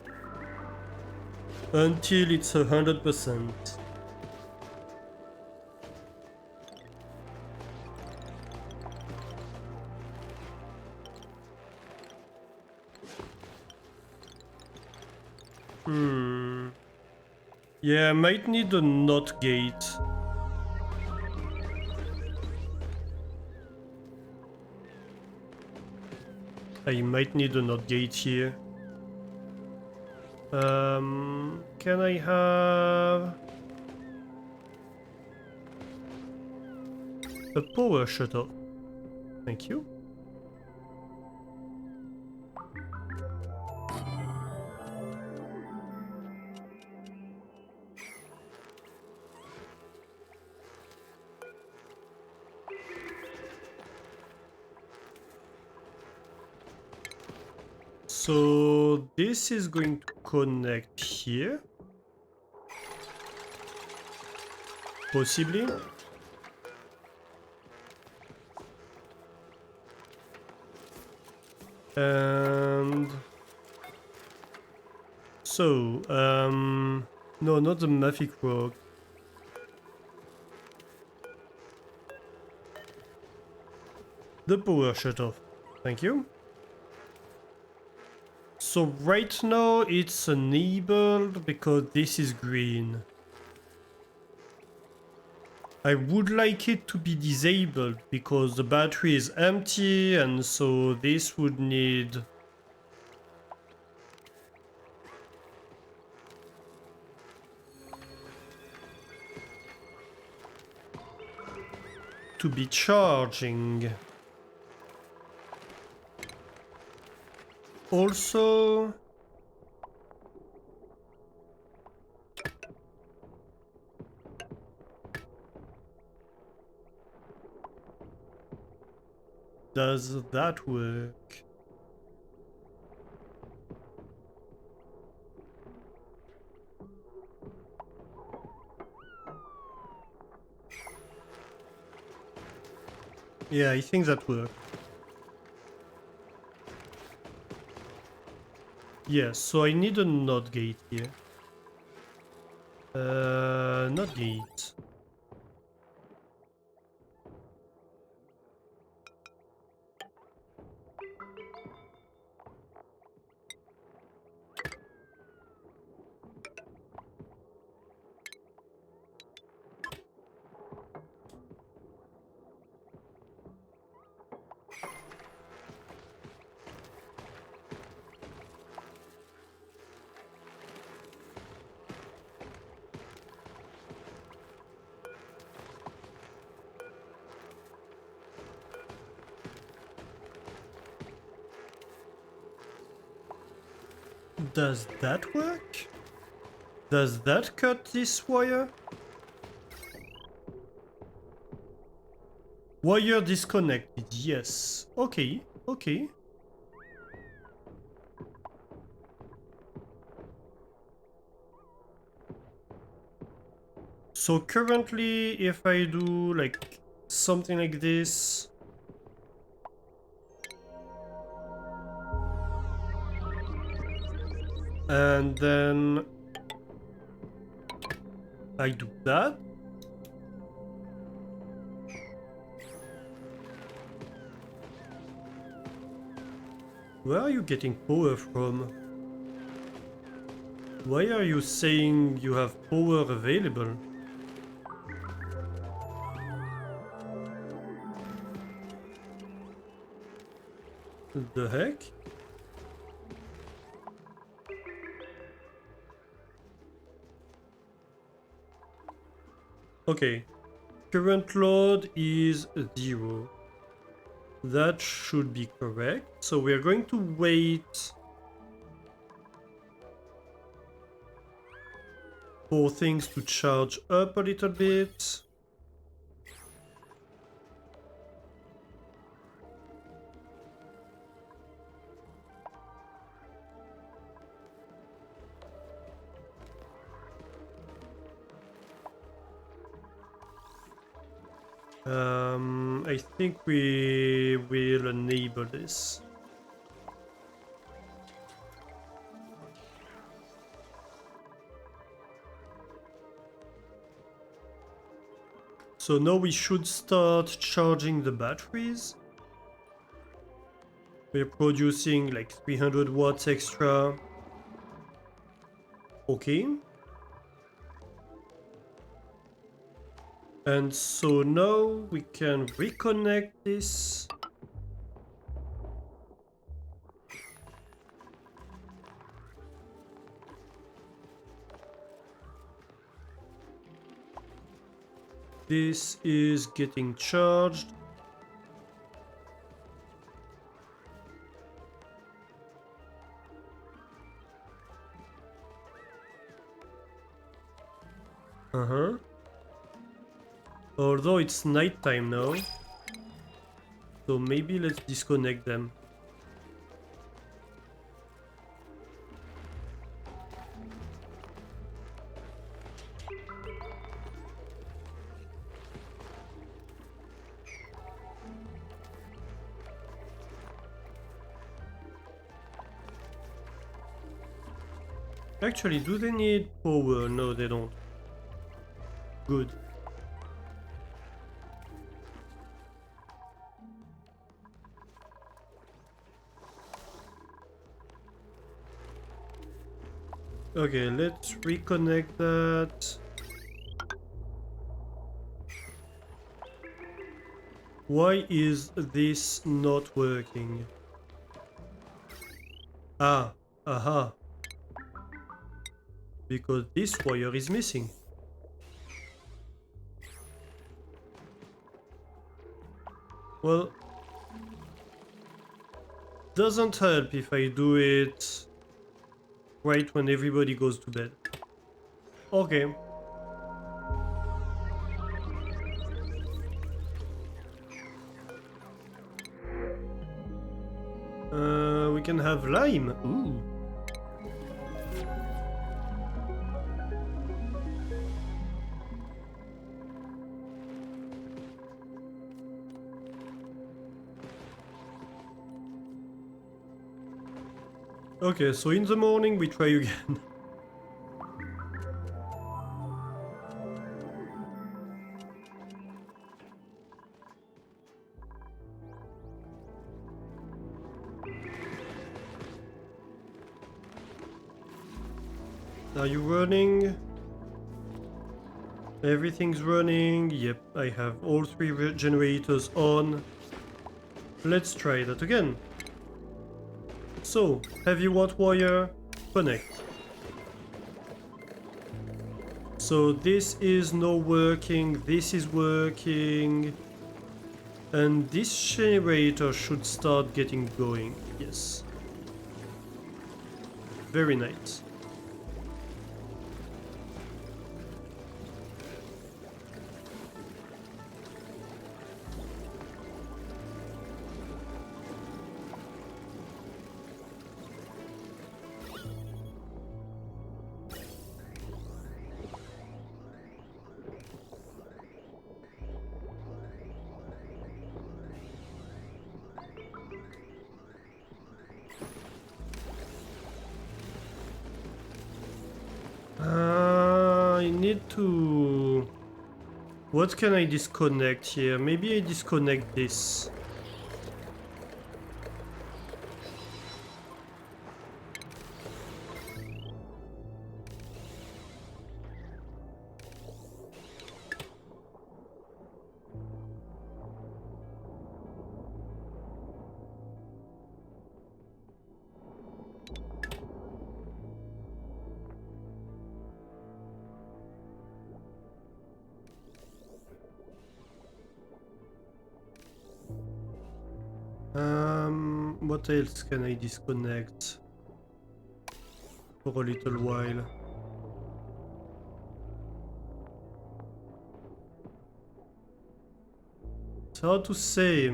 Until it's 100%. Yeah, I might need a NOT gate. I might need a NOT gate here. Can I have a power shutoff? Thank you. So this is going to connect here. Possibly. And so, no, not the Mafic Rock. The power shutoff. Thank you. So right now it's enabled because this is green. I would like it to be disabled because the battery is empty, and so this would need to be charging. Also, does that work? Yeah, I think that works. Yes, so I need a NOT gate here. NOT gate. Does that work? Does that cut this wire? Wire disconnected, yes. Okay, okay. So currently, if I do like something like this, and then I do that, where are you getting power from? Why are you saying you have power available? The heck? Okay, current load is 0. That should be correct. So we're going to wait for things to charge up a little bit. I think we will enable this. So now we should start charging the batteries. We're producing like 300 watts extra. Okay. And so now we can reconnect this. This is getting charged. Uh-huh. Although it's nighttime now. So maybe let's disconnect them. Actually, do they need power? No, they don't. Good. Okay, let's reconnect that. Why is this not working? Ah, aha. Because this wire is missing. Well, doesn't help if I do it right when everybody goes to bed. Okay. We can have lime. Ooh. Okay, so in the morning we try again. Are you running? Everything's running. Yep, I have all three generators on. Let's try that again. So, heavy watt wire, connect. So this is not working, this is working. And this generator should start getting going, yes. Very nice. I need to... What can I disconnect here? Maybe I disconnect this. What else can I disconnect for a little while? It's hard to say.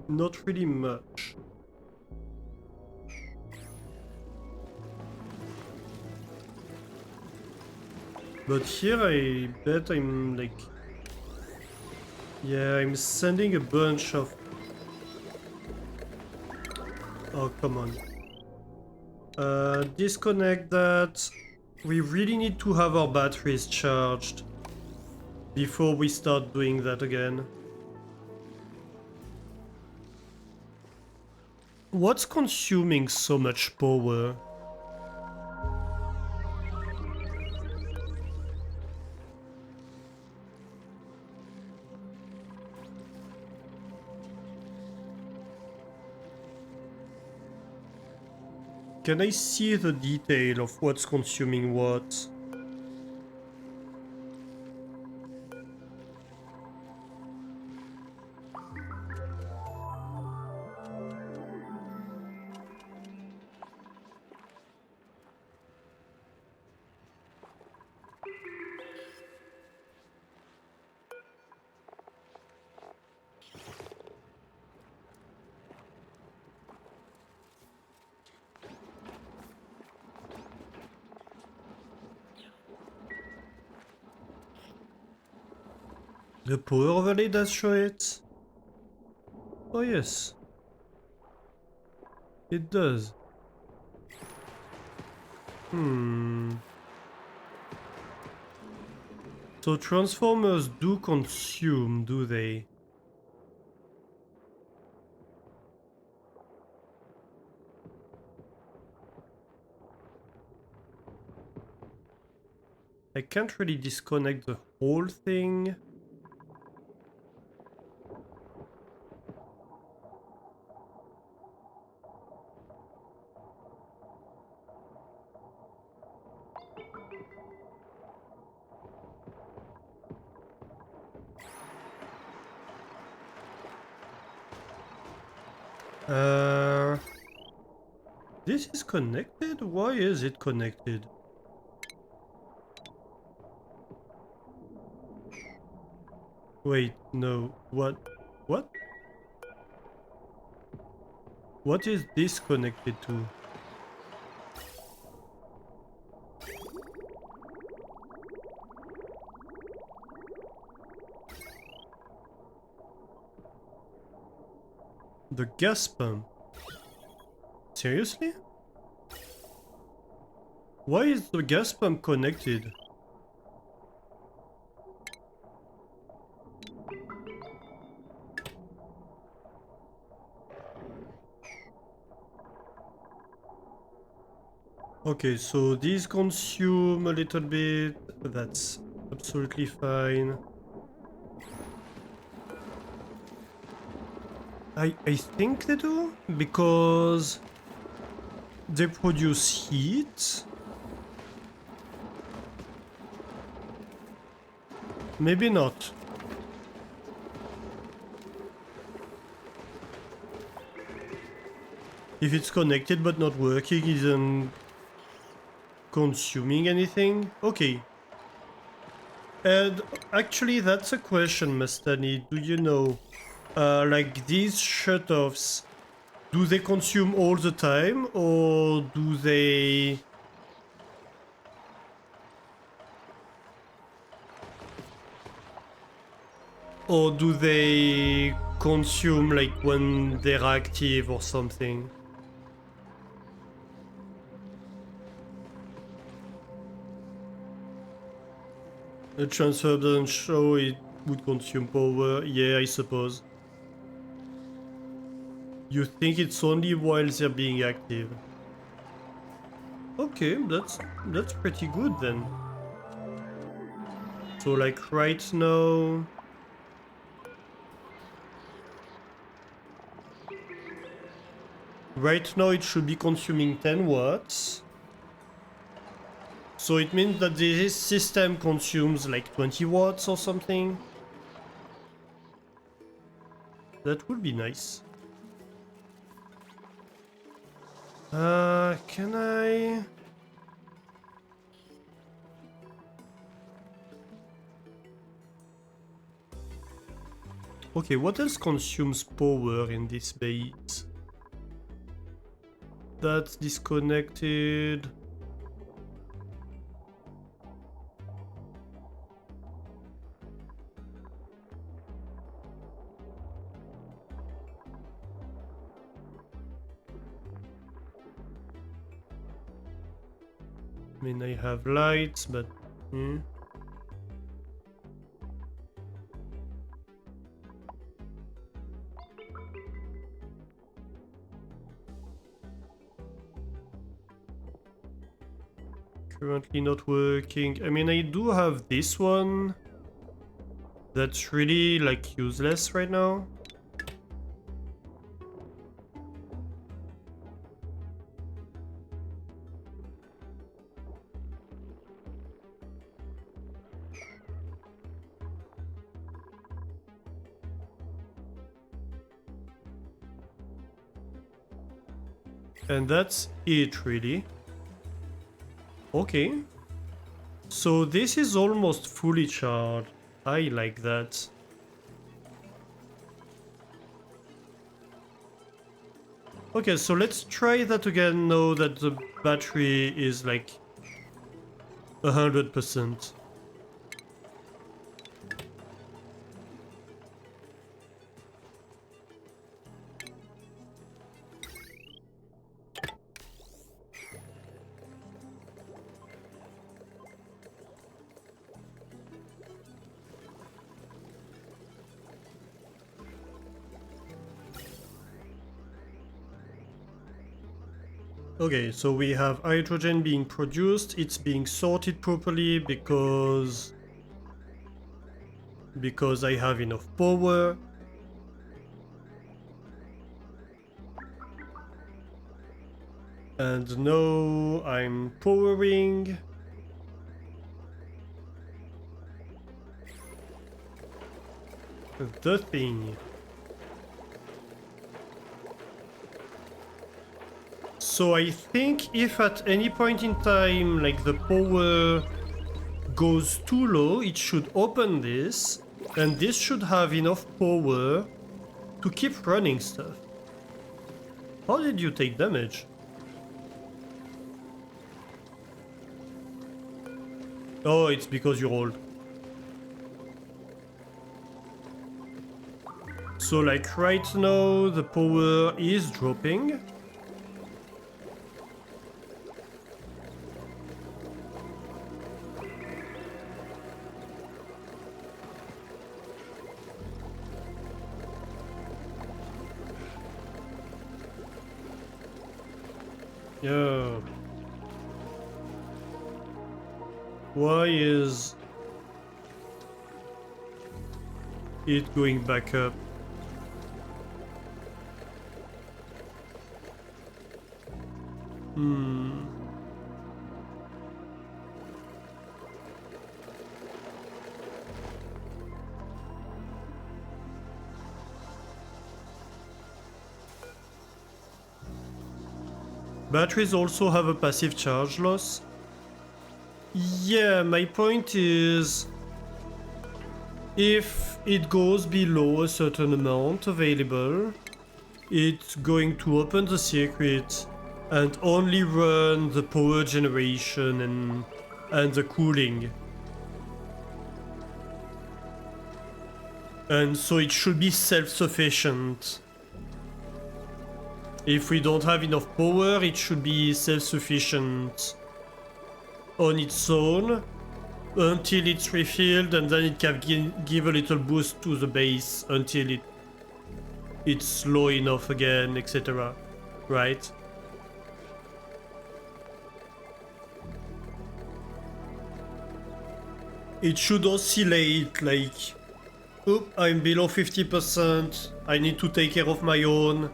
Not really much. But here I bet I'm like... Yeah, I'm sending a bunch of... Oh, come on. Disconnect that. We really need to have our batteries charged before we start doing that again. What's consuming so much power? Can I see the detail of what's consuming what? The power overlay does show it? Oh yes. It does. So transformers do consume, do they? I can't really disconnect the whole thing. This is connected? Why is it connected? Wait, no. What? What? What is this connected to? The gas pump. Seriously? Why is the gas pump connected? Okay, so these consume a little bit. That's absolutely fine. I think they do, because they produce heat. Maybe not. If it's connected but not working, isn't consuming anything? Okay. And actually, that's a question, Mastani. Do you know, like these shutoffs, do they consume all the time, or do they... Or do they consume like when they're active or something? The transfer doesn't show it would consume power. Yeah, I suppose. You think it's only while they're being active? Okay, that's pretty good then. So like right now... Right now it should be consuming 10 watts. So it means that this system consumes like 20 watts or something. That would be nice. Can I... Okay, what else consumes power in this base? That's disconnected. I mean, I have lights, but... Currently not working. I mean, I do have this one. That's really, like, useless right now. And that's it, really. Okay. So this is almost fully charged. I like that. Okay, so let's try that again now that the battery is like 100%. Okay, so we have hydrogen being produced, it's being sorted properly because I have enough power. And now I'm powering. The thing. So I think if at any point in time, like, the power goes too low, it should open this, and this should have enough power to keep running stuff. How did you take damage? Oh, it's because you're old. So, like, right now, the power is dropping. Yeah. Why is it going back up? Batteries also have a passive charge loss. Yeah, my point is, if it goes below a certain amount available, it's going to open the circuit and only run the power generation and the cooling. And so it should be self-sufficient. If we don't have enough power, it should be self-sufficient on its own until it's refilled, and then it can give a little boost to the base until it's low enough again, etc. Right? It should oscillate like, oop, I'm below 50%, I need to take care of my own.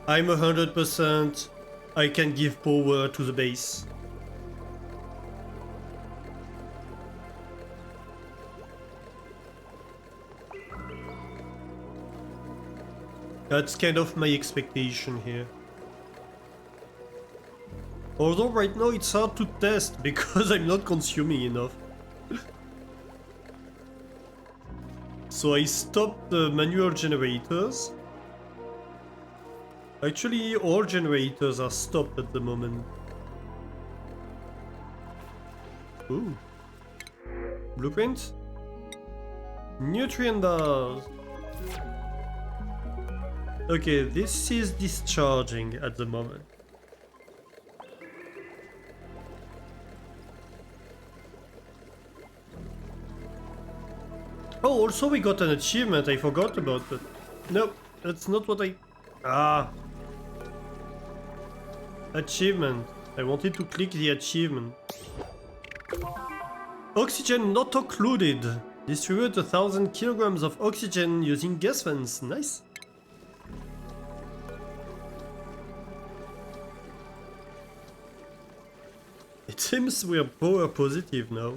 I'm 100%, I can give power to the base. That's kind of my expectation here. Although right now it's hard to test because I'm not consuming enough. So I stopped the manual generators. Actually, all generators are stopped at the moment. Ooh. Blueprint? Nutrient bars. Okay, this is discharging at the moment. Oh, also we got an achievement I forgot about, but no, that's not what I... Ah. Achievement. I wanted to click the achievement. Oxygen not included. Distribute 1,000 kilograms of oxygen using gas fans. Nice. It seems we're power positive now.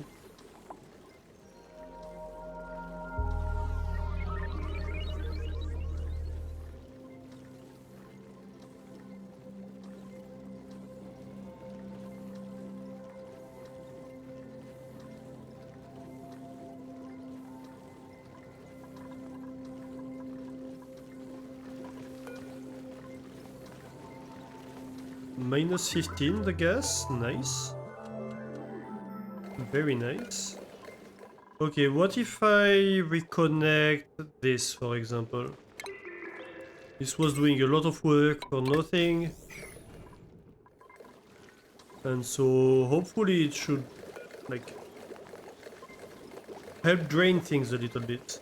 Minus 15 the gas. Nice. Very nice. Okay, what if I reconnect this, for example? This was doing a lot of work for nothing. And so hopefully it should, like, help drain things a little bit.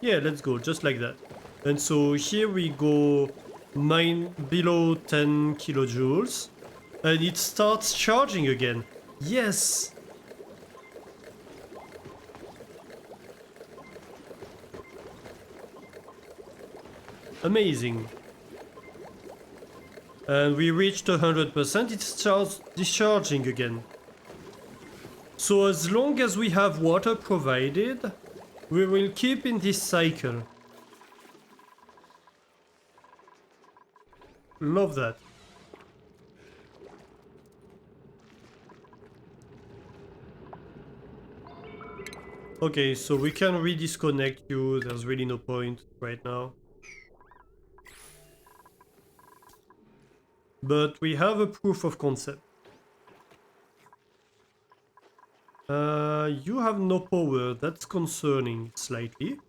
Yeah, let's go, just like that. And so here we go below 10 kilojoules. And it starts charging again. Yes! Amazing. And we reached 100%, it starts discharging again. So as long as we have water provided, we will keep in this cycle. Love that. Okay, so we can redisconnect you, there's really no point right now. But we have a proof of concept. You have no power, that's concerning slightly.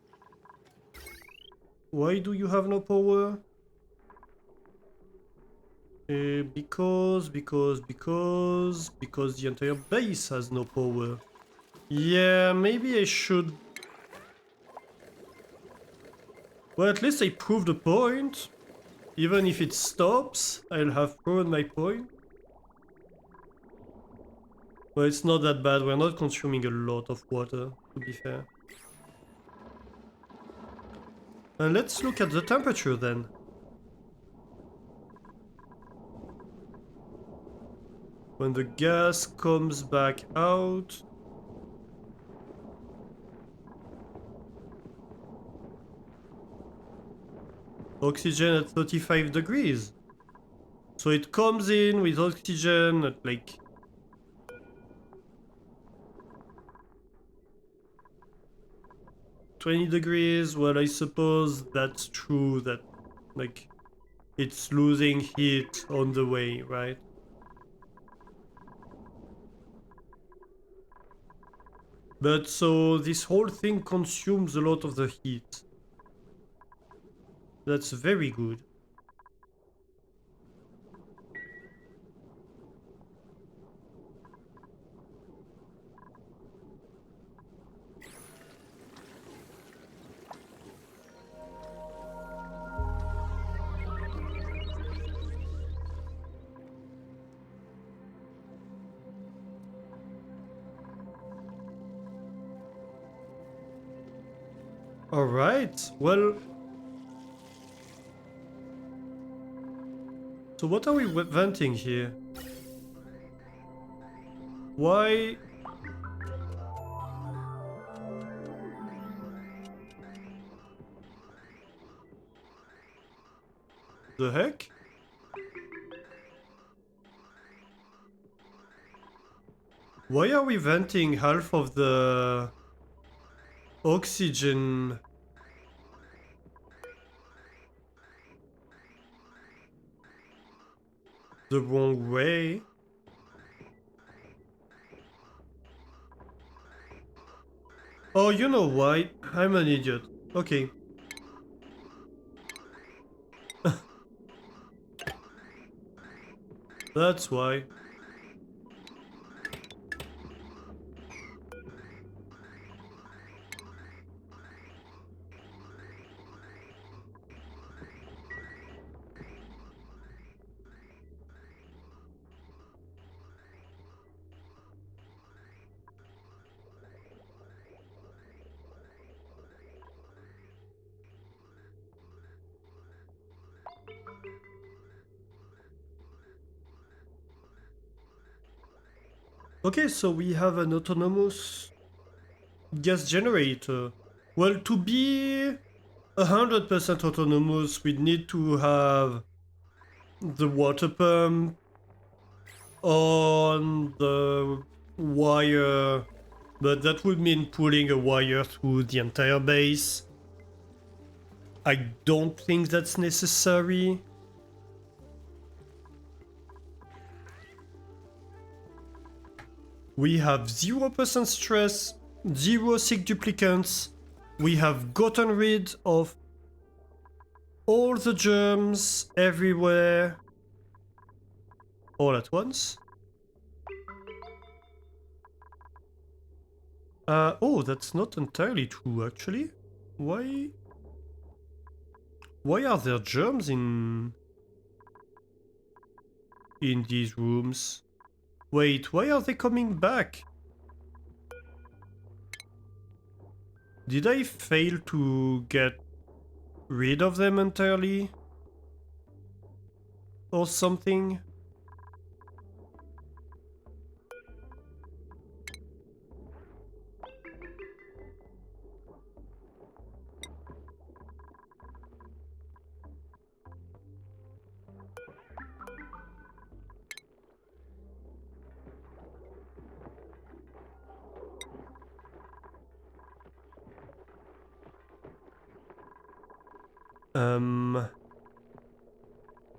Why do you have no power? Because the entire base has no power. Yeah, maybe I should... Well, at least I proved a point. Even if it stops, I'll have proven my point. Well, it's not that bad, we're not consuming a lot of water, to be fair. And let's look at the temperature then. When the gas comes back out... Oxygen at 35 degrees. So it comes in with oxygen at like... 20 degrees. Well, I suppose that's true that, like, it's losing heat on the way, right? But so this whole thing consumes a lot of the heat. That's very good. Alright, well... So what are we venting here? Why... The heck? Why are we venting half of the... oxygen... the wrong way? Oh, you know why? I'm an idiot. Okay. That's why. Okay, so we have an autonomous gas generator. Well, to be 100% autonomous, we need to have the water pump on the wire, but that would mean pulling a wire through the entire base. I don't think that's necessary. We have 0% stress, 0 sick duplicants. We have gotten rid of all the germs everywhere all at once. Oh, that's not entirely true actually. Why are there germs in these rooms? Wait, why are they coming back? Did I fail to get rid of them entirely? Or something?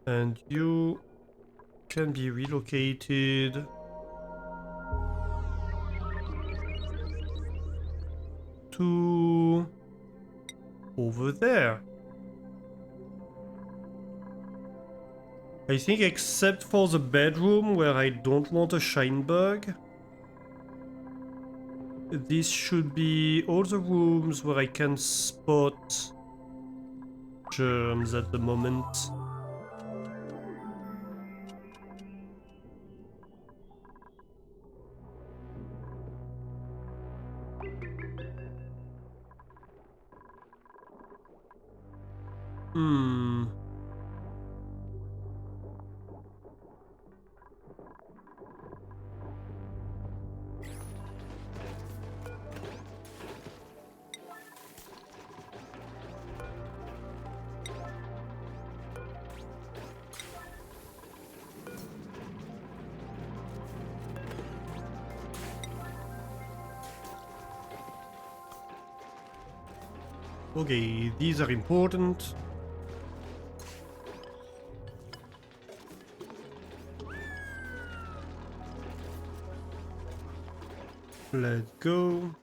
And you can be relocated to over there. I think except for the bedroom where I don't want a shine bug, this should be all the rooms where I can spot germs at the moment. Hmm. Okay, these are important. Let's go.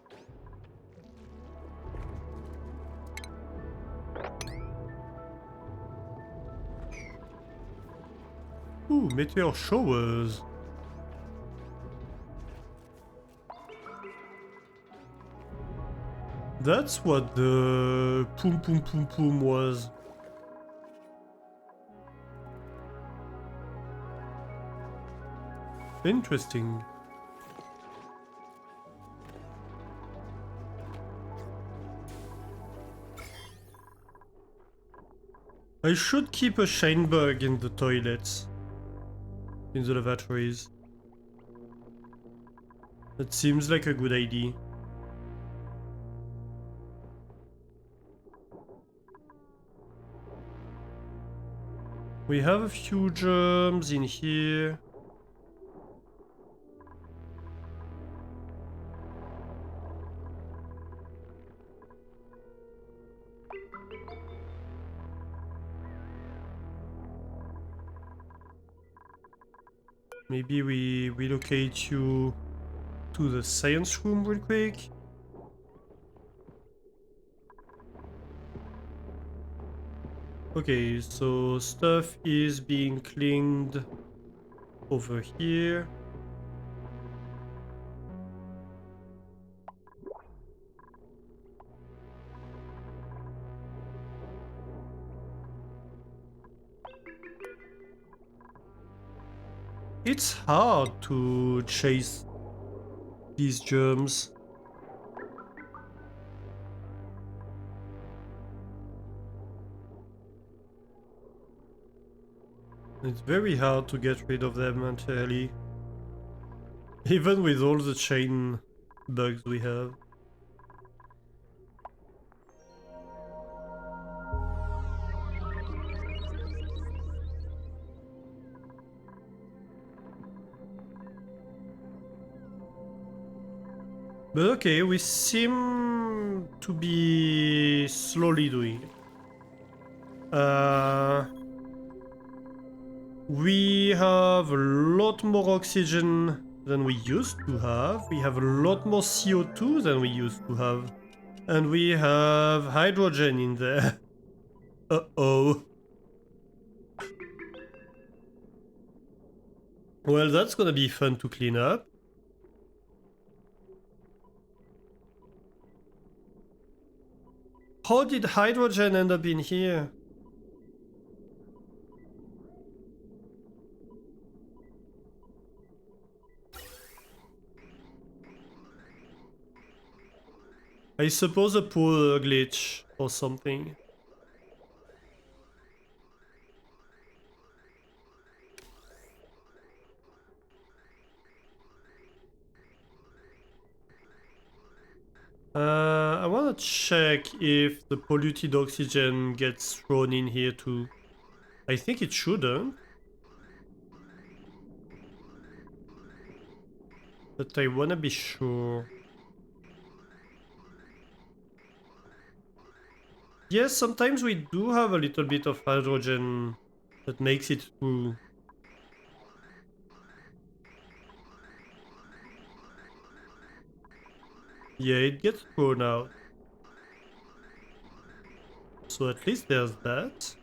Ooh, meteor showers. That's what the poom poom poom poom was. Interesting. I should keep a shine bug in the toilets. In the lavatories. That seems like a good idea. We have a few germs in here. Maybe we relocate you to the science room real quick. Okay, so stuff is being cleaned over here. It's hard to chase these germs. It's very hard to get rid of them entirely. Even with all the chain bugs we have. But okay, we seem to be slowly doing it. We have a lot more oxygen than we used to have. We have a lot more CO2 than we used to have. And we have hydrogen in there. Uh-oh. Well, that's gonna be fun to clean up. How did hydrogen end up in here? I suppose a poor glitch or something. I wanna check if the polluted oxygen gets thrown in here too. I think it shouldn't. But I wanna be sure. Yes, sometimes we do have a little bit of hydrogen that makes it through. Yeah, it gets thrown out. So at least there's that.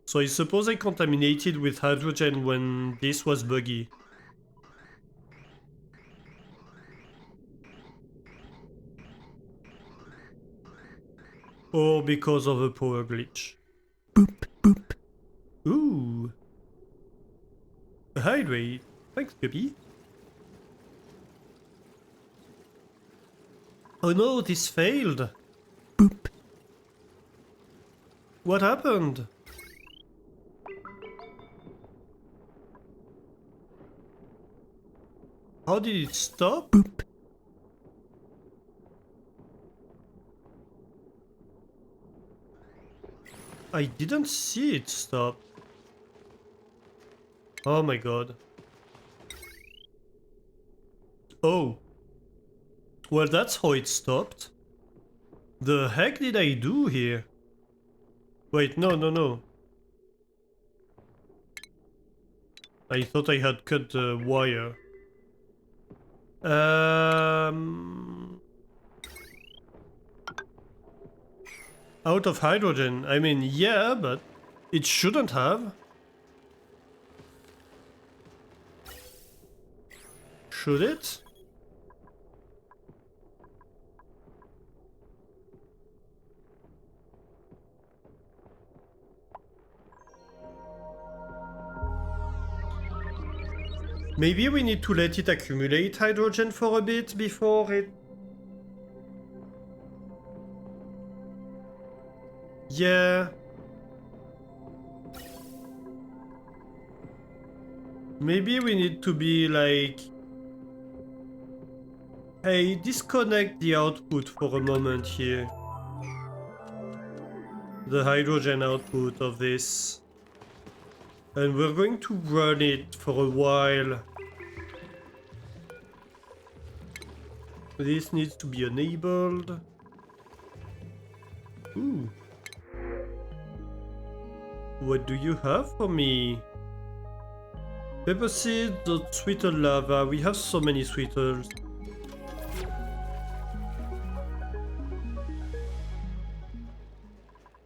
So I suppose I contaminated with hydrogen when this was buggy. Or because of a power glitch. Boop, boop. Ooh. A hydrate. Thanks, Guppy. Oh no, this failed. Boop. What happened? How did it stop? Boop. I didn't see it stop. Oh my god. Oh. Well, that's how it stopped. The heck did I do here? Wait, no. I thought I had cut the wire. Out of hydrogen. I mean, yeah, but it shouldn't have. Should it? Maybe we need to let it accumulate hydrogen for a bit before it... Yeah. Maybe we need to be like... Hey, disconnect the output for a moment here. The hydrogen output of this. And we're going to run it for a while. This needs to be enabled. Ooh. What do you have for me? Pepper seeds, the sweeter lava. We have so many sweeters.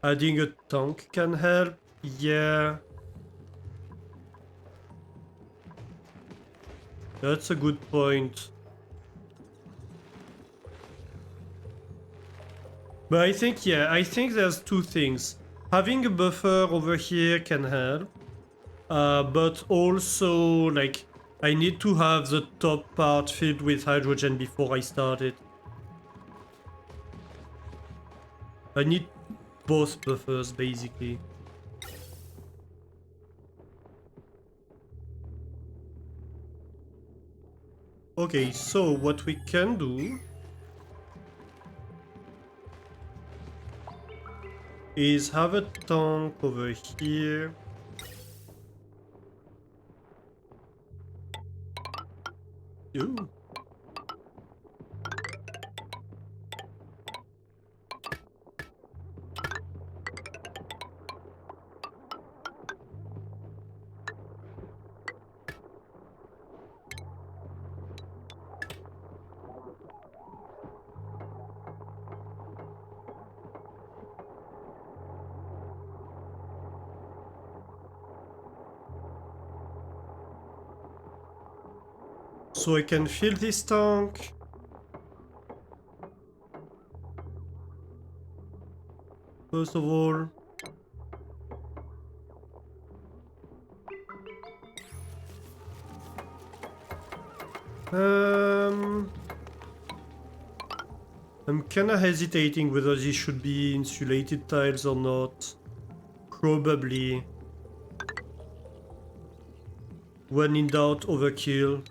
Adding a tank can help. Yeah. That's a good point. But I think, yeah, I think there's two things. Having a buffer over here can help. But also, like, I need to have the top part filled with hydrogen before I start it. I need both buffers, basically. Okay, so what we can do is have a tank over here. Ooh. So I can fill this tank. First of all. I'm kinda hesitating whether these should be insulated tiles or not. Probably. When in doubt, overkill.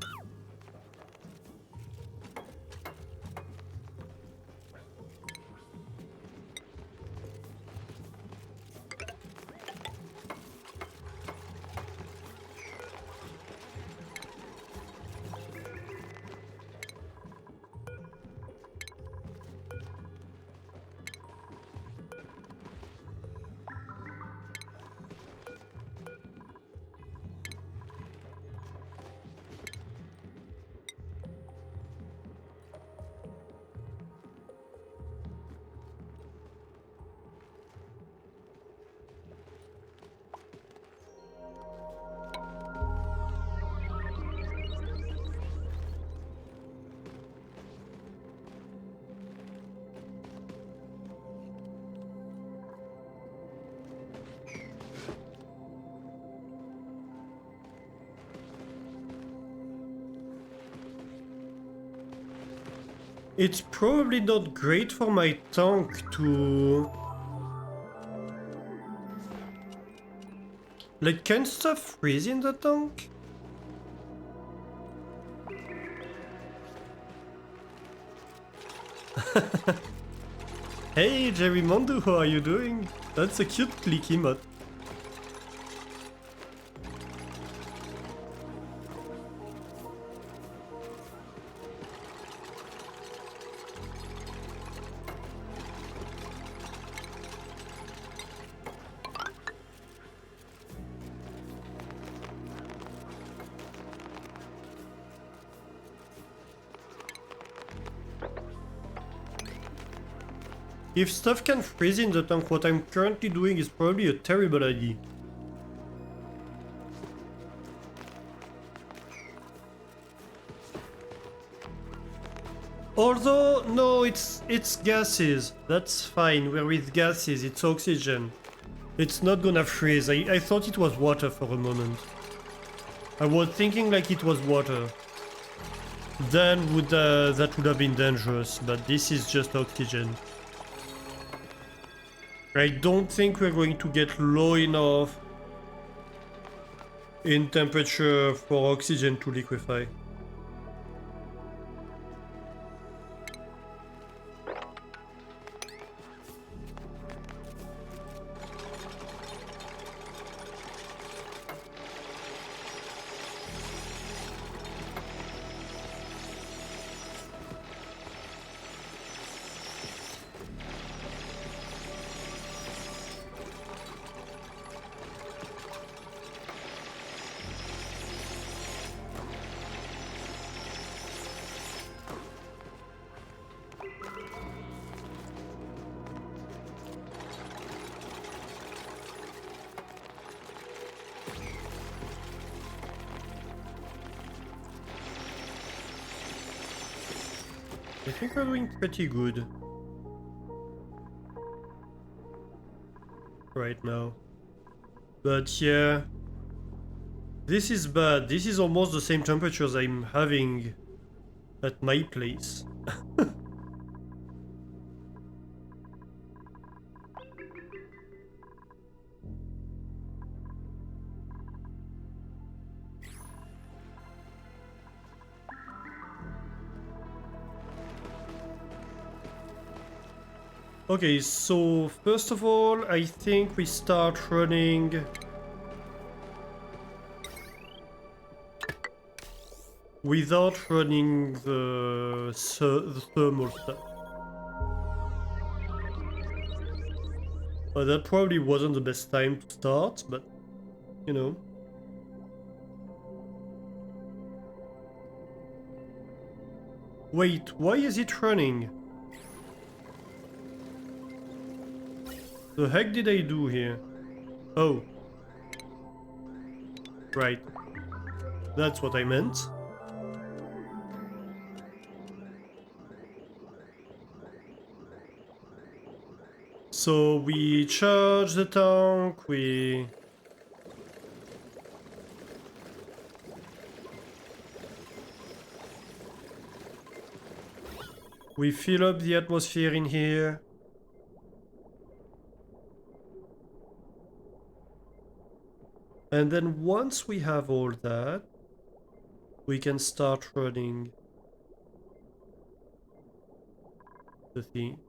It's probably not great for my tank to... Like, can stuff freeze in the tank? Hey, Jerry Mondu, how are you doing? That's a cute click emote. If stuff can freeze in the tank, what I'm currently doing is probably a terrible idea. Although, no, it's gases. That's fine, we're with gases, it's oxygen. It's not gonna freeze. I thought it was water for a moment. I was thinking like it was water. Then that would have been dangerous, but this is just oxygen. I don't think we're going to get low enough in temperature for oxygen to liquefy. I think we're doing pretty good right now. But yeah, this is bad. This is almost the same temperatures I'm having at my place. Okay, so first of all, I think we start running without running the thermal stuff. That probably wasn't the best time to start, but you know. Wait, why is it running? The heck did I do here? Oh. Right. That's what I meant. So we charge the tank, we fill up the atmosphere in here. And then once we have all that, we can start running the thing.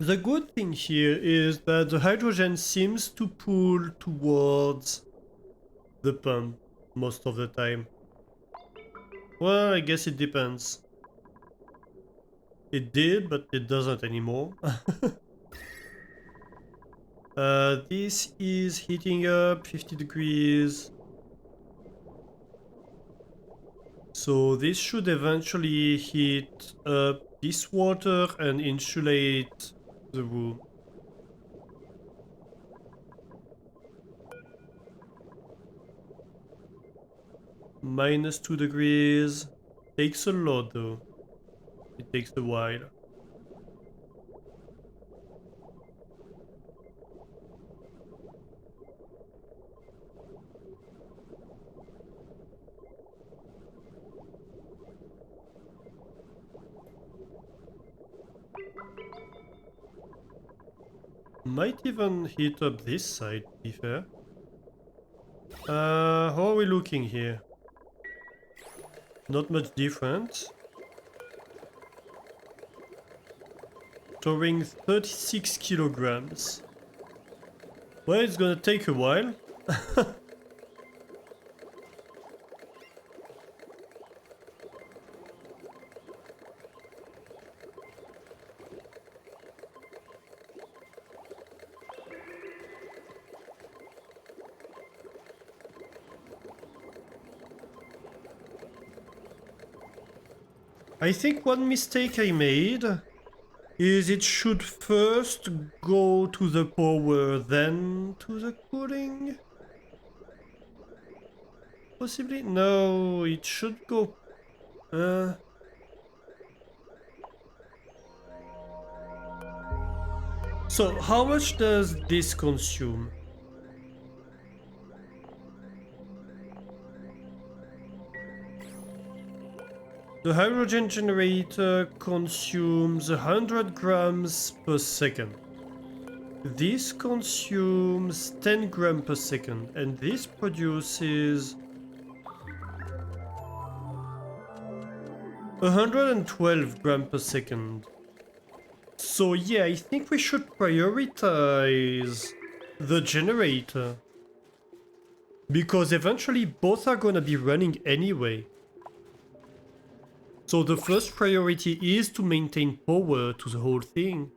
The good thing here is that the hydrogen seems to pull towards the pump most of the time. Well, I guess it depends. It did, but it doesn't anymore. This is heating up 50 degrees. So this should eventually heat up this water and insulate the room. -2 degrees. Takes a lot though. It takes a while. Might even heat up this side, to be fair. How are we looking here? Not much different. Storing 36 kilograms. Well, it's gonna take a while. I think one mistake I made is it should first go to the power, then to the cooling? Possibly? No, it should go... So, how much does this consume? The hydrogen generator consumes 100 grams per second. This consumes 10 grams per second, and this produces 112 grams per second. So yeah, I think we should prioritize the generator. Because eventually both are gonna be running anyway. So the first priority is to maintain power to the whole thing.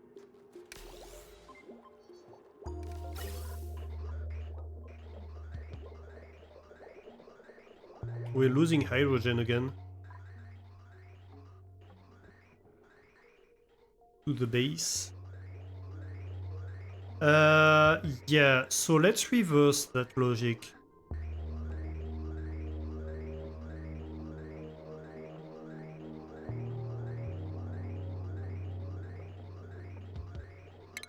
We're losing hydrogen again. To the base. Yeah, so let's reverse that logic.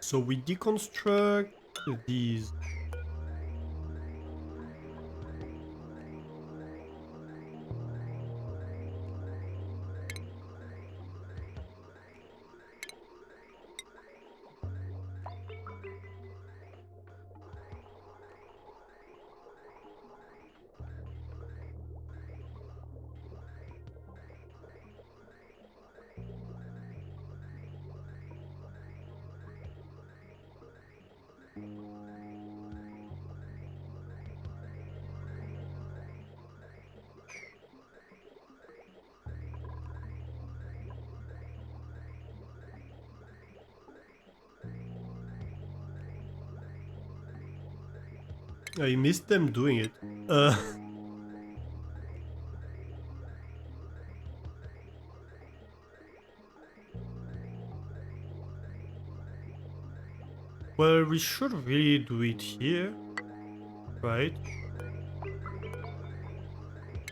So we deconstruct these. I missed them doing it. Well, we should really do it here, right?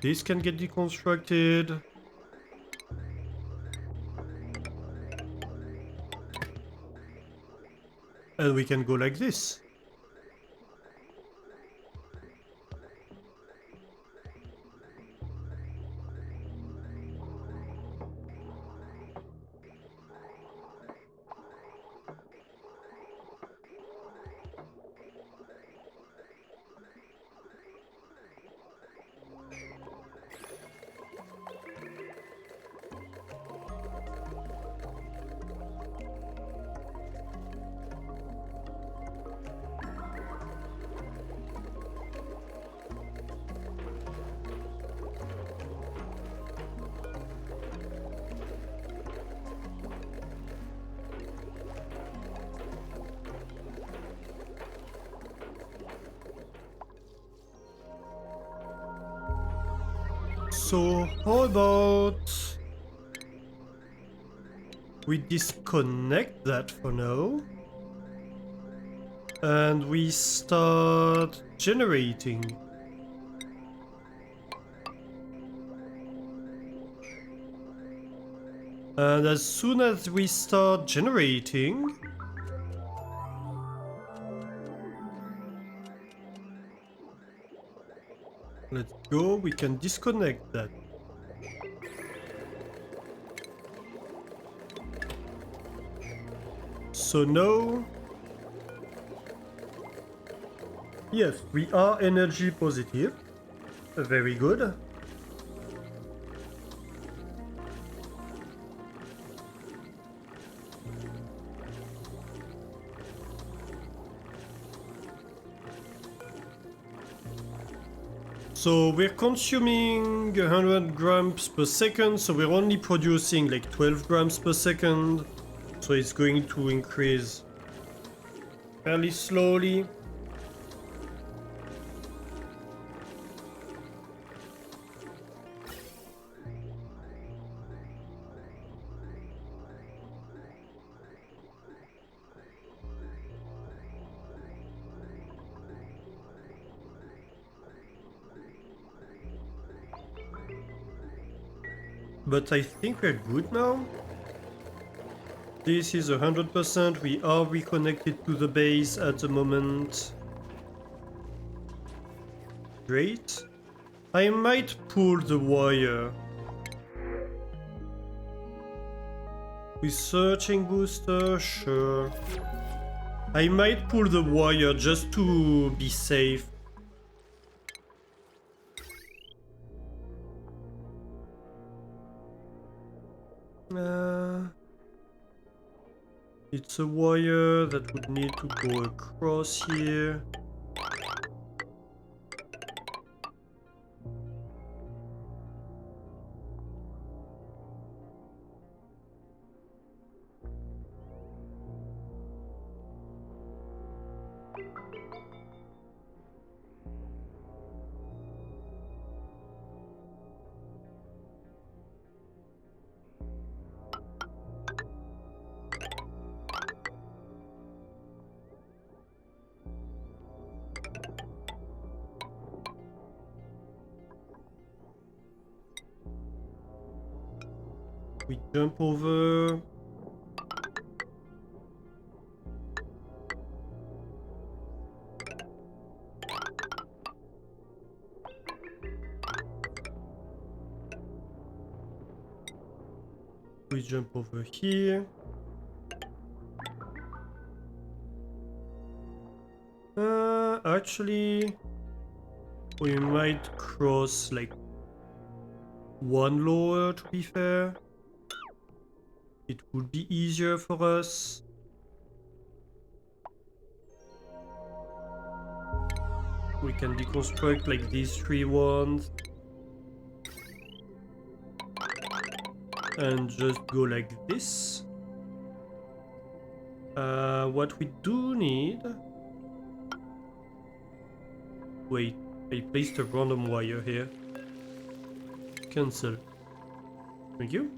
This can get deconstructed. And we can go like this. So how about we disconnect that for now and we start generating. And as soon as we start generating, let's go, we can disconnect that. So now, yes, we are energy positive. Very good. So we're consuming 100 grams per second, so we're only producing like 12 grams per second. So it's going to increase fairly slowly. But I think we're good now. This is 100%. We are reconnected to the base at the moment. Great. I might pull the wire. Researching booster, sure. I might pull the wire just to be safe. It's a wire that would need to go across here. We jump over. We jump over here. Actually, we might cross like one lower to be fair. It would be easier for us. We can deconstruct like these three ones. And just go like this. What we do need Wait, I placed a random wire here. Cancel. Thank you.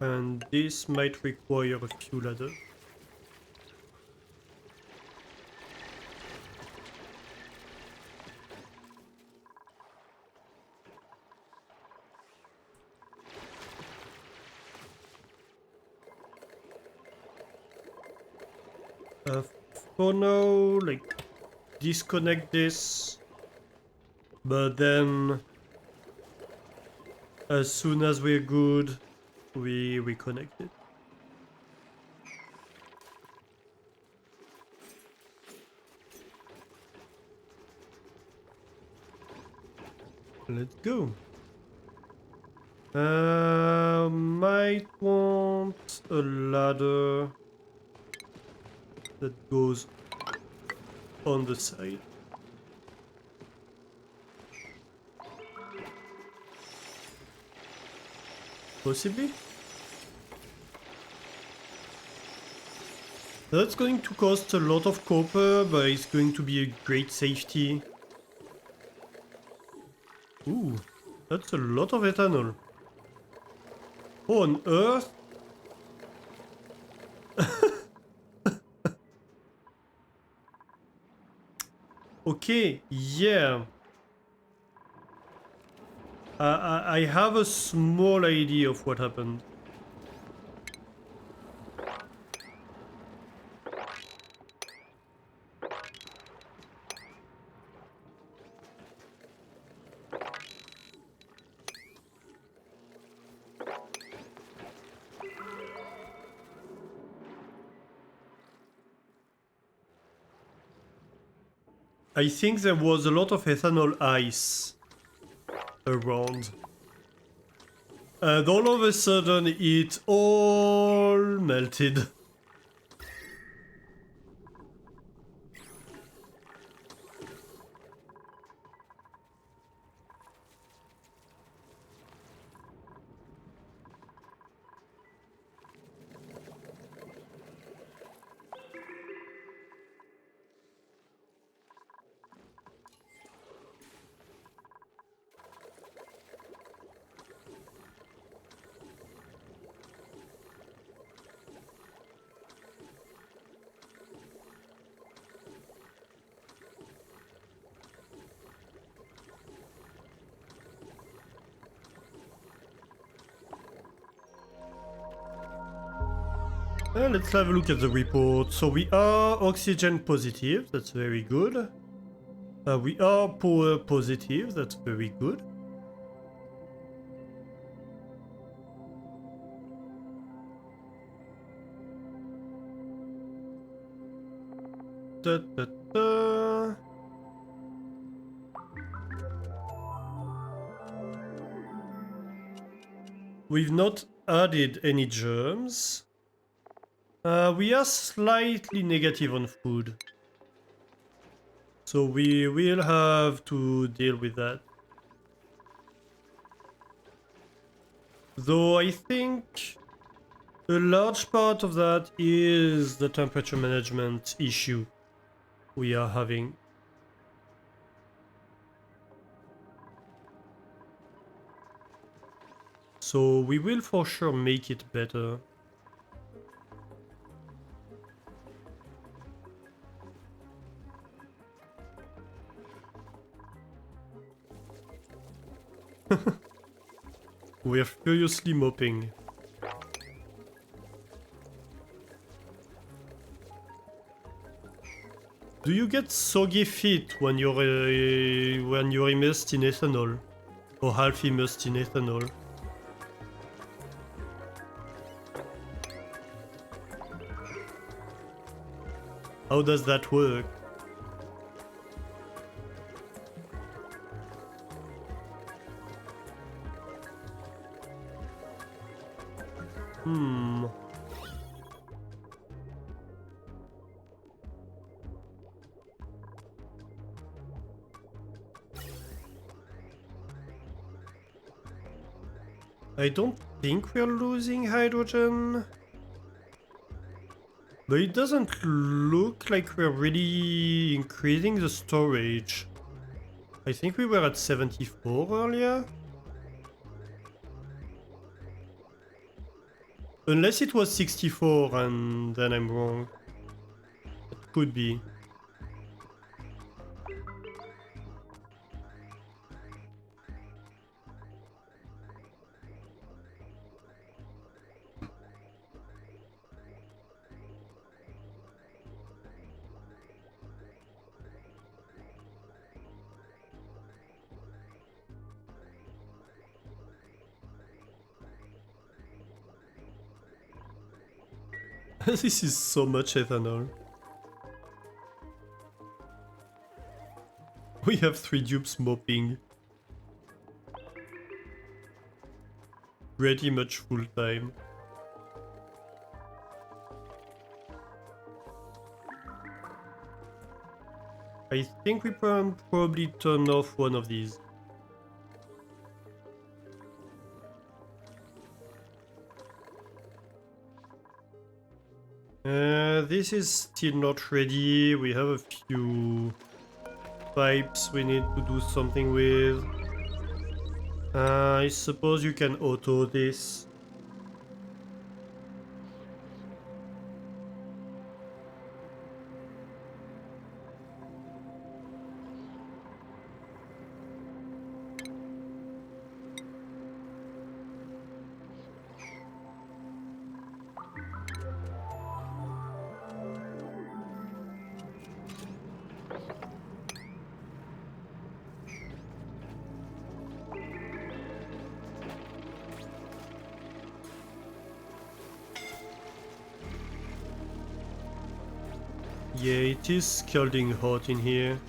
And this might require a few ladders. For now, like, disconnect this, but then as soon as we're good, we reconnect it. Let's go. Might want a ladder that goes on the side. Possibly? That's going to cost a lot of copper, but it's going to be a great safety. Ooh, that's a lot of ethanol. How on earth? Okay, yeah. I have a small idea of what happened. I think there was a lot of ethanol ice around. And all of a sudden it all melted. Let's have a look at the report. So we are oxygen positive, that's very good. We are power positive, that's very good. Da, da, da. We've not added any germs. We are slightly negative on food. So we will have to deal with that. Though I think a large part of that is the temperature management issue we are having. So we will for sure make it better. We're furiously mopping. Do you get soggy feet when you're immersed in ethanol? Or half immersed in ethanol? How does that work? I don't think we're losing hydrogen. But it doesn't look like we're really increasing the storage. I think we were at 74 earlier. Unless it was 64 and then I'm wrong. It could be. This is so much ethanol. We have 3 dupes mopping. Pretty much full time. I think we can probably turn off one of these. This is still not ready. We have a few pipes we need to do something with. I suppose you can auto this. Yeah, it is scalding hot in here.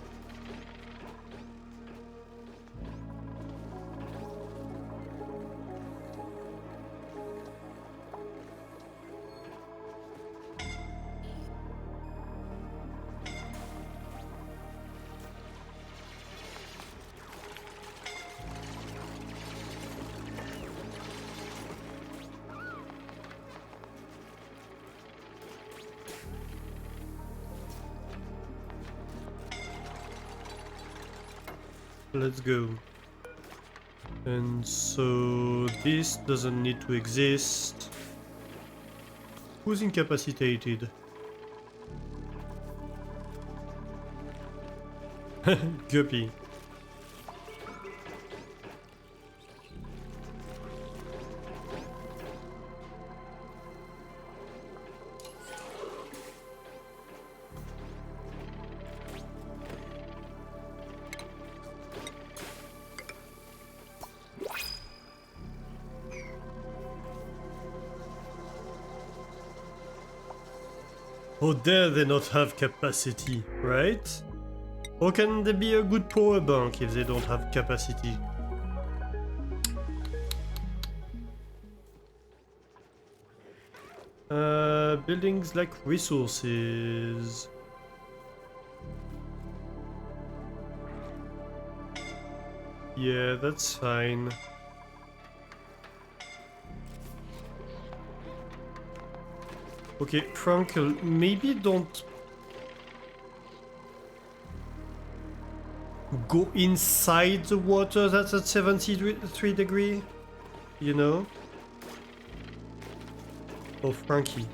Let's go. And so this doesn't need to exist. Who's incapacitated? Guppy. How dare they not have capacity, right? How can they be a good power bank if they don't have capacity? Buildings like resources. Yeah, that's fine. Okay, Frankel, maybe don't go inside the water that's at 73 degrees, you know? Oh, Frankel.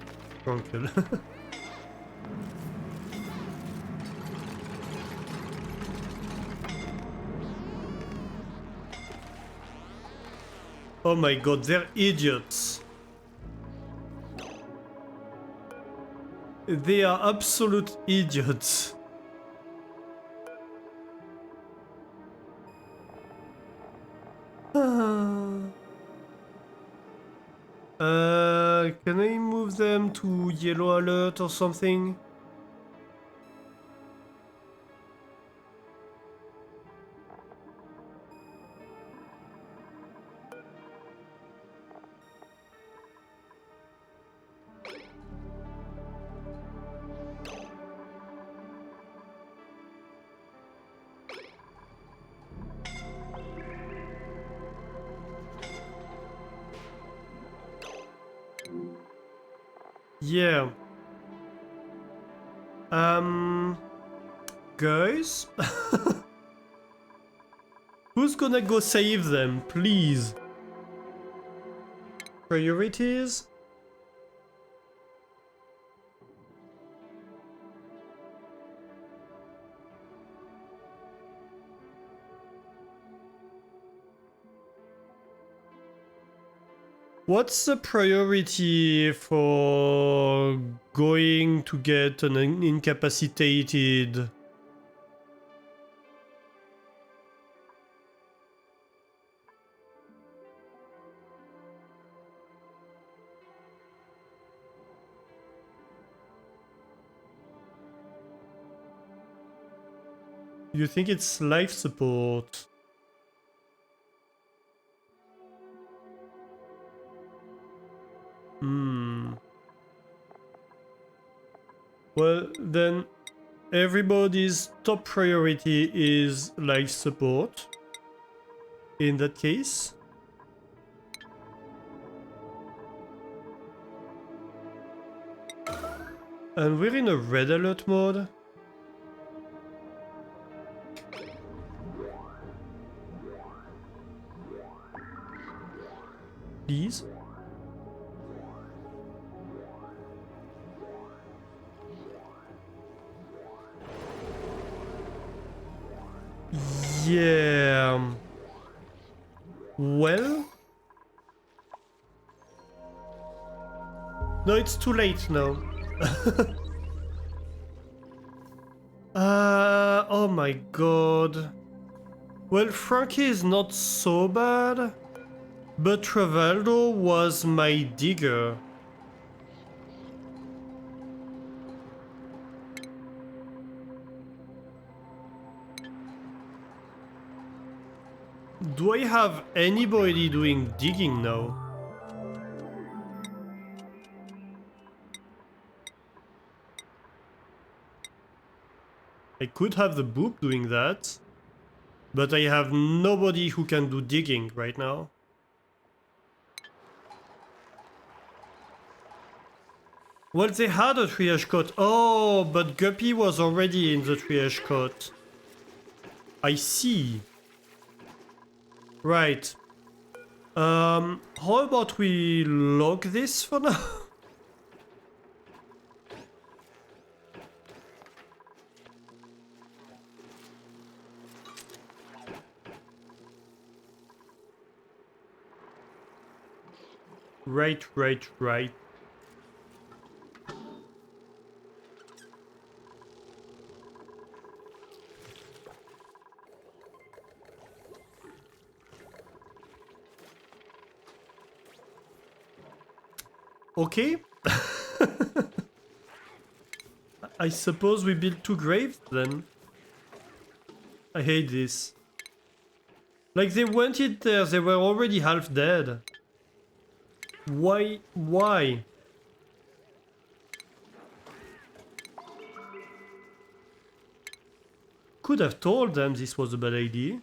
Oh my god, they're idiots. They are absolute idiots. Can I move them to yellow alert or something? Yeah. Guys? Who's gonna go save them, please? Priorities? What's the priority for going to get an incapacitated? You think it's life support? Well, then everybody's top priority is life support. In that case. And we're in a red alert mode. Please. Yeah. Well. No, it's too late now. Oh my god. Well, Frankie is not so bad, but Travaldo was my digger. Do I have anybody doing digging now? I could have the boop doing that, but I have nobody who can do digging right now. Well, they had a triage cot. Oh, but Guppy was already in the triage cot. I see. Right. How about we log this for now? Right. Okay. I suppose we built 2 graves then. I hate this. Like, they went in there, they were already half dead. Why? Why? Could have told them this was a bad idea.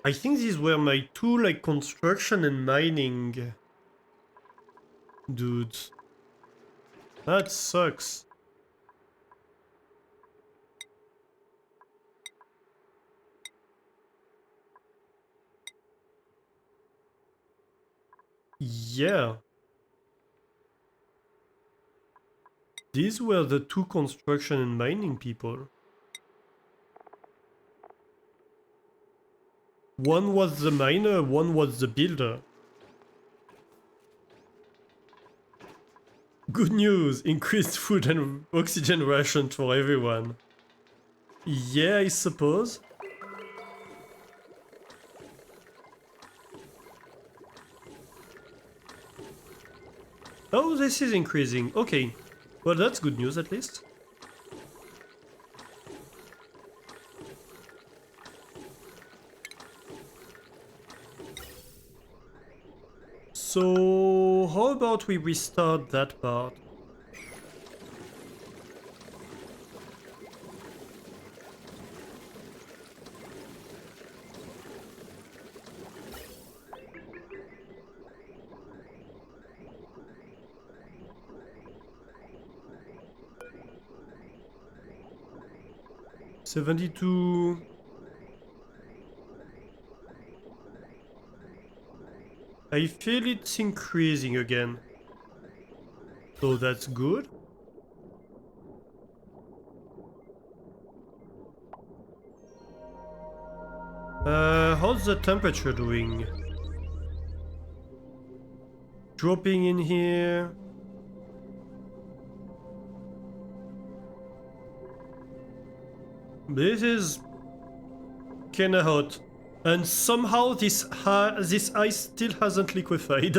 I think these were my 2, like, construction and mining dudes. That sucks. Yeah. These were the 2 construction and mining people. One was the miner, one was the builder. Good news! Increased food and oxygen ration for everyone. Yeah, I suppose. Oh, this is increasing. Okay. Well, that's good news at least. So how about we restart that part? $72. I feel it's increasing again. So that's good. How's the temperature doing? Dropping in here. This is kinda hot. And somehow this ice still hasn't liquefied.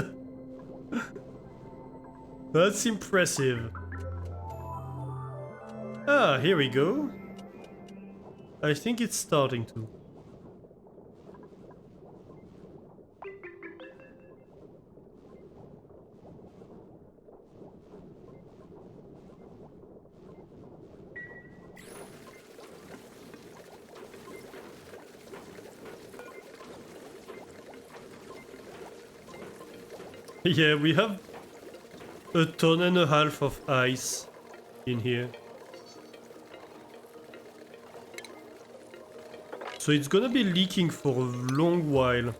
That's impressive. Ah, here we go. I think it's starting to. Yeah, we have a ton and a half of ice in here. So it's gonna be leaking for a long while.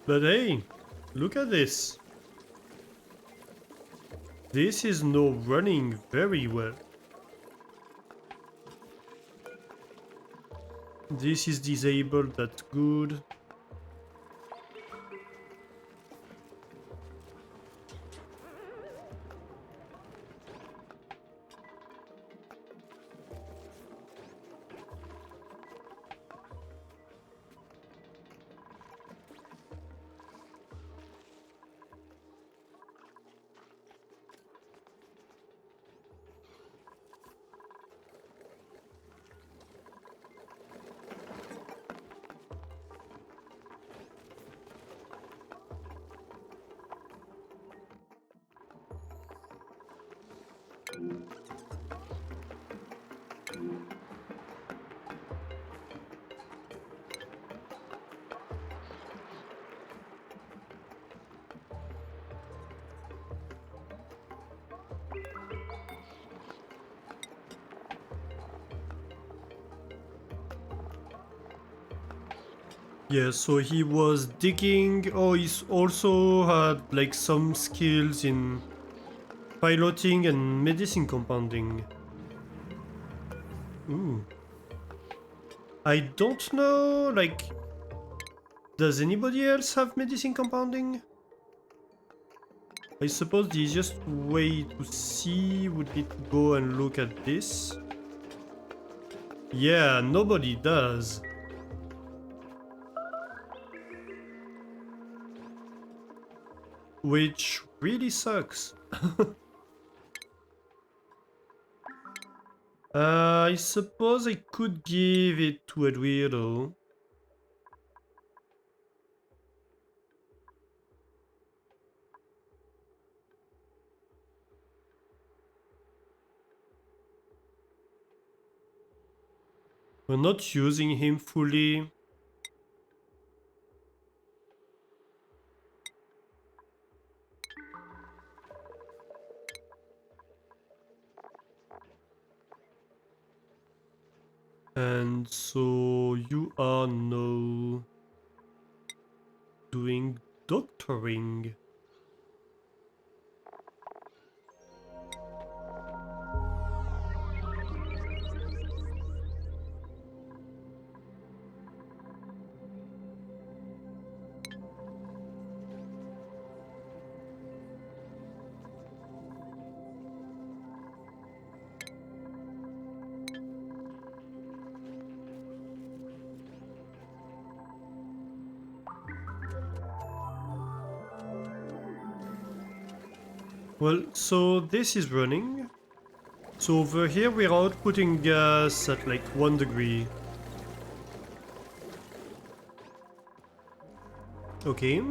But hey, look at this. This is now running very well. This is disabled, that's good. Yeah, so he was digging. Oh, he's also had like some skills in piloting and medicine compounding. Ooh. I don't know, like, does anybody else have medicine compounding? I suppose the easiest way to see would be to go and look at this. Yeah, nobody does. Which really sucks. I suppose I could give it to Eduardo. We're not using him fully. And so you are now doing doctoring. Well, so this is running. So over here we're outputting gas at like 1 degree. Okay.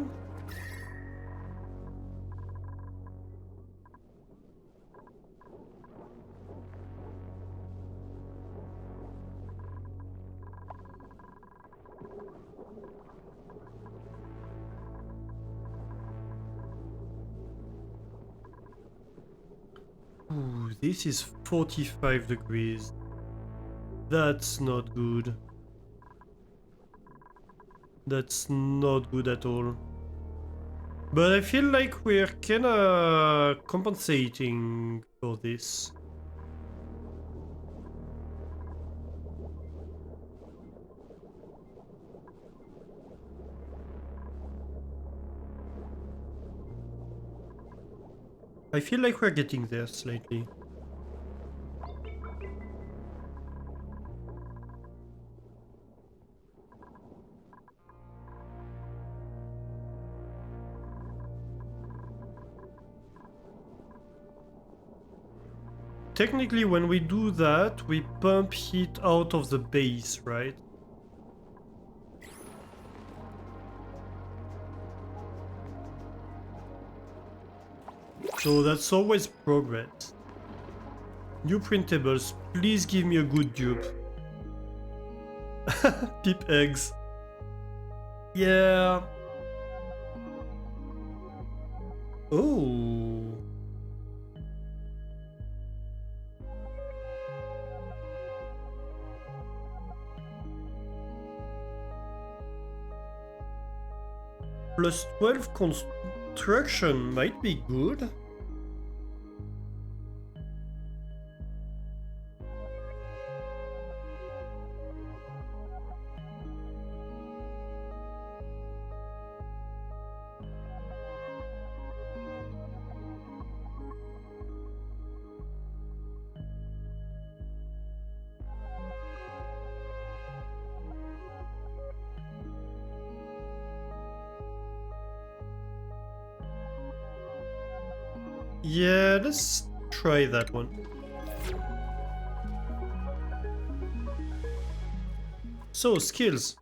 Ooh, this is 45 degrees. That's not good. That's not good at all. But I feel like we're kinda compensating for this. I feel like we're getting there slightly. Technically, when we do that, we pump heat out of the base, right? So that's always progress. New printables, please give me a good dupe. Peep eggs. Yeah. Oh. Plus 12 construction might be good. Yeah, let's try that one. So, skills.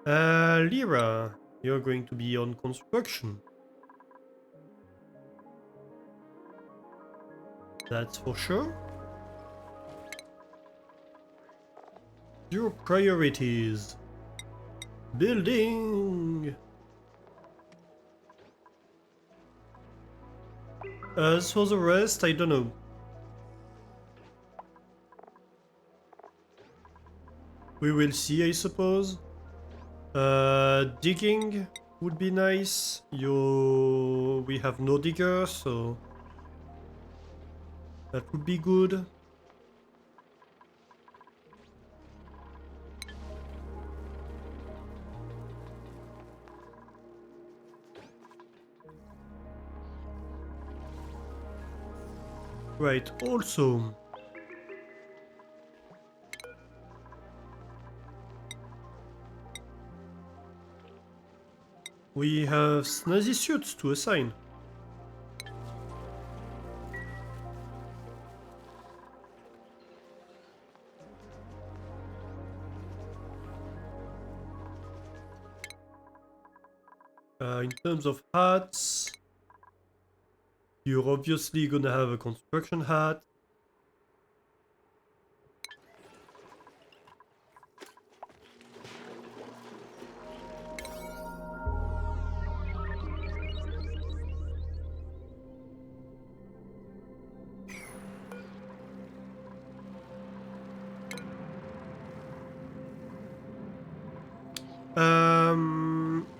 Lyra, you're going to be on construction. That's for sure. Your priorities. Building. As for the rest, I don't know. We will see, I suppose. Digging would be nice. We have no digger, so that would be good. Right, also. We have snazzy suits to assign. In terms of hats, you're obviously gonna have a construction hat.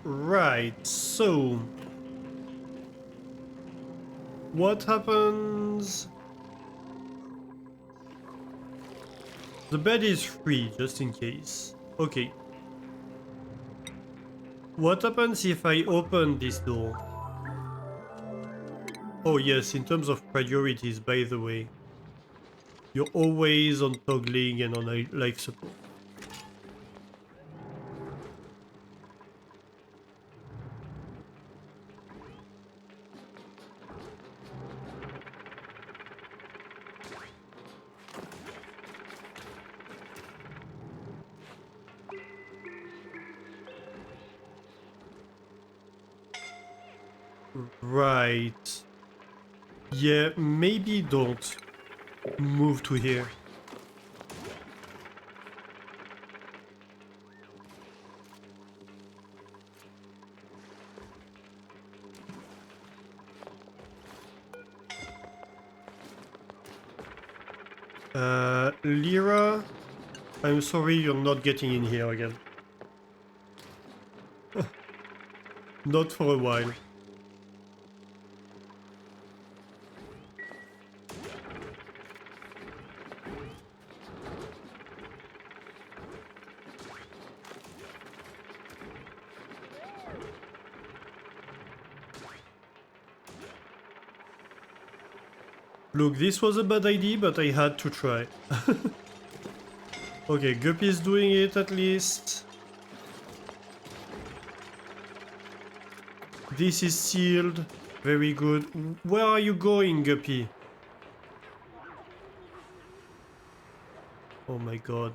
Right, so what happens? The bed is free, just in case. Okay. What happens if I open this door? Oh yes, in terms of priorities, by the way. You're always on toggling and on life support. Right. Yeah, maybe don't move to here. Lyra, I'm sorry you're not getting in here again. Not for a while. Look, this was a bad idea, but I had to try. Okay, Guppy is doing it at least. This is sealed. Very good. Where are you going, Guppy? Oh my god.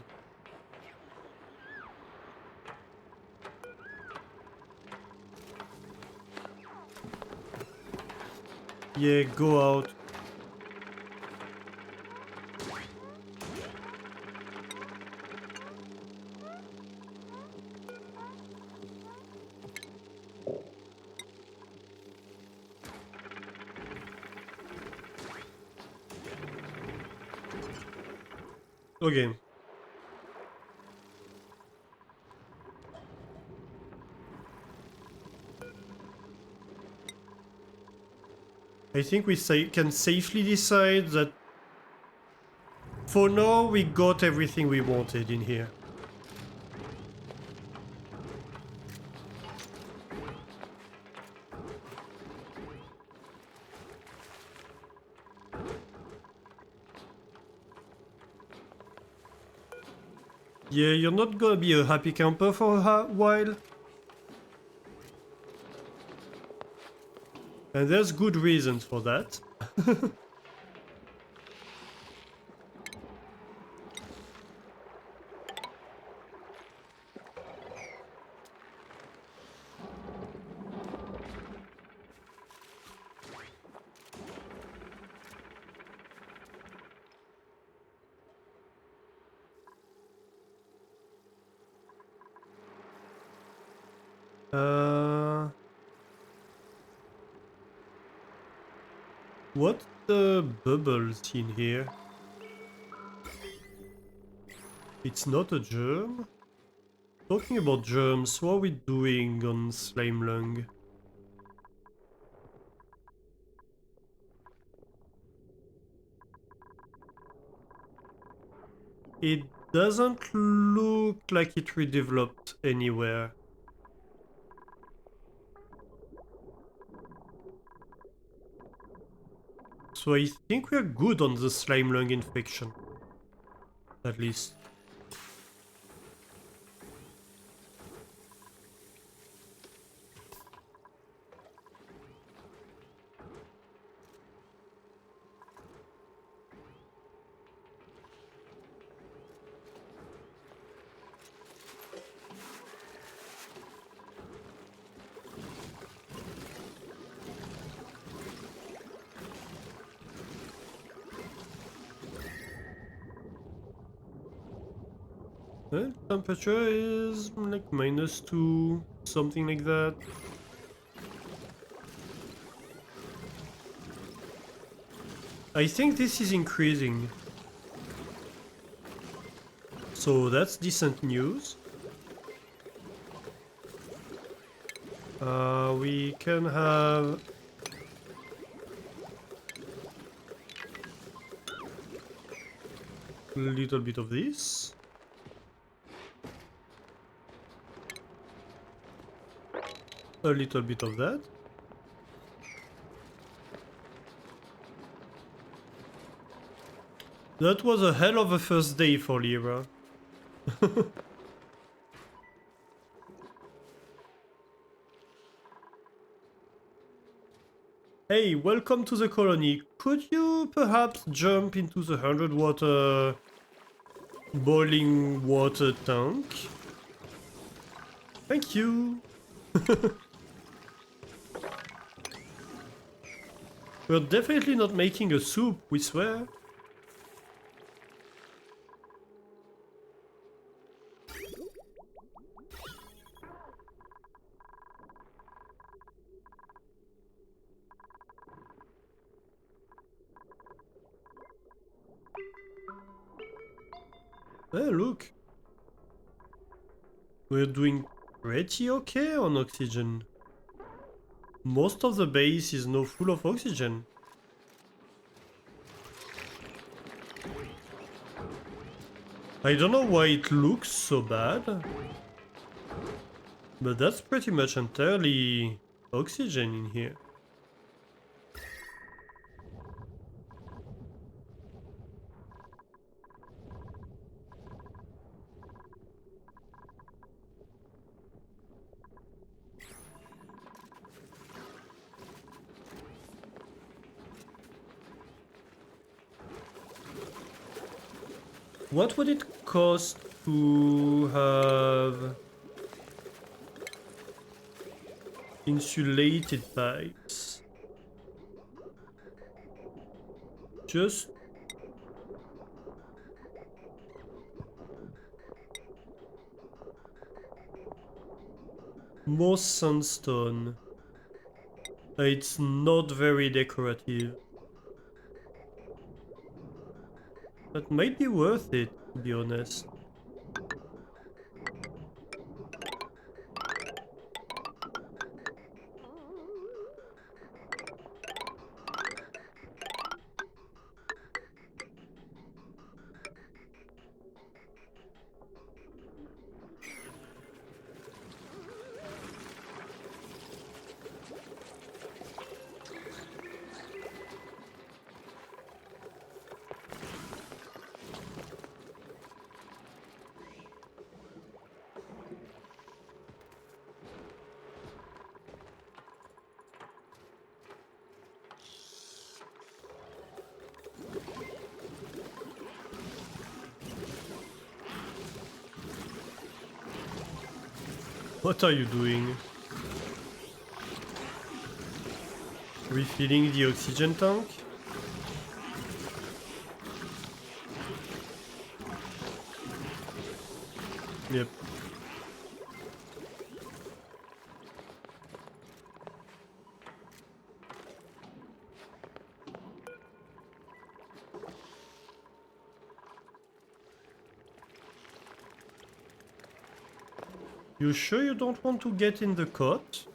Yeah, go out. Okay. I think we can safely decide that for now we got everything we wanted in here. Yeah, you're not gonna be a happy camper for a while. And there's good reasons for that. What the bubbles in here? It's not a germ? Talking about germs, what are we doing on Slime Lung? It doesn't look like it redeveloped anywhere. So I think we're good on the Slime Lung infection. At least. The temperature is like -2, something like that. I think this is increasing. So that's decent news. We can have a little bit of this. A little bit of that. That was a hell of a first day for Lyra. Hey, welcome to the colony. Could you perhaps jump into the 100 water boiling water tank? Thank you. We're definitely not making a soup, we swear. Hey, look. We're doing pretty okay on oxygen. Most of the base is now full of oxygen. I don't know why it looks so bad, but that's pretty much entirely oxygen in here. What would it cost to have insulated pipes? Just more sandstone. It's not very decorative. That might be worth it, to be honest. What are you doing? Refilling the oxygen tank? Yep. You sure you don't want to get in the cot?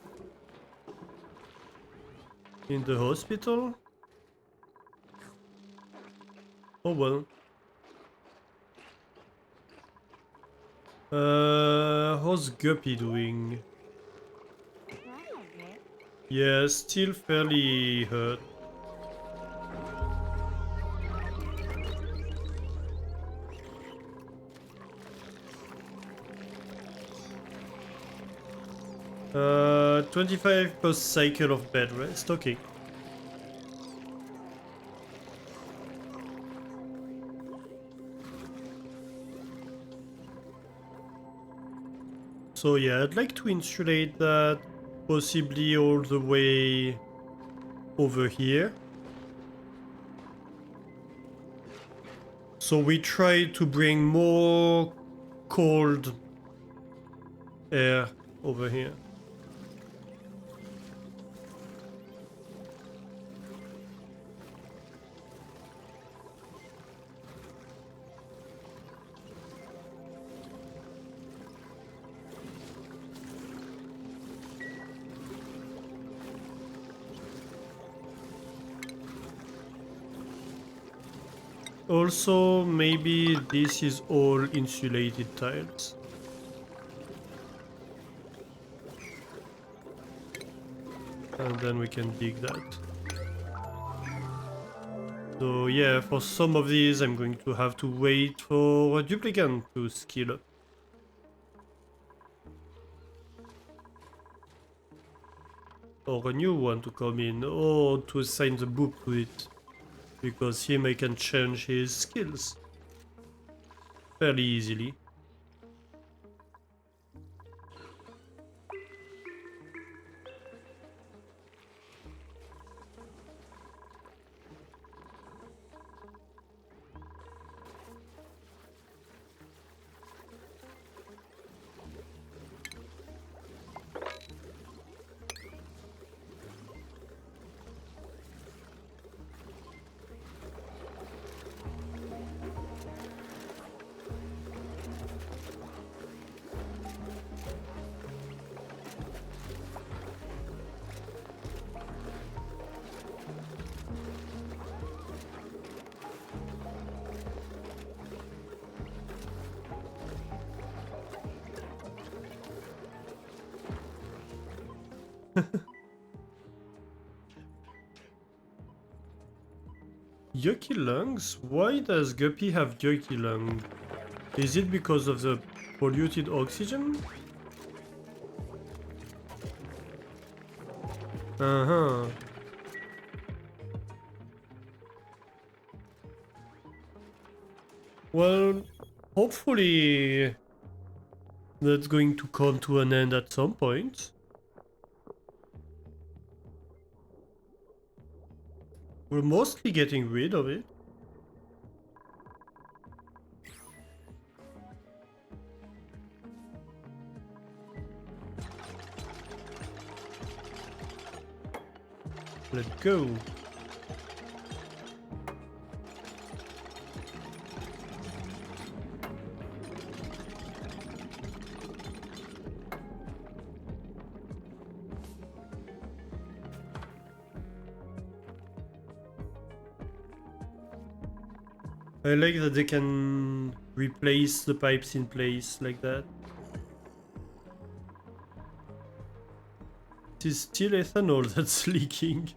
In the hospital? Oh well. How's Guppy doing? Yeah, still fairly hurt. Uh, 25 per cycle of bed rest, okay. So yeah, I'd like to insulate that possibly all the way over here. So we try to bring more cold air over here. Also, maybe this is all insulated tiles. And then we can dig that. So yeah, for some of these I'm going to have to wait for a duplicant to skill up. Or a new one to come in, or to assign the book to it. Because him I can change his skills fairly easily. Yucky lungs? Why does Guppy have yucky lung? Is it because of the polluted oxygen? Uh-huh. Well, hopefully that's going to come to an end at some point. We're mostly getting rid of it. Let's go. I like that they can replace the pipes in place like that. It is still ethanol that's leaking.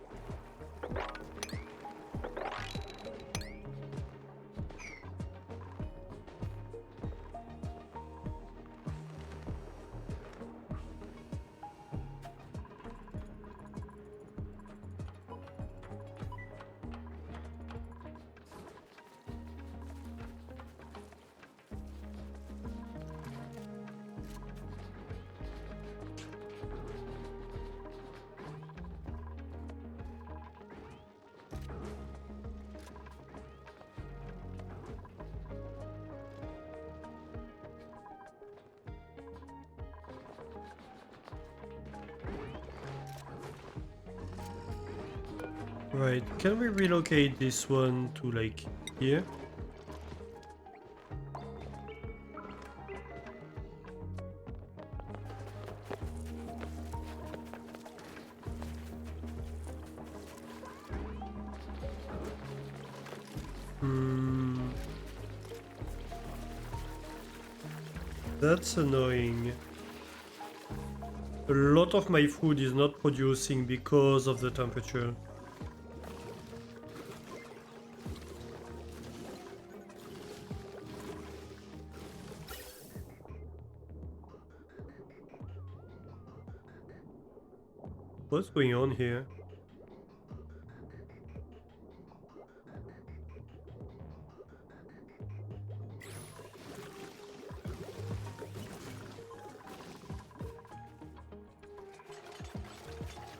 Right, can we relocate this one to like here? That's annoying. A lot of my food is not producing because of the temperature. What's going on here?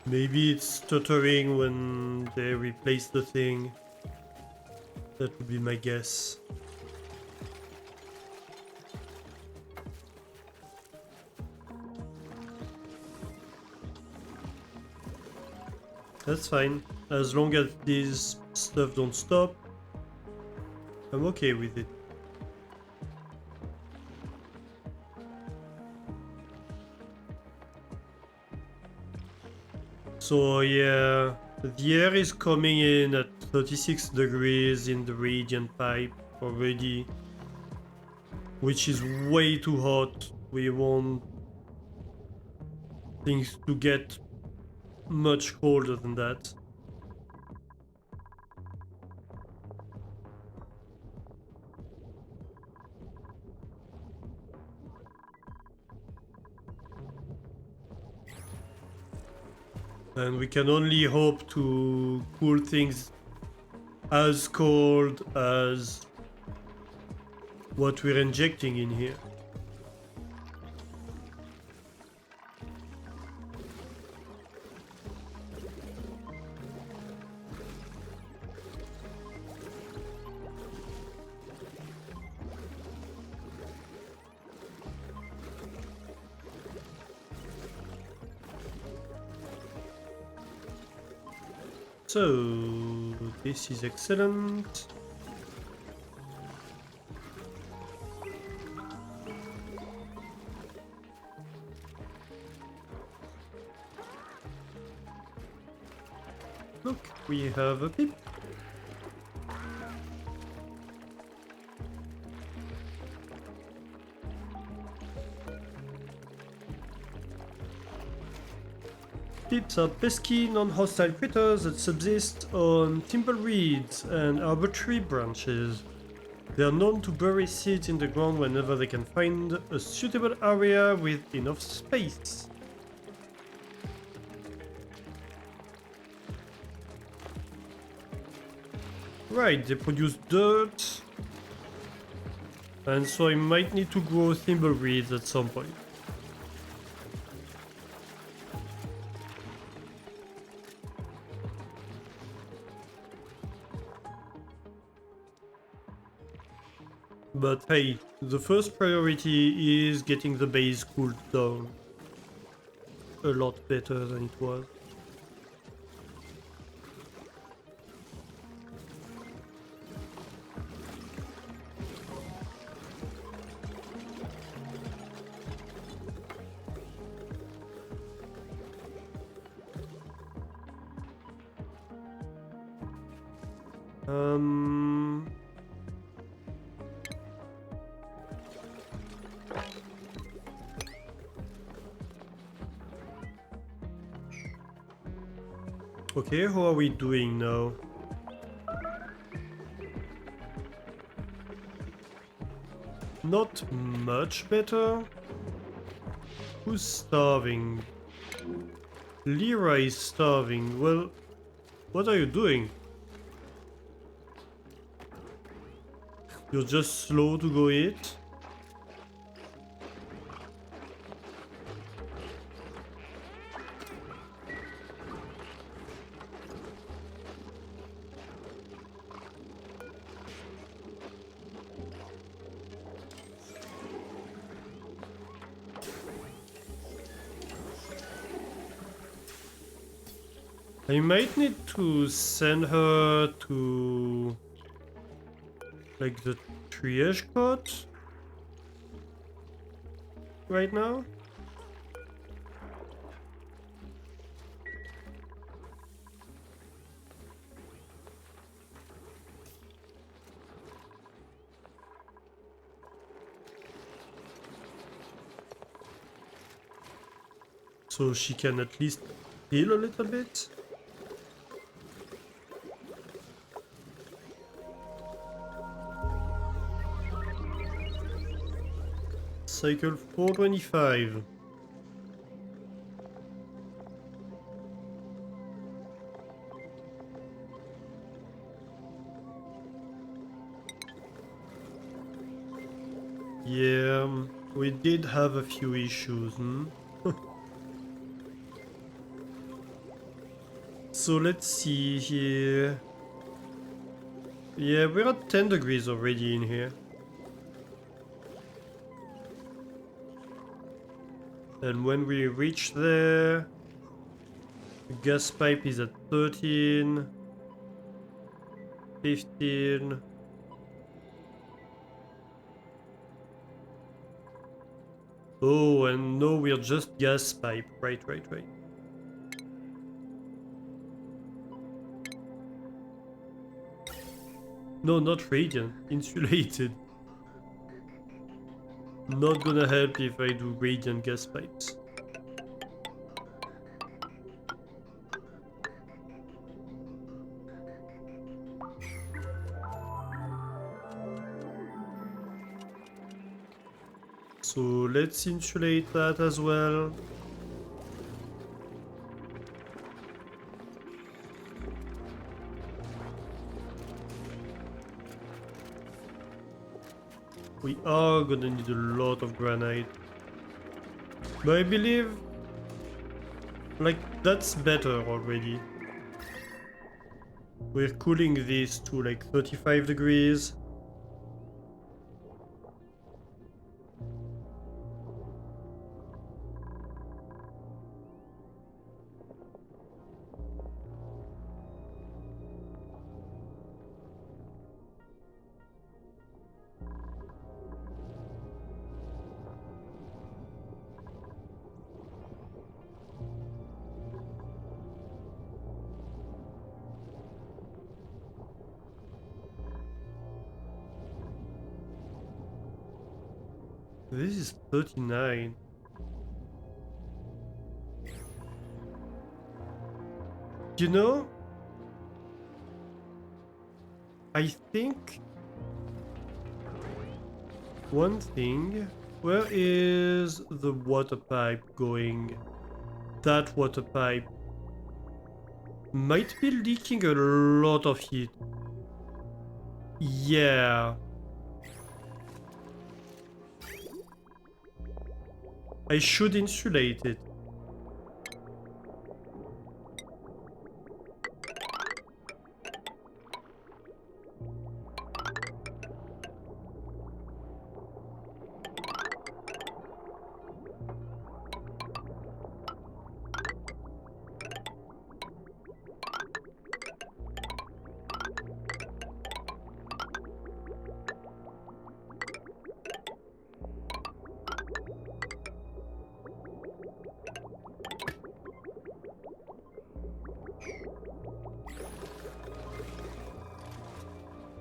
Maybe it's stuttering when they replace the thing. That would be my guess. That's fine. As long as these stuff don't stop, I'm okay with it. So yeah, the air is coming in at 36 degrees in the radiant pipe already, which is way too hot. We want things to get much colder than that. And we can only hope to cool things as cold as what we're injecting in here. So, this is excellent. Look, we have a pip. Pips are pesky, non-hostile critters that subsist on tumbleweeds and arbitrary branches. They are known to bury seeds in the ground whenever they can find a suitable area with enough space. Right, they produce dirt. And so I might need to grow thimbleweeds at some point. But hey, the first priority is getting the base cooled down. A lot better than it was. Okay, how are we doing now? Not much better. Who's starving? Lyra is starving. Well, what are you doing? You're just slow to go eat? I might need to send her to like the triage cot right now. So she can at least heal a little bit. Cycle 425. Yeah, we did have a few issues, hmm? So let's see here. Yeah, we're at 10 degrees already in here. And when we reach there, the gas pipe is at 13, 15. Oh, and no, we're just gas pipe. Right. No, not radiant. Insulated. Not gonna help if I do radiant gas pipes. So let's insulate that as well. We are gonna need a lot of granite. But I believe, like, that's better already. We're cooling this to like 35 degrees. This is 39. You know, I think one thing, where is the water pipe going? That water pipe might be leaking a lot of heat. Yeah. I should insulate it.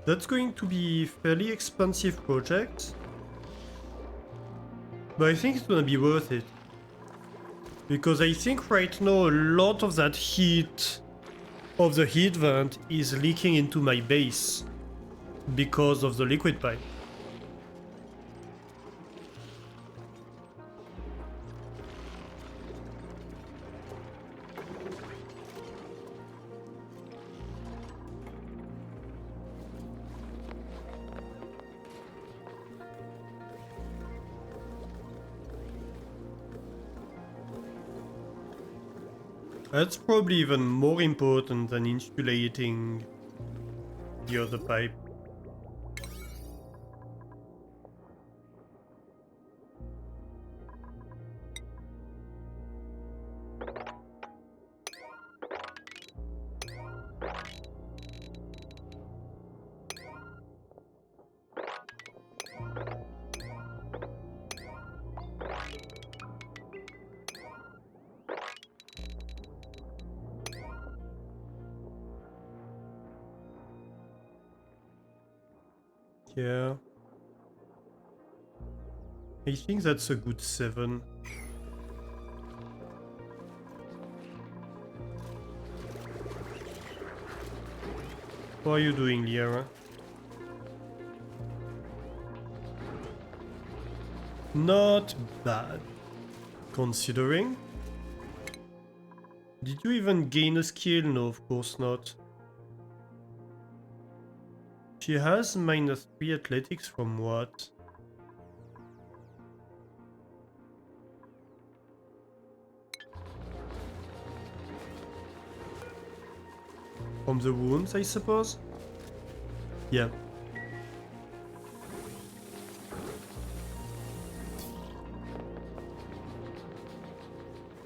That's going to be a fairly expensive project, but I think it's gonna be worth it. Because I think right now a lot of that heat of the heat vent is leaking into my base because of the liquid pipe. That's probably even more important than insulating the other pipe. Yeah. I think that's a good 7. What are you doing, Liara? Not bad, considering. Did you even gain a skill? No, of course not. She has -3 athletics from what? From the wounds, I suppose? Yeah.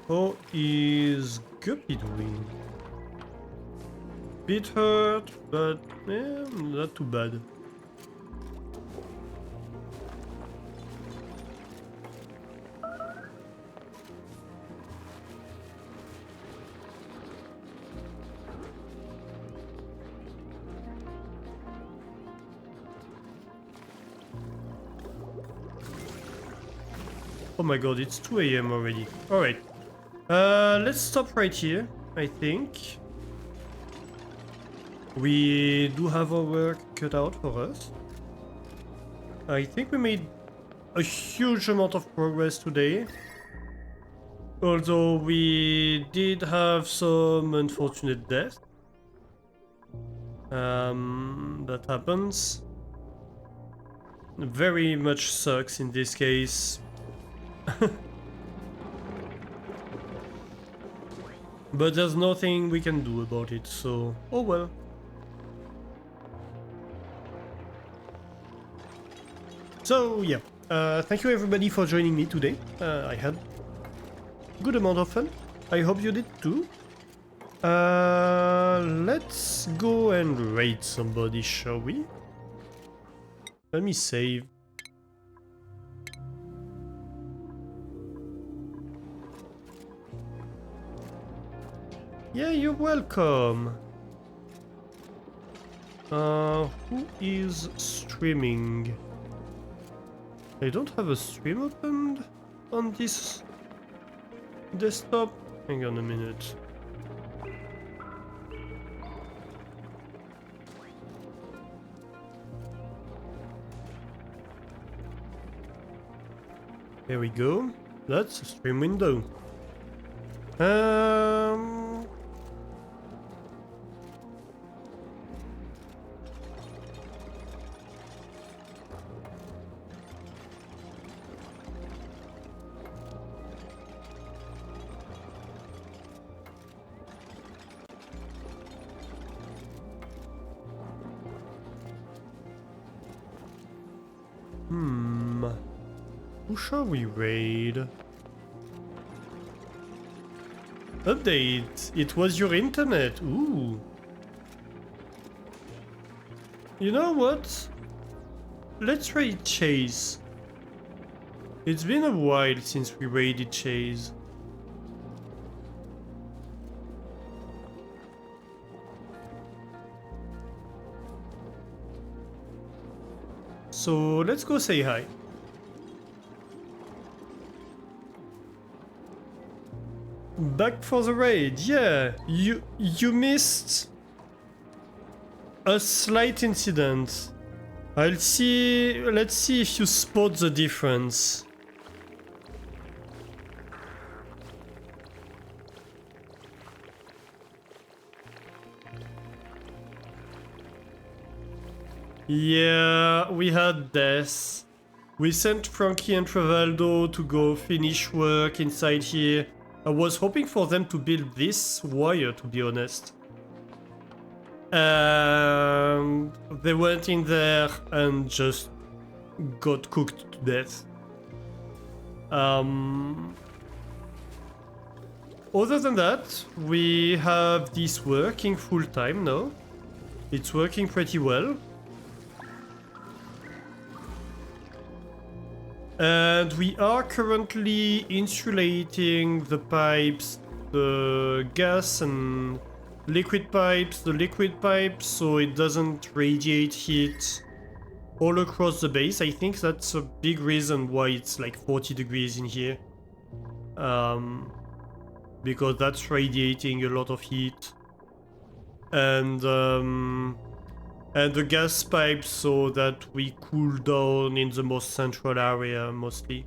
How is Guppy doing? Bit hurt, but not too bad. Oh my god, it's 2 AM already. Alright. Let's stop right here, I think. We do have our work cut out for us. I think we made a huge amount of progress today. Although we did have some unfortunate deaths. That happens. Very much sucks in this case. But there's nothing we can do about it, so oh well. So yeah, thank you everybody for joining me today. I had a good amount of fun. I hope you did too. Let's go and raid somebody, shall we? Let me save. Yeah, you're welcome. Who is streaming? I don't have a stream opened on this desktop. Hang on a minute. There we go. That's a stream window. Um... Who shall we raid? Update! It was your internet! Ooh! You know what? Let's raid Chase. It's been a while since we raided Chase. So let's go say hi. Back for the raid, yeah. You missed a slight incident. Let's see if you spot the difference. Yeah, we had death. We sent Frankie and Travaldo to go finish work inside here. I was hoping for them to build this wire, to be honest. They went in there and just got cooked to death. Other than that, we have this working full time now. It's working pretty well. And we are currently insulating the pipes, the gas and liquid pipes, so it doesn't radiate heat all across the base. I think that's a big reason why it's like 40 degrees in here. Because that's radiating a lot of heat. And the gas pipes so that we cool down in the most central area mostly.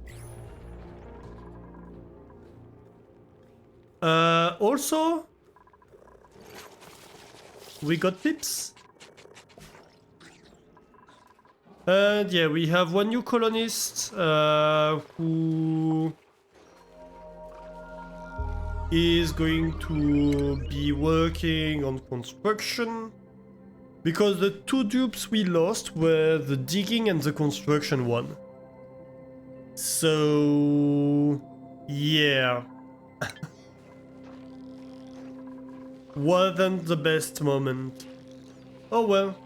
Also, we got pips. And yeah, we have one new colonist who is going to be working on construction. Because the two dupes we lost were the digging and the construction one. So... yeah. Wasn't the best moment. Oh well.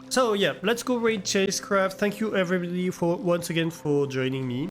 So yeah, let's go raid Chasecraft. Thank you everybody for once again for joining me.